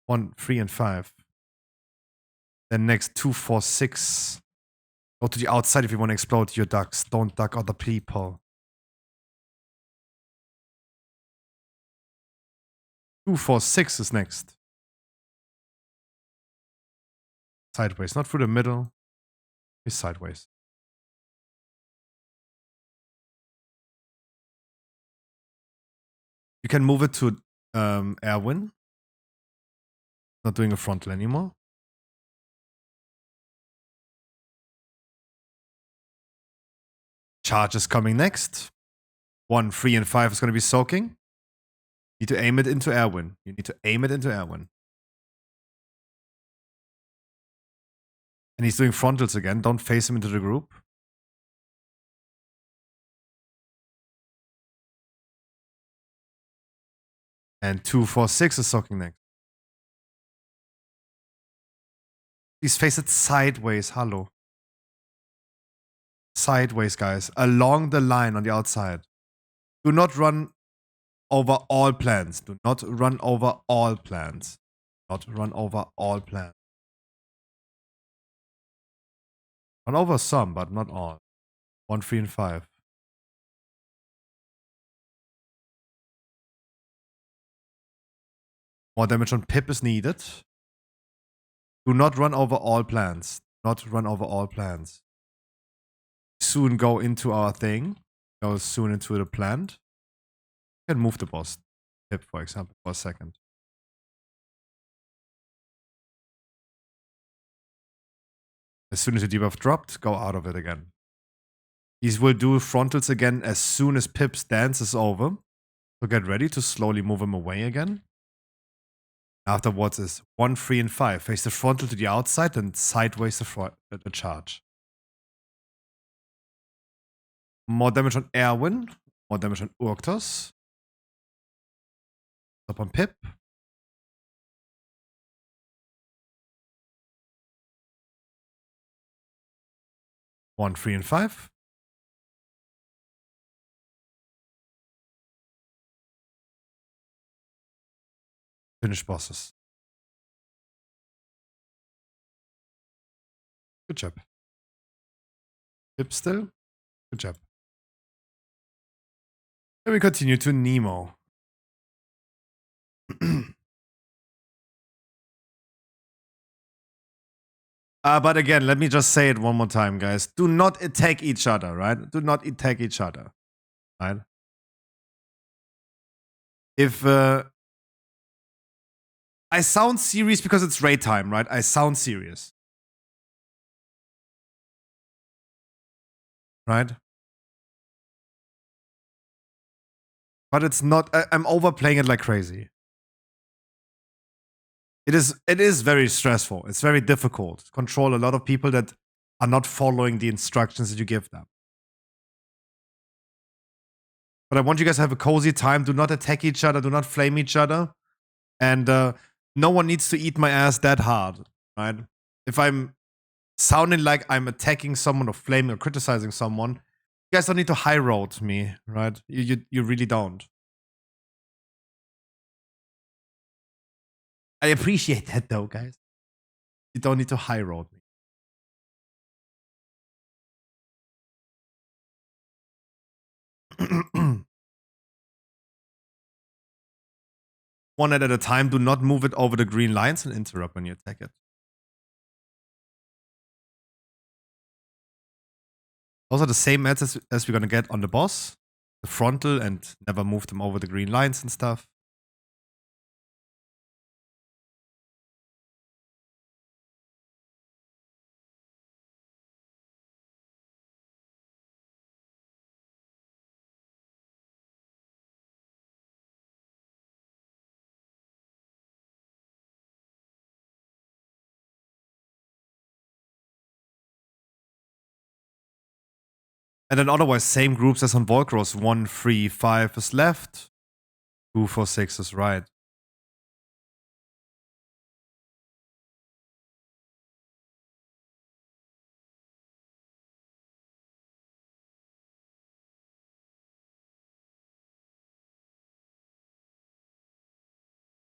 1, 3, and 5. Then next 2, 4, 6. Go to the outside if you want to explode your ducks. Don't duck other people. 2, 4, 6 is next. Sideways, not through the middle. It's sideways. You can move it to Erwin. Not doing a frontal anymore. Charge is coming next. 1, 3, and 5 is going to be soaking. You need to aim it into Erwin. You need to aim it into Erwin. And he's doing frontals again. Don't face him into the group. And 2, 4, 6 is soaking next. Please face it sideways. Hello. Sideways, guys. Along the line on the outside. Do not run over all plans. Do not run over all plans. Not run over all plans. Run over some, but not all. 1, 3, and 5. More damage on Pip is needed. Do not run over all plans. Not run over all plans. Soon go into our thing. Go soon into the plant. You can move the boss. Pip, for example, for a second. As soon as the debuff dropped, go out of it again. These will do frontals again as soon as Pip's dance is over. So get ready to slowly move him away again. Afterwards is 1, 3, and 5. Face the frontal to the outside and sideways the charge. More damage on Erwin. More damage on Urktos. Stop on Pip. One, 3, and 5. Finish bosses. Good job. Pip still. Good job. And we continue to Nemo. But again, let me just say it one more time, guys. Do not attack each other, right? Do not attack each other, right? If I sound serious because it's raid time, right? I sound serious. Right? But it's not, I'm overplaying it like crazy. It is very stressful. It's very difficult to control a lot of people that are not following the instructions that you give them. But I want you guys to have a cozy time. Do not attack each other. Do not flame each other. And no one needs to eat my ass that hard, right? If I'm sounding like I'm attacking someone or flaming or criticizing someone, you guys don't need to high road me, right? You really don't. I appreciate that though, guys. You don't need to high road me. One at a time. Do not move it over the green lines and interrupt when you attack it. Those are the same mats as we're gonna get on the boss. The frontal and never move them over the green lines and stuff. And then otherwise, same groups as on Volcross. 1, 3, 5 is left. 2, 4, 6 is right.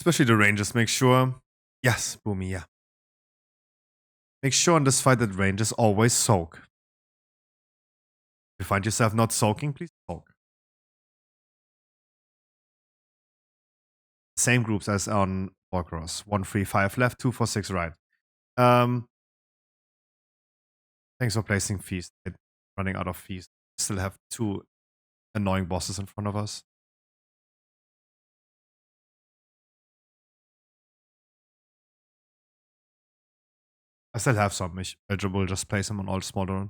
Especially the rangers. Make sure. Yes, Boomy, yeah. Make sure in this fight that rangers always soak. If you find yourself not soaking, please soak. Same groups as on Volcross. 1, 3, 5 left, 2, 4, 6 right. Thanks for placing feast. Running out of feast. Still have 2 annoying bosses in front of us. I still have some. I will just place them on all smaller.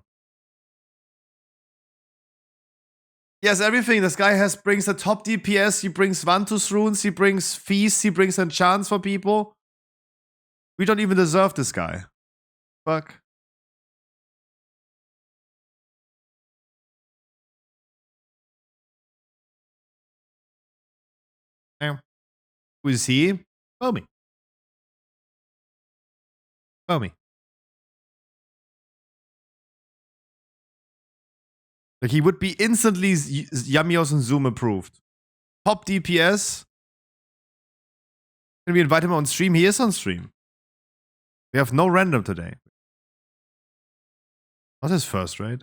Yes, everything. This guy brings a top DPS. He brings Vantus runes. He brings feast. He brings enchants for people. We don't even deserve this guy. Fuck. Yeah. Who is he? Bomi. Bomi. Like, he would be instantly Yamios and Zoom approved. Top DPS. Can we invite him on stream? He is on stream. We have no random today. Not his first raid.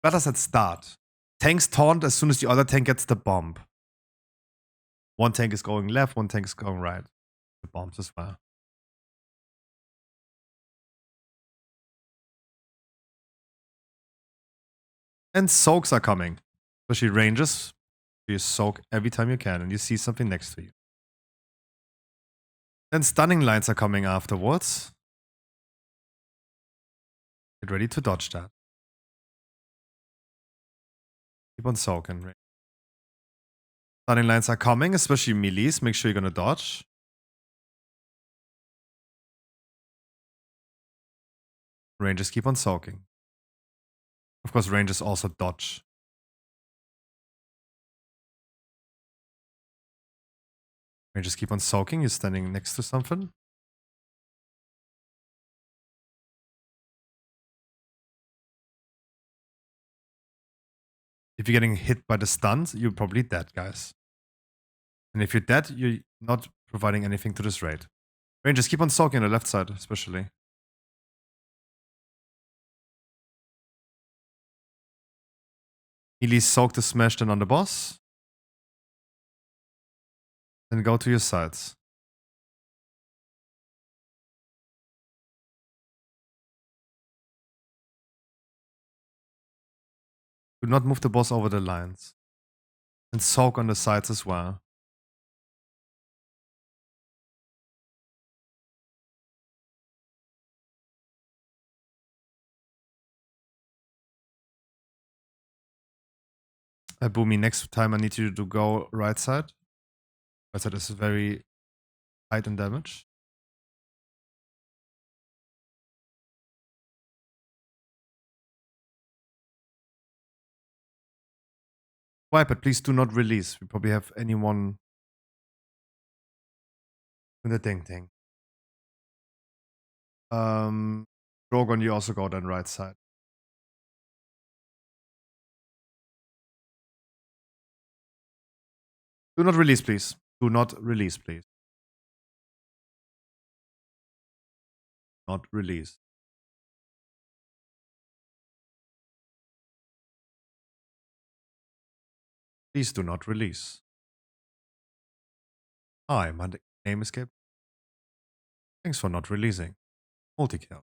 Let us at start. Tanks taunt as soon as the other tank gets the bomb. One tank is going left, one tank is going right. The bombs as well. And soaks are coming. Especially ranges. You soak every time you can and you see something next to you. Then stunning lines are coming afterwards. Get ready to dodge that. Keep on soaking. Right? Starting lines are coming, especially melees. Make sure you're gonna dodge. Rangers keep on soaking. Of course, Rangers also dodge. Rangers keep on soaking. You're standing next to something. If you're getting hit by the stuns, you're probably dead, guys. And if you're dead, you're not providing anything to this raid. Rangers keep on soaking on the left side, especially. Melee soak the smash then on the boss. Then go to your sides. Do not move the boss over the lines. And soak on the sides as well. Boomy, next time I need you to go right side. Right side is very tight in damage. Why, but please do not release. We probably have anyone in the thing. Drogon, you also go down right side. Do not release, please. Do not release, please. Not release. Please do not release. Hi, my name escaped. Thanks for not releasing. Multi-kill.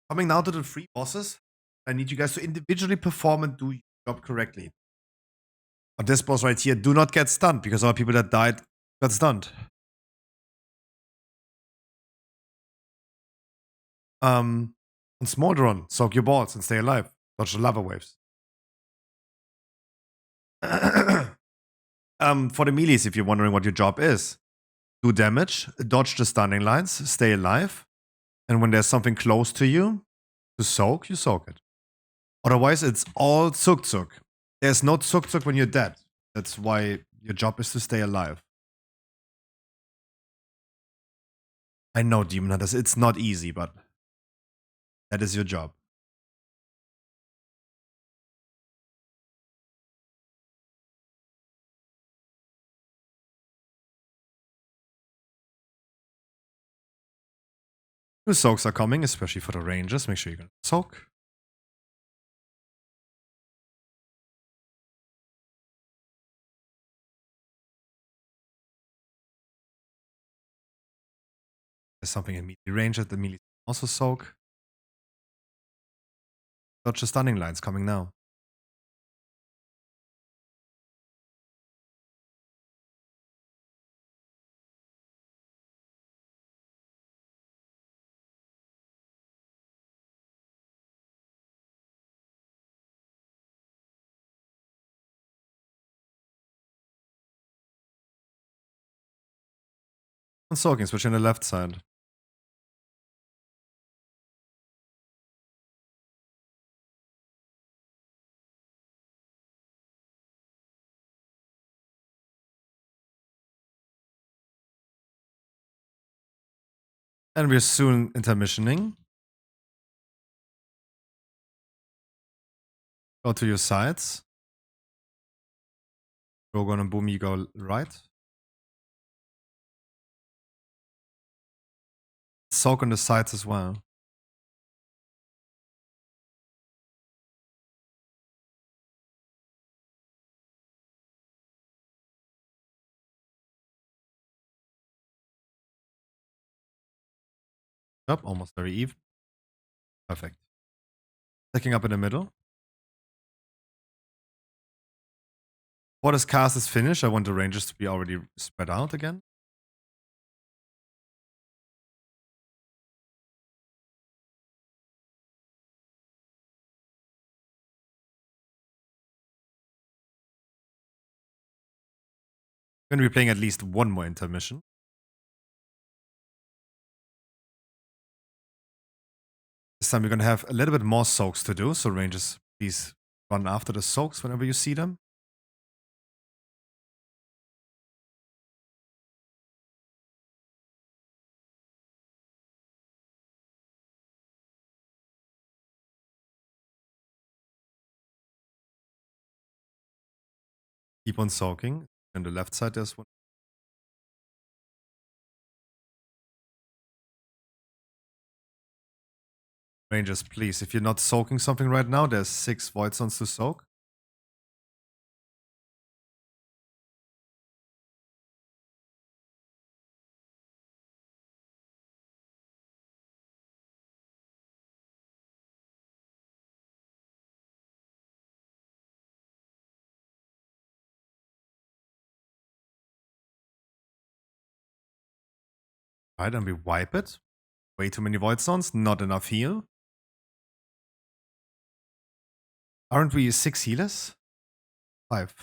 Coming now to the 3 bosses. I need you guys to individually perform and do your job correctly. On this boss right here, do not get stunned because all people that died got stunned. On Smoldron, soak your balls and stay alive. Dodge the lava waves. For the melees, if you're wondering what your job is, do damage, dodge the stunning lines, stay alive, and when there's something close to you to soak, you soak it. Otherwise, it's all tsuk. There's no tsuk when you're dead. That's why your job is to stay alive. I know, Demon Hunters, it's not easy, but that is your job. Two soaks are coming, especially for the rangers. Make sure you're gonna soak. There's something in melee range that the melee also soak. Dodge the stunning lines coming now. And soaking, especially on the left side. And we're soon intermissioning. Go to your sides. Drogon and Boomy go right. Soak on the sides as well. Yep, almost very even. Perfect. Sticking up in the middle. Before this cast is finished, I want the rangers to be already spread out again. We're going to be playing at least one more intermission. This time we're going to have a little bit more soaks to do, so rangers, please run after the soaks whenever you see them. Keep on soaking. On the left side, there's one. Rangers, please, if you're not soaking something right now, there's 6 void zones to soak. Right, and we wipe it. Way too many void zones, not enough heal. Aren't we 6 healers? 5.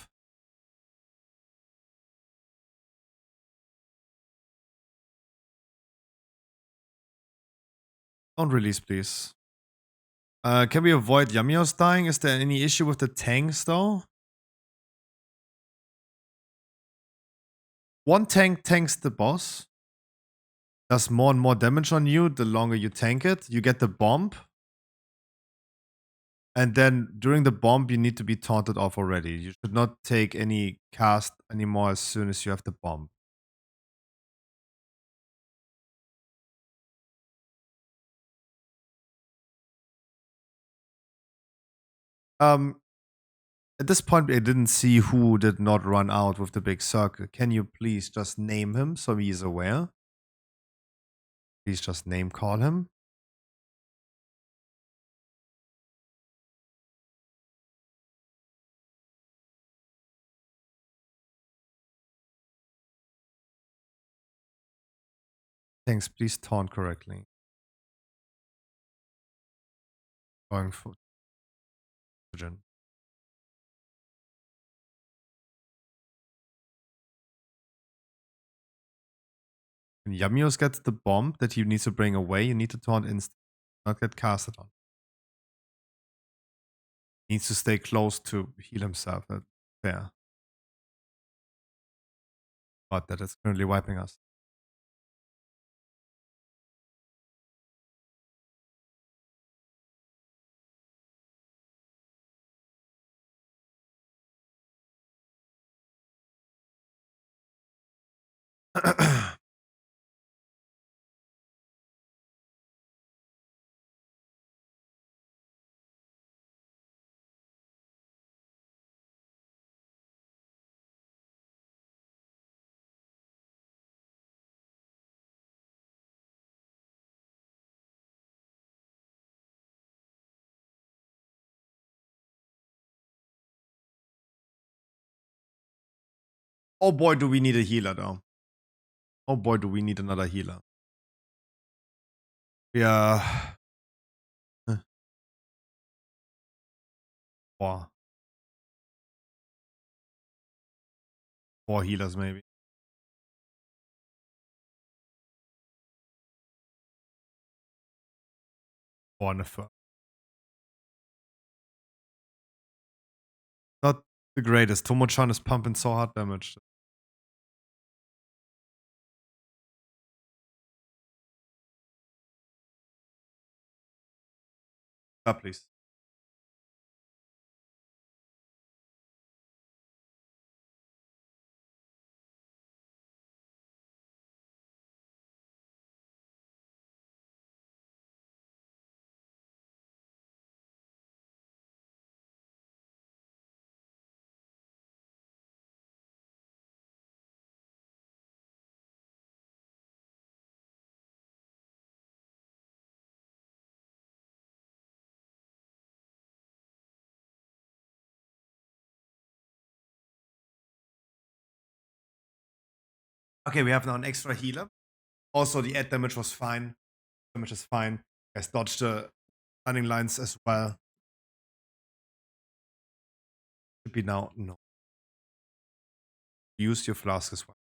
Don't release, please. Can we avoid Yamios dying? Is there any issue with the tanks, though? One tank tanks the boss. Does more and more damage on you the longer you tank it. You get the bomb. And then during the bomb, you need to be taunted off already. You should not take any cast anymore as soon as you have the bomb. At this point, I didn't see who did not run out with the big circle. Can you please just name him so he's aware? Please just name call him. Thanks, please taunt correctly. Going for oxygen. When Yamios gets the bomb that he needs to bring away, you need to taunt instantly, not get casted on. He needs to stay close to heal himself. That's fair. But that is currently wiping us. Oh boy, do we need a healer though. Oh boy, do we need another healer. Yeah. Four. 4 healers maybe. 4 on the first. Not the greatest. Tomo-chan is pumping so hard damage. Stop, please. Okay, we have now an extra healer. Also, the add damage was fine. Damage is fine. Guys dodged the running lines as well. Should be now. No. Use your flask as well.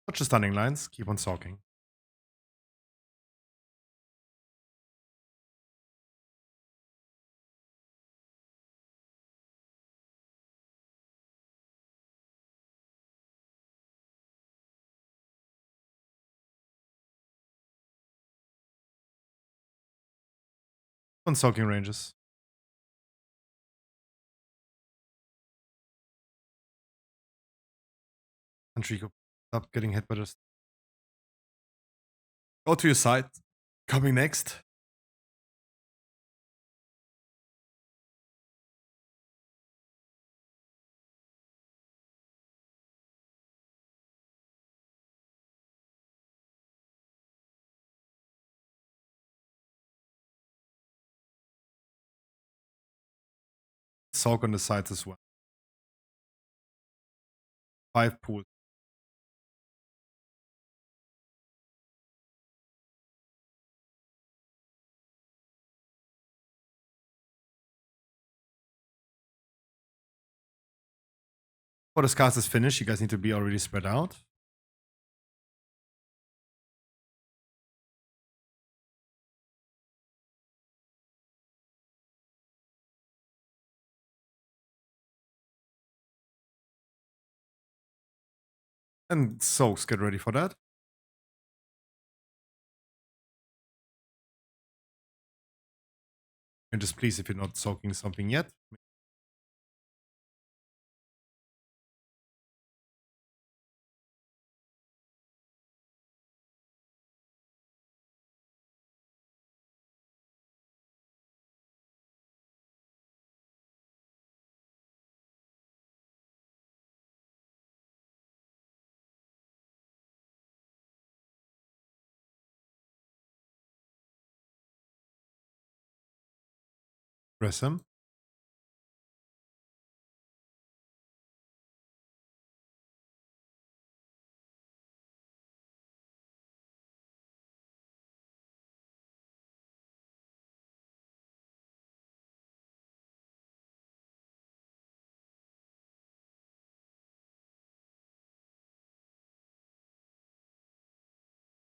Dodge the stunning lines. Keep on soaking. On soaking ranges. And Trico, stop getting hit by this. Go to your side. Coming next. Soak on the sides as well. 5 pools. Before this cast is finished, you guys need to be already spread out. And soaks, get ready for that. And just please, if you're not soaking something yet. Press him.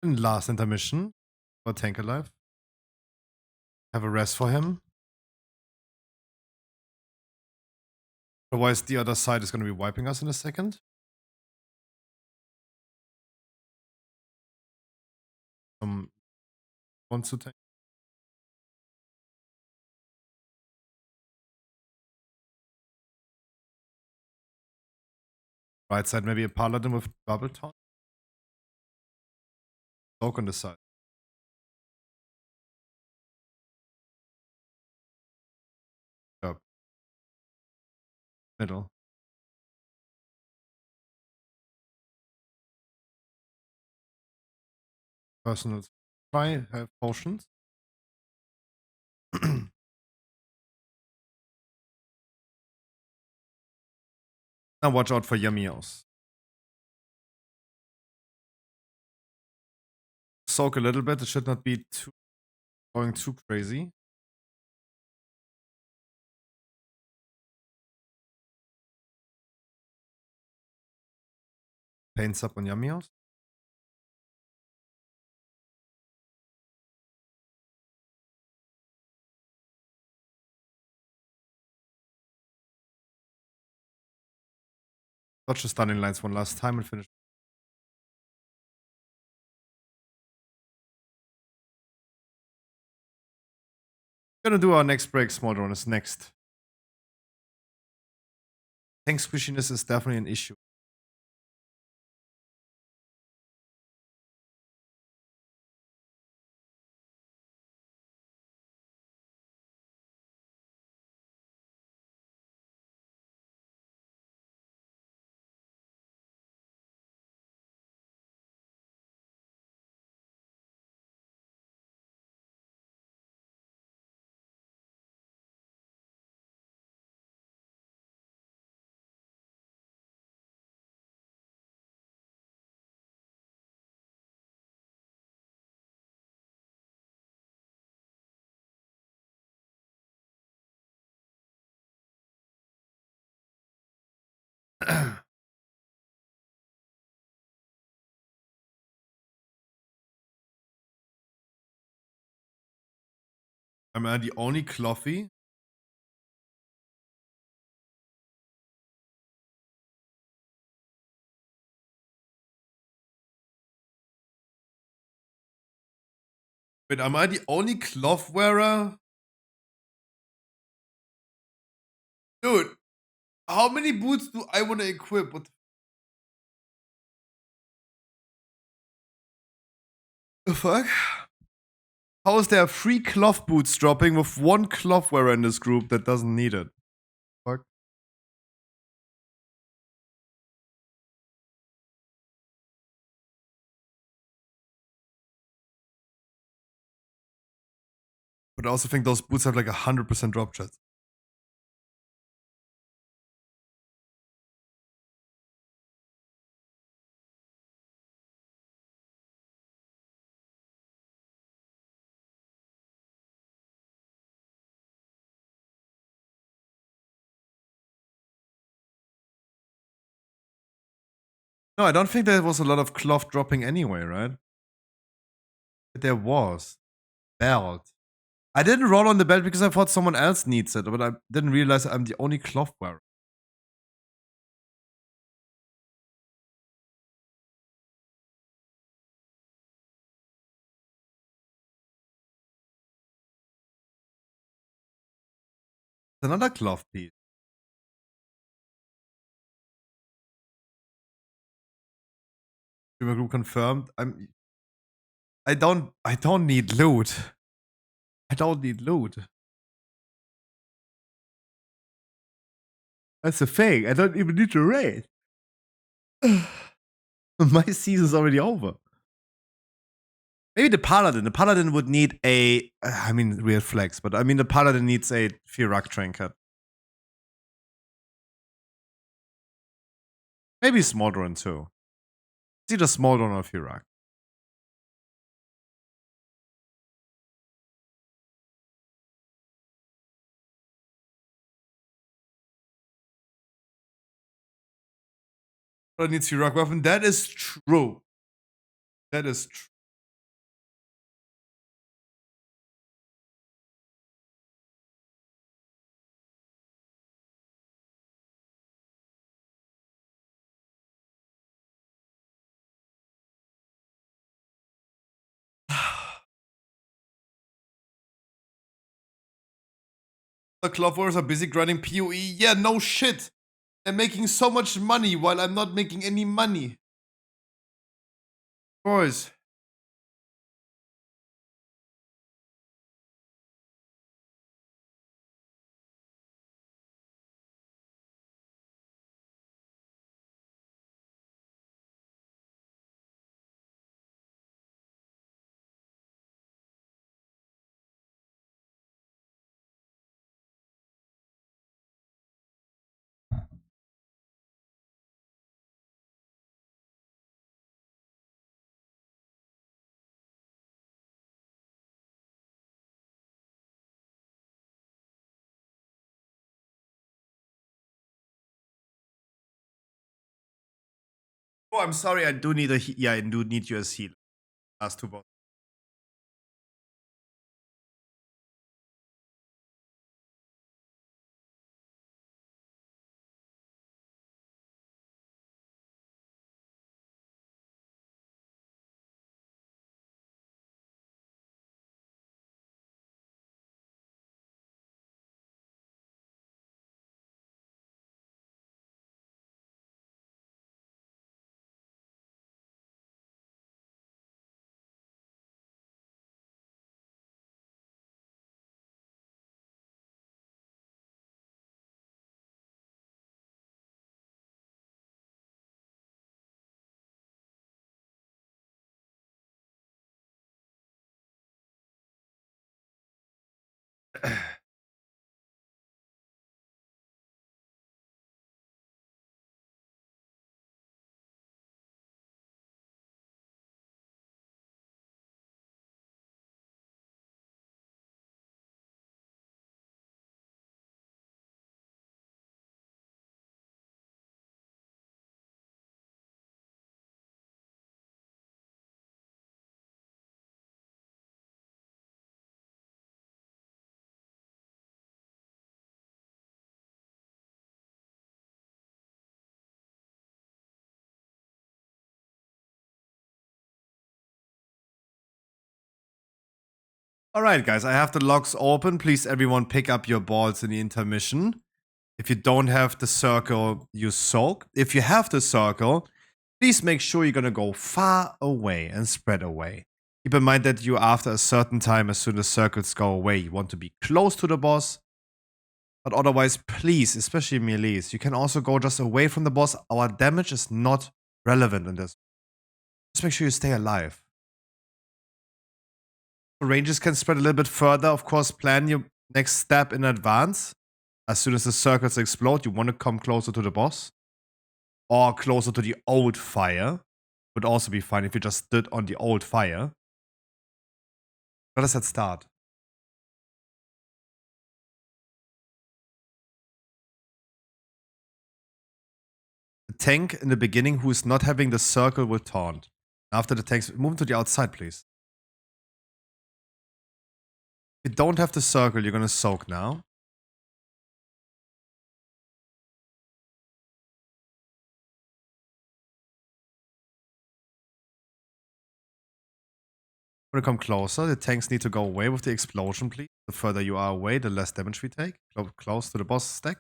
And last intermission. For tank alive. Have a rest for him. Otherwise, the other side is going to be wiping us in a second. Wants to tank. Right side, maybe a paladin with bubble taunt. Soak on the side. Up. Middle. Personal. Try have potions. Now watch out for Yummios. Soak a little bit. It should not be going too crazy. Paints up on Yummios. Touch the stunning lines one last time and finish. Gonna do our next break. Small drone is next. Tank squishiness is definitely an issue. Am I the only Clothy? Wait, am I the only cloth wearer? Dude, how many boots do I want to equip? What the fuck? How is there 3 cloth boots dropping with 1 cloth wearer in this group that doesn't need it? Fuck. But I also think those boots have like 100% drop chance. No, I don't think there was a lot of cloth dropping anyway, right? But there was. Belt. I didn't roll on the belt because I thought someone else needs it, but I didn't realize I'm the only cloth wearer. It's another cloth piece. Streamer group confirmed. I don't need loot. I don't need loot. That's the thing. I don't even need to raid. My season's already over. Maybe the Paladin. The Paladin would need a... I mean, real flex, but I mean, the Paladin needs a Firak Trinket. Maybe Small Drone too. It's either Small Drone or Firak. But needs Firak weapon. That is true. That is true. The Cloth Warriors are busy grinding PoE. Yeah, no shit. They're making so much money while I'm not making any money. Boys. Oh, I'm sorry. I do need a yeah. I do need you as heal. Last two bosses. All right, guys. I have the logs open. Please, everyone, pick up your balls in the intermission. If you don't have the circle, you soak. If you have the circle, please make sure you're gonna go far away and spread away. Keep in mind that you, after a certain time, as soon as circles go away, you want to be close to the boss. But otherwise, please, especially melees, you can also go just away from the boss. Our damage is not relevant in this. Just make sure you stay alive. Ranges can spread a little bit further. Of course, plan your next step in advance. As soon as the circles explode, you want to come closer to the boss. Or closer to the old fire. Would also be fine if you just stood on the old fire. Let us start. The tank in the beginning who is not having the circle will taunt. After the tanks, move to the outside, please. If you don't have the circle, you're gonna soak now. When you come closer, the tanks need to go away with the explosion, please. The further you are away, the less damage we take. Close to the boss stack.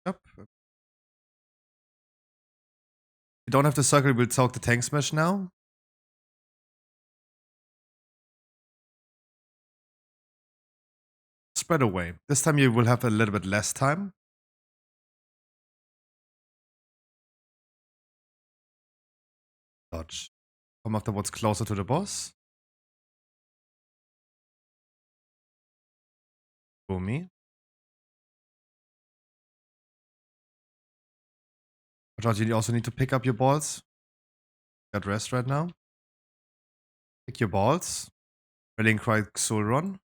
Yep. If you don't have the circle, we'll soak the tank smash now. Spread away. This time you will have a little bit less time. Dodge. Come afterwards closer to the boss. Boomy. Watch out, you also need to pick up your balls. Got rest right now. Pick your balls. Rallying Cry Soul Run.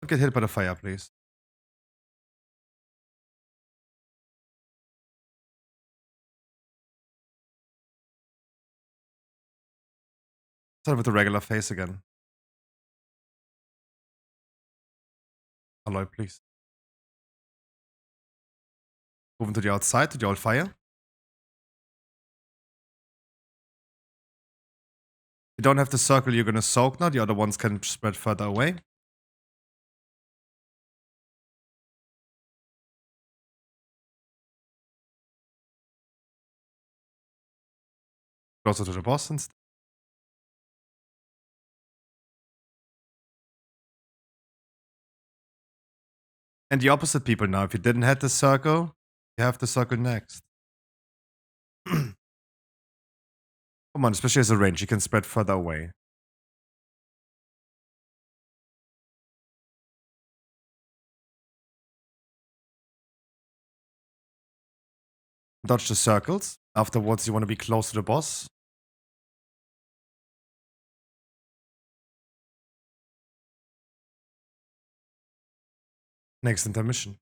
Don't get hit by the fire, please. Start with the regular face again. Alloy, please. Moving to the outside, to the old fire. You don't have the circle, you're gonna soak now. The other ones can spread further away. Closer to the boss instead. And the opposite people now. If you didn't have the circle, you have the circle next. Come on, especially as a range, you can spread further away. dodge the circles. Afterwards, you want to be close to the boss. Next intermission.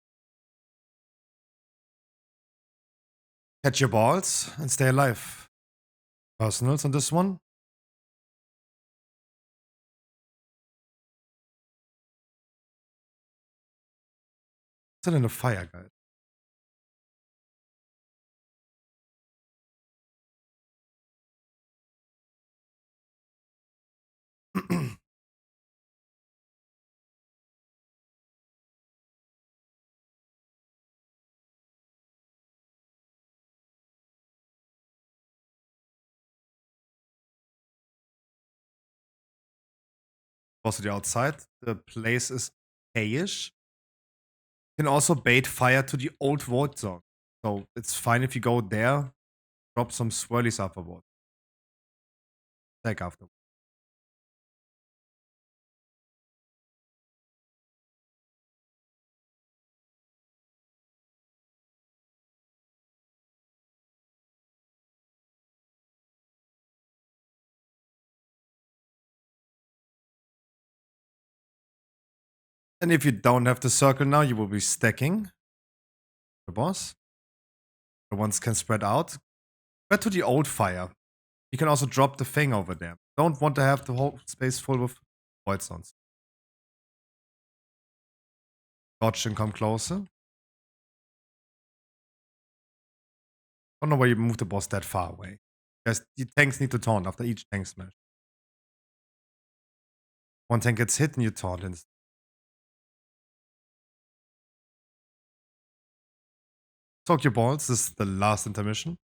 Catch your balls and stay alive. Personals on this one. Still in the fire, guys. Boss to the outside. The place is hayish. You can also bait fire to the old VoD zone. So it's fine if you go there, drop some swirlies afterward. Take after. And if you don't have the circle now, you will be stacking the boss. The ones can spread out. Spread to the old fire. You can also drop the thing over there. Don't want to have the whole space full with void zones. Dodge and come closer. Don't know why you move the boss that far away. Because the tanks need to taunt after each tank smash. One tank gets hit and you taunt instead. Soak your balls. This is the last intermission.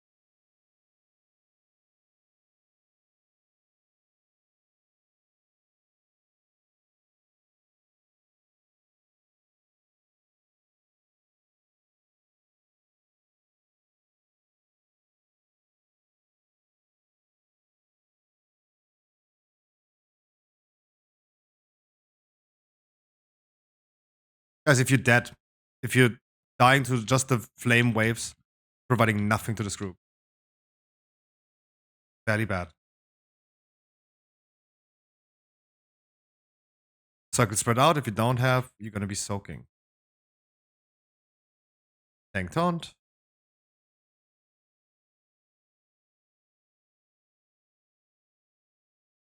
Guys, if you're dead, if you're dying to just the flame waves, providing nothing to this group. Very bad. Circle spread out. If you don't have, you're going to be soaking. Tank taunt.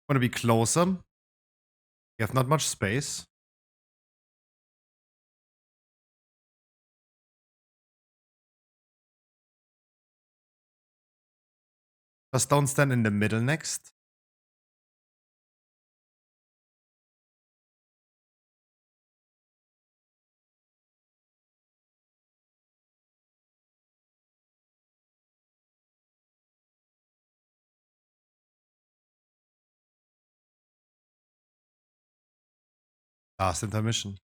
Want to be closer. You have not much space. Just don't stand in the middle next. Last intermission.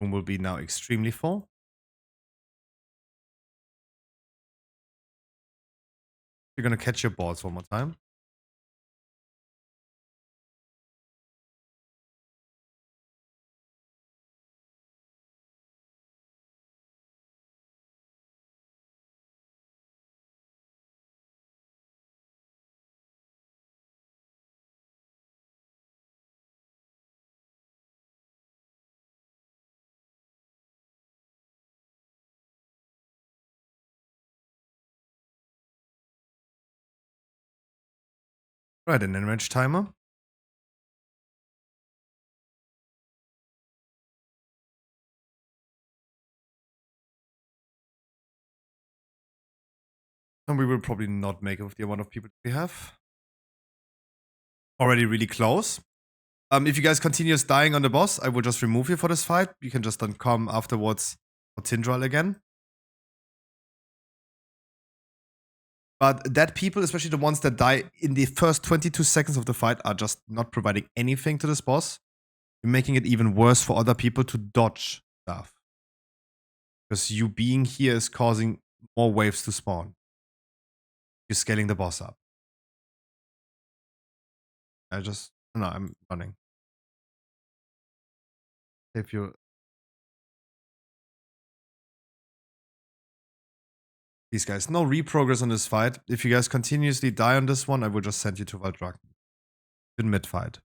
Room will be now extremely full. You're going to catch your balls one more time. Right, an enrage timer. And we will probably not make it with the amount of people we have. Already really close. If you guys continue dying on the boss, I will just remove you for this fight. You can just then come afterwards for Tindral again. But dead people, especially the ones that die in the first 22 seconds of the fight, are just not providing anything to this boss. You're making it even worse for other people to dodge stuff. Because you being here is causing more waves to spawn. You're scaling the boss up. No, I'm running. If you Please, guys, no reprogress on this fight. If you guys continuously die on this one, I will just send you to Valdrak. In mid-fight.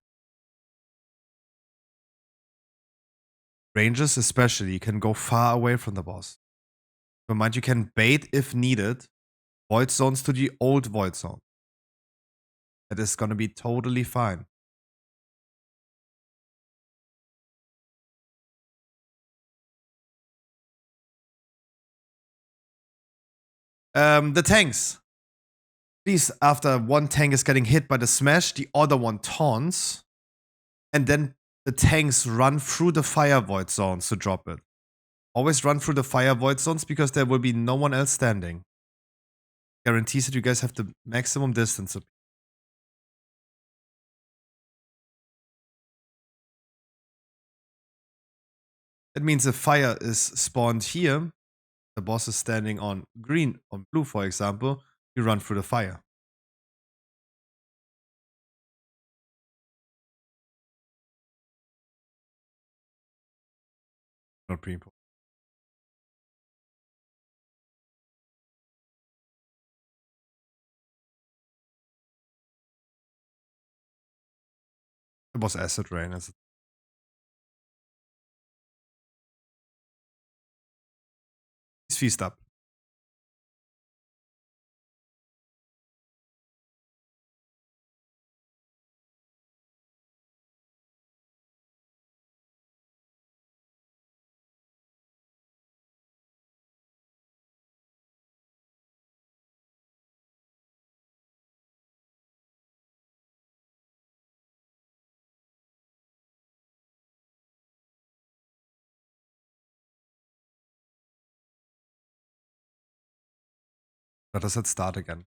Rangers especially can go far away from the boss. But mind you can bait if needed. Void zones to the old void zone. That is gonna be totally fine. The tanks. Please, after one tank is getting hit by the smash, the other one taunts. And then the tanks run through the fire void zones to drop it. Always run through the fire void zones because there will be no one else standing. Guarantees that you guys have the maximum distance. That means if fire is spawned here, the boss is standing on green, on blue, for example, you run through the fire. Not pretty important. It was acid rain. As Please feast up. Let us start again.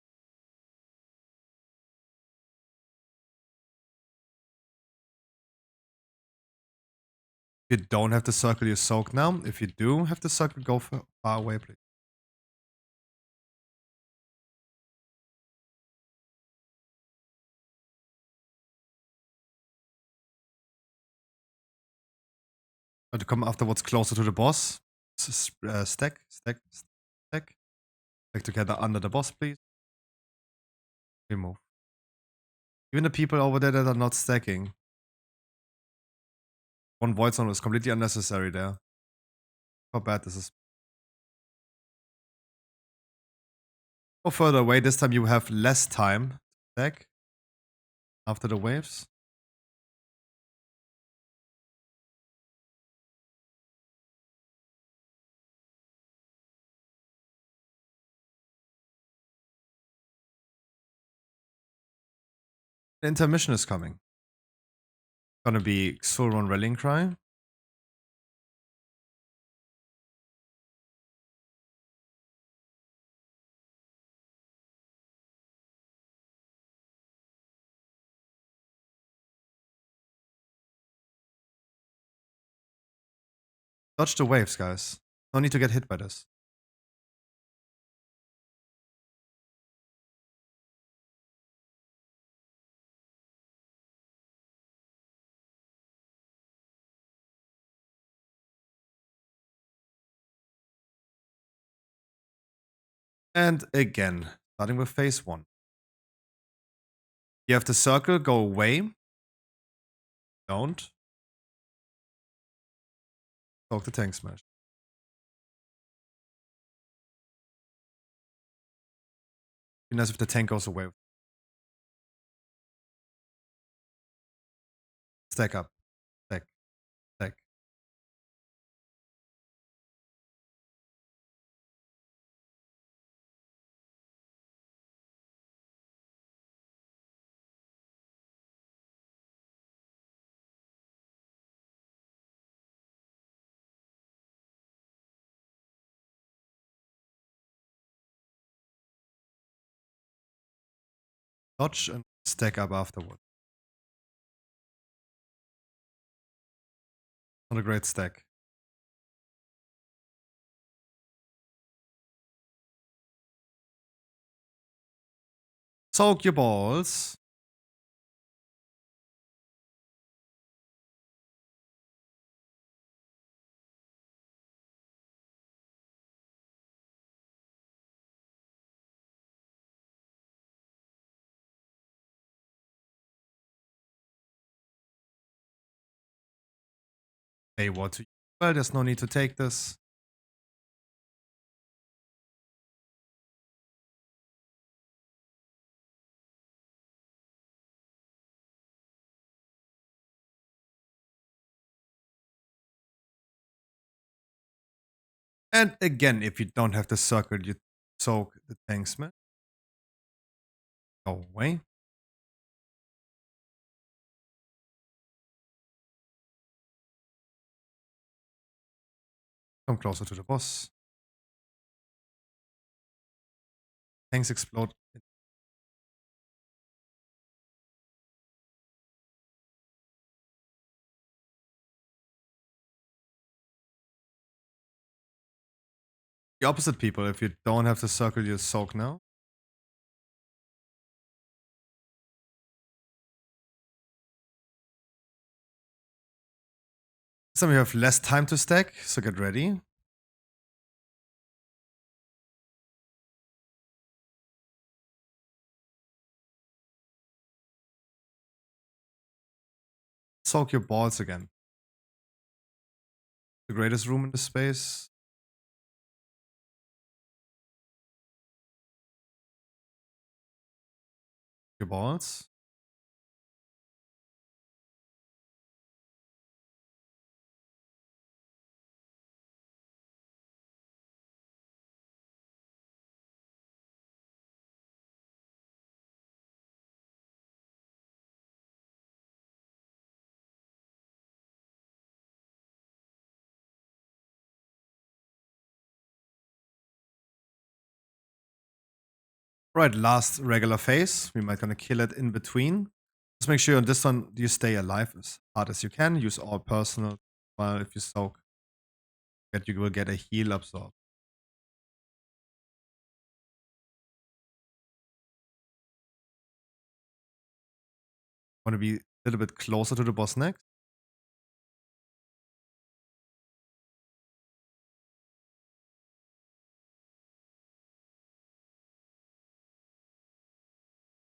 If you don't have to circle your soak now. If you do have to circle, go far away, please. To come afterwards closer to the boss. Stack. Stack together under the boss, please. Remove. Even the people over there that are not stacking. One void zone is completely unnecessary there. How bad this is. Go further away. This time you have less time to stack after the waves. The intermission is coming. Gonna be Sulron Rallying Cry. Dodge the waves, guys. No need to get hit by this. And again, starting with phase 1. You have the circle, go away. Don't. Soak the tank smash. Be nice if the tank goes away. Stack up. Stack. Stack. Dodge and stack up afterward. Not a great stack. Soak your balls. Say what to you. Well, there's no need to take this. And again, if you don't have the circle, you soak the Tanksmith. Go away. Come closer to the boss. Tanks explode. The opposite people, if you don't have the circle, you soak now. This time you have less time to stack, so get ready. Soak your balls again. The greatest room in the space. Your balls. Right, last regular phase. We might gonna kill it in between. Just make sure on this one you stay alive as hard as you can. Use all personal. Well, if you soak, that you will get a heal absorb. Want to be a little bit closer to the boss next.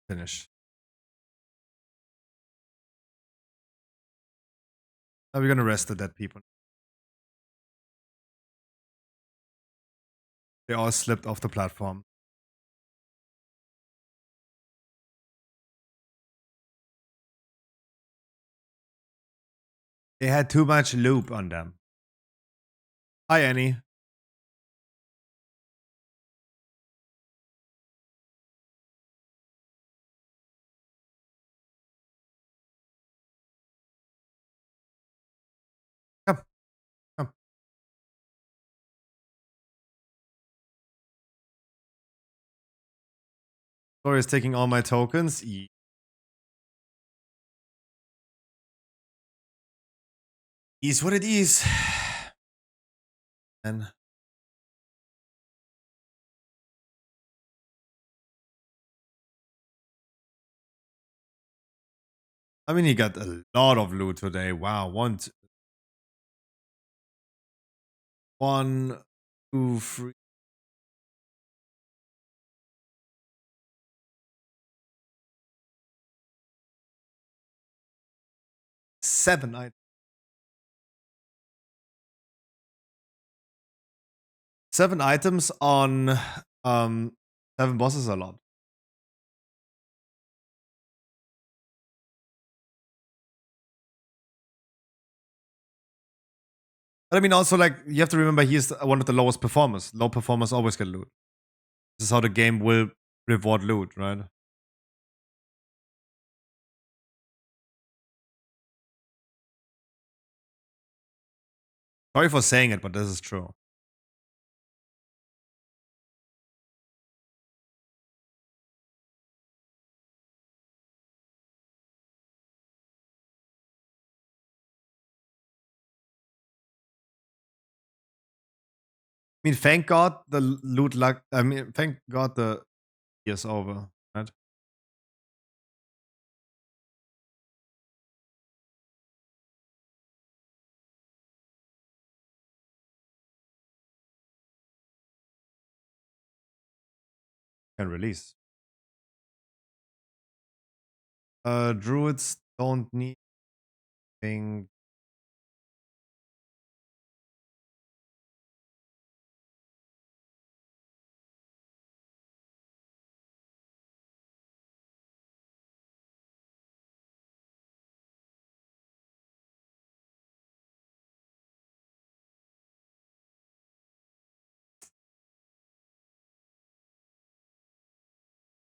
Finish. Now we're gonna rest the dead people. They all slipped off the platform. They had too much loop on them. Hi, Annie. Come, come. Sorry, is taking all my tokens. Is what it is. And I mean, he got a lot of loot today. Wow, one, two, three. 7 items. 7 items on 7 bosses a lot. But I mean, also, like, you have to remember he's one of the lowest performers. Low performers always get loot. This is how the game will reward loot, right? Sorry for saying it, but this is true. I mean, thank God the loot luck. I mean, thank God the year's over, right? Can release. Druids don't need thing.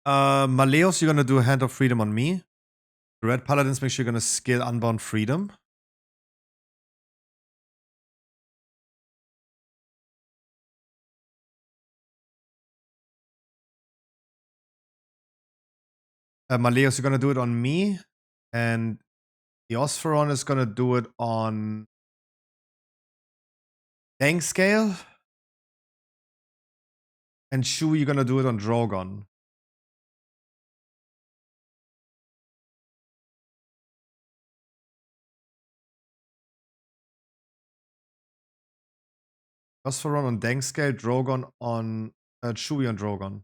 Maleos, you're gonna do a Hand of Freedom on me. The Red Paladins, make sure you're gonna skill Unbound Freedom. Maleos, you're gonna do it on me. And the Osferon is gonna do it on Dangscale. And Shu, you're gonna do it on Drogon. Osferon on Dangscale, Drogon on Chewie on Drogon.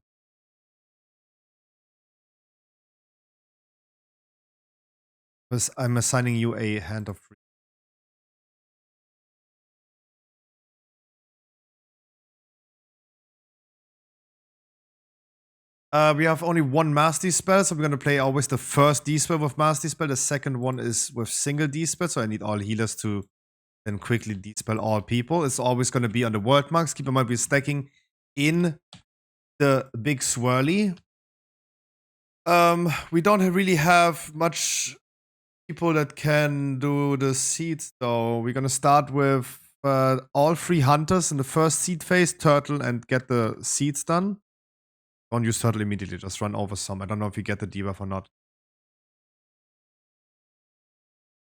I'm assigning you a Hand of Freedom. We have only one Mastery spell, so we're going to play always the first D-spell with Mastery spell. The second one is with single D-spell, so I need all healers to then quickly D-spell all people. It's always going to be on the word marks. Keep in mind, we're stacking in the big swirly. We don't really have much people that can do the seeds, though. We're going to start with all 3 hunters in the first seed phase, turtle, and get the seeds done. Don't use turtle immediately, just run over some. I don't know if you get the debuff or not.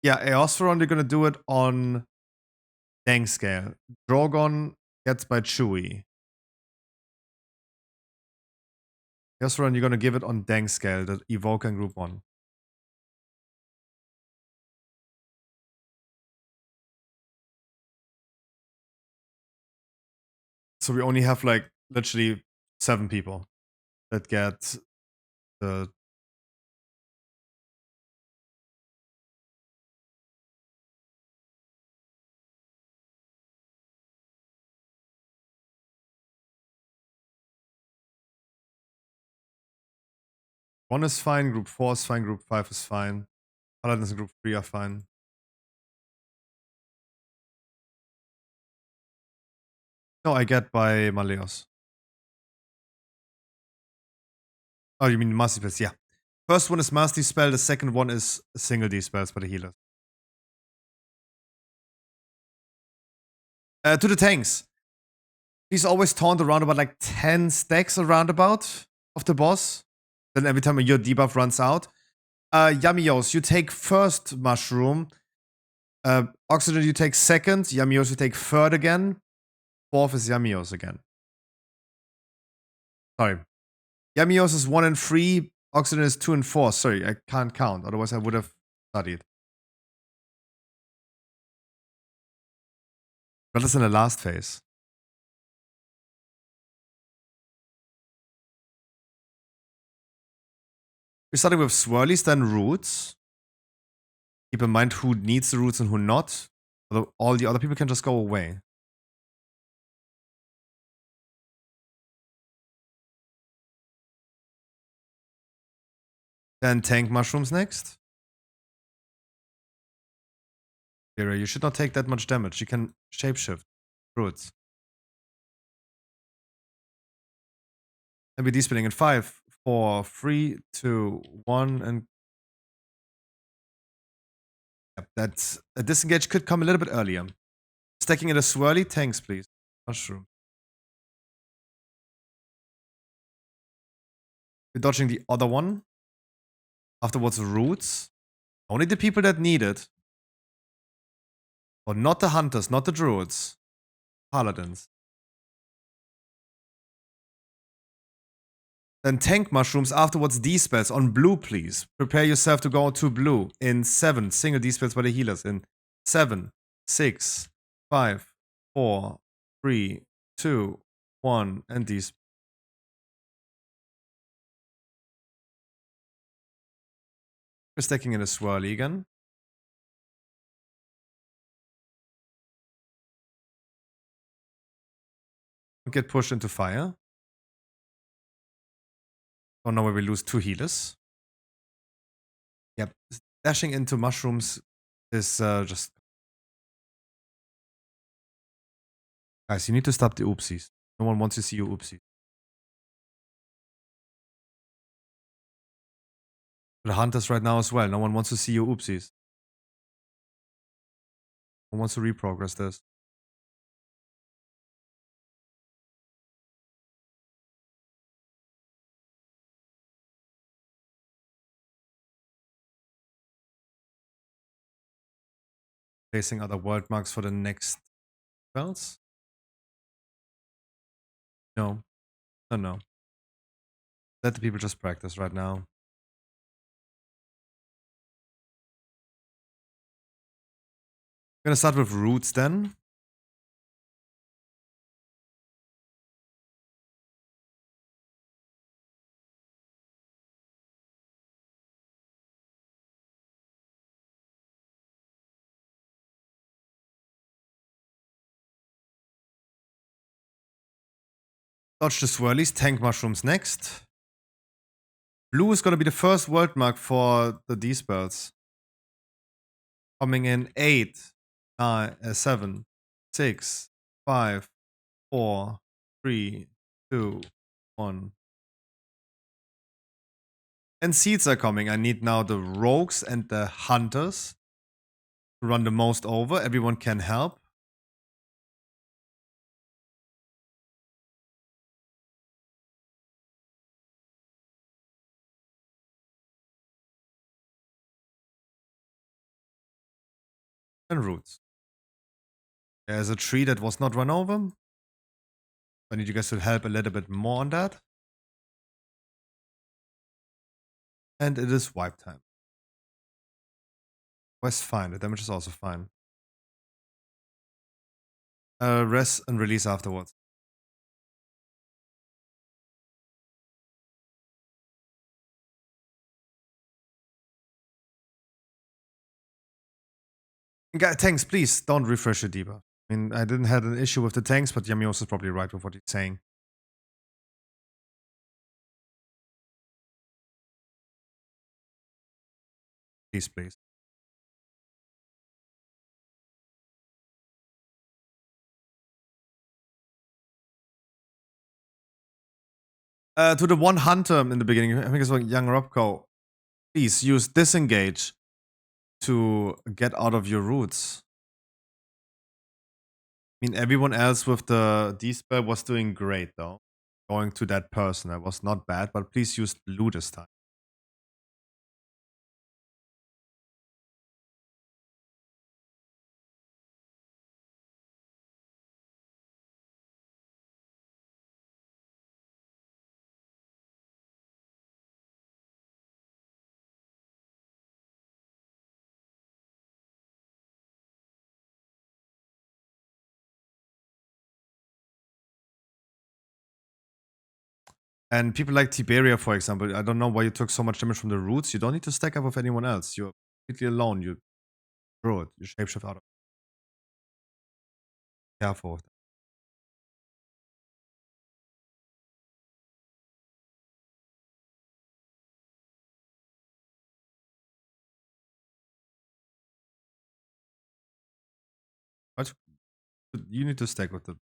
Yeah, Eosferon, you're gonna do it on Dangscale. Drogon gets by Chewie. Eosferon, you're gonna give it on Dangscale, the Evoker in Group 1. So we only have like literally 7 people that get the... One is fine, Group 4 is fine, Group 5 is fine. Paladins in Group 3 are fine. No, I get by Maleos. Oh, you mean Mastery Spells? Yeah. First one is Mastery Spell, the second one is single D spells by the healers. To the tanks. Please always taunt around about like 10 stacks around about of the boss. Then every time your debuff runs out. Yamios, you take first mushroom. Oxygen, you take second. Yamios, you take third again. Fourth is Yamios again. Sorry. Yamios is 1 and 3. Oxygen is 2 and 4. Sorry, I can't count. Otherwise, I would have studied. But that's in the last phase. We're starting with swirlies, then roots. Keep in mind who needs the roots and who not. Although all the other people can just go away. Then tank mushrooms next. Vera, you should not take that much damage. You can shapeshift. Roots. And be de-spinning in 5, 4, 3, 2, 1, and yep, that's a disengage could come a little bit earlier. Stacking in a swirly, tanks, please. Mushroom. We're dodging the other one. Afterwards, roots. Only the people that need it. Or not the hunters, not the druids. Paladins. Then tank mushrooms, afterwards D-spells on blue, please. Prepare yourself to go to blue. In 7, single D-spells by the healers. In 7, 6, 5, 4, 3, 2, 1, and these. We're stacking in a swirly again. Get pushed into fire. Oh no, we lose 2 healers. Yep, dashing into mushrooms is just... Guys, you need to stop the oopsies. No one wants to see you oopsies. But hunters right now as well. No one wants to see your oopsies. No one wants to reprogress this. Placing other world marks for the next spells? No. No. Let the people just practice right now. I'm gonna start with roots then. Dodge the swirlies, tank mushrooms next. Blue is gonna be the first world mark for the D-spells. Coming in 8, 9, 7, 6, 5, 4, 3, 2, 1. And seeds are coming. I need now the rogues and the hunters to run the most over. Everyone can help. And roots. There's a tree that was not run over. I need you guys to help a little bit more on that. And it is wipe time. Quest fine. The damage is also fine. Rest and release afterwards. Tanks, please don't refresh your debuff. I mean, I didn't have an issue with the tanks, but Yamios is probably right with what he's saying. Please. To the one hunter in the beginning, I think it's like young Robco. Please use disengage to get out of your roots. I mean, everyone else with the D-spell was doing great though. Going to that person, that was not bad, but please use blue this time. And people like Tiberia, for example, I don't know why you took so much damage from the roots. You don't need to stack up with anyone else. You're completely alone. You draw it. You shapeshift out of it. Careful with that. But you need to stack with the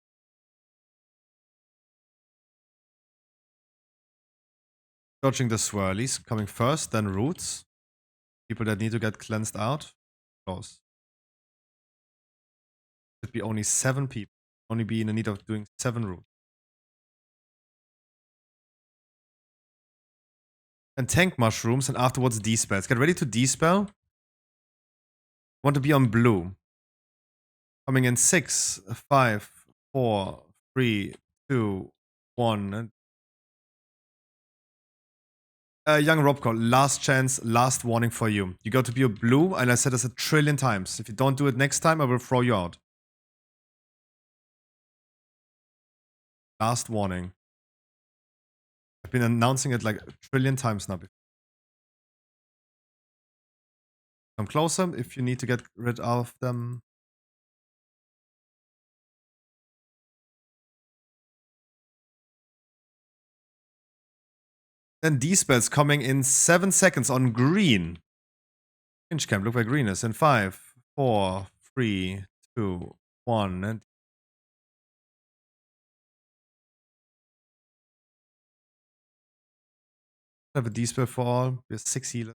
dodging the swirlies, coming first, then roots. People that need to get cleansed out. Close. Should be only 7 people. Only be in the need of doing 7 roots. And tank mushrooms, and afterwards D-spells. Get ready to D-spell. Want to be on blue. Coming in 6, 5, 4, 3, 2, 1. Young Robco, last chance, last warning for you. You got to be a blue, and I said this 1,000,000,000 times. If you don't do it next time, I will throw you out. Last warning. I've been announcing it like 1,000,000,000 times now. Come closer if you need to get rid of them. Then D-spells coming in 7 seconds on green. Inch camp, look where green is. In 5, 4, 3, 2, 1. And have a D-spell for all. We have 6 healers.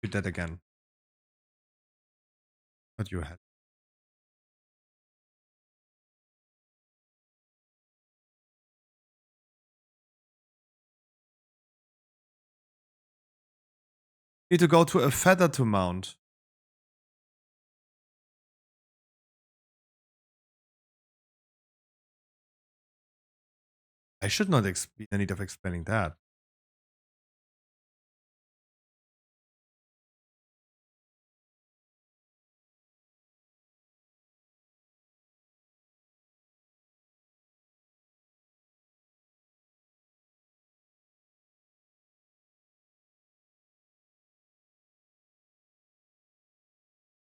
You dead again. Not your head. Need to go to a feather to mount. I should not be in need of explaining that.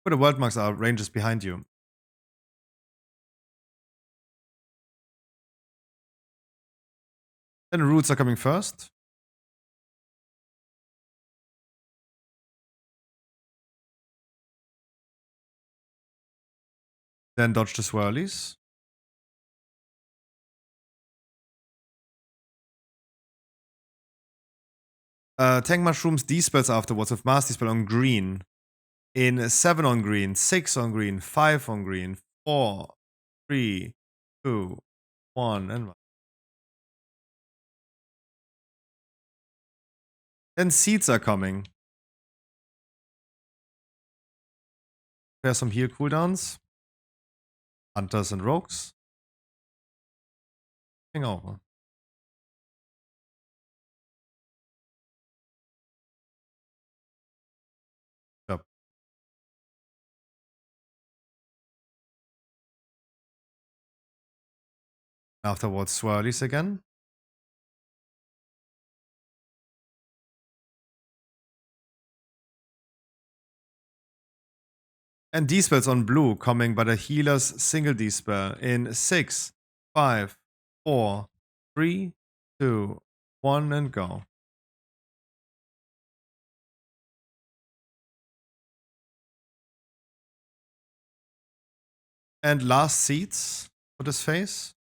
Where the world marks are ranges behind you. Then the roots are coming first. Then dodge the swirlies. Tank mushrooms D-spells afterwards with master spell on green. In 7 on green, 6 on green, 5 on green, 4, 3, 2, 1, and 1. Then seeds are coming. Prepare some heal cooldowns. Hunters and rogues. Hang over. Yep. Afterwards, swirlies again. And D-spells on blue coming by the healer's single D-spell in 6, 5, 4, 3, 2, 1, and go. And last seeds for this phase.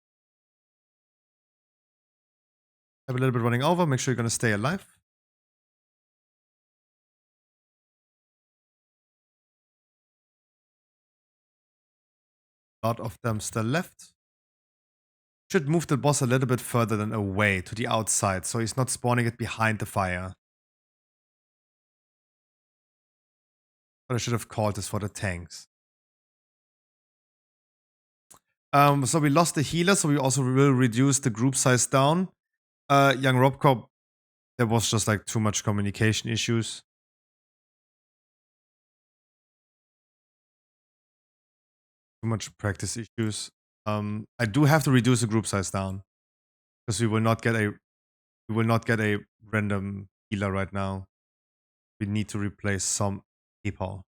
Have a little bit running over. Make sure you're going to stay alive. A lot of them still left. Should move the boss a little bit further than away to the outside, so he's not spawning it behind the fire. But I should have called this for the tanks. So we lost the healer, so we also will reduce the group size down. Young Robcop, there was just like too much communication issues. Too much practice issues. I do have to reduce the group size down because we will not get a random healer right now. We need to replace some people.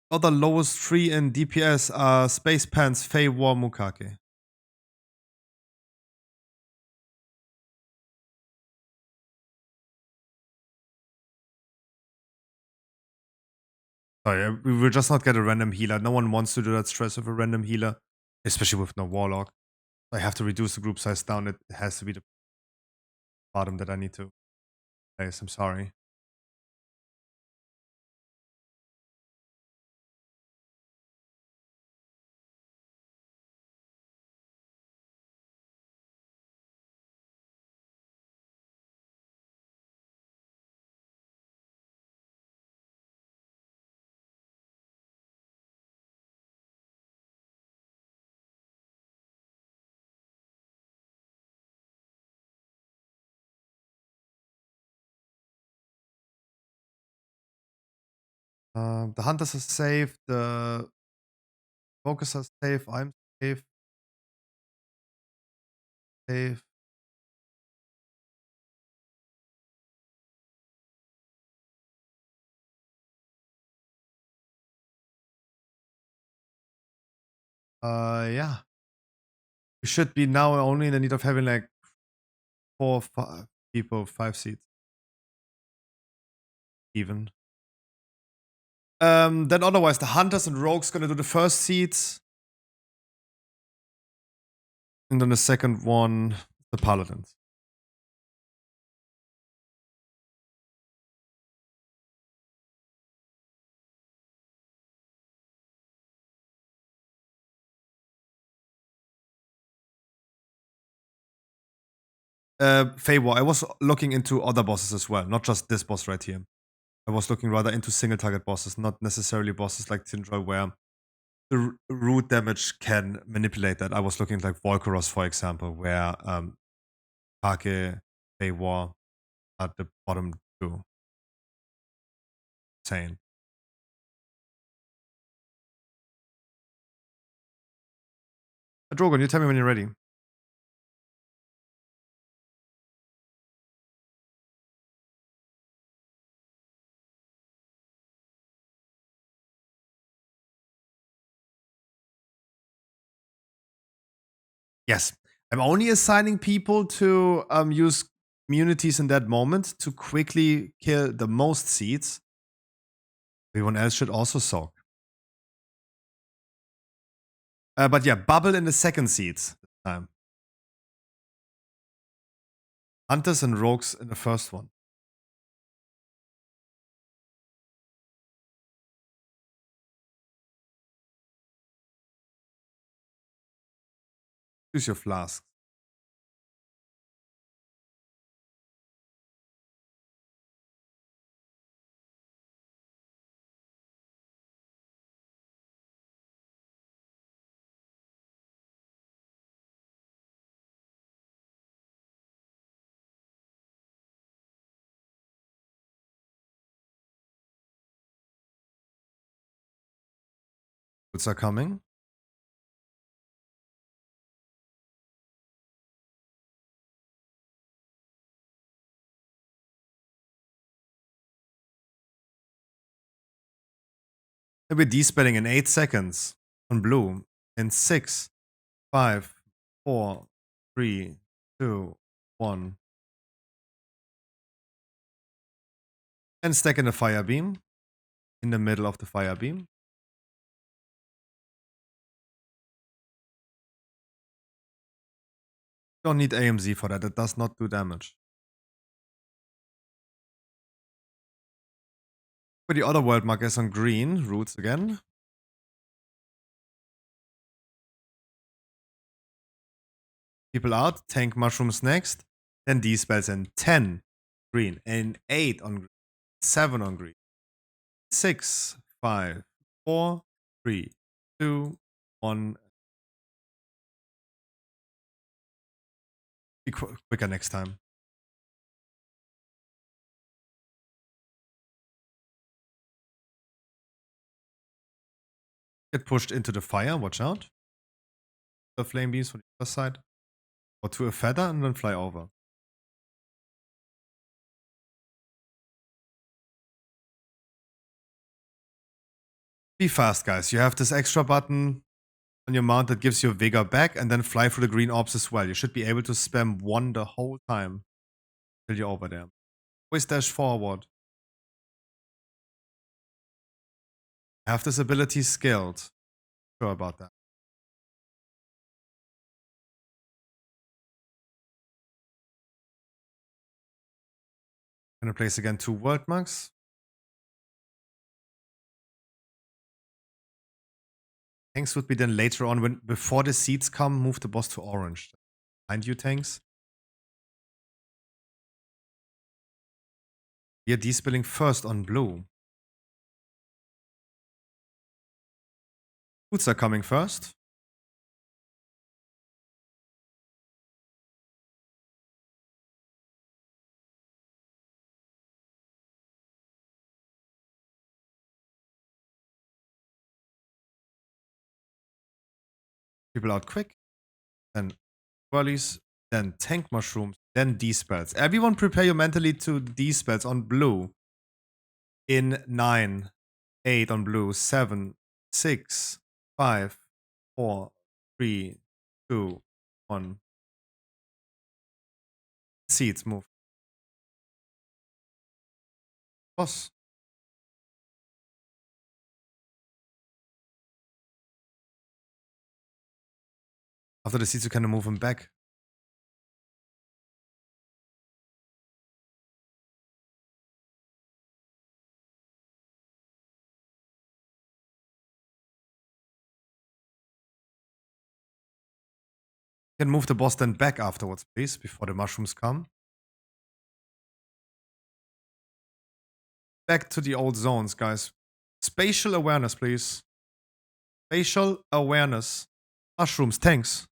Other lowest 3 in DPS are Space Pants, Fey War, Mukake. Sorry, we will just not get a random healer. No one wants to do that stress with a random healer, especially with no Warlock. I have to reduce the group size down. It has to be the bottom that I need to place. I'm sorry. The hunters are safe. The focus are safe. I'm safe. Safe. Yeah. We should be now only in the need of having like 4 or 5 people, 5 seats. Even. Then otherwise, the Hunters and Rogues gonna do the first seats. And then the second one, the Paladins. Favor, I was looking into other bosses as well, not just this boss right here. I was looking rather into single target bosses, not necessarily bosses like Tindra where the root damage can manipulate that. I was looking at like Volcaros, for example, where Kake, Favor at the bottom two. Insane. Drogon, you tell me when you're ready. Yes. I'm only assigning people to use communities in that moment to quickly kill the most seeds. Everyone else should also soak. But yeah, bubble in the second seeds this time. Hunters and Rogues in the first one. Use your flask. Boots are coming. We're despelling in 8 seconds on blue. In 6, 5, 4, 3, 2, 1. And stack in the fire beam. In the middle of the fire beam. Don't need AMZ for that. It does not do damage. For the other world markers on green, roots again. People out, tank mushrooms next. Then these spells in 10 green, and 8 on green, 7 on green. 6, 5, 4, 3, 2, 1. Be quicker next time. Get pushed into the fire, watch out. The flame beams from the other side. Or to a feather and then fly over. Be fast, guys. You have this extra button on your mount that gives you vigor back and then fly through the green orbs as well. You should be able to spam 1 the whole time till you're over there. Always dash forward. I have this ability skilled. Sure about that. I'm gonna place again 2 world marks. Tanks would be then later on when before the seeds come, move the boss to orange. Behind you, tanks. We are despelling first on blue. Boots are coming first. People out quick. Then whirlies. Then tank mushrooms. Then D-spells. Everyone prepare you mentally to D-spells on blue. In 9, 8 on blue, 7, 6, 5, 4, 3, 2, 1. Seeds, move. Boss. After the seeds, you can move him back. You can move the boss then back afterwards, please, before the mushrooms come. Back to the old zones, guys. Spatial awareness, please. Spatial awareness. Mushrooms, tanks.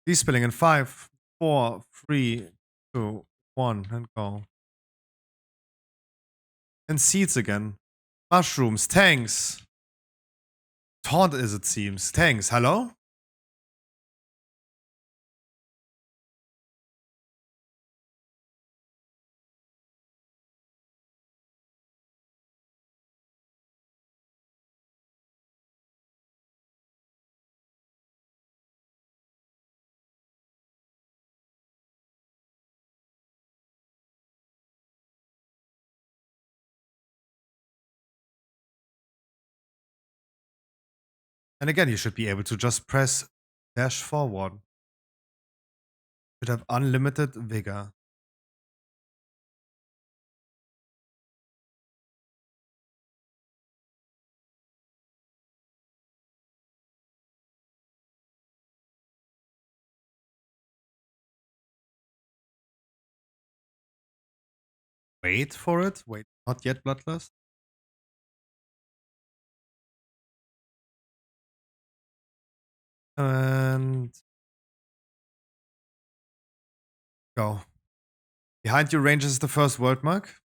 Despilling in 5, 4, 3, 2, 1, and go. And seeds again. Mushrooms, tanks. Taunt is, it seems. Tanks, hello? And again, you should be able to just press dash forward. Should have unlimited vigor. Wait for it. Wait, not yet, Bloodlust. And go. Behind you, ranges is the first world mark.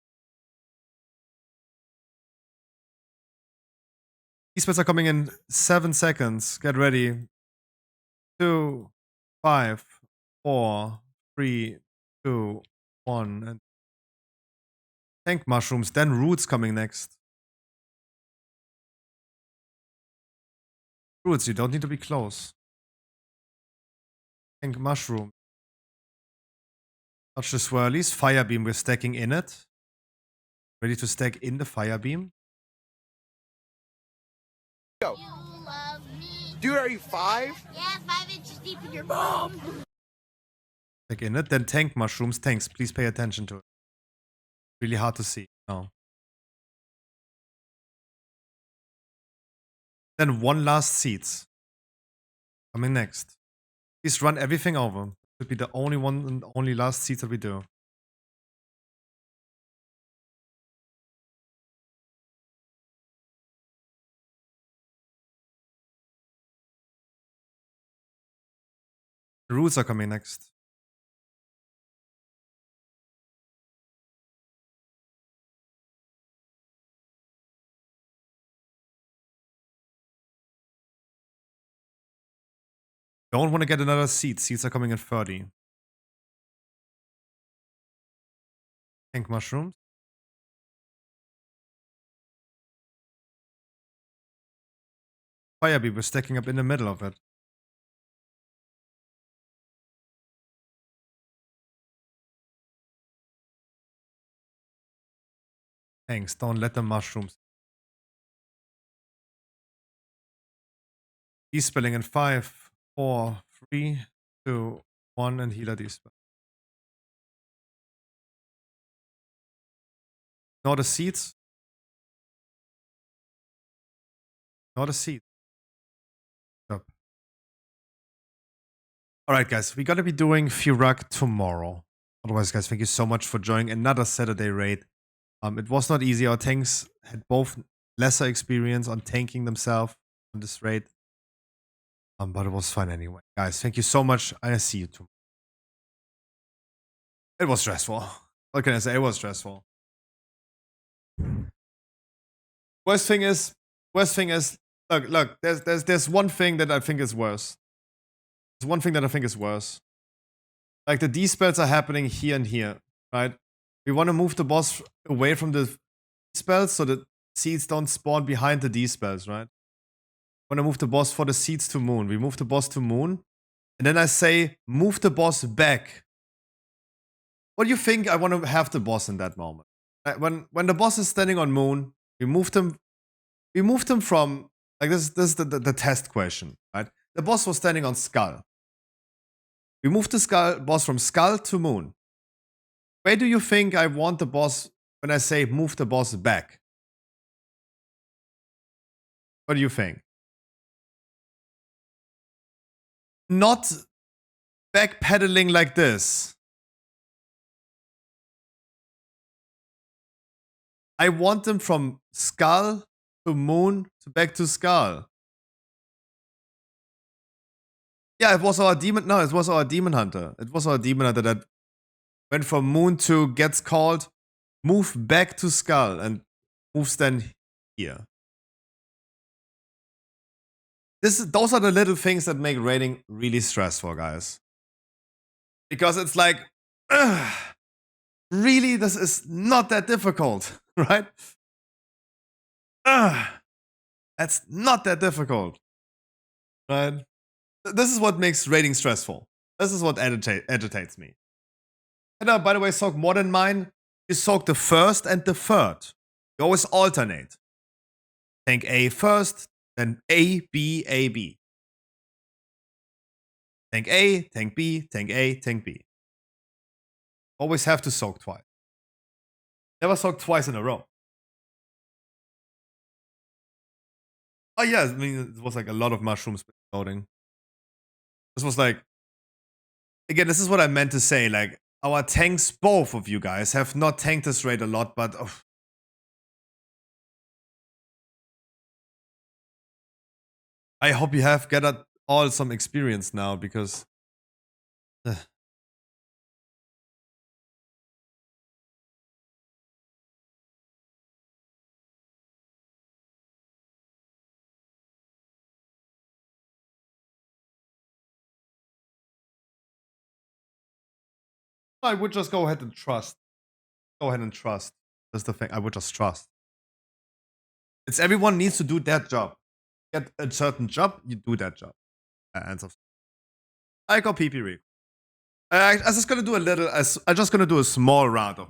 These spells are coming in 7 seconds. Get ready. 2, 5, 4, 3, 2, 1. And tank mushrooms, then roots coming next. Roots, you don't need to be close. Tank mushroom. Touch the swirlies. Fire beam, we're stacking in it. Ready to stack in the fire beam. Go. You love me. Dude, are you 5? Yeah, 5 inches deep in your bum. Stack in it. Then tank mushrooms. Tanks, please pay attention to it. Really hard to see. No. Then one last seeds. Coming next. Please run everything over. Could be the only one and only last seeds that we do. The roots are coming next. Don't want to get another seed. Seeds are coming in 30. Tank mushrooms. Fire beam, we're stacking up in the middle of it. Thanks, don't let the mushrooms. Despelling in 5, 4, 3, 2, 1, and healer despell. Not the seeds. Not a seed. Stop. Alright, guys, we're gonna be doing Firak tomorrow. Otherwise, guys, thank you so much for joining another Saturday raid. It was not easy. Our tanks had both lesser experience on tanking themselves on this raid. But it was fun anyway. Guys, thank you so much. I see you tomorrow. It was stressful. What can I say? It was stressful. Worst thing is, look, there's one thing that I think is worse. There's one thing that I think is worse. Like the D-spells are happening here and here, right? We want to move the boss away from the spells so that seeds don't spawn behind the D-spells, right? We want to move the boss for the seeds to moon. We move the boss to moon. and then I say, move the boss back. What do you think I want to have the boss in that moment? When the boss is standing on moon, we moved him from, like, this is the test question, right? The boss was standing on skull. We moved the boss from skull to moon. Where do you think I want the boss when I say move the boss back? What do you think? Not backpedaling like this. I want them from skull to moon to back to skull. Yeah, it was our demon. No, it was our demon hunter. It was our demon hunter that went from moon to gets called, move back to skull, and moves then here. Those are the little things that make raiding really stressful, guys. Because it's like, really, this is not that difficult, right? That's not that difficult, right? This is what makes raiding stressful. This is what agitates me. And by the way, soak more than mine. You soak the first and the third. You always alternate. Tank A first, then A, B, A, B. Tank A, tank B, tank A, tank B. Always have to soak twice. Never soak twice in a row. Oh yeah, I mean, it was like a lot of mushrooms loading. This was like, again, this is what I meant to say. Like, our tanks, both of you guys, have not tanked this raid a lot, but I hope you have gathered all some experience now, because I would just go ahead and trust. Go ahead and trust. That's the thing. I would just trust. It's everyone needs to do that job. Get a certain job, you do that job. I got PP re. I'm just gonna do a little. I'm just gonna do a small round of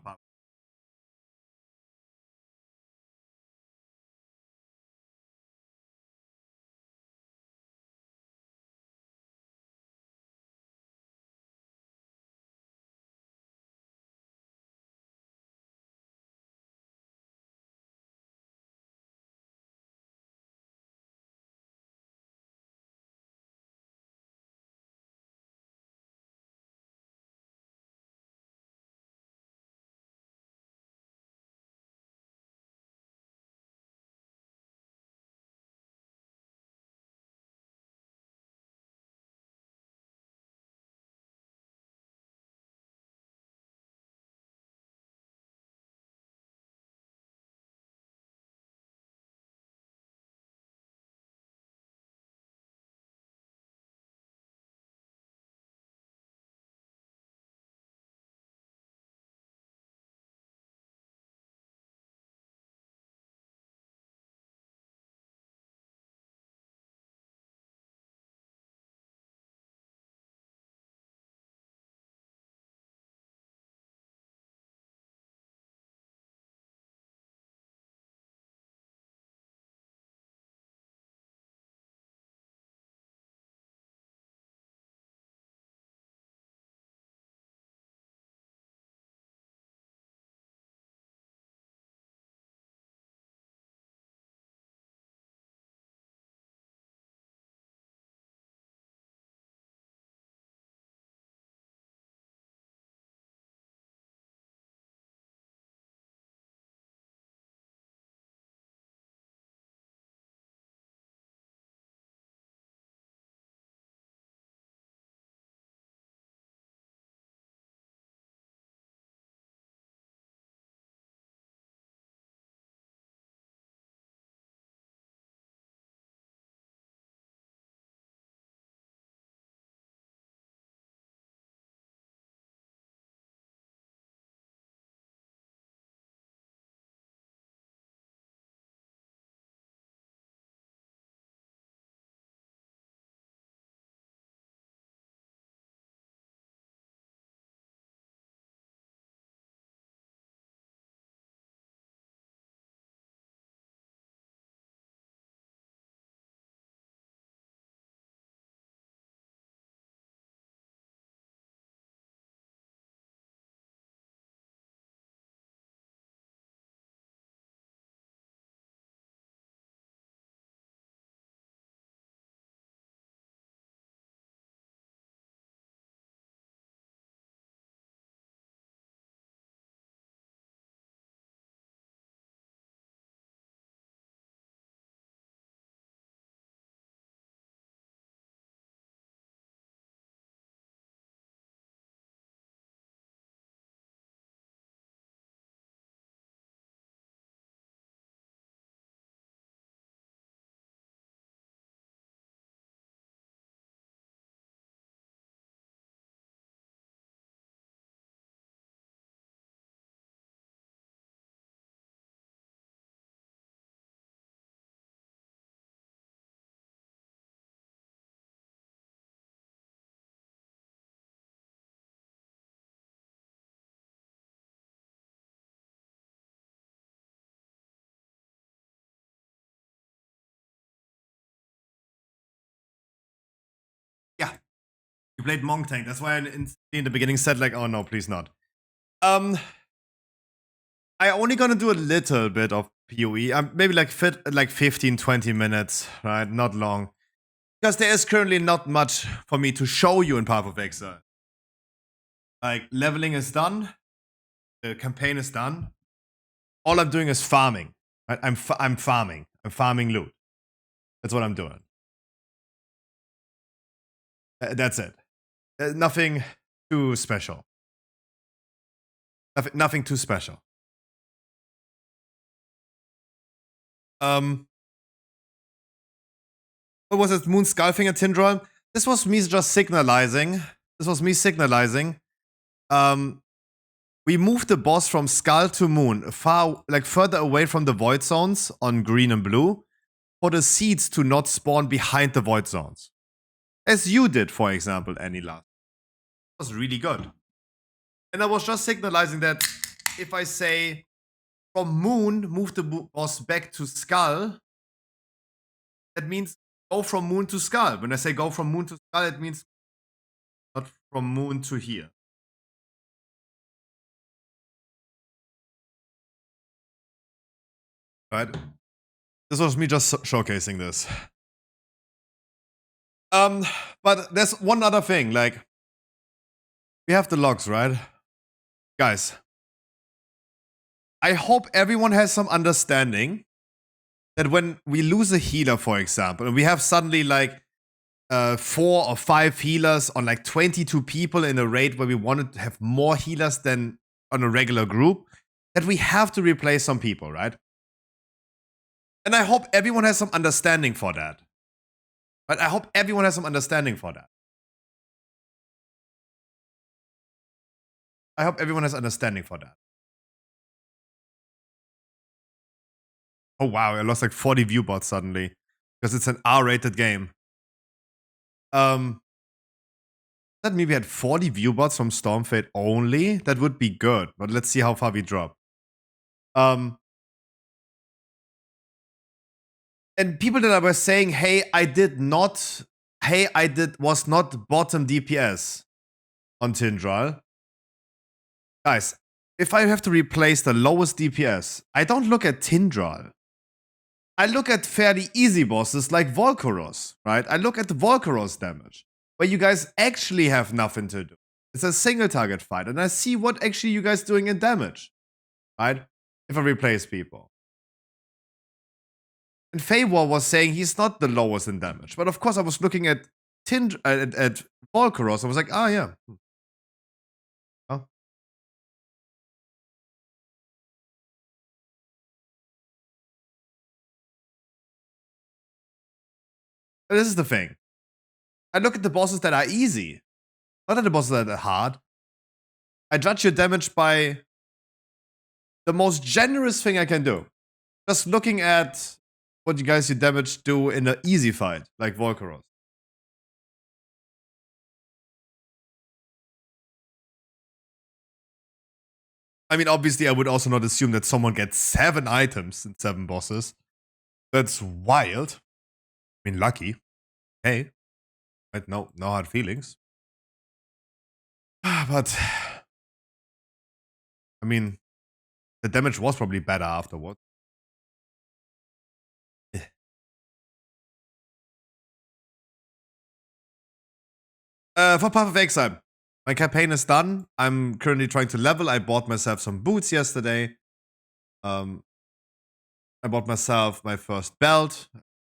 played Monk Tank. That's why I in the beginning said like, oh no, please not. I only gonna do a little bit of PoE. Maybe like 15, 20 minutes, right? Not long. Because there is currently not much for me to show you in Path of Exile. Like, leveling is done. The campaign is done. All I'm doing is farming. Right? I'm farming. I'm farming loot. That's what I'm doing. That's it. Nothing too special. Nothing too special. What was it? Moon Skullfinger Tindral? This was me just signalizing. We moved the boss from Skull to Moon, further away from the void zones on green and blue, for the seeds to not spawn behind the void zones. As you did, for example, Annie last. It was really good. And I was just signalizing that if I say from Moon, move the boss back to Skull, that means go from Moon to Skull. When I say go from Moon to Skull, it means not from Moon to here. Right? This was me just showcasing this. But there's one other thing, like, we have the logs, right? Guys, I hope everyone has some understanding that when we lose a healer, for example, and we have suddenly like 4 or 5 healers on like 22 people in a raid where we wanted to have more healers than on a regular group, that we have to replace some people, right? And I hope everyone has some understanding for that. Right? I hope everyone has some understanding for that. I hope everyone has understanding for that. Oh wow, I lost like 40 view bots suddenly. Because it's an R-rated game. That mean we had 40 view bots from Stormfade only? That would be good, but let's see how far we drop. And people that were saying, hey, was not bottom DPS on Tindral. Guys, if I have to replace the lowest DPS, I don't look at Tindral. I look at fairly easy bosses like Volcaros, right? I look at the Volcaros damage, where you guys actually have nothing to do. It's a single target fight, and I see what actually you guys doing in damage, right? If I replace people. And Favor was saying he's not the lowest in damage, but of course I was looking at Volcaros. I was like, ah, yeah. Oh. But this is the thing. I look at the bosses that are easy, not at the bosses that are hard. I judge your damage by the most generous thing I can do. Just looking at what you guys your damage do in an easy fight, like Volcaros. I mean, obviously, I would also not assume that someone gets 7 items and 7 bosses. That's wild. I mean, lucky. Hey. Right? No hard feelings. But, I mean, the damage was probably better afterwards. For Path of Exile, my campaign is done. I'm currently trying to level. I bought myself some boots yesterday. I bought myself my first belt.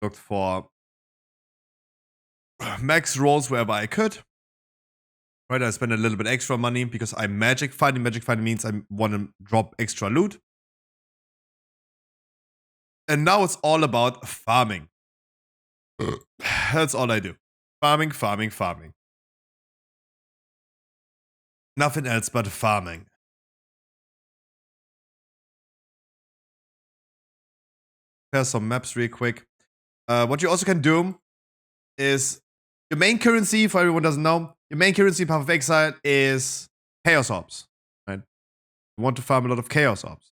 Looked for max rolls wherever I could. Right, I spent a little bit extra money because I'm magic fighting. Magic fighting means I want to drop extra loot. And now it's all about farming. That's all I do. Farming, farming, farming. Nothing else but farming. Here's some maps real quick. What you also can do is your main currency, for everyone who doesn't know, your main currency in Path of Exile is Chaos Orbs. Right? You want to farm a lot of Chaos Orbs.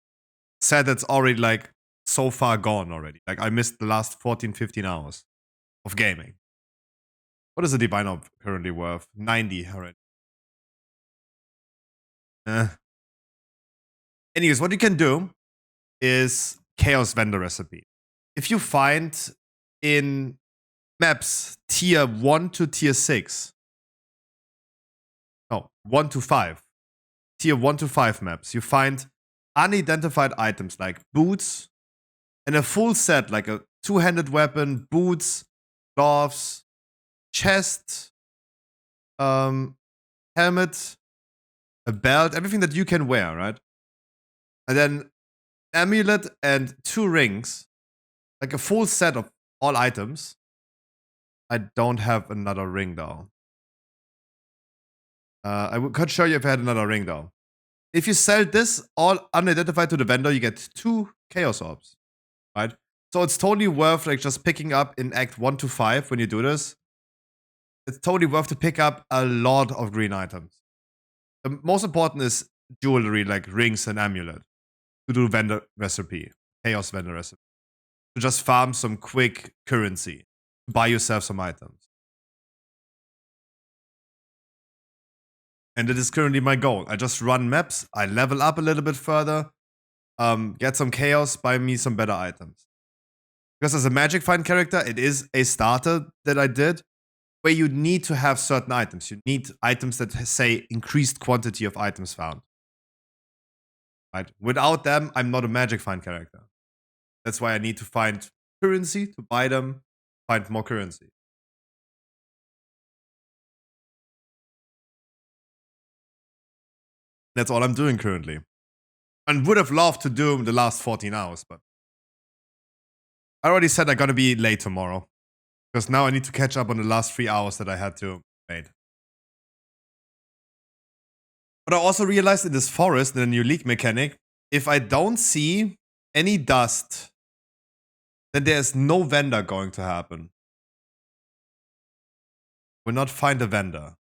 Sad that's already like so far gone already. Like I missed the last 14, 15 hours of gaming. What is the divine orb currently worth? 90 already. Anyways, what you can do is chaos vendor recipe. If you find in maps tier 1 to tier 6, no, 1 to 5, tier 1 to 5 maps, you find unidentified items like boots and a full set like a two-handed weapon, boots, gloves, chest, helmet, a belt, everything that you can wear, right? And then amulet and 2 rings, like a full set of all items. I don't have another ring though. Could show you if I had another ring though. If you sell this all unidentified to the vendor, you get 2 chaos orbs, right? So it's totally worth like just picking up in Act 1 to 5 when you do this. It's totally worth to pick up a lot of green items. The most important is jewelry like rings and amulet to do vendor recipe, chaos vendor recipe. To just farm some quick currency, buy yourself some items. And that is currently my goal. I just run maps, I level up a little bit further, get some chaos, buy me some better items. Because as a Magic Find character, it is a starter that I did where you need to have certain items. You need items that say increased quantity of items found. Right? Without them, I'm not a Magic Find character. That's why I need to find currency to buy them, find more currency. That's all I'm doing currently. And would have loved to do the last 14 hours, but I already said I'm gonna be late tomorrow. Because now I need to catch up on the last 3 hours that I had to wait. But I also realized in this forest, in the new league mechanic, if I don't see any dust, then there's no vendor going to happen. Will not find a vendor.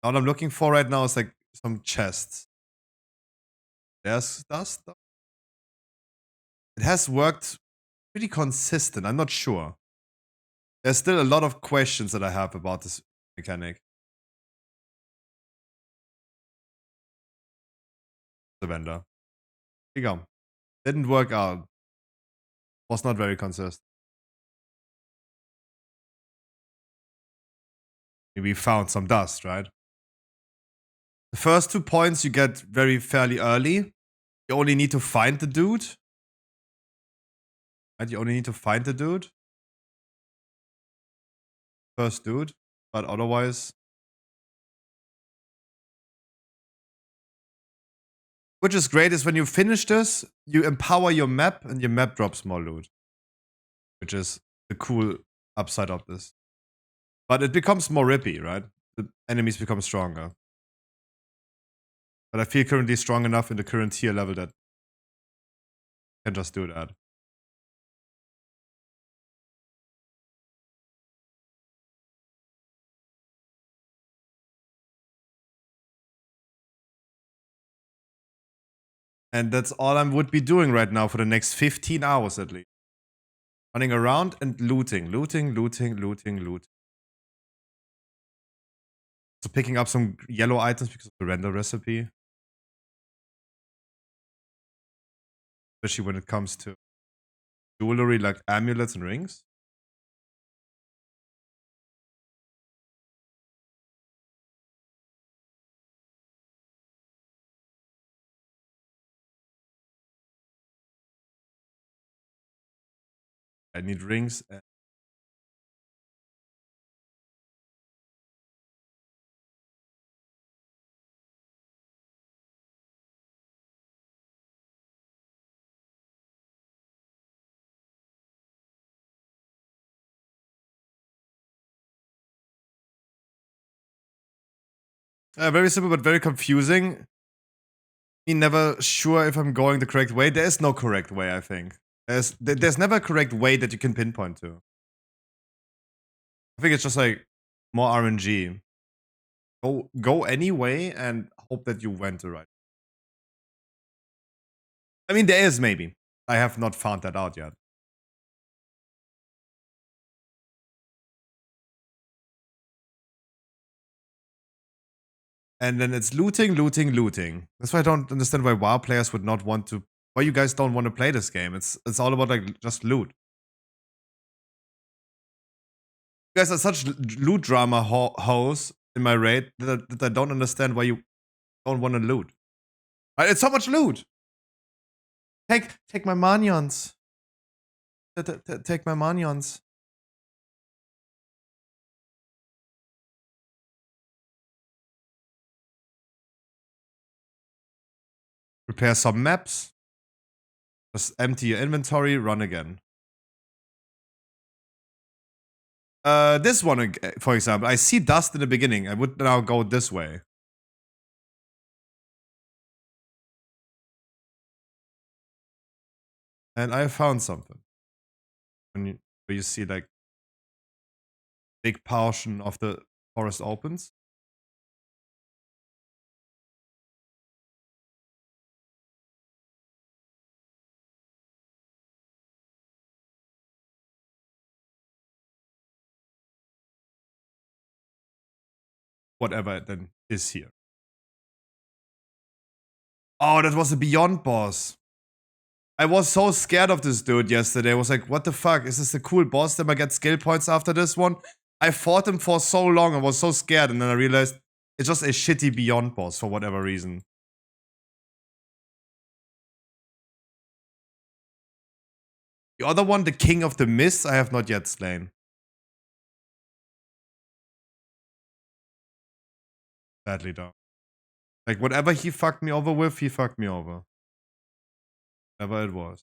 All I'm looking for right now is like some chests. There's dust. It has worked pretty consistent. I'm not sure. There's still a lot of questions that I have about this mechanic. The vendor. Here you go. Didn't work out. Was not very consistent. We found some dust, right? The first 2 points you get very fairly early. You only need to find the dude. Right? You only need to find the dude. First dude. But otherwise. Which is great is when you finish this, you empower your map and your map drops more loot. Which is the cool upside of this. But it becomes more rippy, right? The enemies become stronger. But I feel currently strong enough in the current tier level that I can just do that. And that's all I would be doing right now for the next 15 hours at least. Running around and looting. Looting. So picking up some yellow items because of the render recipe. Especially when it comes to jewelry like amulets and rings. I need rings. Very simple but very confusing. I'm never sure if I'm going the correct way. There is no correct way, I think. There's never a correct way that you can pinpoint to. I think it's just like more RNG. Go any way and hope that you went the right. I mean, there is maybe. I have not found that out yet. And then it's looting, looting, looting. That's why I don't understand why WoW players would not want to. Why you guys don't want to play this game? It's all about like just loot. You guys are such loot drama hoes in my raid that I don't understand why you don't want to loot. Right? It's so much loot. Take my manions. Take my manions. Repair some maps. Just empty your inventory, run again. This one, for example, I see dust in the beginning. I would now go this way. And I found something. Where you see like big portion of the forest opens. Whatever it then is here. Oh, that was a Beyond boss. I was so scared of this dude yesterday. I was like, what the fuck? Is this a cool boss? Then I get skill points after this one? I fought him for so long. I was so scared. And then I realized it's just a shitty Beyond boss for whatever reason. The other one, the King of the Mist, I have not yet slain. Sadly, though. Like, whatever he fucked me over with, he fucked me over. Whatever it was.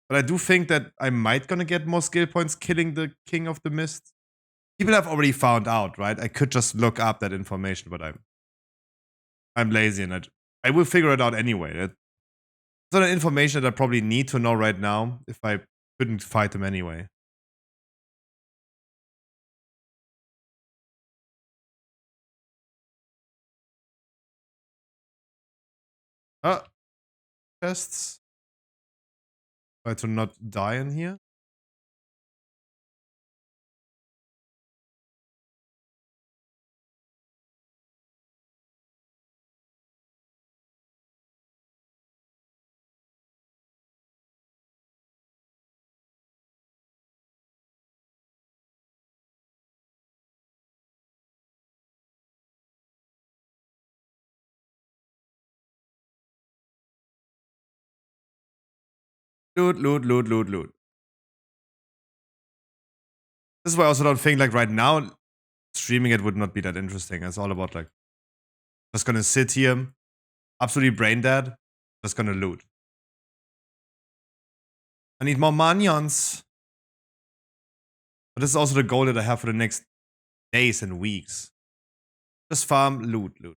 But I do think that I might gonna get more skill points killing the King of the Mist. People have already found out, right? I could just look up that information, but I'm lazy and I will figure it out anyway. It's not information that I probably need to know right now if I couldn't fight him anyway. Chests. Try to not die in here. Loot, loot, loot, loot, loot. This is why I also don't think like right now streaming it would not be that interesting. It's all about like just gonna sit here, absolutely brain dead, just gonna loot. I need more manions. But this is also the goal that I have for the next days and weeks. Just farm, loot, loot.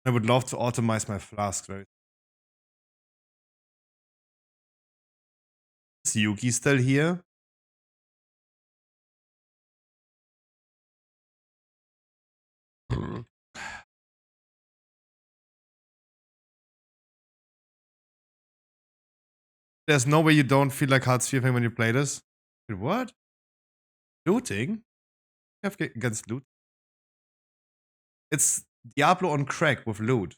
I would love to automate my flasks. Is Yuki still here? There's no way you don't feel like hard sphere when you play this. Wait, what? Looting? Have against loot? It's Diablo on crack with loot.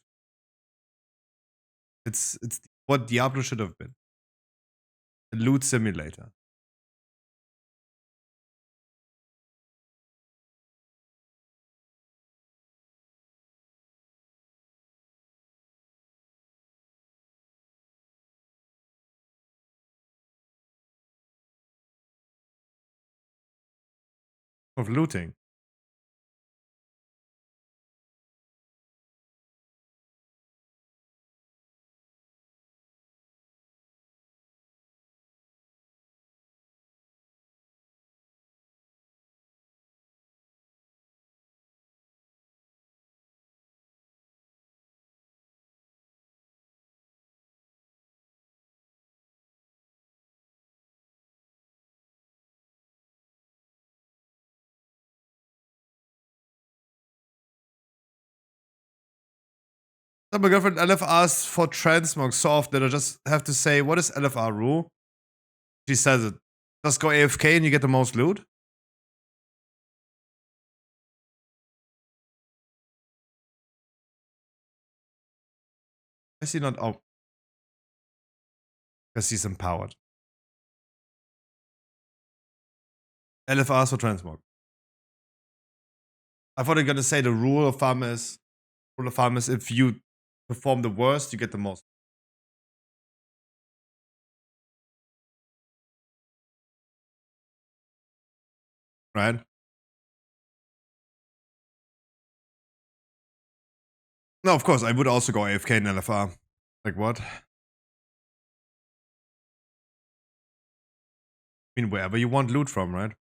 It's what Diablo should have been. A loot simulator. Of looting. My girlfriend LFRs for transmog so often that I just have to say, what is LFR rule? She says it. Just go AFK and you get the most loot. Is he not? Oh. Because he's empowered. LFRs for transmog. I thought you were gonna say the rule of thumb is if you perform the worst, you get the most. Right? No, of course, I would also go AFK in LFR. Like what? I mean, wherever you want loot from, right?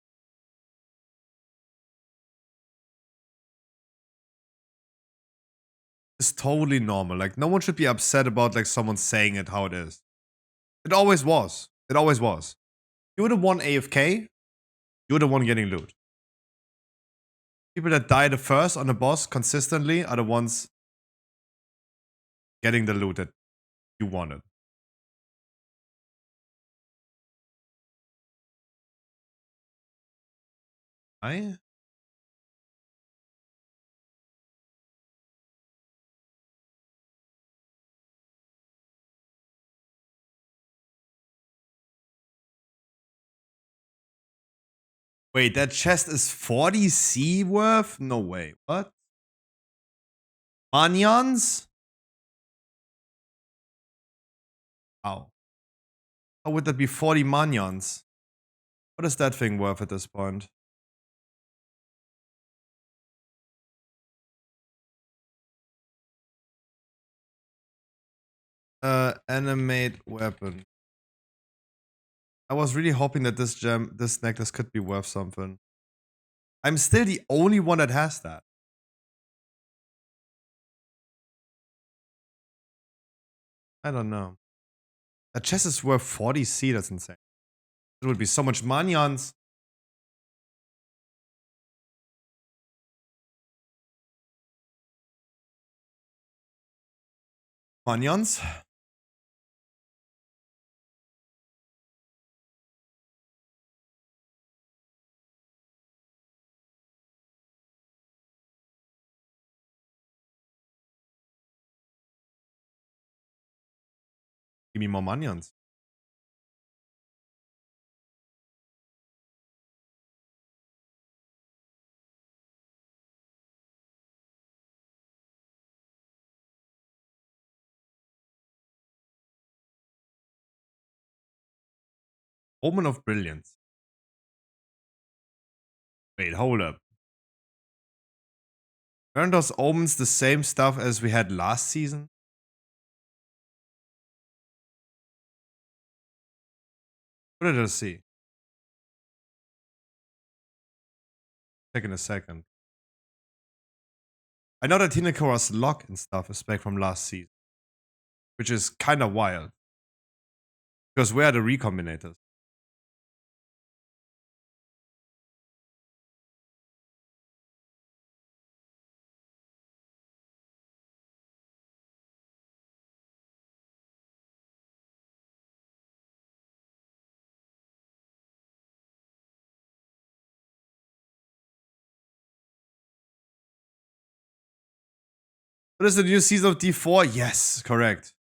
It's totally normal. Like, no one should be upset about like someone saying it how it is. It always was. It always was. You're the one AFK, you're the one getting loot. People that die the first on the boss consistently are the ones getting the loot that you wanted. I? Wait, that chest is 40 C worth? No way. What? Manions? How? How would that be 40 manions? What is that thing worth at this point? Animate weapon. I was really hoping that this necklace could be worth something. I'm still the only one that has that. I don't know. That chest is worth 40 C, that's insane. It would be so much manions. Manions? Give me more manions. Omen of Brilliance. Wait, hold up. Aren't those omens the same stuff as we had last season? What did I see? Check in a second. I know that Hinakora's lock and stuff is back from last season, which is kind of wild. Because where are the recombinators? What is the new season of D4? Yes, correct.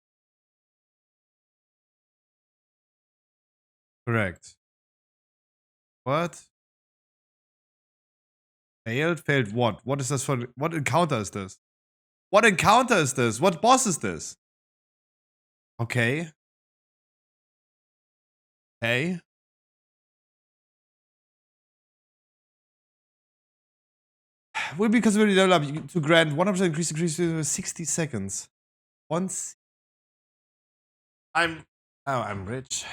Correct. What? Failed? Failed what? What is this for? What encounter is this? What encounter is this? What boss is this? Okay. Hey. Will be because we already leveled up to grant 100% increase to 60 seconds. Once. I'm rich.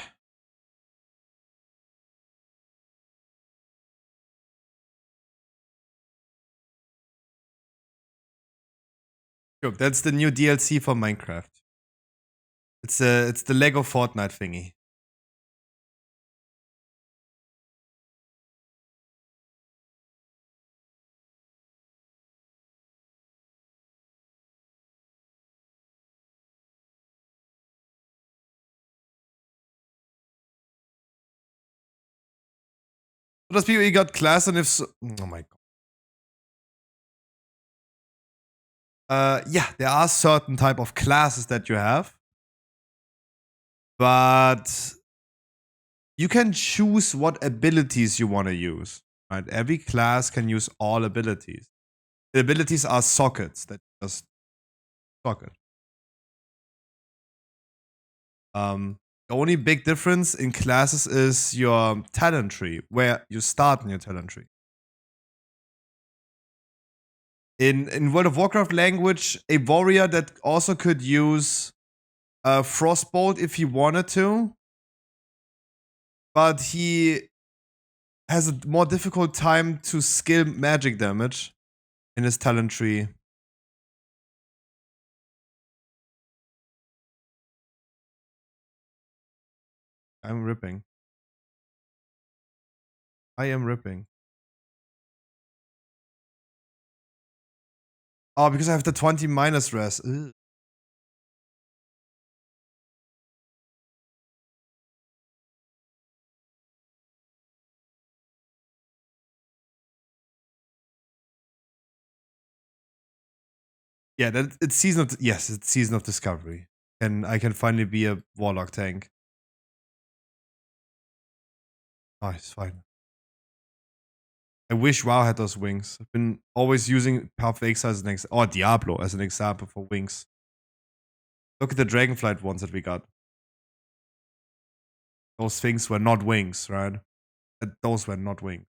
Yo, that's the new DLC for Minecraft. It's the Lego Fortnite thingy. Does PvE got class, and if so, oh my god. Yeah, there are certain type of classes that you have, but you can choose what abilities you want to use. Right? Every class can use all abilities. The abilities are sockets that just socket. The only big difference in classes is your talent tree, where you start in your talent tree. In World of Warcraft language, a warrior that also could use Frostbolt if he wanted to, but he has a more difficult time to skill magic damage in his talent tree. I'm ripping. I am ripping. Oh, because I have the 20 minus res. Ugh. Yeah, it's season of yes, it's season of discovery, and I can finally be a warlock tank. Oh, it's fine. I wish WoW had those wings. I've been always using Path of Exile as an example, or Diablo as an example for wings. Look at the Dragonflight ones that we got. Those things were not wings, right? Those were not wings.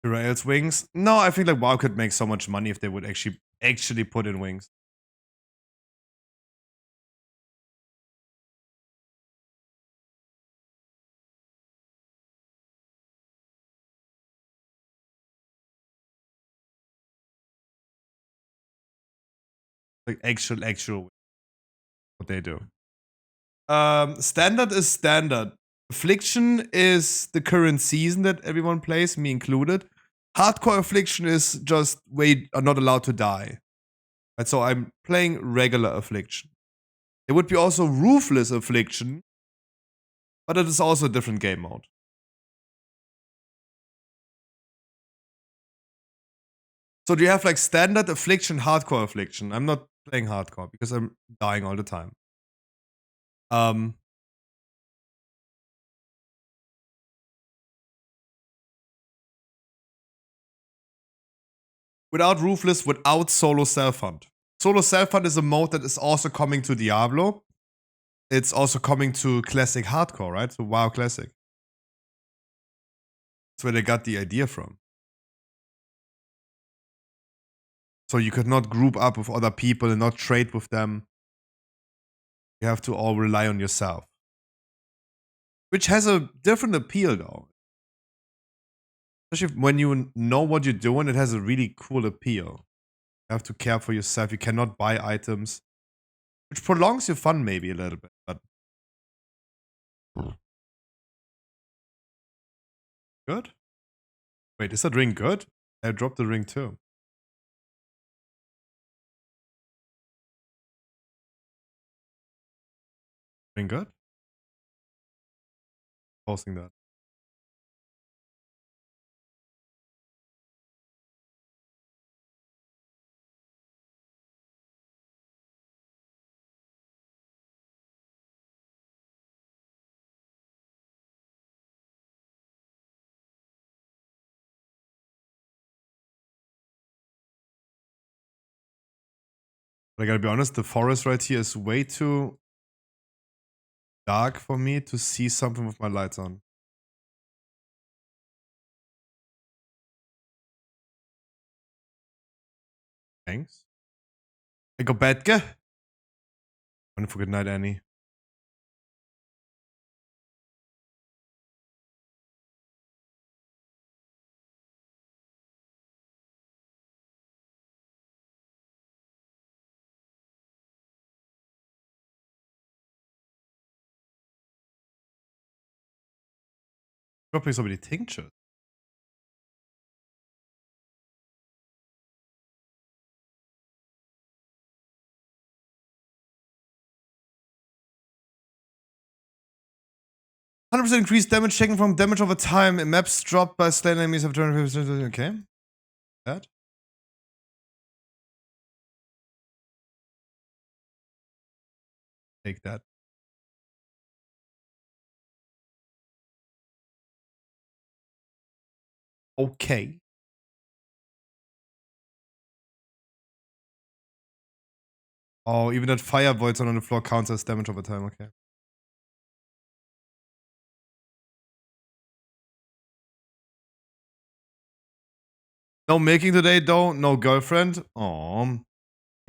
Rails wings? No, I think like WoW could make so much money if they would actually put in wings. Like actual what they do. Standard is standard. Affliction is the current season that everyone plays, me included. Hardcore Affliction is just we are not allowed to die. And so I'm playing regular Affliction. There would be also Ruthless Affliction, but it is also a different game mode. So do you have like standard Affliction, hardcore Affliction? I'm not playing hardcore because I'm dying all the time. Without Ruthless, without Solo Self Hunt. Solo Self Hunt is a mode that is also coming to Diablo. It's also coming to Classic Hardcore, right? So WoW Classic. That's where they got the idea from. So you could not group up with other people and not trade with them. You have to all rely on yourself. Which has a different appeal though. Especially when you know what you're doing, it has a really cool appeal. You have to care for yourself. You cannot buy items. Which prolongs your fun maybe a little bit, but good. Wait, is that ring good? I dropped the ring too. Ring good? Posting that. But I gotta be honest, the forest right here is way too dark for me to see something with my lights on. Thanks. I go Betke. Wonderful good night, Annie. dropping so many tinctures. %100% increased damage taken from damage over time. Maps dropped by slain enemies have turned. Okay. That. Take that. Okay. Oh, even that fire voids on the floor counts as damage over time. Okay. No milking today, though. No girlfriend. Oh,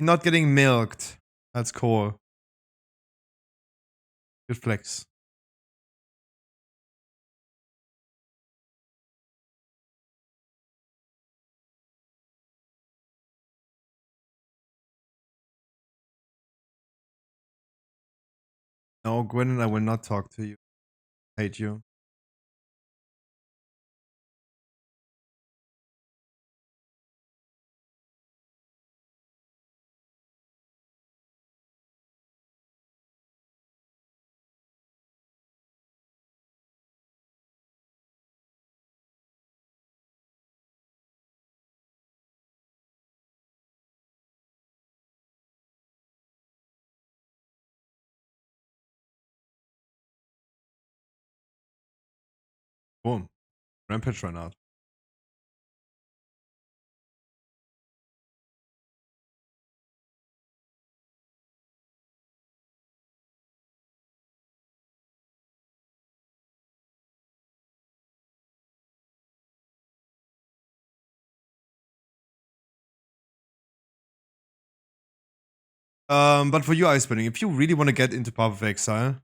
not getting milked. That's cool. Good flex. No, Gwen, I will not talk to you. Hate you. Boom. Rampage ran out. But for you, Ice Spinning, if you really want to get into Path of Exile,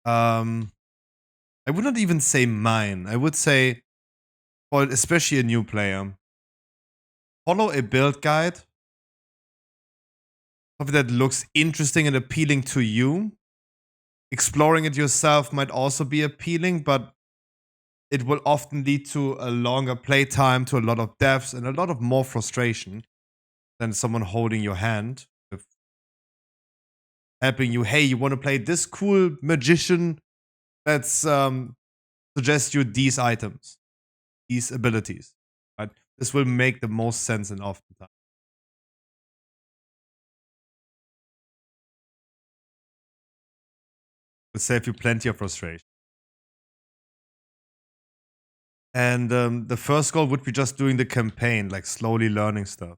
I would not even say mine. I would say, for especially a new player, follow a build guide. Something that looks interesting and appealing to you. Exploring it yourself might also be appealing, but it will often lead to a longer playtime, to a lot of deaths, and a lot of more frustration than someone holding your hand with helping you. Hey, you want to play this cool magician? Let's suggest you these items, these abilities. Right? This will make the most sense in often time. Will save you plenty of frustration. And the first goal would be just doing the campaign, like slowly learning stuff.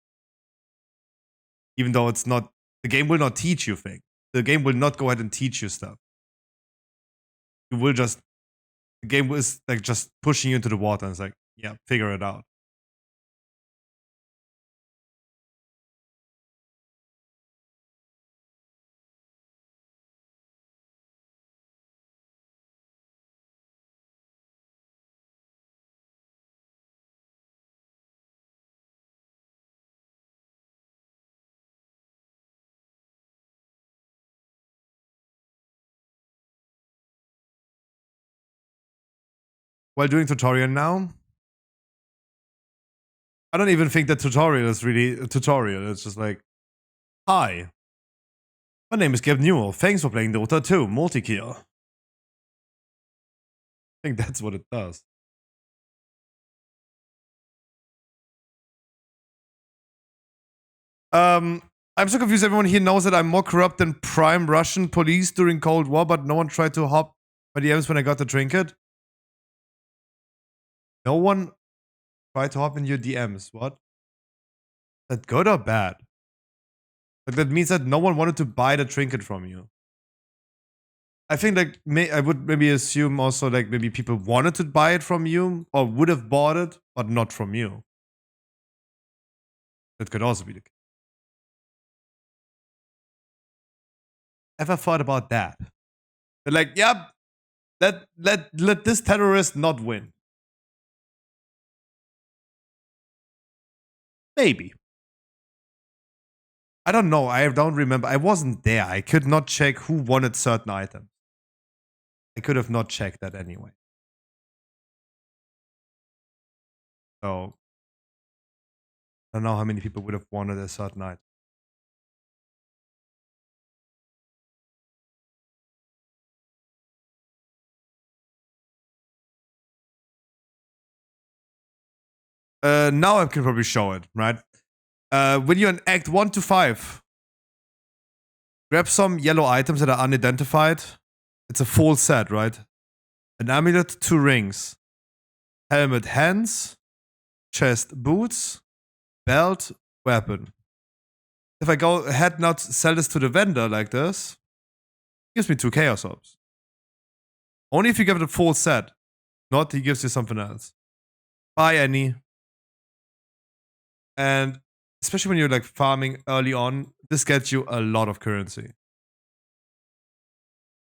Even though it's not, the game will not teach you things. The game will not go ahead and teach you stuff. You will just, the game is like just pushing you into the water and it's like, yeah, figure it out. While doing tutorial now, I don't even think the tutorial is really a tutorial. It's just like, hi, my name is Gab Newell. Thanks for playing Dota 2 multi-kill. I think that's what it does. I'm so confused. Everyone here knows that I'm more corrupt than prime Russian police during Cold War, but no one tried to hop my DMs when I got the trinket. No one tried to hop in your DMs. What? Is that good or bad? Like that means that no one wanted to buy the trinket from you. I think like I would maybe assume also like maybe people wanted to buy it from you or would have bought it, but not from you. That could also be the case. Ever thought about that? They're like, yep, let this terrorist not win. Maybe. I don't know. I don't remember. I wasn't there. I could not check who wanted certain items. I could have not checked that anyway. So I don't know how many people would have wanted a certain night. Now I can probably show it, right? When you're in Act 1 to 5, grab some yellow items that are unidentified. It's a full set, right? An amulet, 2 rings, helmet, hands, chest, boots, belt, weapon. If I go ahead now to sell this to the vendor like this, he gives me 2 chaos orbs. Only if you give it a full set. Not he gives you something else. Buy any. And especially when you're like farming early on, this gets you a lot of currency.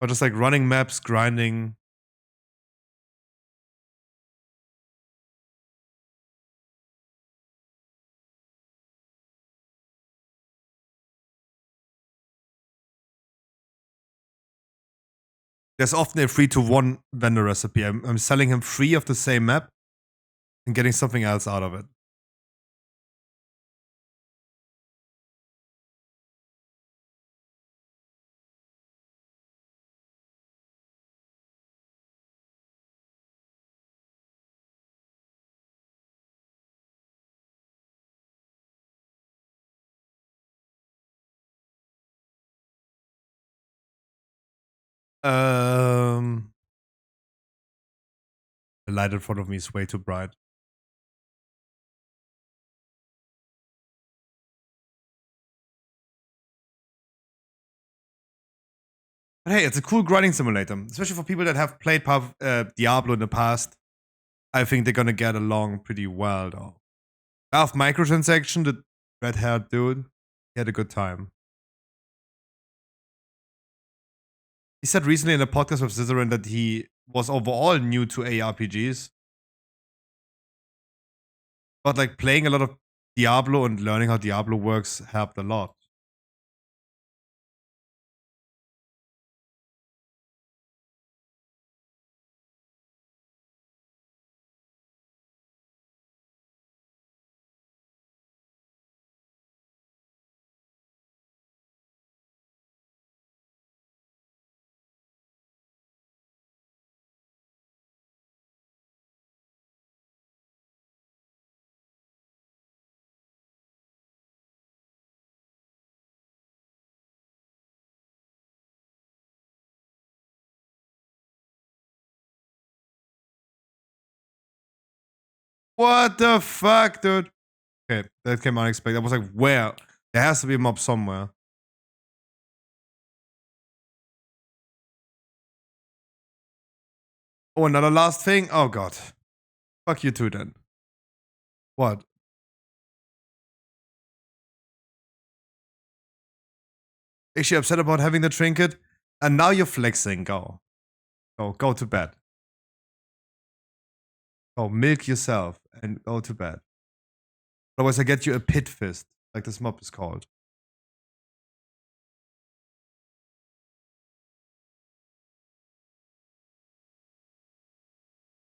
Or just like running maps, grinding. There's often a 3-to-1 vendor recipe. I'm selling him 3 of the same map and getting something else out of it. The light in front of me is way too bright. But hey, it's a cool grinding simulator, especially for people that have played Diablo in the past. I think they're gonna get along pretty well, though. Half microtransaction, the red-haired dude, he had a good time. He said recently in a podcast with Cizerin that he was overall new to ARPGs. But like playing a lot of Diablo and learning how Diablo works helped a lot. What the fuck, dude? Okay, that came unexpected. I was like, where? There has to be a mob somewhere. Oh, another last thing? Oh god. Fuck you too then. What? Is she upset about having the trinket? And now you're flexing. Go. Go to bed. Go milk yourself and go to bed. Otherwise I get you a pit fist, like this mob is called.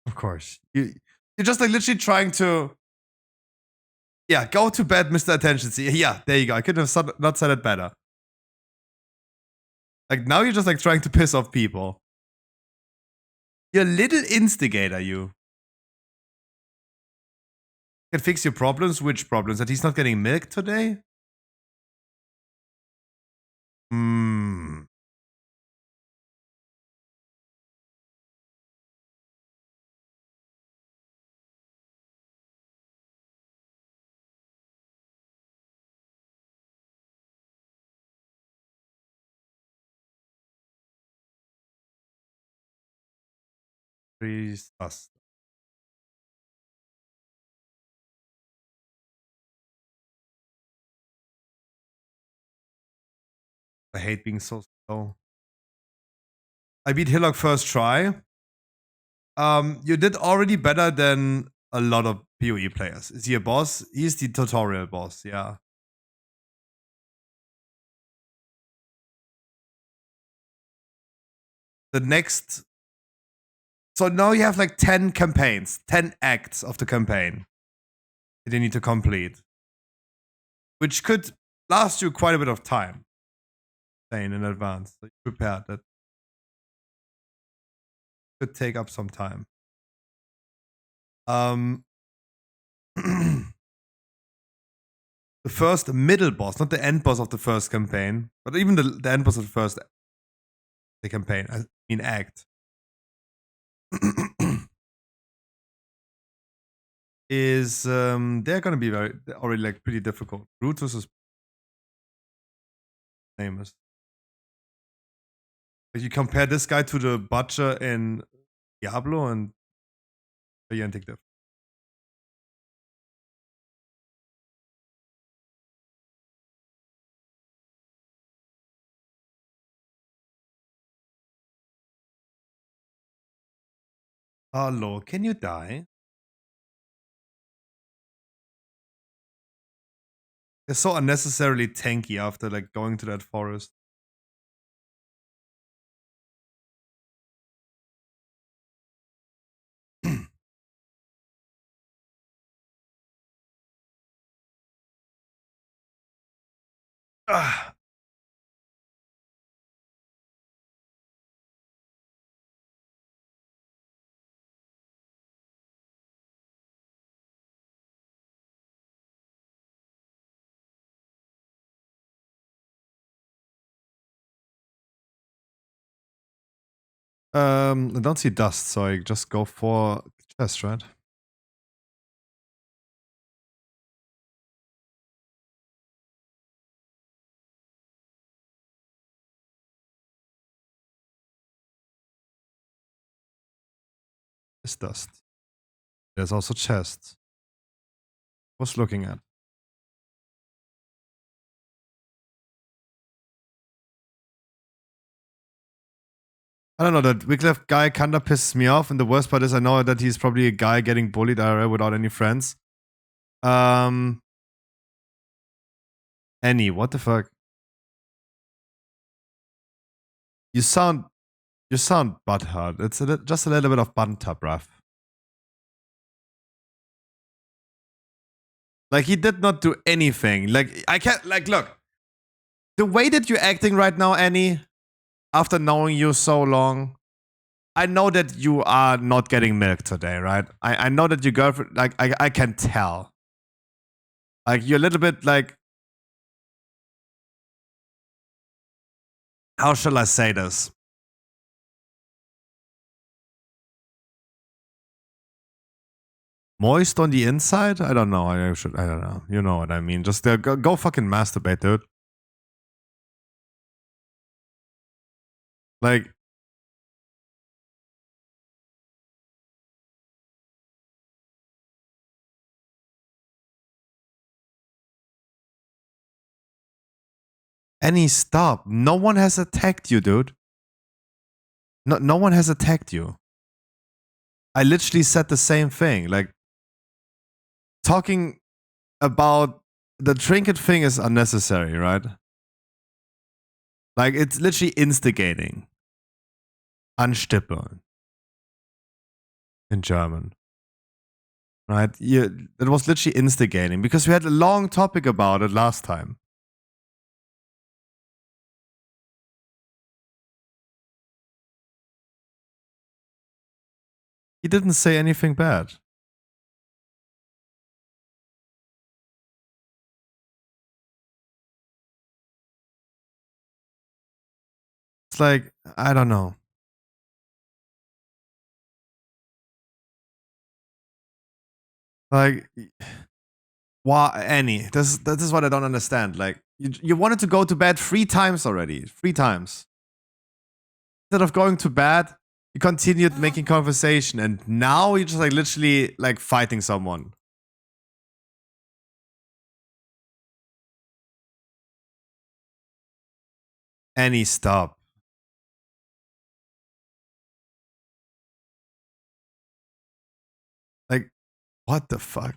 Of course. You're just like literally trying to... Yeah, go to bed, Mr. Attention Seeker. Yeah, there you go. I could have not said it better. Like, now you're just like trying to piss off people. You're a little instigator, you. Can fix your problems? Which problems? That he's not getting milk today? Hmm. Please us. I hate being so slow. I beat Hillock first try. You did already better than a lot of PoE players. Is he a boss? He's the tutorial boss, yeah. The next So now you have like 10 campaigns, 10 acts of the campaign that you need to complete, which could last you quite a bit of time. Saying in advance, so you prepared that could take up some time. The first middle boss, not the end boss of the first campaign, but even the end boss of the first campaign, I mean act, is they're gonna be already like pretty difficult. Brutus is famous. If you compare this guy to the butcher in Diablo, and gigantic difference. Hello, can you die? They're so unnecessarily tanky after like going to that forest. Ah. I don't see dust, so I just go for chest, right? It's dust. There's also chest. Was looking at. I don't know, that Wycliffe guy kinda pisses me off, and the worst part is I know that he's probably a guy getting bullied IRL without any friends. Annie, what the fuck? You sound butthurt. It's just a little bit of banter, bruv. Like, he did not do anything. Like, I can't, like, look. The way that you're acting right now, Annie, after knowing you so long, I know that you are not getting milk today, right? I know that your girlfriend, like, I can tell. Like, you're a little bit like, how shall I say this? Moist on the inside? I don't know. I don't know. You know what I mean. Just go fucking masturbate, dude. Like, Annie, stop. No one has attacked you, dude. No one has attacked you. I literally said the same thing. Like, talking about the trinket thing is unnecessary, right? Like, it's literally instigating. Anstippeln. In German. Right? It was literally instigating because we had a long topic about it last time. He didn't say anything bad. It's like, I don't know. Like, why, Annie? This is what I don't understand. Like, you wanted to go to bed 3 times already. 3 times. Instead of going to bed, you continued making conversation, and now you're just like literally like fighting someone. Annie, stop. Like, what the fuck?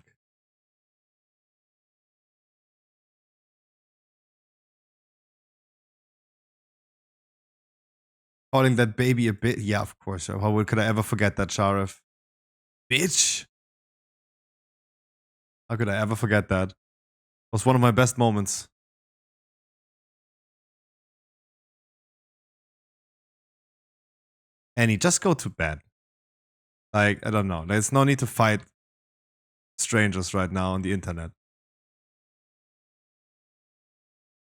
Calling that baby a bit. Yeah, of course. How could I ever forget that, Sharif? Bitch. How could I ever forget that? It was one of my best moments. Annie, just go to bed. Like, I don't know. There's no need to fight strangers right now on the internet.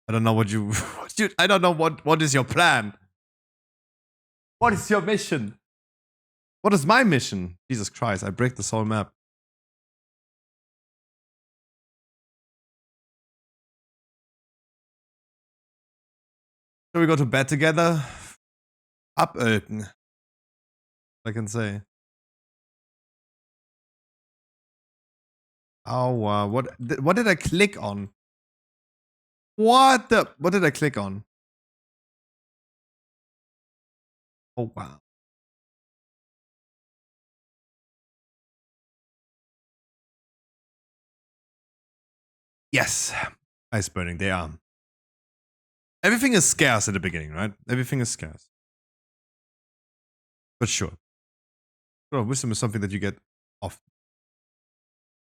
I don't know what you... I don't know what is your plan. What is your mission? What is my mission? Jesus Christ, I break this whole map. Shall we go to bed together? Abölken. I can say. Oh, what did I click on? What did I click on? Oh, wow. Yes. Ice burning, they are. Everything is scarce at the beginning, right? Everything is scarce. But sure. Well, wisdom is something that you get often.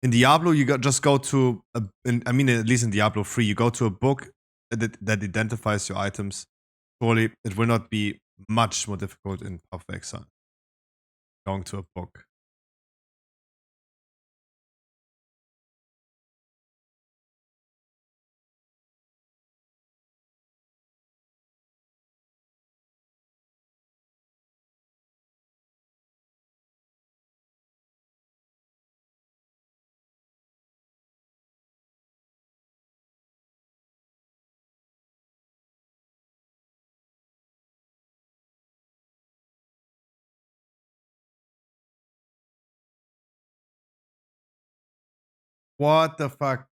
In Diablo, you just go to, I mean, at least in Diablo 3, you go to a book that identifies your items. Surely it will not be much more difficult in Path of Exile. Going to a book. What the fuck?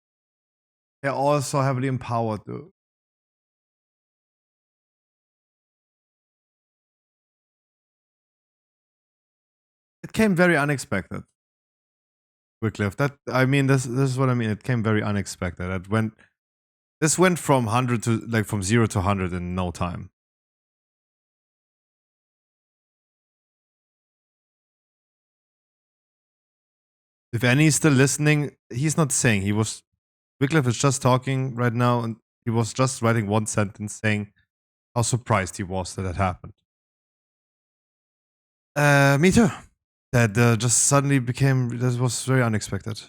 They're all so heavily empowered, dude. It came very unexpected. Wycliffe. That I mean, this is what I mean. It came very unexpected. This went from 100 to like from 0 to 100 in no time. If Annie is still listening, he's not saying he was. Wycliffe is just talking right now, and he was just writing one sentence saying how surprised he was that it happened. Me too. That just suddenly became. That was very unexpected.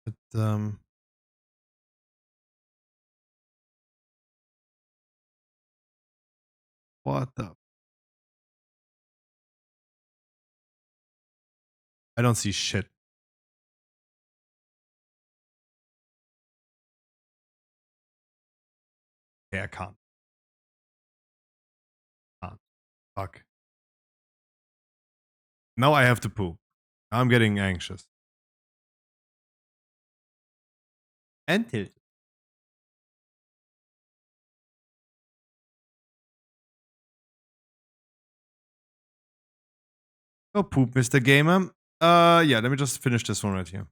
But what the? I don't see shit. Okay, I can't. Fuck. Now I have to poop. I'm getting anxious. And tilt. Go poop, Mr. Gamer. Yeah, let me just finish this one right here.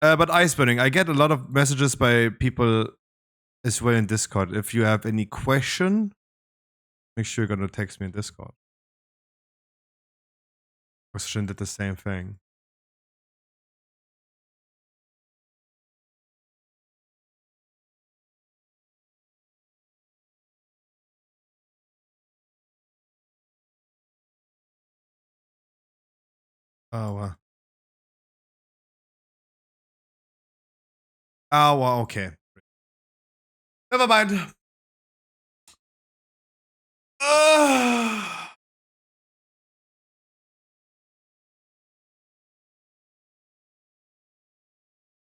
But ice burning, I get a lot of messages by people as well in Discord. If you have any question, make sure you're gonna text me in Discord. Question did the same thing. Oh, wow. Oh, well, okay. Never mind.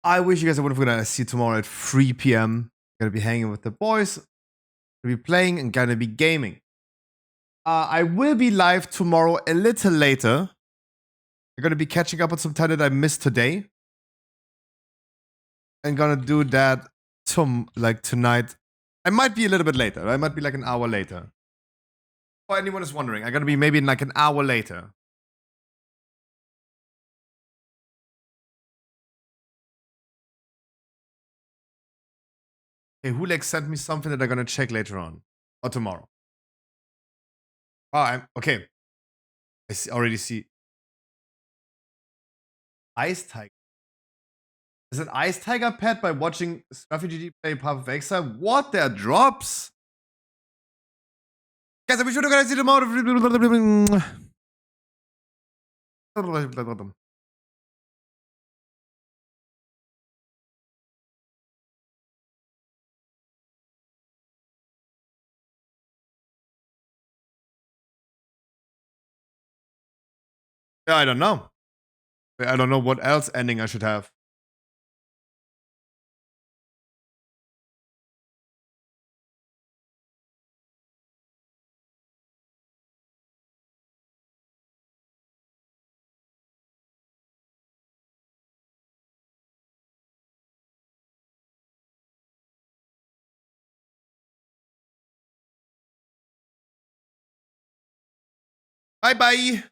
I wish you guys a wonderful night. I see you tomorrow at 3 p.m. Gonna be hanging with the boys. Gonna be playing and gonna be gaming. I will be live tomorrow a little later. I'm gonna be catching up on some time that I missed today. And gonna do that tonight. I might be a little bit later. I might be like an hour later. For anyone is wondering, I'm gonna be maybe like an hour later. Hey, Hulek sent me something that I'm gonna check later on. or tomorrow. Oh, okay. Already see. Ice Tiger. Is it Ice Tiger pet by watching Scruffy GG play Path of Exile? What? There are drops? Guys, I wish you guys see them out. Yeah, I don't know. I don't know what else ending I should have. Bye bye.